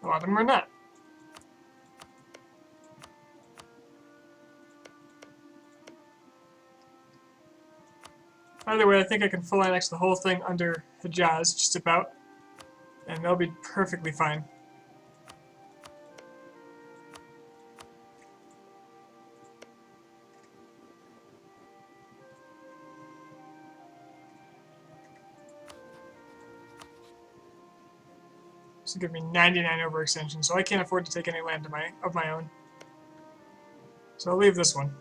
A lot of them are not. Either way, I think I can full annex the whole thing under Hijaz, just about, and they'll be perfectly fine. This will give me 99 overextension, so I can't afford to take any land of my own. So I'll leave this one.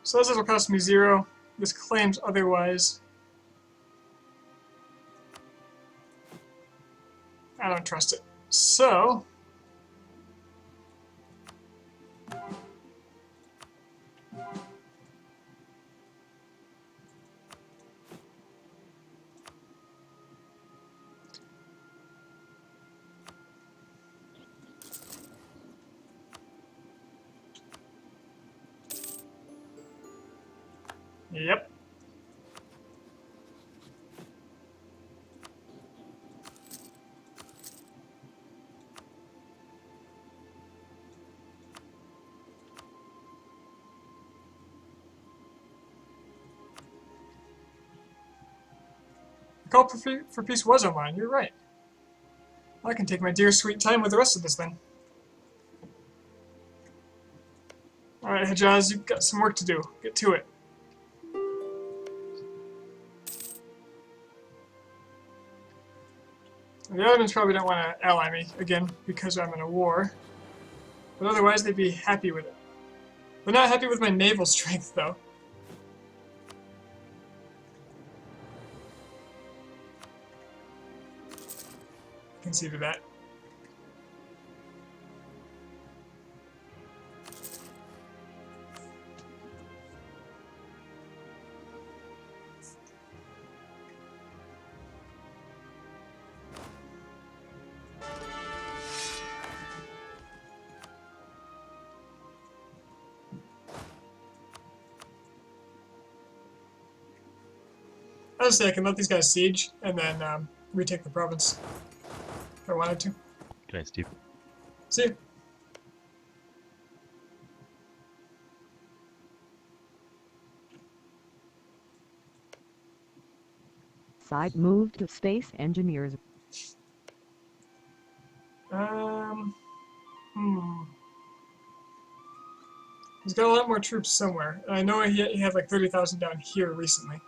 So this will cost me 0. This claims otherwise. I don't trust it. So yep. The call for peace was Oman, you're right. I can take my dear sweet time with the rest of this then. Alright, Hijaz, you've got some work to do. Get to it. The Ottomans probably don't want to ally me, again, because I'm in a war. But otherwise, they'd be happy with it. They're not happy with my naval strength, though. Concede that. Honestly, I can let these guys siege and then retake the province if I wanted to. Good night, Steve. See you. Side move to space engineers. He's got a lot more troops somewhere. And I know he had like 30,000 down here recently.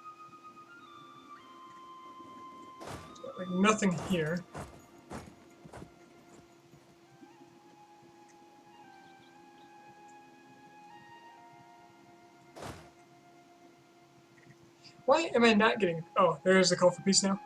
Like nothing here. Why am I not getting... Oh, there's the call for peace now.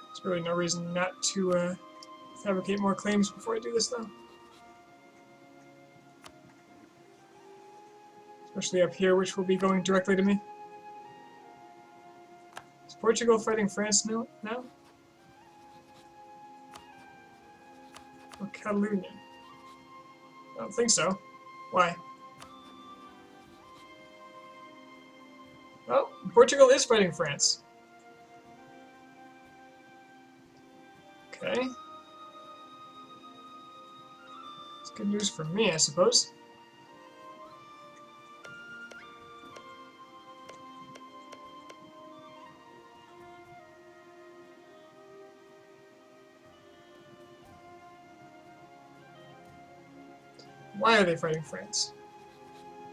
There's really no reason not to fabricate more claims before I do this, though. Especially up here, which will be going directly to me. Is Portugal fighting France now? Or Catalonia? I don't think so. Why? Oh, Portugal is fighting France. Okay. It's good news for me, I suppose. Why are they fighting France?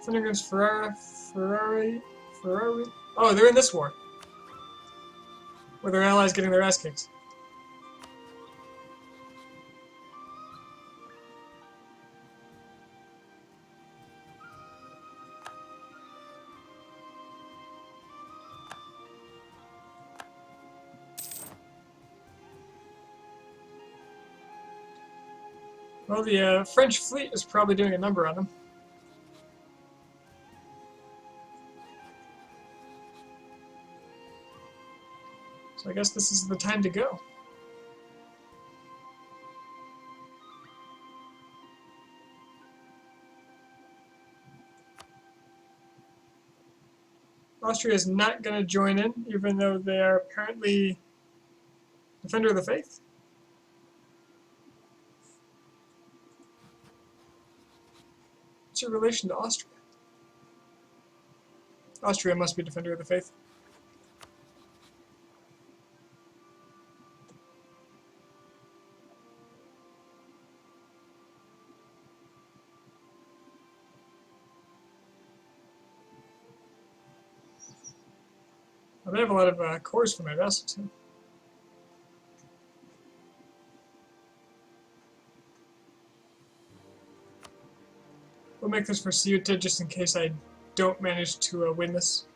Fighting against Ferrari. Oh, they're in this war. Where their allies getting their ass kicked. Well, the French fleet is probably doing a number on them. So I guess this is the time to go. Austria is not going to join in, even though they are apparently Defender of the Faith. What's your relation to Austria? Austria must be Defender of the Faith. Well, they have a lot of cores for my vessel, too. We'll make this for Ceuta just in case I don't manage to win this.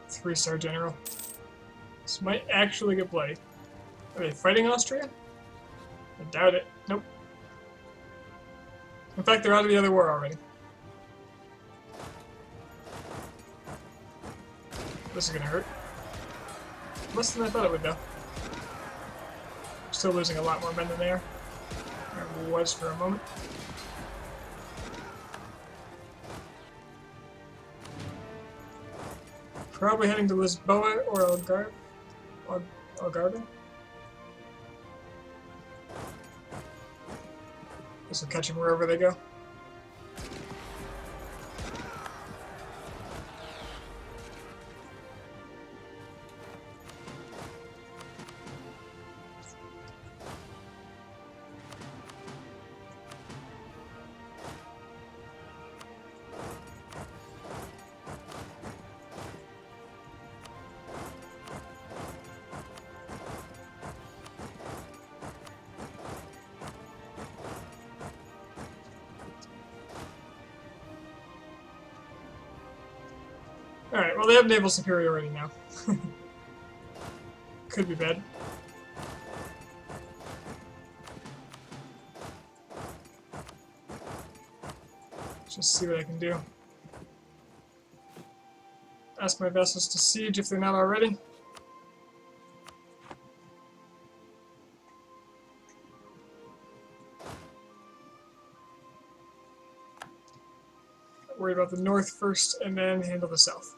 Three-star general. This might actually get bloody. Are they fighting Austria? I doubt it. Nope. In fact, they're out of the other war already. This is gonna hurt. Less than I thought it would, though. Still losing a lot more men than they are. Or was for a moment. Probably heading to Lisboa or Algarve. This will catch them wherever they go. Alright, well they have naval superiority now. Could be bad. Just see what I can do. Ask my vessels to siege if they're not already. Worry about the north first and then handle the south.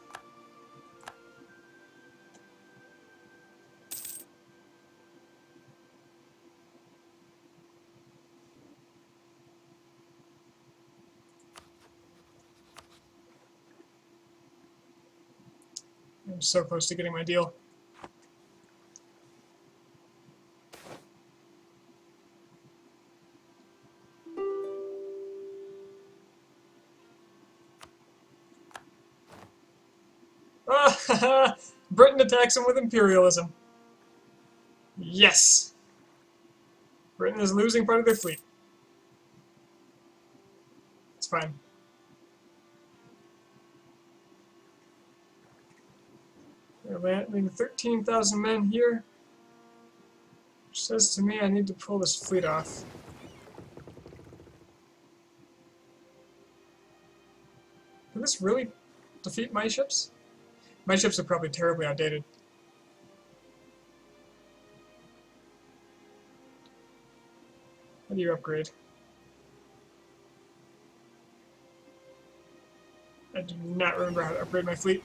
I'm so close to getting my deal. Ah, Britain attacks him with imperialism. Yes! Britain is losing part of their fleet. It's fine. They're landing 13,000 men here. Which says to me I need to pull this fleet off. Can this really defeat my ships? My ships are probably terribly outdated. How do you upgrade? I do not remember how to upgrade my fleet.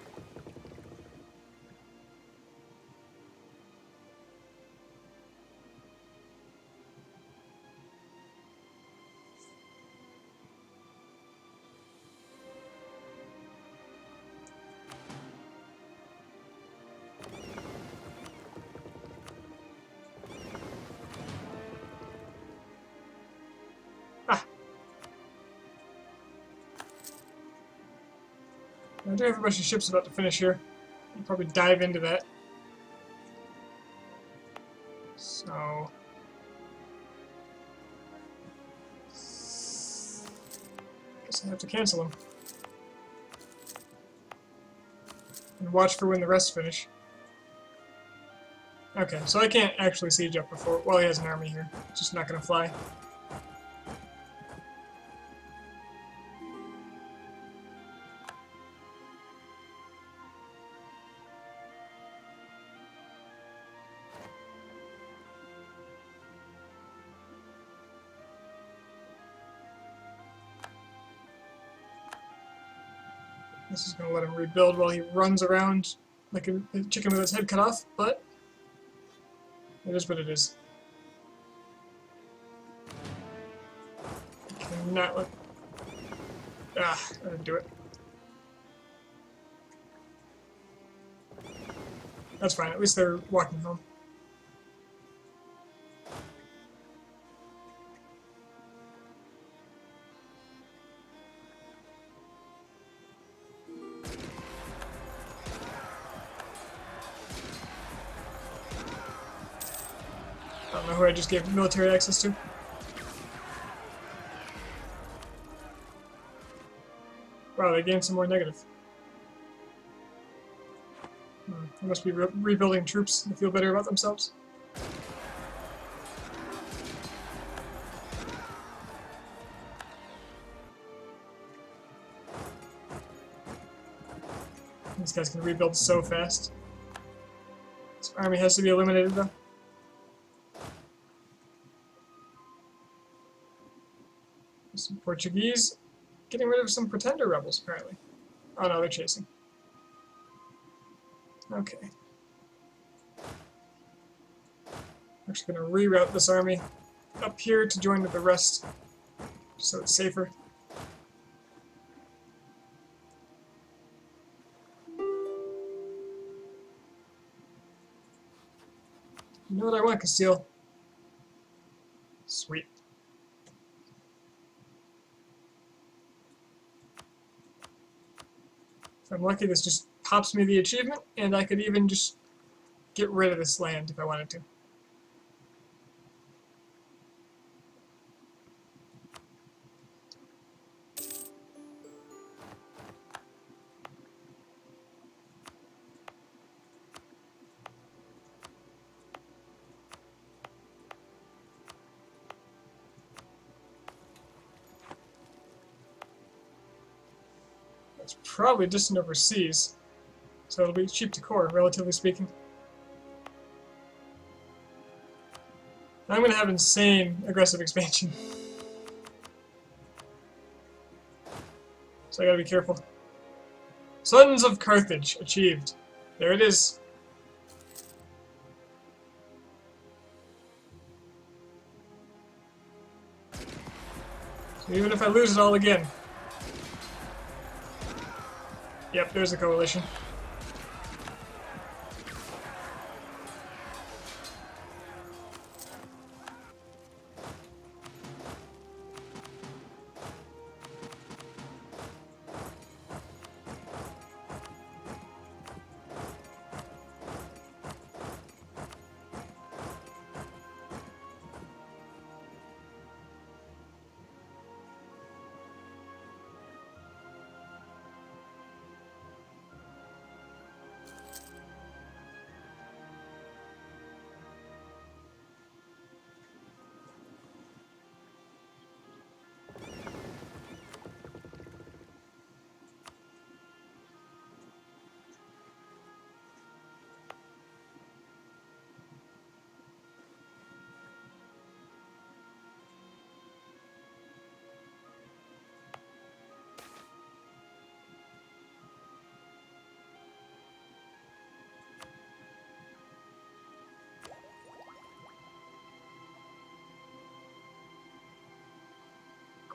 I do have a bunch of ships about to finish here. I'll probably dive into that. So... guess I have to cancel them. And watch for when the rest finish. Okay, so I can't actually siege up before... well, he has an army here. It's just not gonna fly. This is going to let him rebuild while he runs around like a chicken with its head cut off, but it is what it is. I cannot let... I didn't do it. That's fine, at least they're walking home. I don't know who I just gave military access to. Wow, they gained some more negative. They must be rebuilding troops to feel better about themselves. These guys can rebuild so fast. This army has to be eliminated though. Some Portuguese getting rid of some pretender rebels, apparently. Oh no, they're chasing. Okay. I'm actually going to reroute this army up here to join with the rest, so it's safer. You know what I want, Castile? Sweet. If I'm lucky, this just pops me the achievement, and I could even just get rid of this land if I wanted to. It's probably distant overseas, so it'll be cheap to core, relatively speaking. I'm going to have insane aggressive expansion. So I gotta be careful. Sons of Carthage achieved. There it is. So even if I lose it all again. Yep, there's a coalition.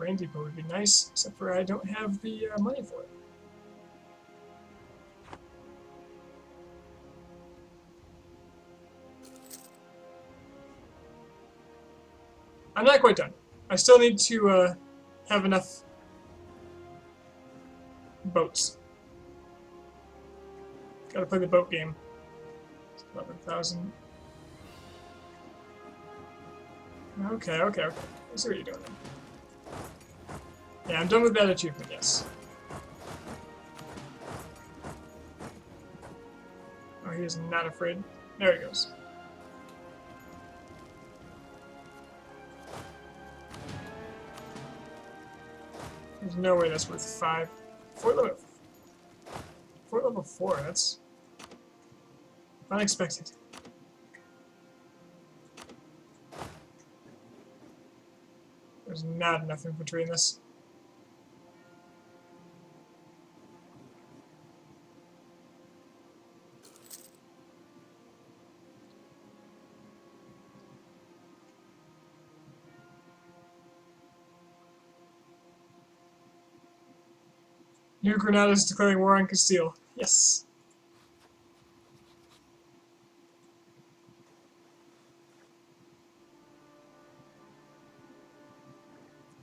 Grain depot would be nice, except for I don't have the money for it. I'm not quite done. I still need to have enough boats. Gotta play the boat game. 11,000. Okay. I see what you're doing there. Yeah, I'm done with that achievement, yes. Oh, he is not afraid. There he goes. There's no way that's worth 5. Fort level 4, that's unexpected. There's not enough infantry in this. New Granada is declaring war on Castile. Yes.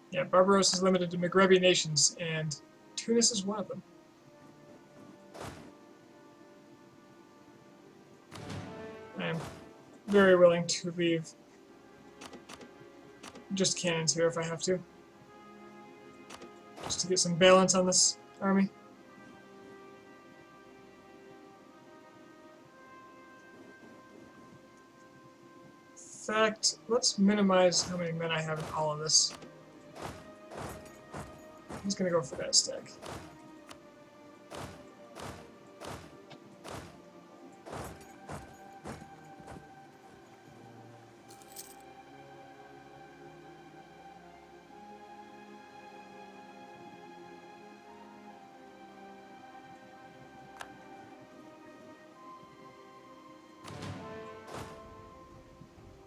Yeah, Barbaros is limited to Maghrebi nations, and Tunis is one of them. I am very willing to leave just cannons here if I have to. Just to get some balance on this army. In fact, let's minimize how many men I have in all of this. He's gonna go for that stack.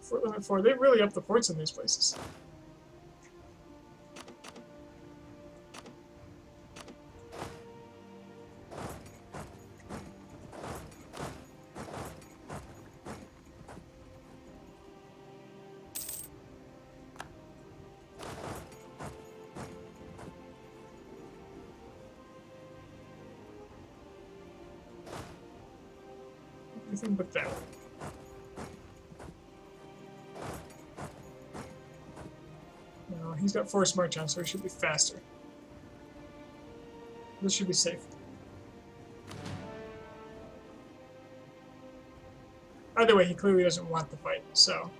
Fort Limit 4, they really up the ports in these places. Everything but that one. No, he's got forced march on, so he should be faster. This should be safe. Either way, he clearly doesn't want the fight, so...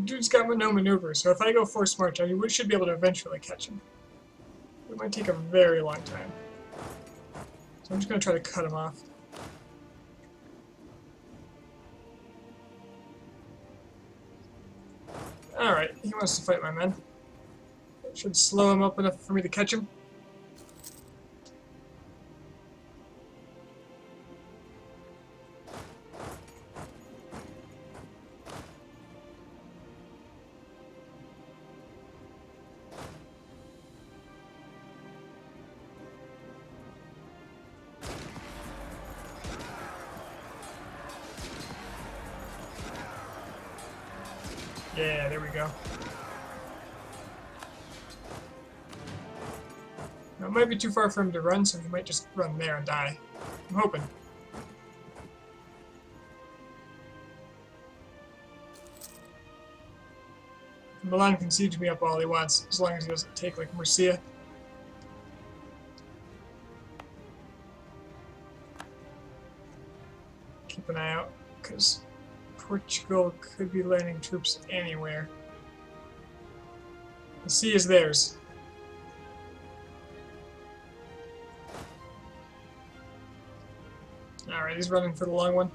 Dude's got no maneuver, so if I go force march, we should be able to eventually catch him. It might take a very long time. So I'm just going to try to cut him off. Alright, he wants to fight my men. Should slow him up enough for me to catch him. Yeah, there we go. Now, it might be too far for him to run, so he might just run there and die. I'm hoping. Milan can siege me up all he wants, as long as he doesn't take, like, Murcia. Keep an eye out, because Portugal could be landing troops anywhere. The sea is theirs. Alright, he's running for the long one.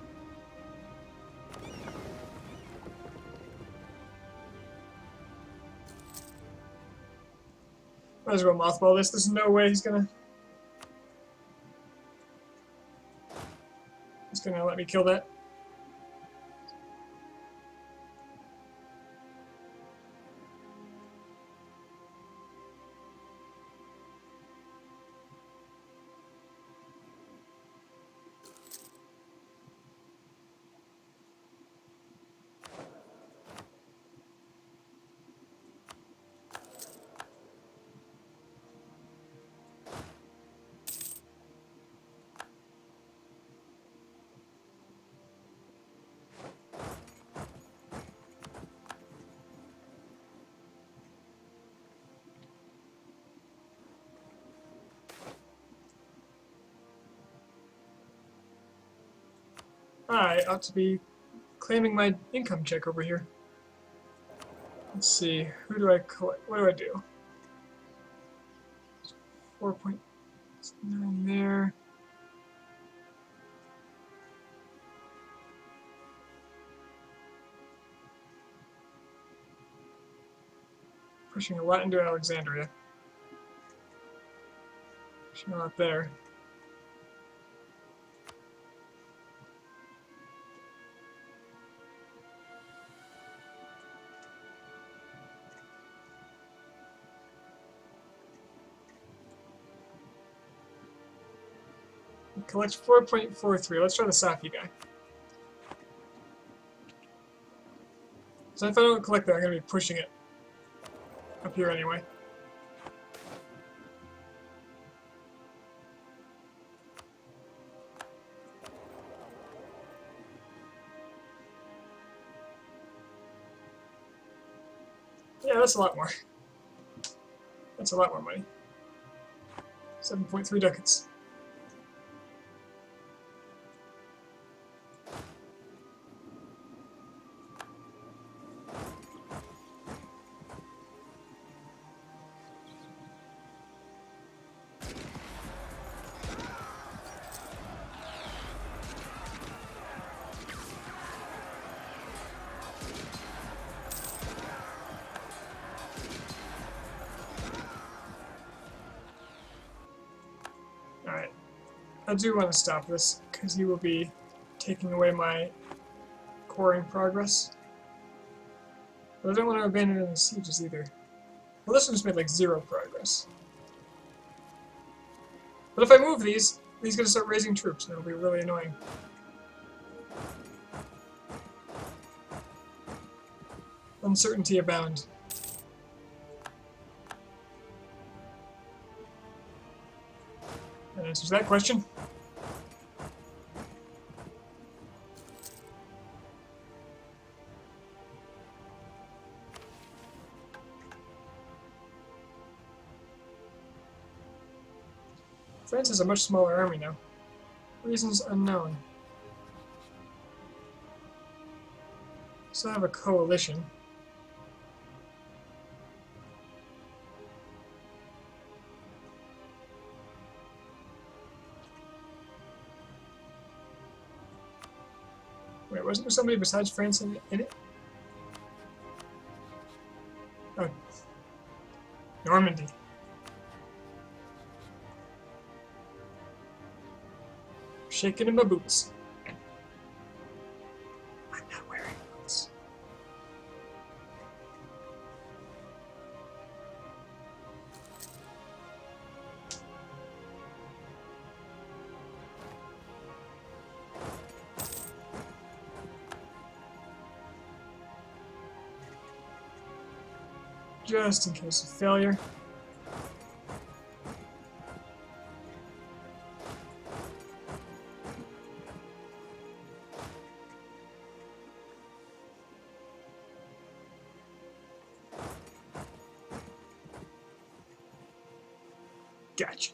Might as well mothball this. There's no way he's gonna let me kill that. I ought to be claiming my income check over here. Let's see, who do I collect? What do I do? 4.9 there. Pushing a lot into Alexandria. Pushing a lot there. Collect 4.43. Let's try the Safi guy. So if I don't collect that, I'm going to be pushing it up here anyway. Yeah, that's a lot more. That's a lot more money. 7.3 ducats. Alright. I do want to stop this, because he will be taking away my coring progress. But I don't want to abandon any sieges either. Well, this one just made like 0 progress. But if I move these, he's going to start raising troops, and it'll be really annoying. Uncertainty abound. That answers that question. France has a much smaller army now. Reasons unknown. So I have a coalition. Wait, wasn't there somebody besides France in it? Oh. Normandy. Shaking in my boots. I'm not wearing boots. Just in case of failure. Gotcha.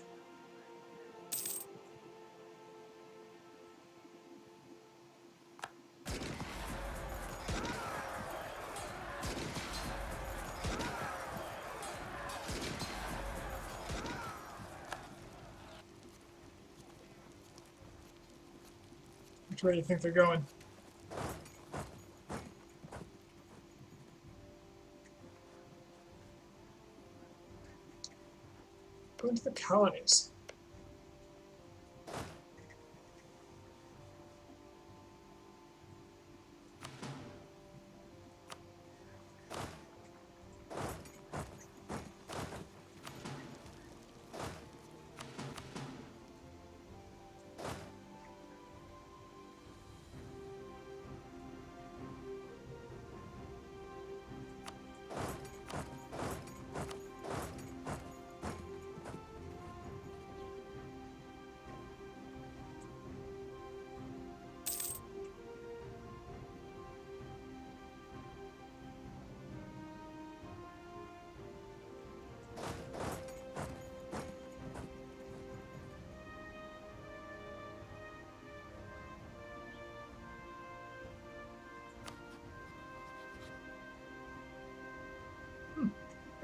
Which way do you think they're going? Going to the colonies.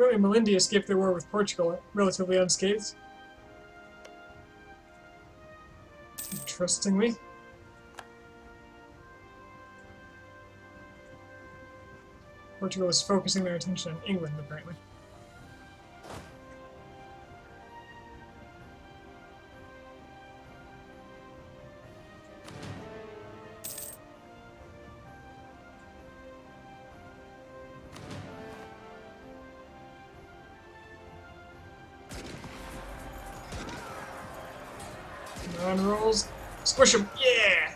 Apparently Melindy escaped the war with Portugal relatively unscathed. Interestingly. Portugal is focusing their attention on England, apparently. On rolls. Squish him! Yeah!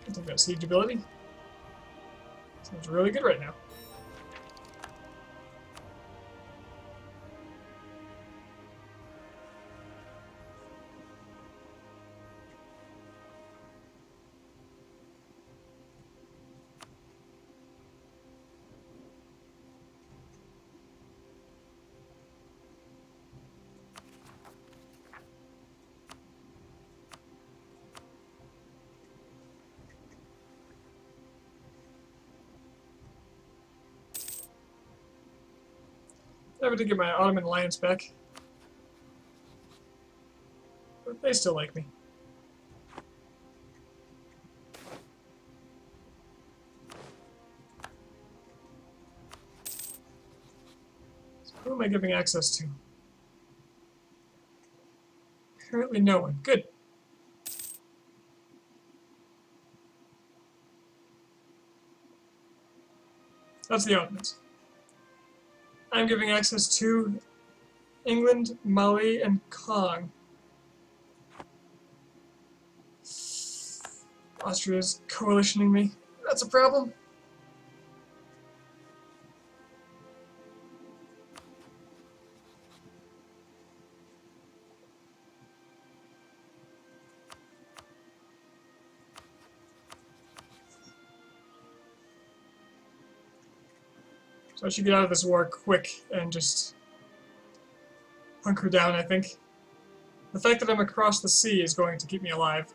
I think that siege ability sounds really good right now. Never did get my Ottoman alliance back. But they still like me. So who am I giving access to? Apparently no one. Good. That's the Ottomans. I'm giving access to England, Mali, and Kong. Austria's coalitioning me. That's a problem. So I should get out of this war quick and just hunker down, I think. The fact that I'm across the sea is going to keep me alive.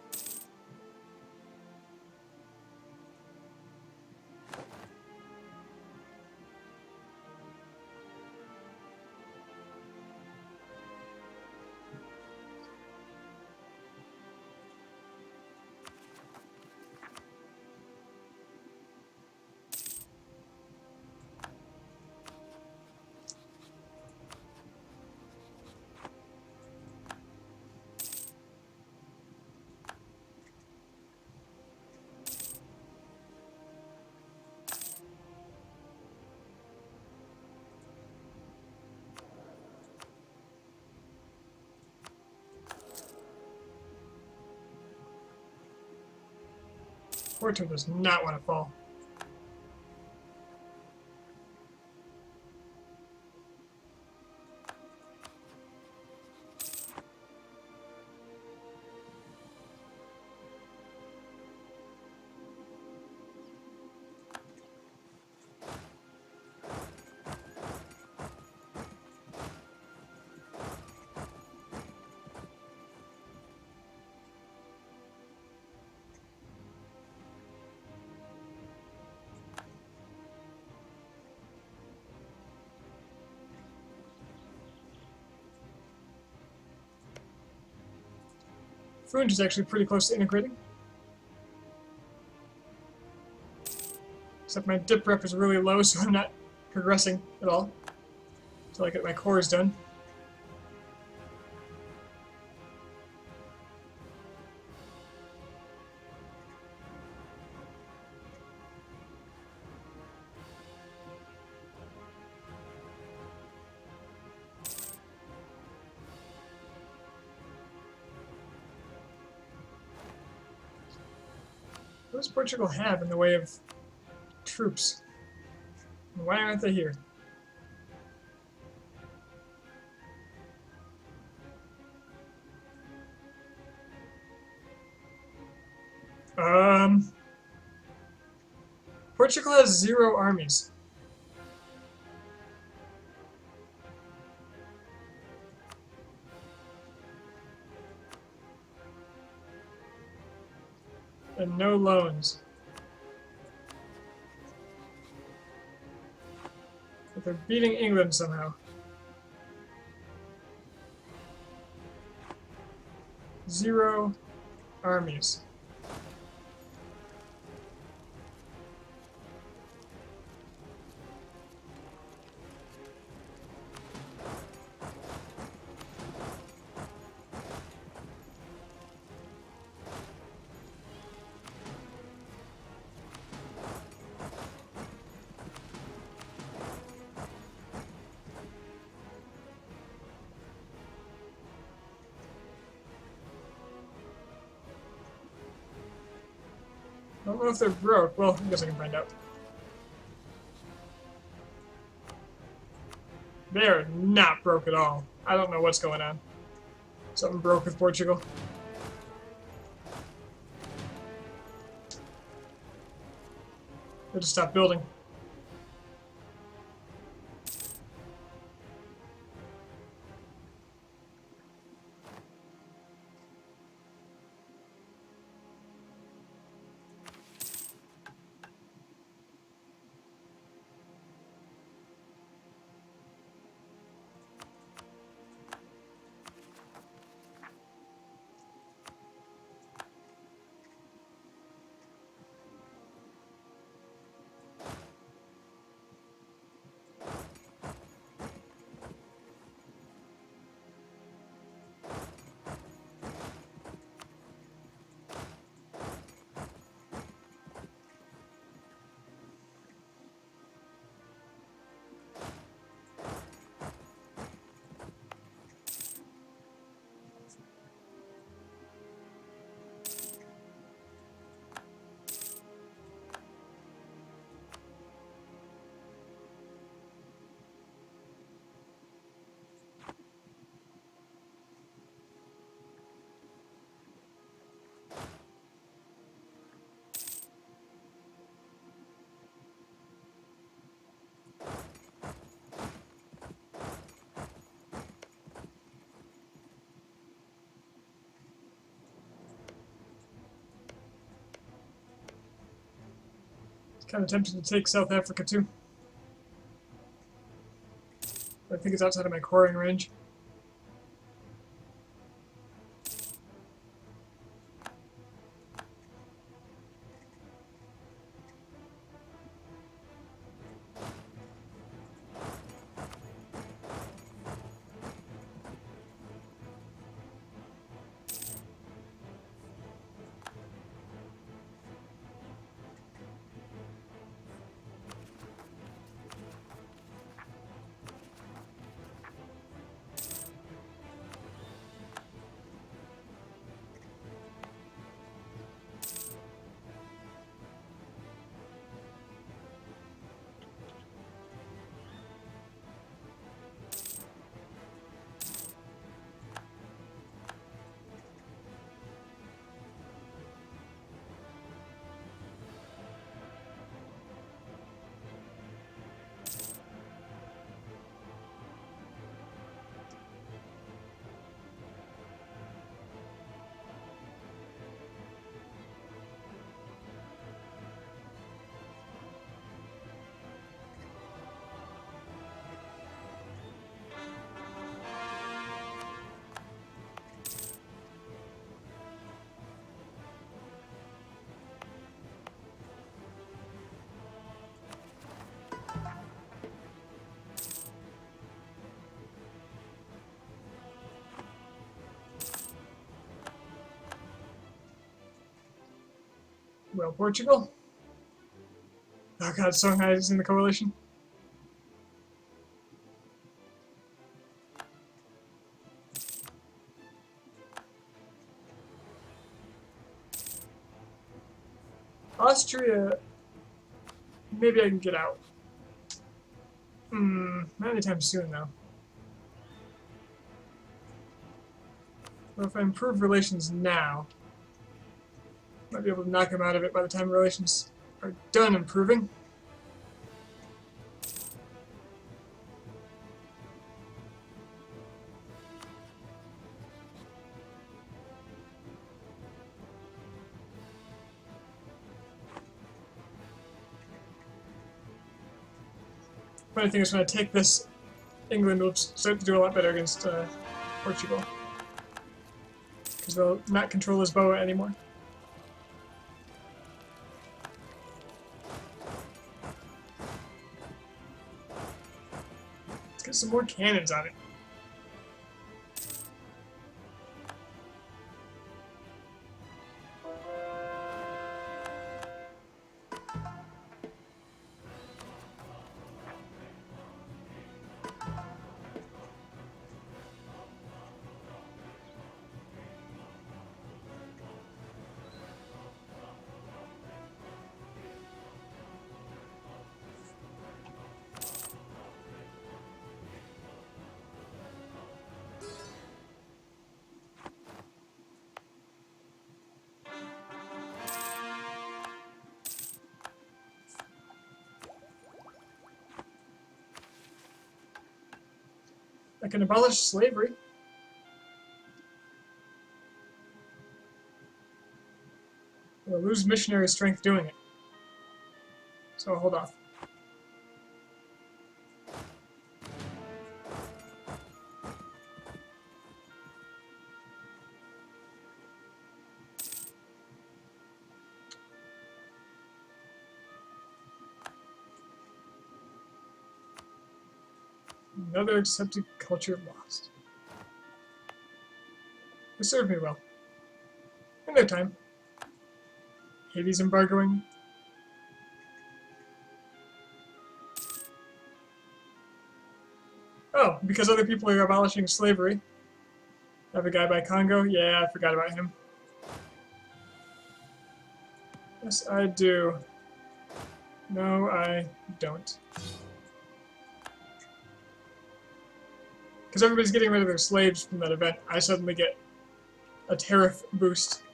Porto does not want to fall. Funge is actually pretty close to integrating. Except my dip rep is really low, so I'm not progressing at all until I get my cores done. What does Portugal have in the way of troops? Why aren't they here? Portugal has 0 armies. And no loans. But they're beating England somehow. 0 armies. I don't know if they're broke. Well, I guess I can find out. They're not broke at all. I don't know what's going on. Something broke with Portugal. They just stopped building. Kind of tempted to take South Africa too. But I think it's outside of my coring range. Well, Portugal. Oh god, Shanghai is in the coalition. Austria, maybe I can get out. Not anytime soon though. Well, if I improve relations now, might be able to knock him out of it by the time relations are done improving. Funny thing is, when I take this, England will start to do a lot better against Portugal. Because they'll not control Lisboa anymore. Let's get some more cannons on it. I can abolish slavery. We'll lose missionary strength doing it. So I'll hold off. Another accepted culture lost. They served me well. In their time. Hades embargoing. Oh, because other people are abolishing slavery. I have a guy by Congo? Yeah, I forgot about him. Yes, I do. No, I don't. Because everybody's getting rid of their slaves from that event, I suddenly get a tariff boost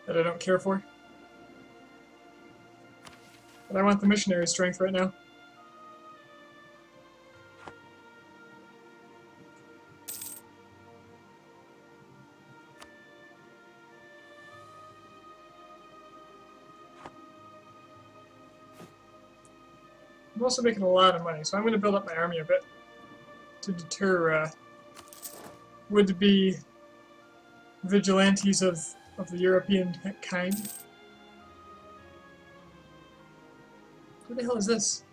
that I don't care for. But I want the missionary strength right now. I'm also making a lot of money, so I'm going to build up my army a bit to deter would-be vigilantes of the European kind. Who the hell is this?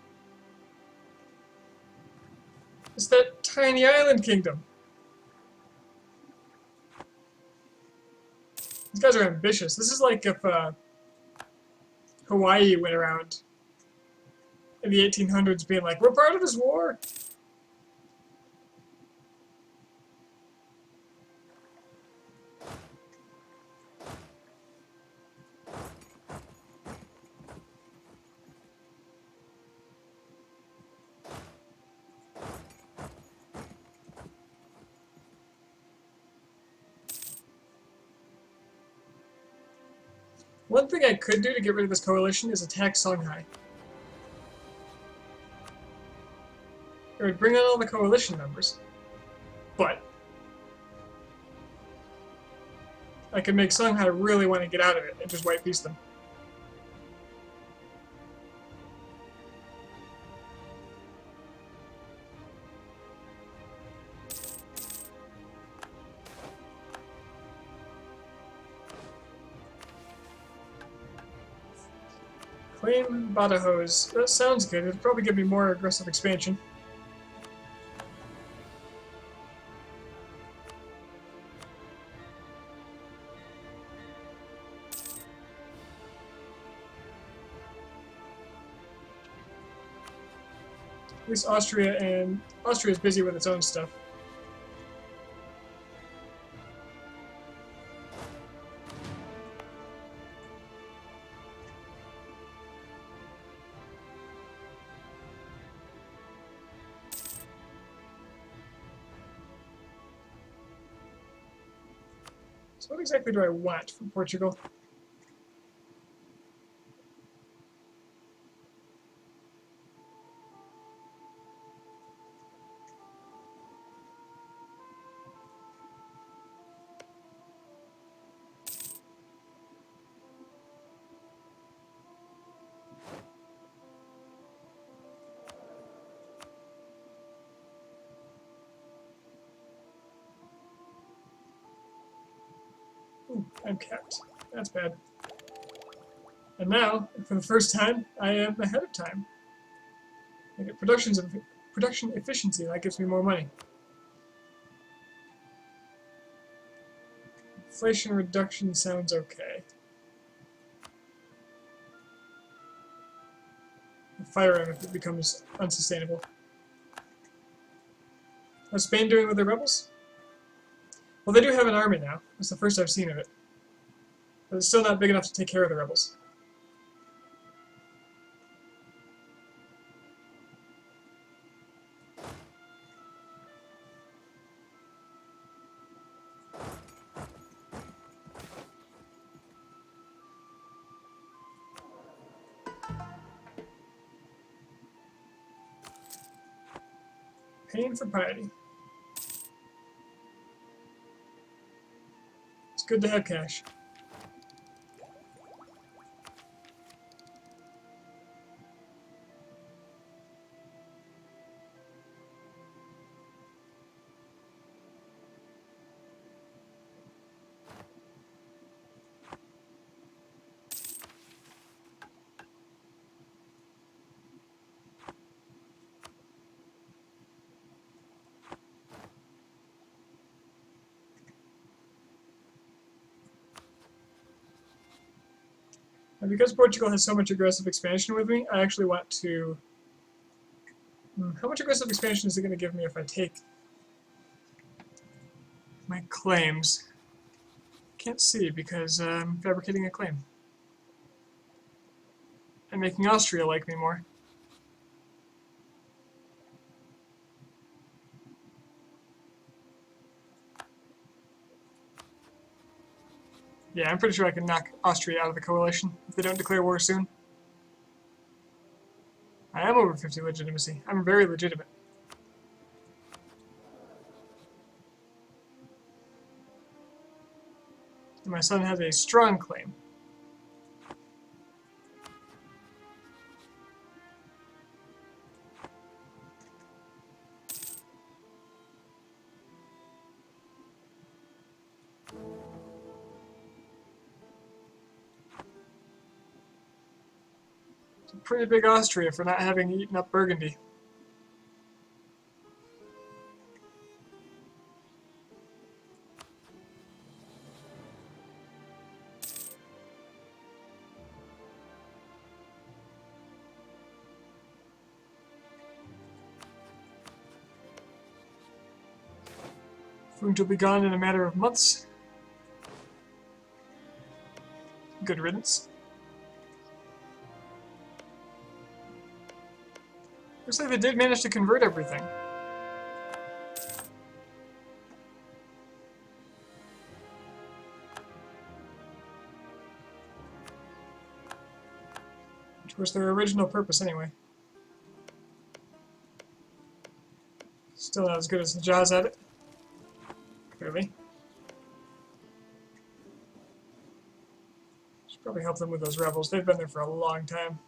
It's that tiny island kingdom. These guys are ambitious. This is like if Hawaii went around in the 1800s being like, we're part of this war. One thing I could do to get rid of this coalition is attack Songhai. It would bring out all the coalition members. But I could make Songhai really want to get out of it and just white piece them. Claim Badajoz. That sounds good. It'd probably give me more aggressive expansion. At least Austria is busy with its own stuff. So what exactly do I want from Portugal? Ooh, I'm capped. That's bad. And now, for the first time, I am ahead of time. I get production efficiency. That gives me more money. Inflation reduction sounds okay. I'll fire him if it becomes unsustainable. How's Spain doing with their rebels? Well, they do have an army now. That's the first I've seen of it. But it's still not big enough to take care of the rebels. Pain for piety. It's good to have cash. And because Portugal has so much aggressive expansion with me, I actually want to... How much aggressive expansion is it going to give me if I take my claims? Can't see because I'm fabricating a claim. I'm making Austria like me more. Yeah, I'm pretty sure I can knock Austria out of the coalition if they don't declare war soon. I am over 50 legitimacy. I'm very legitimate. And my son has a strong claim. It's a pretty big Austria for not having eaten up Burgundy. Food will be gone in a matter of months. Good riddance. Looks like they did manage to convert everything. Which was their original purpose anyway. Still not as good as the Jaws at it. Clearly. Should probably help them with those rebels. They've been there for a long time.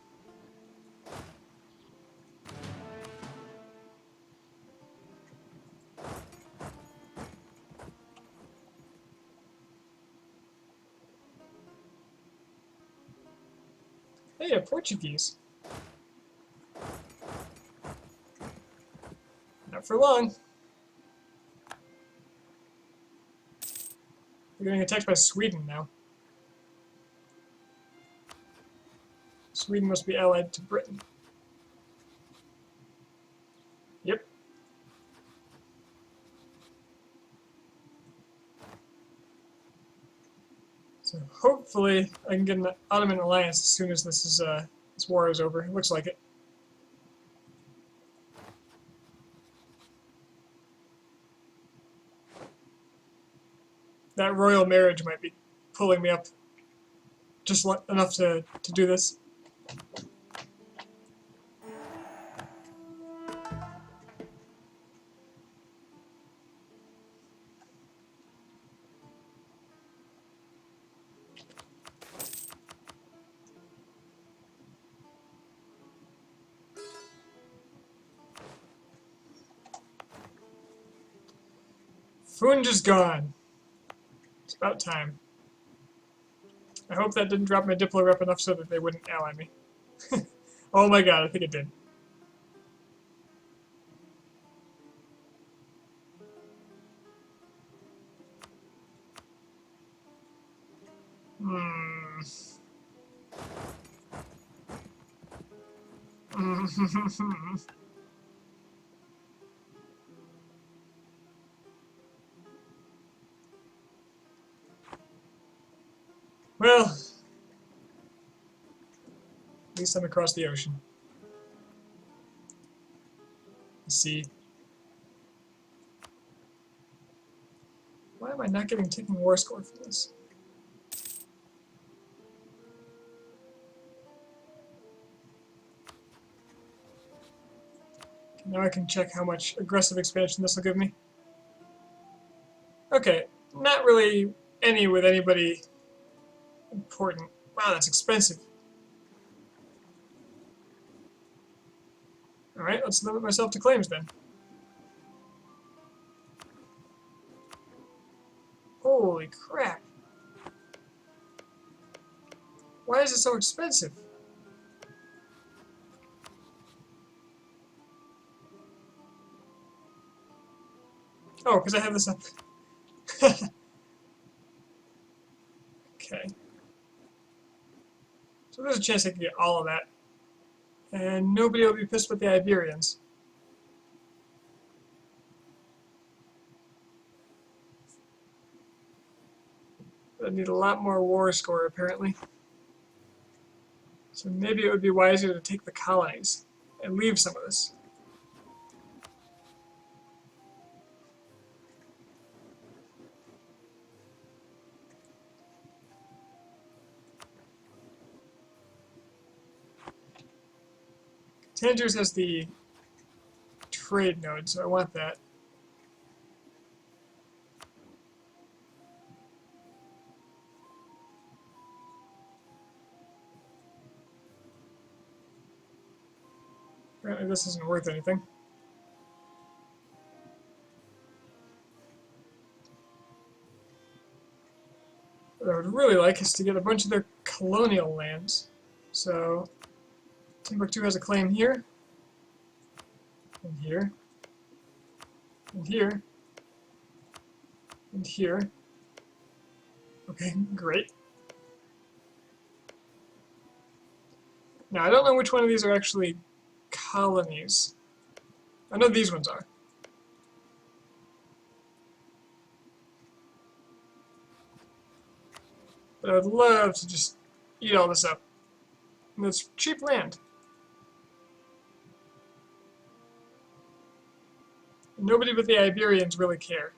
Hey, a Portuguese. Not for long. We're getting attacked by Sweden now. Sweden must be allied to Britain. hopefully I can get an Ottoman alliance as soon as this war is over. It looks like it. That royal marriage might be pulling me up just enough to do this. Funj is gone. It's about time. I hope that didn't drop my Diplo rep enough so that they wouldn't ally me. Oh my god, I think it did. Well, at least I'm across the ocean. The sea. Why am I not getting taking war score for this? Okay, now I can check how much aggressive expansion this will give me. Okay, not really any with anybody important. Wow, that's expensive. Alright, let's limit myself to claims then. Holy crap. Why is it so expensive? Oh, because I have this up. Okay. So there's a chance I can get all of that. And nobody will be pissed with the Iberians. I need a lot more war score, apparently. So maybe it would be wiser to take the colonies and leave some of this. Tangiers has the trade node, so I want that. Apparently this isn't worth anything. What I would really like is to get a bunch of their colonial lands. So Timbuktu has a claim here, and here, and here, and here. Okay, great. Now, I don't know which one of these are actually colonies. I know these ones are. But I would love to just eat all this up. And it's cheap land. And nobody but the Iberians really care.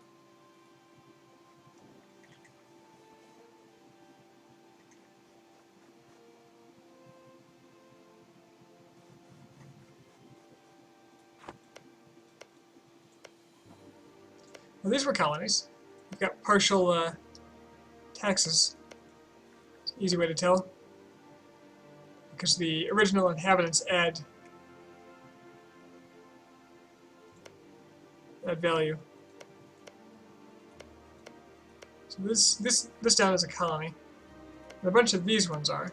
Well, these were colonies. We've got partial taxes. It's an easy way to tell. Because the original inhabitants add that value. So this down is a colony. And a bunch of these ones are.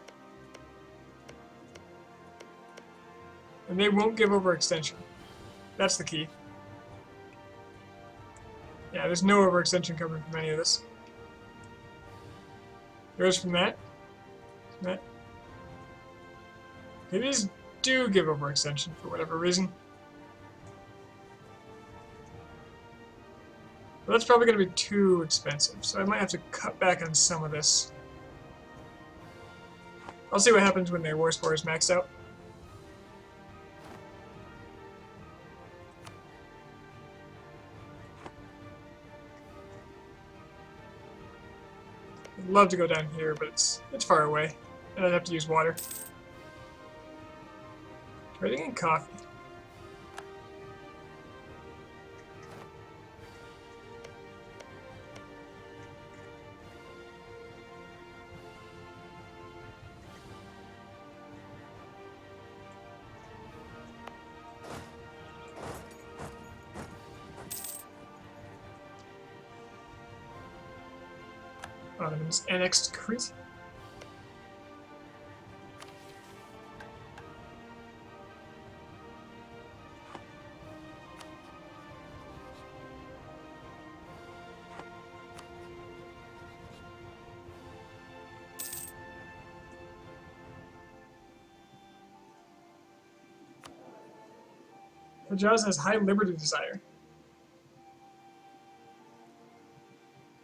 And they won't give overextension. That's the key. Yeah, there's no overextension coming from any of this. There is from that. From that. Okay, these do give overextension for whatever reason. But that's probably going to be too expensive, so I might have to cut back on some of this. I'll see what happens when their war score is maxed out. I'd love to go down here, but it's far away, and I'd have to use water. Trading in coffee. Ottomans annexed Crete. Hejaz has high liberty desire.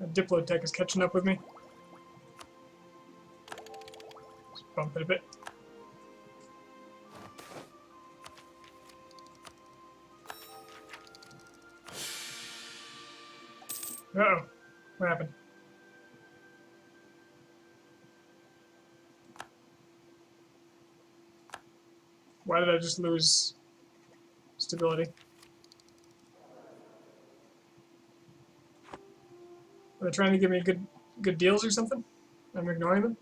That Diplotech is catching up with me. Just bump it a bit. Uh-oh. What happened? Why did I just lose stability? Are they trying to give me good deals or something? I'm ignoring them?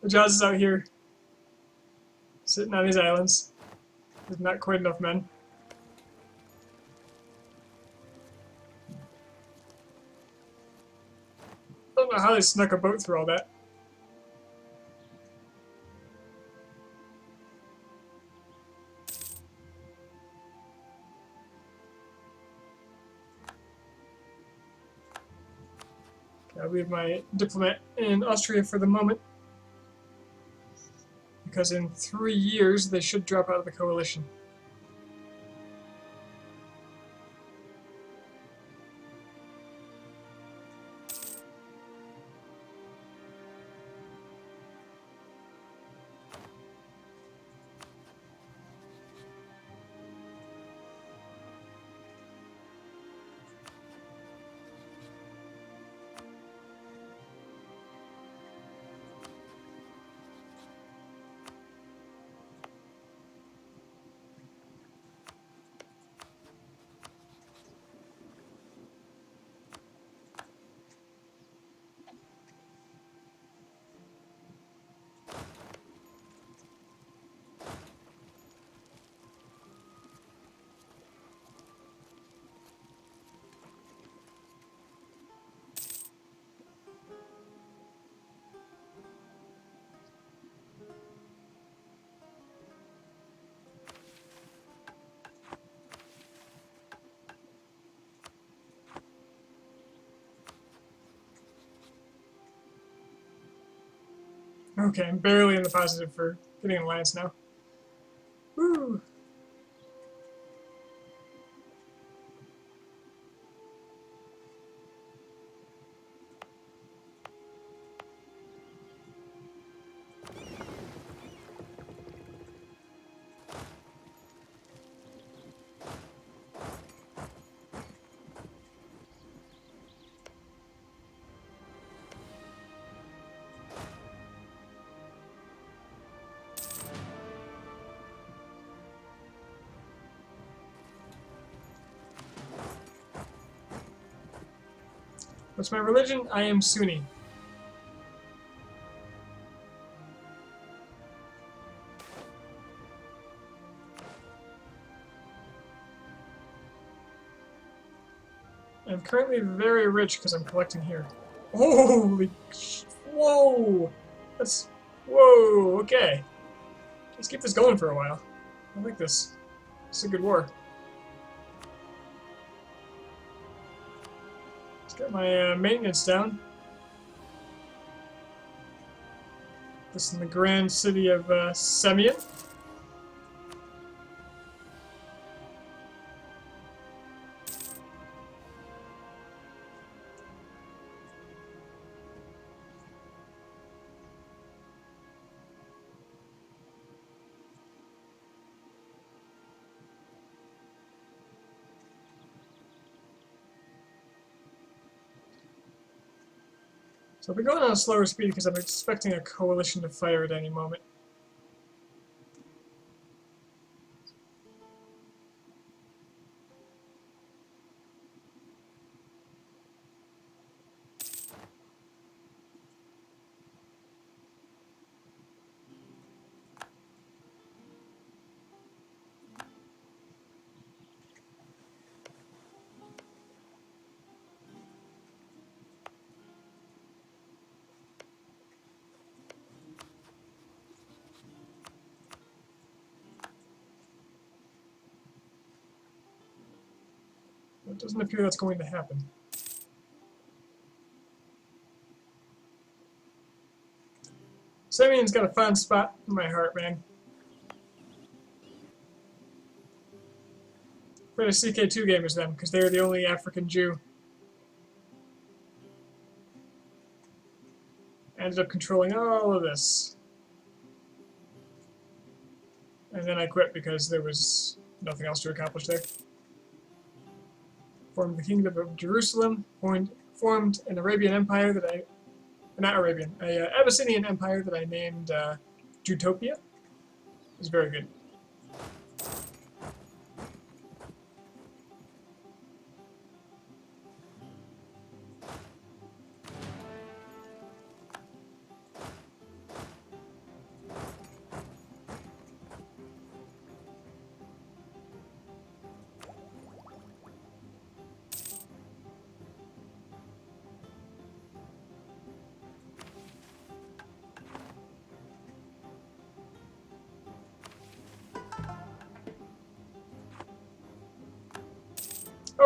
The Jaws is out here, sitting on these islands. There's not quite enough men. I don't know how they snuck a boat through all that. Okay, I'll leave my diplomat in Austria for the moment, because in 3 years they should drop out of the coalition. Okay, I'm barely in the positive for getting an alliance now. Woo! What's my religion? I am Sunni. I'm currently very rich because I'm collecting here. Holy... Whoa! That's... Whoa, okay. Let's keep this going for a while. I like this. It's a good war. Let's get my maintenance down. This in the grand city of Semyon. So I'll be going on a slower speed because I'm expecting a coalition to fire at any moment. It doesn't appear that's going to happen. Semyon's got a fond spot in my heart, man. For the CK2 gamers then, because they're the only African Jew. I ended up controlling all of this. And then I quit because there was nothing else to accomplish there. Formed the Kingdom of Jerusalem, formed an Arabian Empire that I... Not Arabian, a Abyssinian Empire that I named Jutopia. It was very good.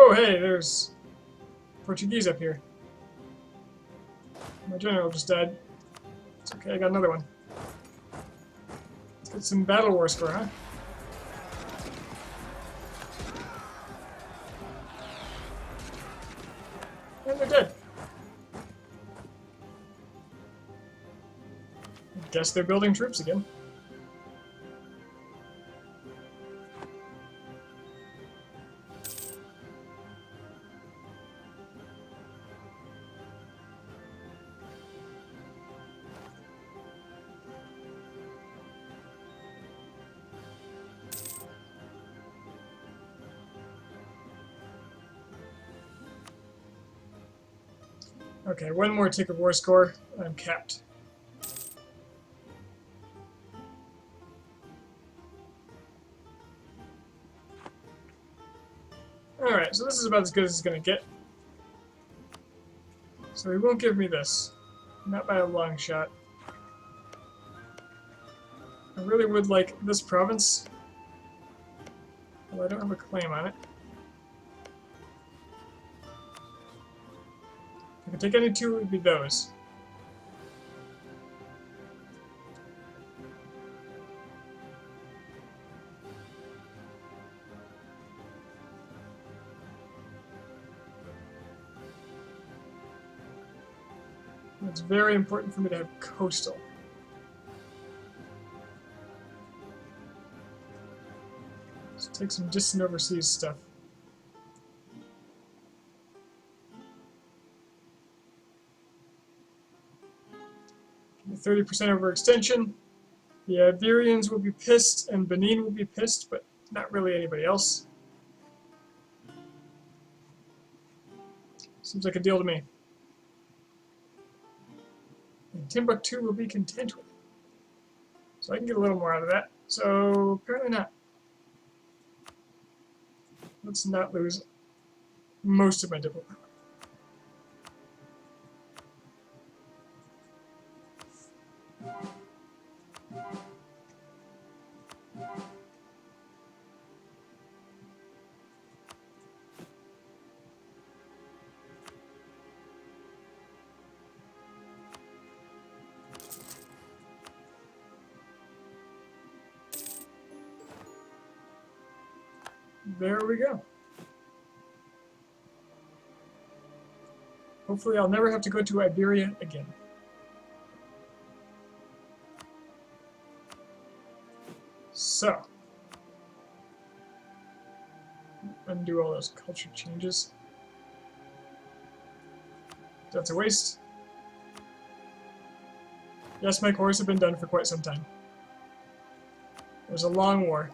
Oh, hey, there's Portuguese up here. My general just died. It's okay, I got another one. Let's get some battle war score, huh? And they're dead. I guess they're building troops again. Okay, one more tick of war score, and I'm capped. Alright, so this is about as good as it's gonna get. So he won't give me this. Not by a long shot. I really would like this province. Although I don't have a claim on it. If I could take any two, it would be those. It's very important for me to have coastal. Let's take some distant overseas stuff. 30% overextension. The Iberians will be pissed, and Benin will be pissed, but not really anybody else. Seems like a deal to me. And Timbuktu will be content with it. So I can get a little more out of that. So apparently not. Let's not lose most of my diplomat. there we go. Hopefully I'll never have to go to Iberia again. So, undo all those culture changes. That's a waste. Yes, my cores have been done for quite some time. It was a long war.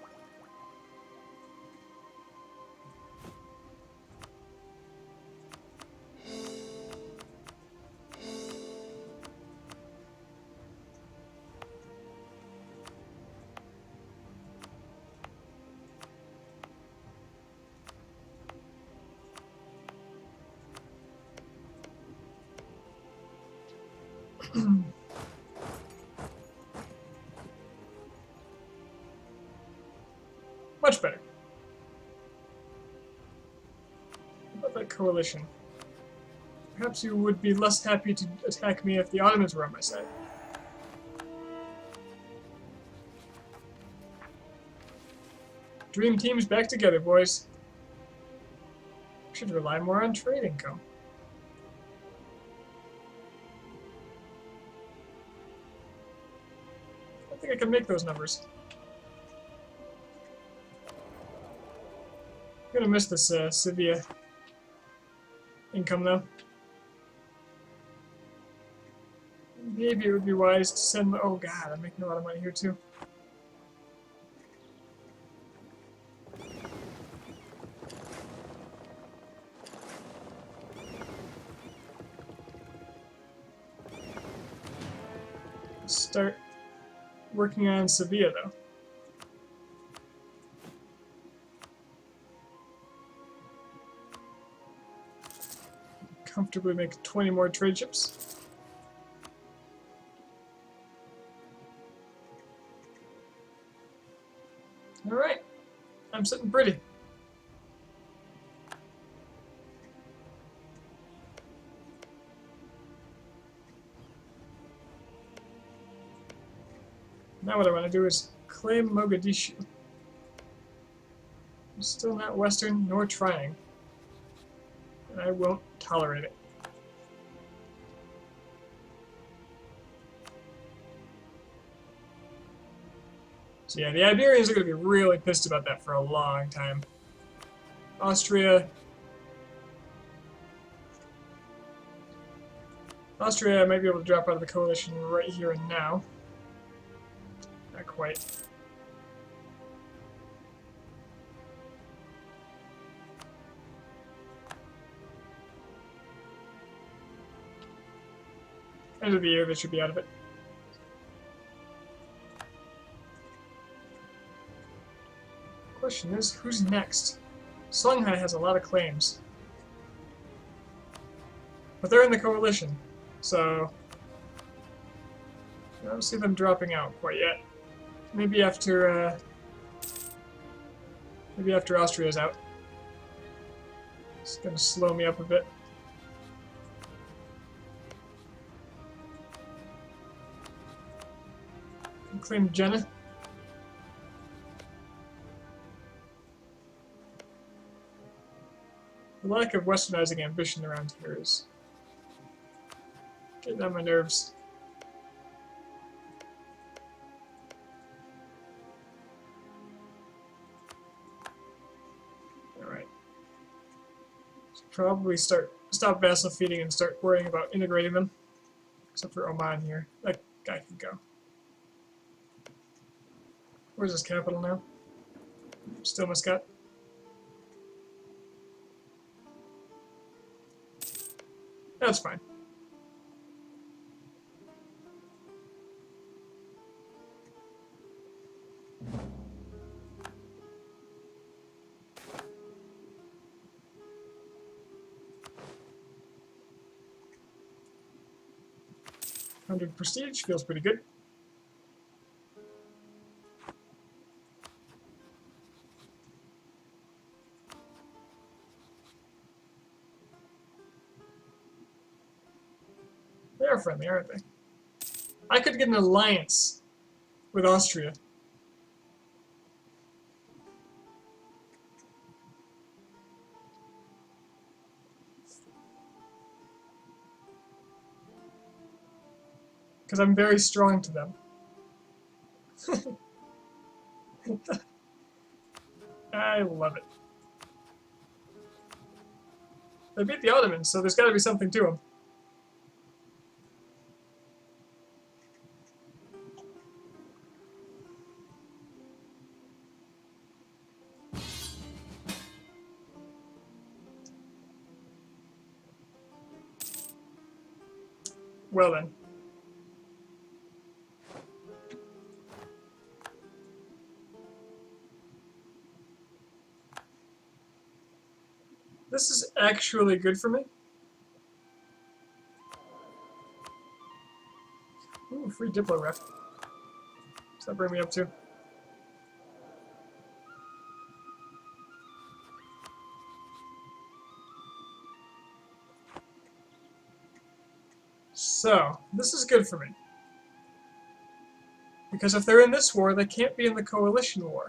Much better. What about that coalition? Perhaps you would be less happy to attack me if the Ottomans were on my side. Dream team's back together, boys. Should rely more on trade income. I think I can make those numbers. I'm gonna miss this Sevilla income though. Maybe it would be wise to send. Oh god, I'm making a lot of money here too. Start working on Sevilla though. Comfortably make 20 more trade ships. Alright, I'm sitting pretty. Now what I want to do is claim Mogadishu. I'm still not Western nor trying. And I won't tolerate it. So yeah, the Iberians are going to be really pissed about that for a long time. Austria might be able to drop out of the coalition right here and now. Not quite. End of the year, they should be out of it. Question is, who's next? Songhai has a lot of claims. But they're in the coalition, so I don't see them dropping out quite yet. Maybe after Austria's out. It's gonna slow me up a bit. Claim Jena. The lack of westernizing ambition around here is getting on my nerves. Alright. Should probably stop vassal feeding and start worrying about integrating them. Except for Oman here. That guy can go. Where's his capital now? Still Muscat. That's fine. $100 prestige feels pretty good. They are friendly, aren't they? I could get an alliance with Austria. because I'm very strong to them. I love it. They beat the Ottomans, so there's got to be something to them. Well then. This is actually good for me. Ooh, free Diplo ref. Does that bring me up to? So, this is good for me. Because if they're in this war, they can't be in the coalition war.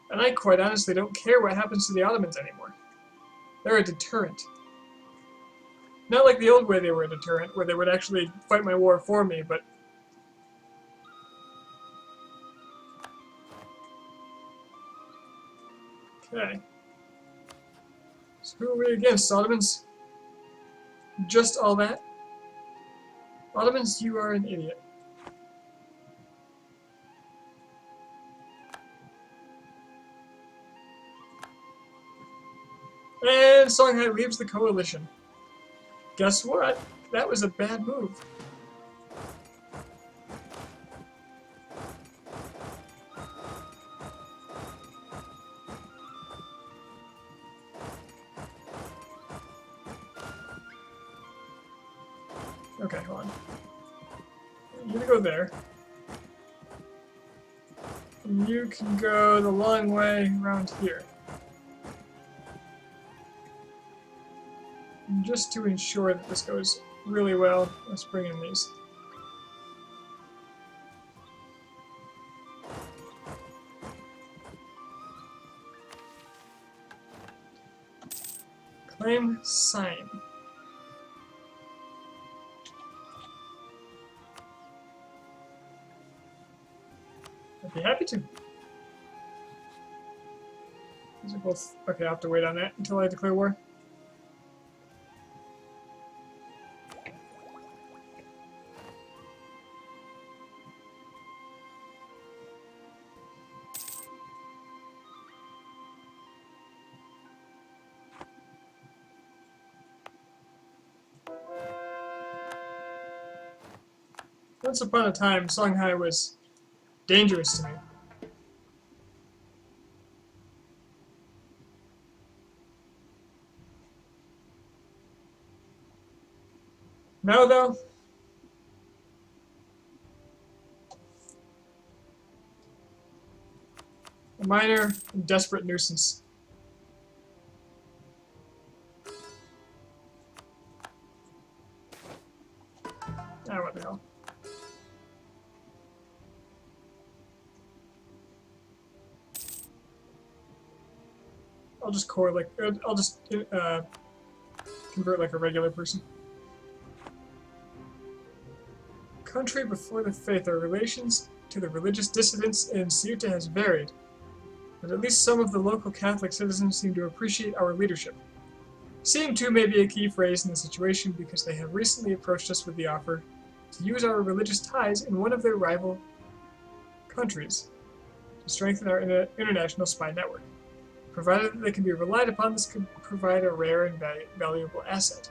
And I quite honestly don't care what happens to the Ottomans anymore. They're a deterrent. Not like the old way they were a deterrent, where they would actually fight my war for me, but... Okay. So who are we against, Ottomans? Just all that? Ottomans, you are an idiot. And Songhai leaves the coalition. Guess what? That was a bad move. Okay, hold on. You're gonna go there. And you can go the long way around here. And just to ensure that this goes really well, let's bring in these. Claim sign. I'd be happy to. These are both... Okay, I'll have to wait on that until I declare war. Once upon a time, Songhai was dangerous to me. Now, though, a minor and desperate nuisance. Ah, what the hell. I'll just core like... I'll just convert like a regular person. Country before the faith, our relations to the religious dissidents in Ceuta has varied, but at least some of the local Catholic citizens seem to appreciate our leadership. Seem to may be a key phrase in the situation because they have recently approached us with the offer to use our religious ties in one of their rival countries to strengthen our international spy network. Provided that they can be relied upon, this could provide a rare and valuable asset.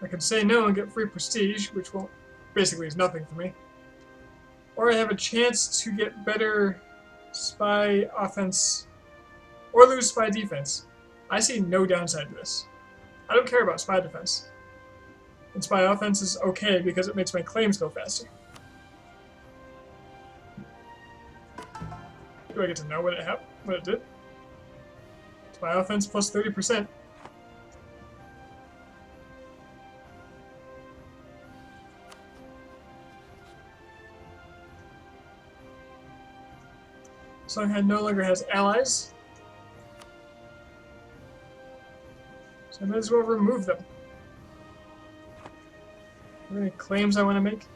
I could say no and get free prestige, which won't basically is nothing for me. Or I have a chance to get better spy offense or lose spy defense. I see no downside to this. I don't care about spy defense. And spy offense is okay because it makes my claims go faster. Do I get to know what it did? Spy offense plus 30%. Songhai no longer has allies. So I might as well remove them. Are there any claims I want to make?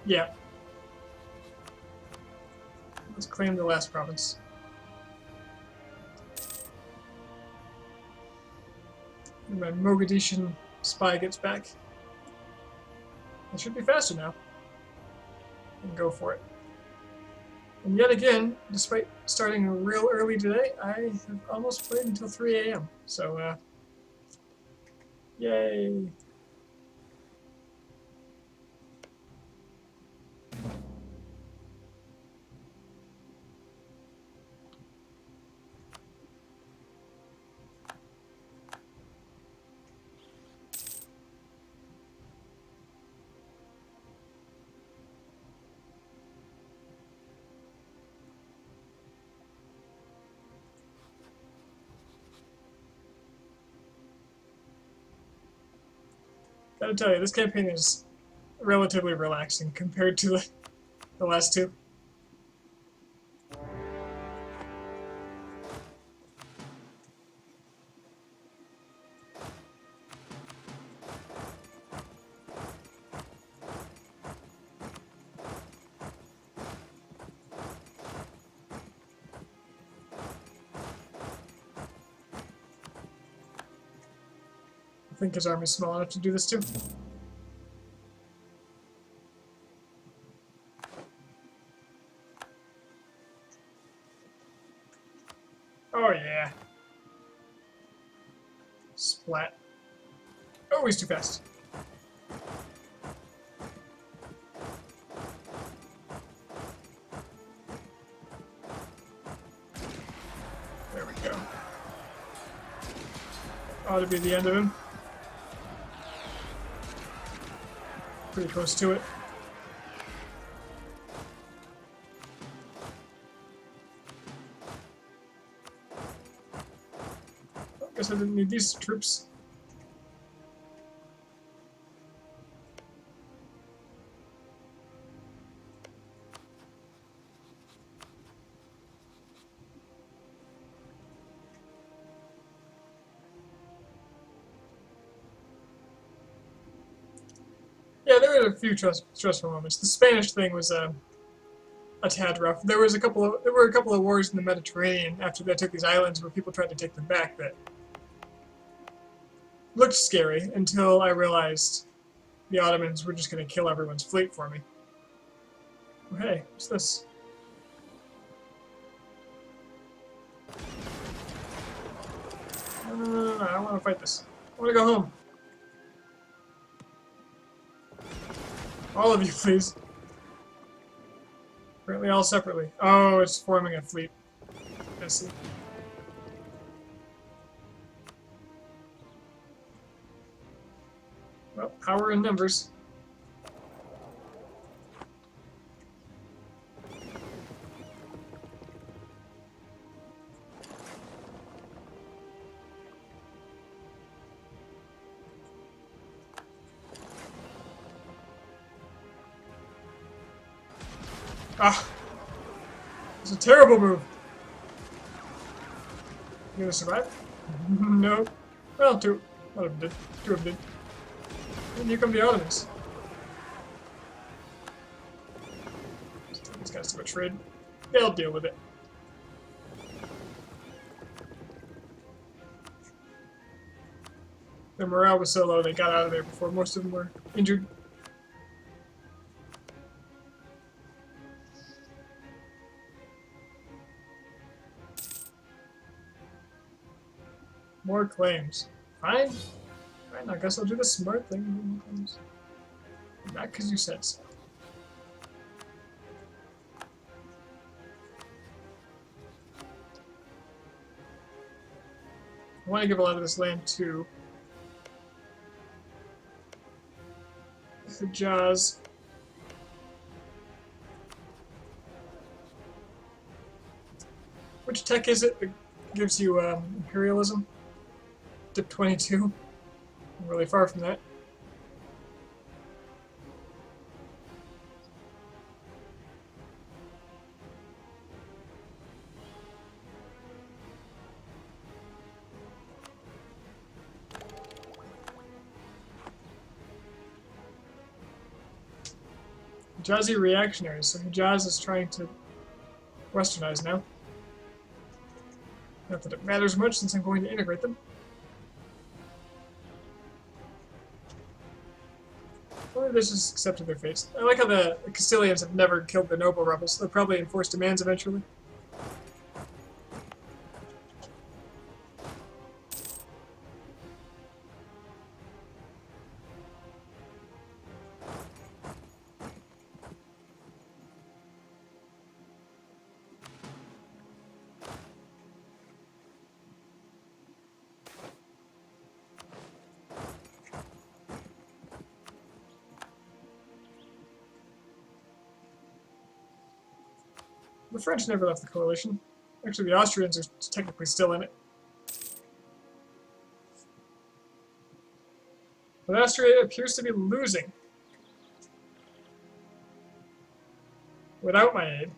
Yeah. Let's claim the last province. And my Mogadishan spy gets back. It should be faster now. And go for it. And yet again, despite starting real early today, I have almost played until 3 a.m. So, yay! Gotta tell you, this campaign is relatively relaxing compared to the last two. I think his army's small enough to do this too. Oh yeah. Splat. Oh, he's too fast. There we go. Ought to be the end of him. Pretty close to it. Oh, guess I didn't need these troops. Yeah, there were a few stressful moments. The Spanish thing was a tad rough. There were a couple of wars in the Mediterranean after they took these islands where people tried to take them back that looked scary until I realized the Ottomans were just going to kill everyone's fleet for me. Oh, hey, what's this? No, I don't want to fight this. I want to go home. All of you, please. Apparently all separately. Oh, it's forming a fleet. I see. Well, power in numbers. Ah! It's a terrible move. You gonna survive? No. Well, two. One of them did. Two of them did. And here come the Ottomans. These guys to a trade. They'll deal with it. Their morale was so low they got out of there before most of them were injured. More claims. Fine. Fine, I guess I'll do the smart thing. Not because you said so. I want to give a lot of this land to Hijaz. Which tech is it that gives you imperialism? Dip 22. I'm really far from that. Hijazi reactionaries. So Hijaz is trying to westernize now. Not that it matters much since I'm going to integrate them. Or they just accepted their fates. I like how the Castilians have never killed the noble rebels. They'll probably enforce demands eventually. The French never left the coalition. Actually, the Austrians are technically still in it. But Austria appears to be losing. Without my aid.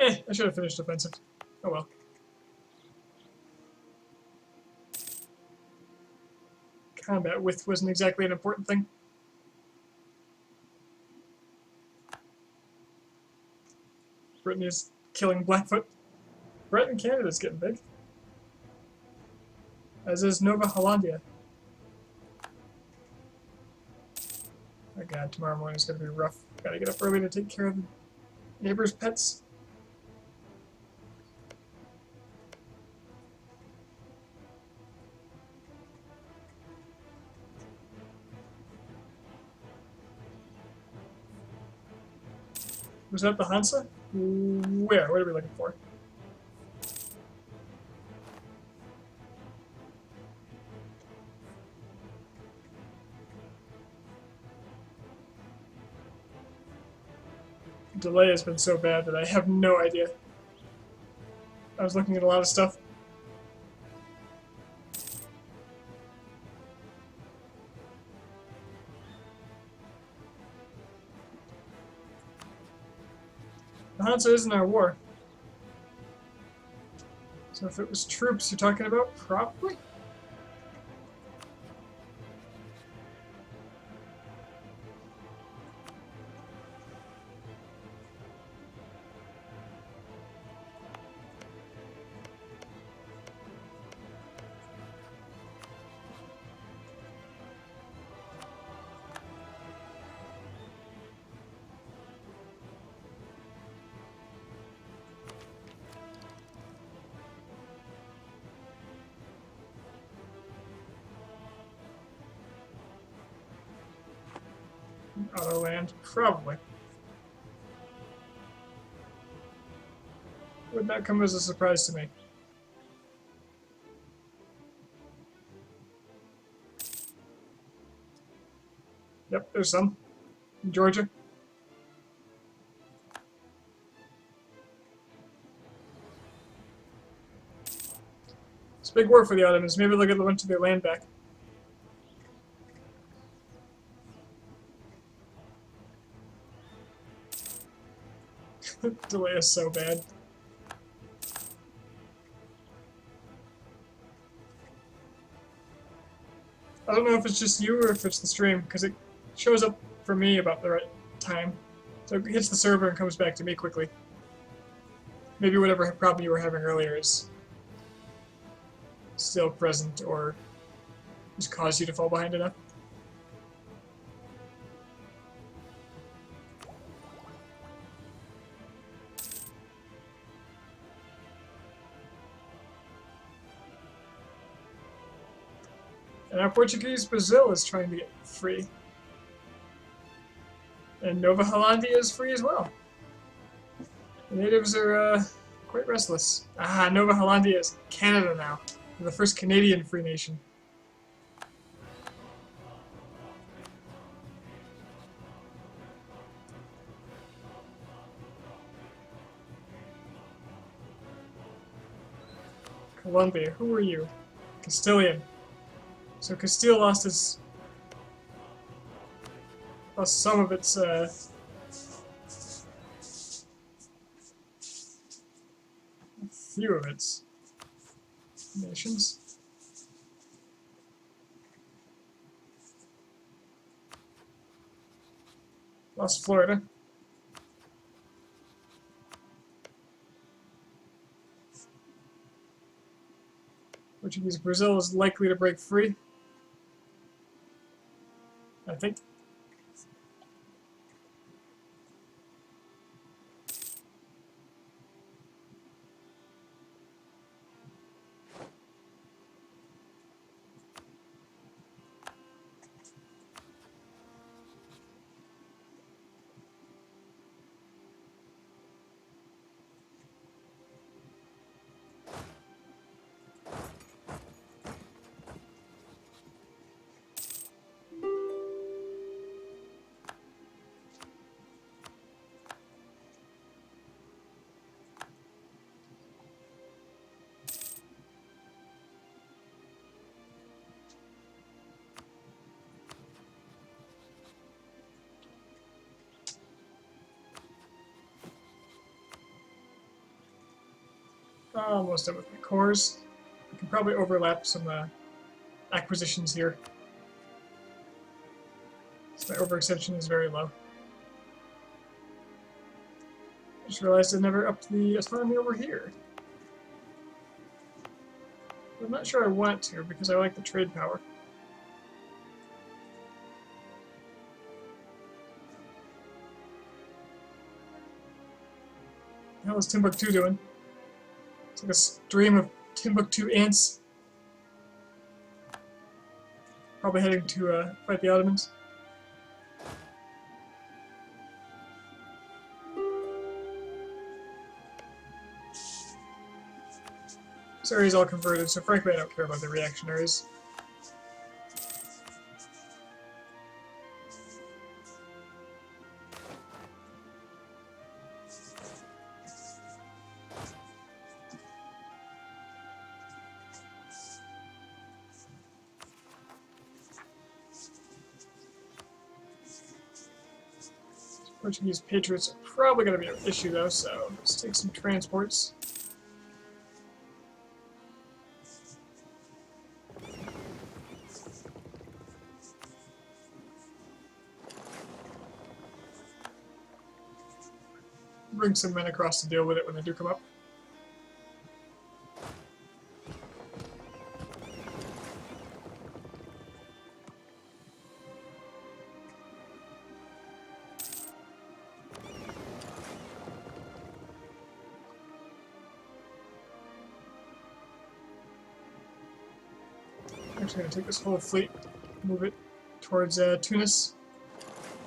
I should have finished offensive. Oh well. Combat width wasn't exactly an important thing. Britain is killing Blackfoot. Britain, Canada's getting big. As is Nova Hollandia. Oh god, tomorrow morning is going to be rough. Gotta get up early to take care of the neighbors' pets. Was that the Hansa? Where? What are we looking for? The delay has been so bad that I have no idea. I was looking at a lot of stuff. The Hansa isn't our war. So if it was troops you're talking about, probably? Auto land, probably. Would not come as a surprise to me. Yep, there's some. In Georgia. It's a big war for the Ottomans. Maybe they'll get a bunch of their land back. The delay is so bad. I don't know if it's just you or if it's the stream, because it shows up for me about the right time. So it hits the server and comes back to me quickly. Maybe whatever problem you were having earlier is still present or just caused you to fall behind enough. And now Portuguese Brazil is trying to get free. And Nova Hollandia is free as well. The natives are quite restless. Ah, Nova Hollandia is Canada now. They're the first Canadian free nation. Colombia. Who are you? Castilian. So Castile lost some of its few of its nations. Lost Florida. Portuguese Brazil is likely to break free. I think. Almost done with my cores. I can probably overlap some acquisitions here. So my overextension is very low. I just realized I never upped the autonomy over here. I'm not sure I want to because I like the trade power. What the hell is Timbuktu doing? It's like a stream of Timbuktu ants. Probably heading to fight the Ottomans. This area's all converted, so frankly I don't care about the reactionaries. Portuguese patriots are probably going to be an issue though, so let's take some transports. Bring some men across to deal with it when they do come up. I'm actually going to take this whole fleet, move it towards Tunis,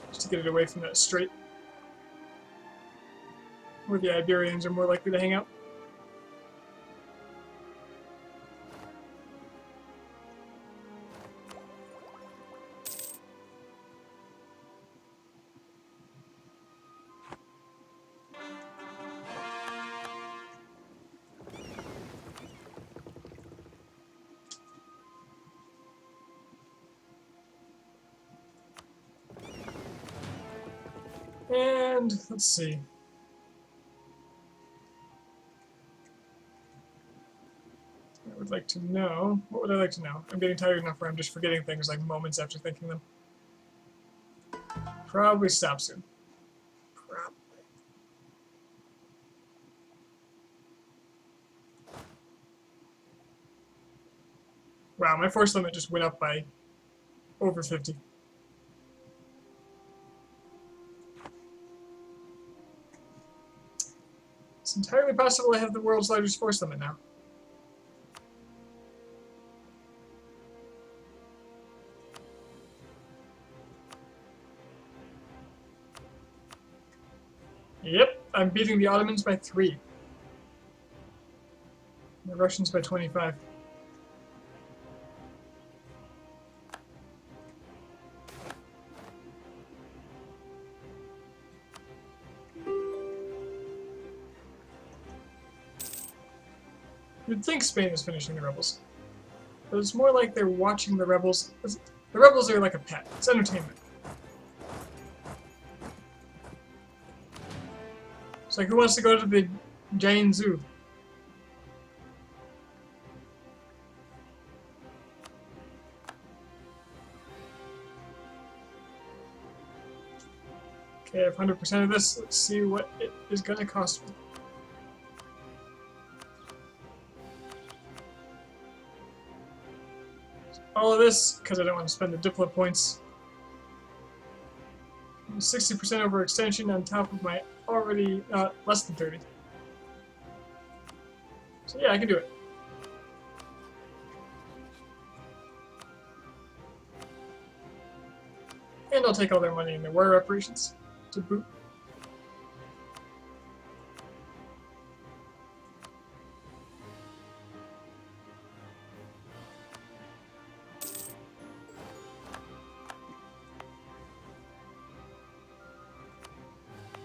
just to get it away from that strait, where the Iberians are more likely to hang out. And let's see. I would like to know. What would I like to know? I'm getting tired enough where I'm just forgetting things like moments after thinking them. Probably stop soon. Probably. Wow, my force limit just went up by over 50. It's entirely possible I have the world's largest force limit now. Yep, I'm beating the Ottomans by 3. The Russians by 25. You'd think Spain is finishing the rebels, but it's more like they're watching the rebels. The rebels are like a pet. It's entertainment. It's like, who wants to go to the giant zoo? Okay, I have 100% of this. Let's see what it is going to cost me. All of this, because I don't want to spend the Diplo points. 60% overextension on top of my already less than 30. So yeah, I can do it. And I'll take all their money in their war reparations to boot.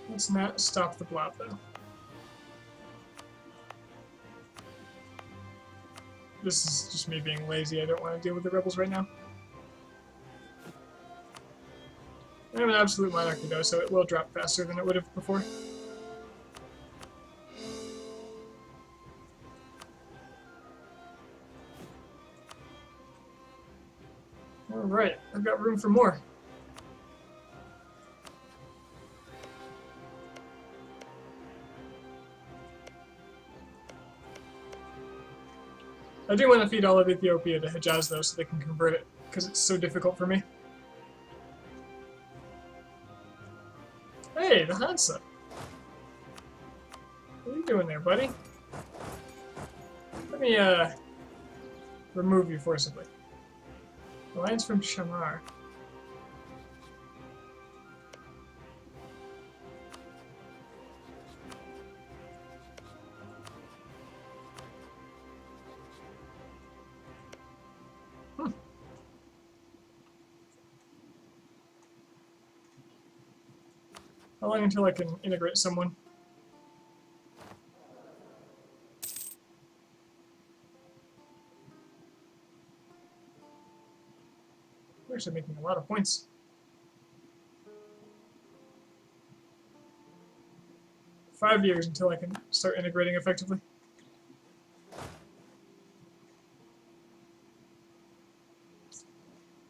Let's not stop the blob though. This is just me being lazy. I don't want to deal with the rebels right now. I have an absolute monarchy though, so it will drop faster than it would have before. Alright, I've got room for more. I do want to feed all of Ethiopia to Hejaz though, so they can convert it, because it's so difficult for me. Hey, the Hansa! What are you doing there, buddy? Let me, remove you forcibly. Alliance from Shamar. How long until I can integrate someone? We're actually making a lot of points. $5 years until I can start integrating effectively.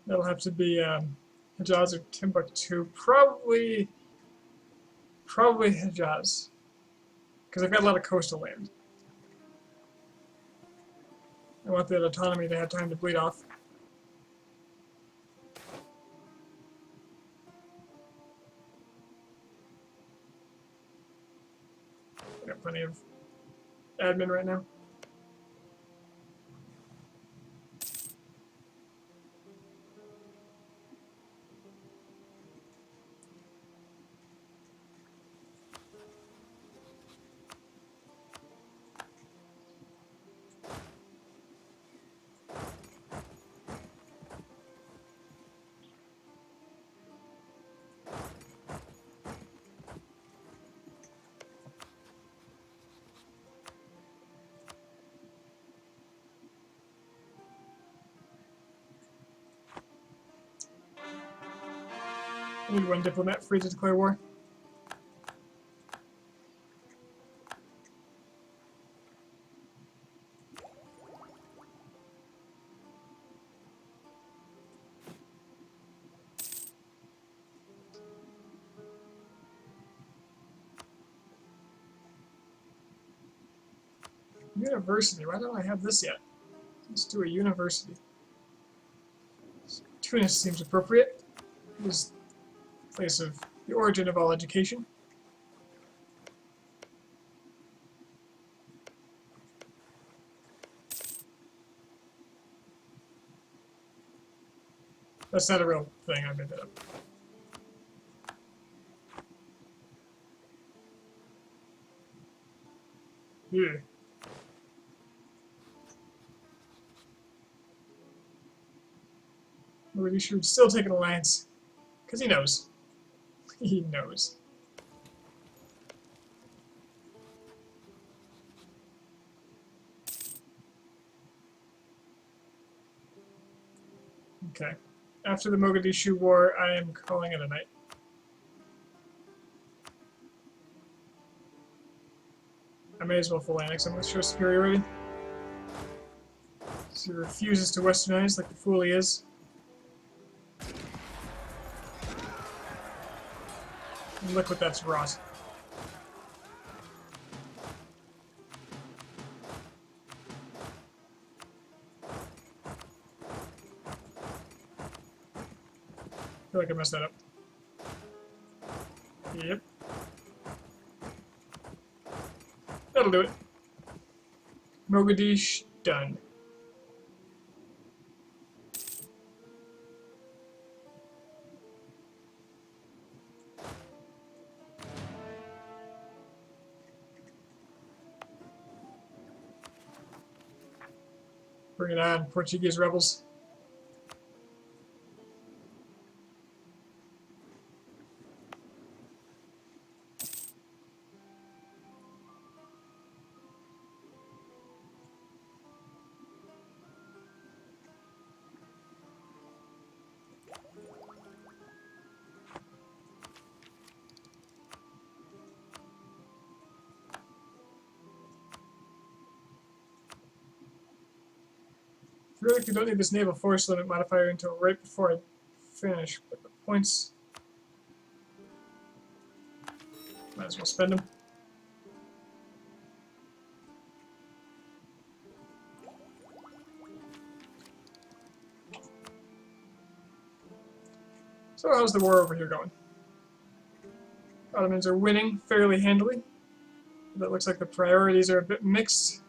That'll have to be Hejaz or Timbuktu. Probably Hejaz. Because I've got a lot of coastal land. I want that autonomy to have time to bleed off. I got plenty of admin right now. I need one diplomat free to declare war. University. Why don't I have this yet? Let's do a university. Tunis seems appropriate. It was the place of the origin of all education. That's not a real thing, I made that up. Yeah. Maybe should still take an alliance. Because he knows. He knows. Okay. After the Mogadishu War, I am calling it a night. I may as well full annex him with show superiority. So he refuses to westernize like the fool he is. And look what that's wrought. I feel like I messed that up. Yep. That'll do it. Mogadishu done. Bring it on, Portuguese rebels. I feel like we don't need this naval force limit modifier until right before I finish, but the points... Might as well spend them. So how's the war over here going? Ottomans are winning fairly handily. But it looks like the priorities are a bit mixed.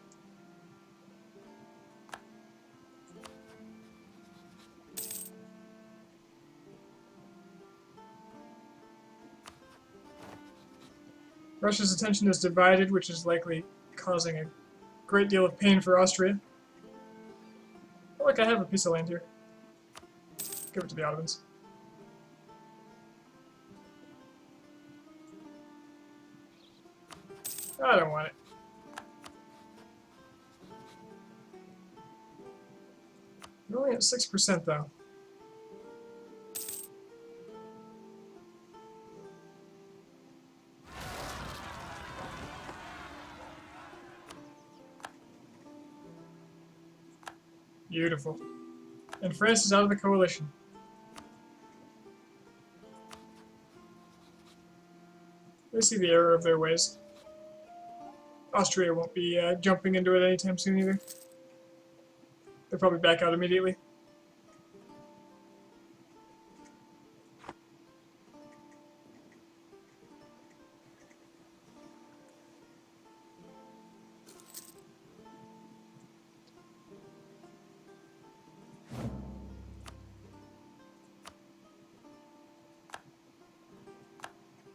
Russia's attention is divided, which is likely causing a great deal of pain for Austria. Oh, look, I have a piece of land here. Give it to the Ottomans. I don't want it. We're only at 6% though. Beautiful. And France is out of the coalition. They see the error of their ways. Austria won't be jumping into it anytime soon either. They'll probably back out immediately.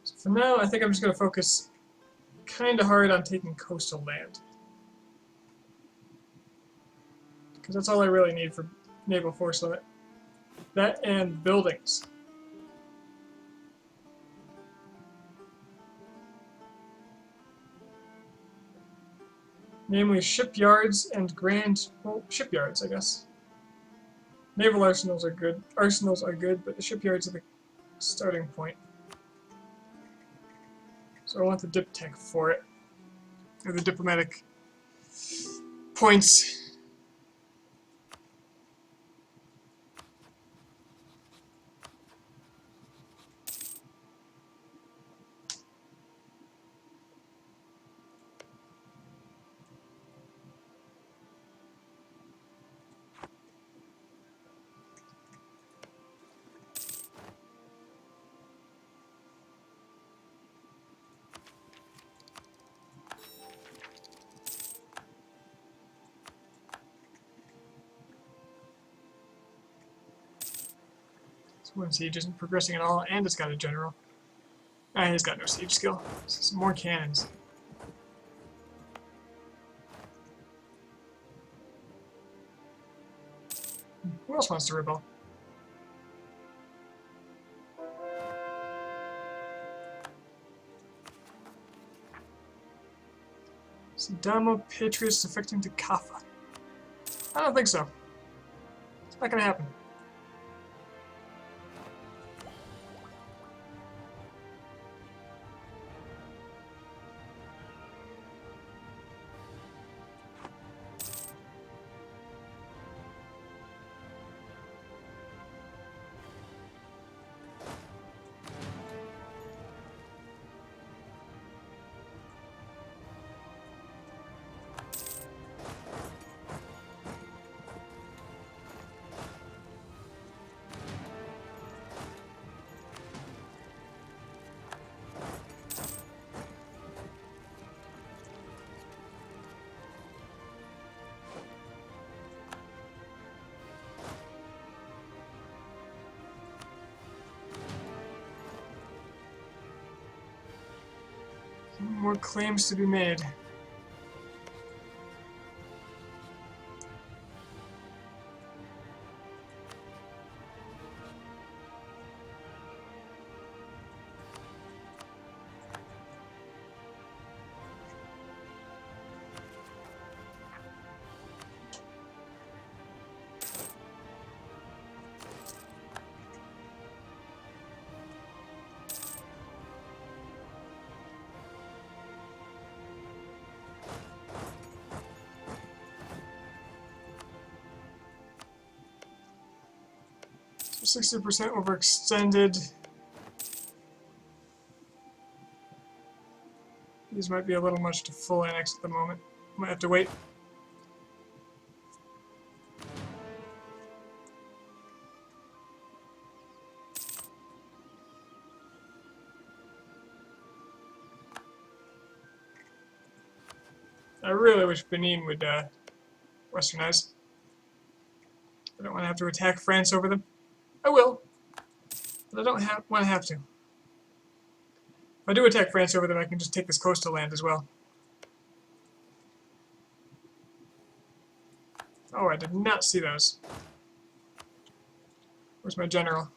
So for now, I think I'm just going to focus kind of hard on taking coastal land. Because that's all I really need for naval force limit. That and buildings. Namely shipyards and shipyards, I guess. Naval arsenals are good. Arsenals are good, but the shipyards are the starting point. So I want the dip tech for it. Or the diplomatic points. One siege isn't progressing at all, and it's got a general. And he's got no siege skill. So some more cannons. Who else wants to rebel? Sidamo Patriots defecting to Kaffa. I don't think so. It's not gonna happen. more claims to be made. So 60% overextended. These might be a little much to full annex at the moment. Might have to wait. I really wish Benin would westernize. I don't want to have to attack France over them. I will, but I don't want to have to. If I do attack France over them, I can just take this coastal land as well. Oh, I did not see those. Where's my general?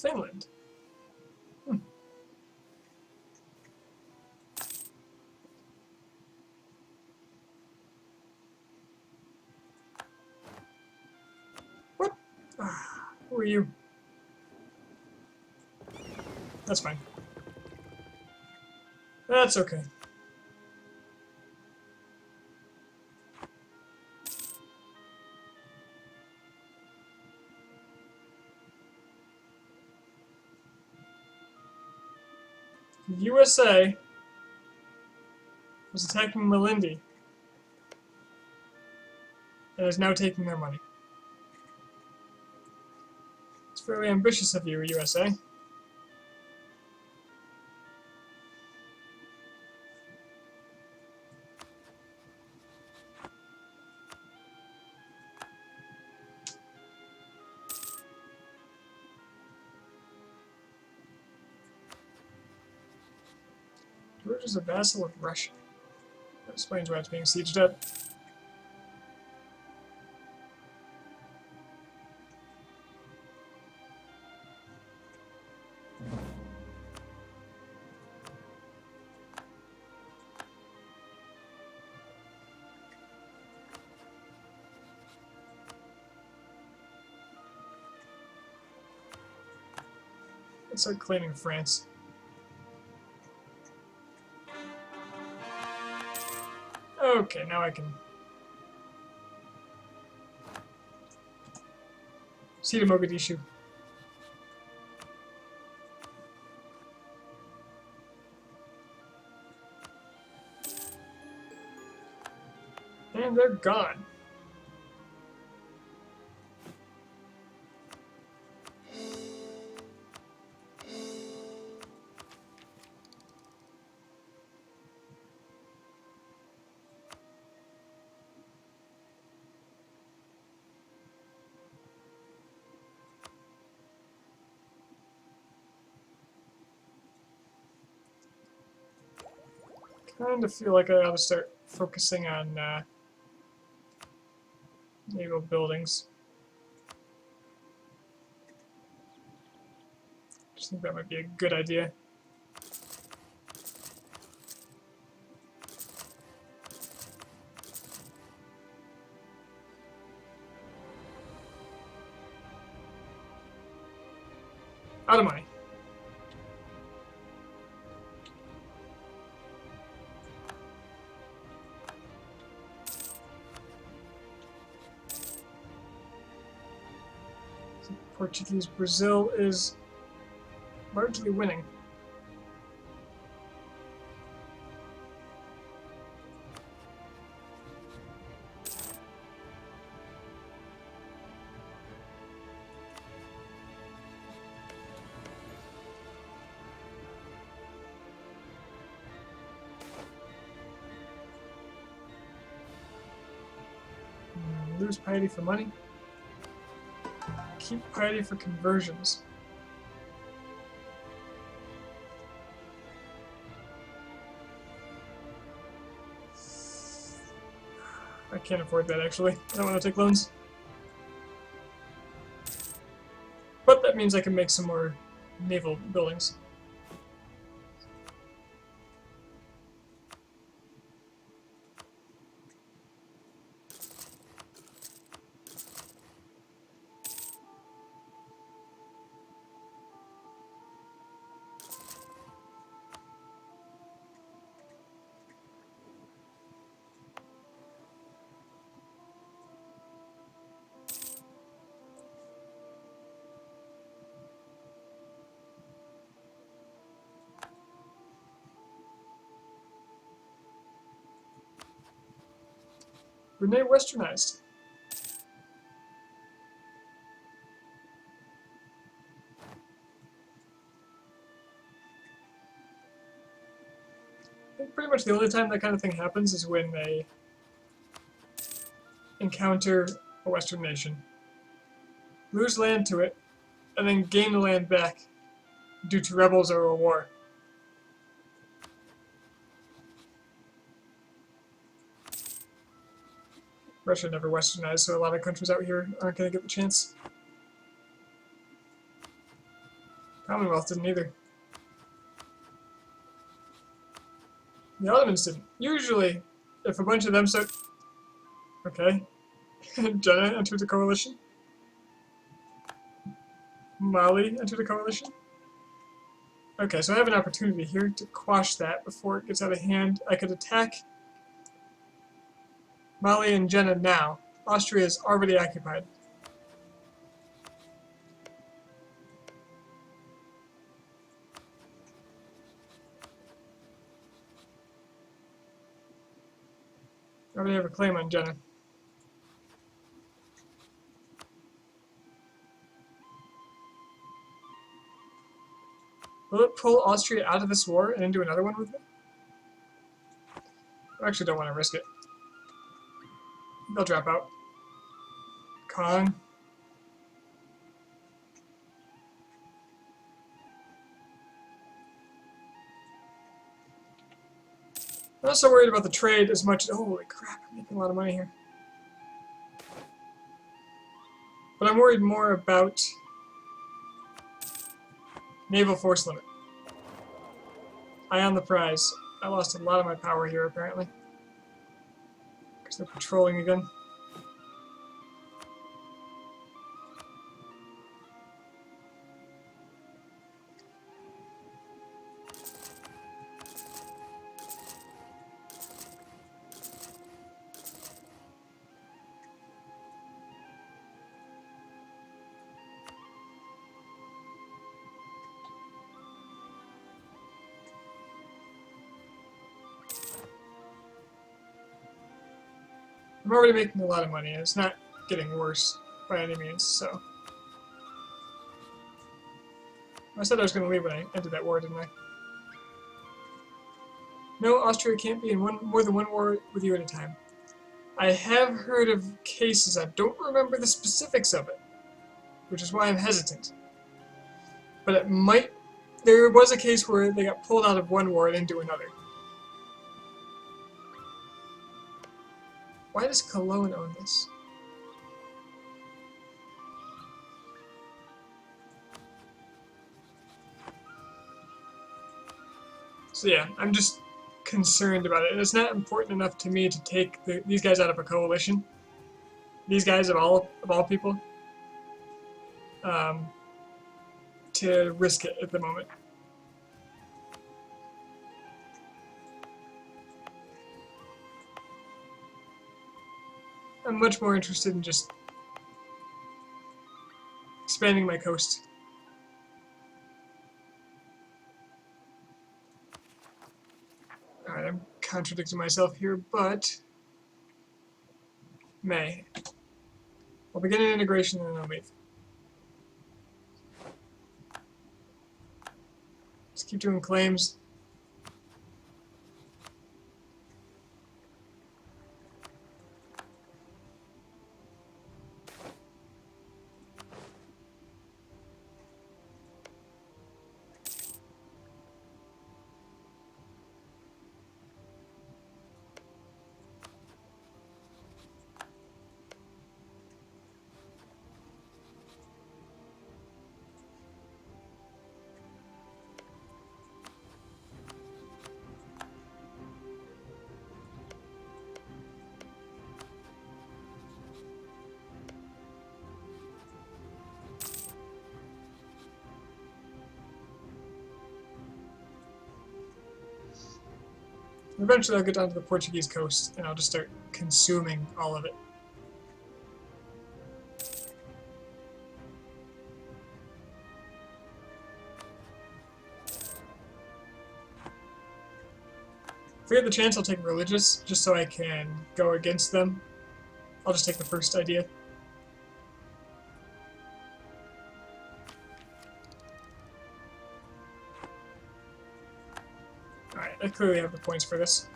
Finland. What? Who are you? That's fine. That's okay. The USA was attacking Malindi and is now taking their money. It's fairly ambitious of you, USA. Georgia is a vassal of Russia. That explains why it's being sieged up. Let's start claiming France. Okay, now I can see to Mogadishu. And they're gone. Kind of feel like I ought to start focusing on naval buildings. I think that might be a good idea. Out of money. So Portuguese Brazil is largely winning. Lose piety for money. Keep piety for conversions. I can't afford that actually. I don't want to take loans. But that means I can make some more naval buildings. Brunei westernized. I think pretty much the only time that kind of thing happens is when they encounter a Western nation, lose land to it, and then gain the land back due to rebels or a war. Russia never westernized, so a lot of countries out here aren't going to get the chance. Commonwealth didn't either. The Ottomans didn't. Usually, if a bunch of them start... Okay. Jeddah entered the coalition. Mali entered the coalition. Okay, so I have an opportunity here to quash that before it gets out of hand. I could attack Mali and Jeddah now. Austria is already occupied. I already have a claim on Jeddah. Will it pull Austria out of this war and into another one with me? I actually don't want to risk it. They'll drop out. Kong. I'm not so worried about the trade as much. Holy crap, I'm making a lot of money here. But I'm worried more about naval force limit. Eye on the prize. I lost a lot of my power here, apparently. Because they're patrolling again. I'm already making a lot of money, and it's not getting worse by any means, so... I said I was going to leave when I ended that war, didn't I? No, Austria can't be in more than one war with you at a time. I have heard of cases, I don't remember the specifics of it, which is why I'm hesitant. But it might... There was a case where they got pulled out of one war and into another. Why does Cologne own this? So yeah, I'm just concerned about it. And it's not important enough to me to take these guys out of a coalition. These guys of all people. to risk it at the moment. I'm much more interested in just expanding my coast. Alright, I'm contradicting myself here, but May. I'll begin an integration and then I'll leave. Just keep doing claims. Eventually I'll get down to the Portuguese coast and I'll just start consuming all of it. If we get the chance, I'll take religious, just so I can go against them. I'll just take the first idea. Alright, I clearly have the points for this.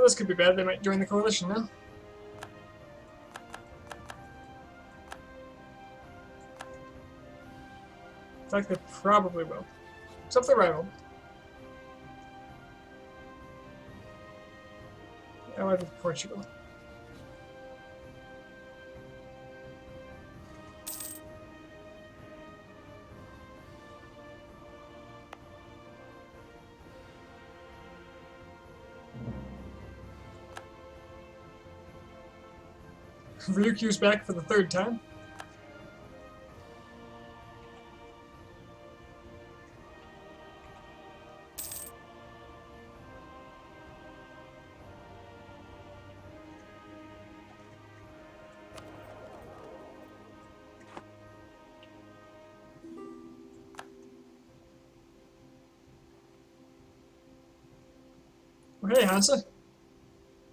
This could be bad. They might join the coalition now. In fact, they probably will. Except for rival. Allied with Portugal. Ryukyu's back for the third time. Oh, hey, Hansa.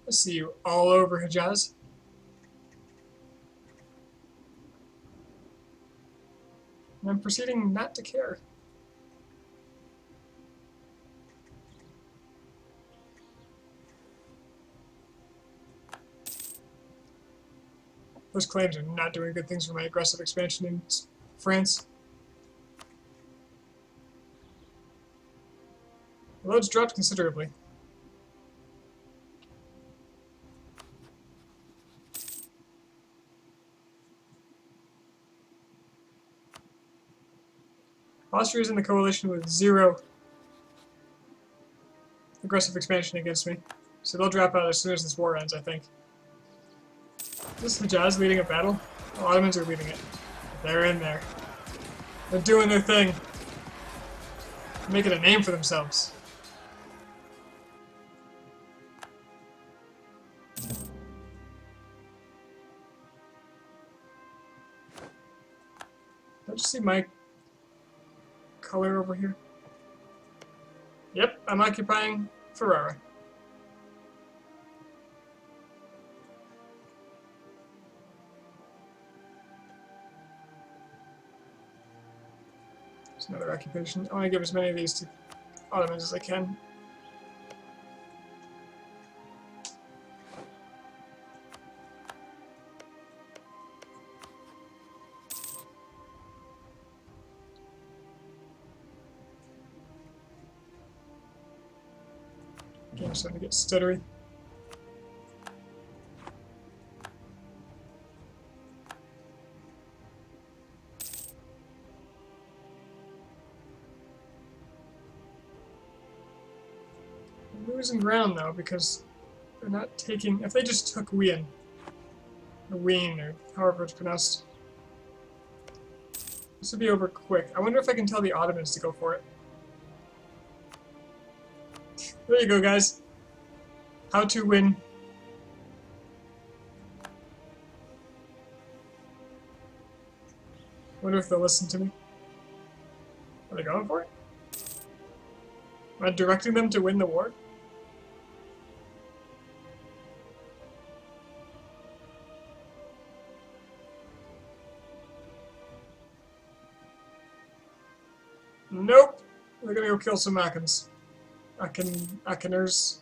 I see you all over Hijaz. And I'm proceeding not to care. Those claims are not doing good things for my aggressive expansion in France. The loads dropped considerably. Austria's in the coalition with 0 aggressive expansion against me. So they'll drop out as soon as this war ends, I think. Is this Hijaz leading a battle? The Ottomans are leading it. They're in there. They're doing their thing. Making a name for themselves. Don't you see my color over here? Yep, I'm occupying Ferrara. There's another occupation. I want to give as many of these to Ottomans as I can. Okay, I'm starting to get stuttery. losing ground though because they're not taking. If they just took Wien, or Wien, or however it's pronounced, this would be over quick. I wonder if I can tell the Ottomans to go for it. There you go, guys. How to win. Wonder if they'll listen to me. Are they going for it? Am I directing them to win the war? Nope. They're gonna go kill some Akans. Akanites.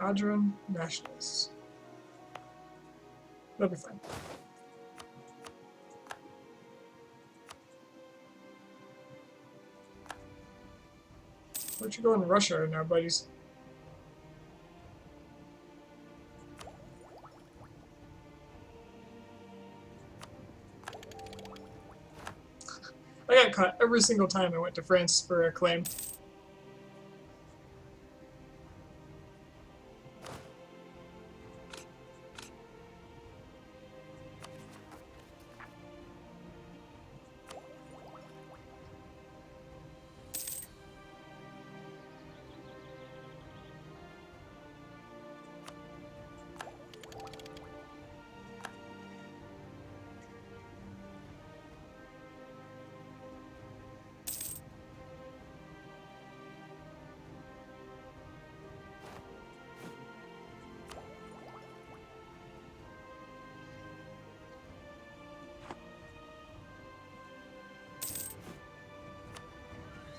Adran nationalists. They'll be fine. Where'd you go in Russia now, buddies? I got caught every single time I went to France for a claim.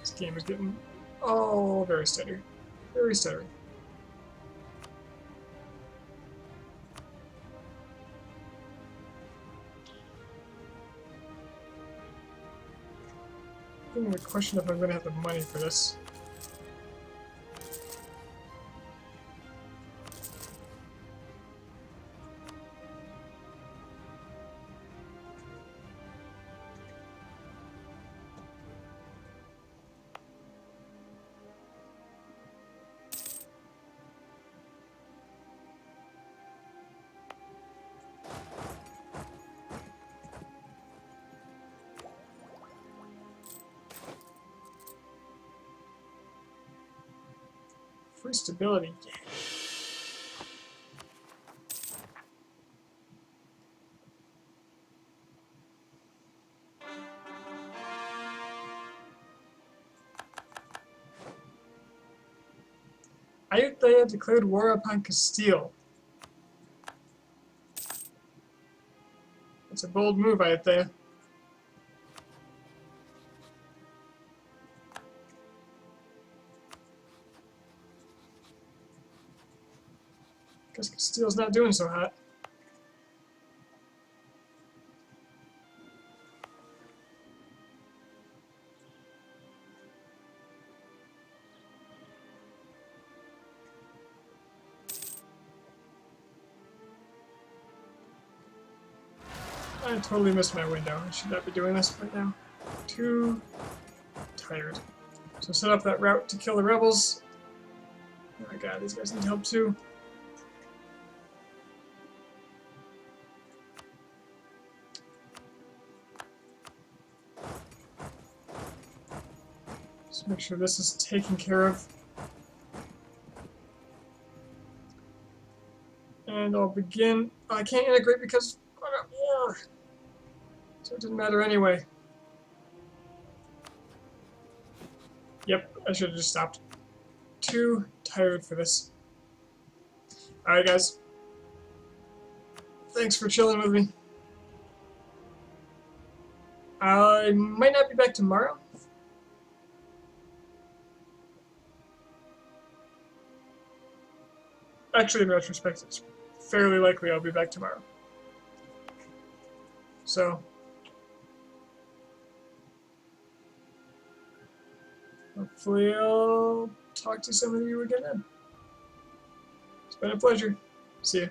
This game is getting very steady. Very steady. I'm going to question if I'm going to have the money for this. Free stability, yeah. Ayutthaya declared war upon Castile. It's a bold move, Ayutthaya. Because Castile's not doing so hot. I totally missed my window. I should not be doing this right now. Too tired. So set up that route to kill the rebels. Oh my god, these guys need help too. Just make sure this is taken care of. And I'll begin. I can't integrate because I'm at war. So it didn't matter anyway. Yep, I should have just stopped. Too tired for this. Alright guys. Thanks for chilling with me. I might not be back tomorrow. Actually, in retrospect, it's fairly likely I'll be back tomorrow. So, hopefully I'll talk to some of you again then. It's been a pleasure. See you.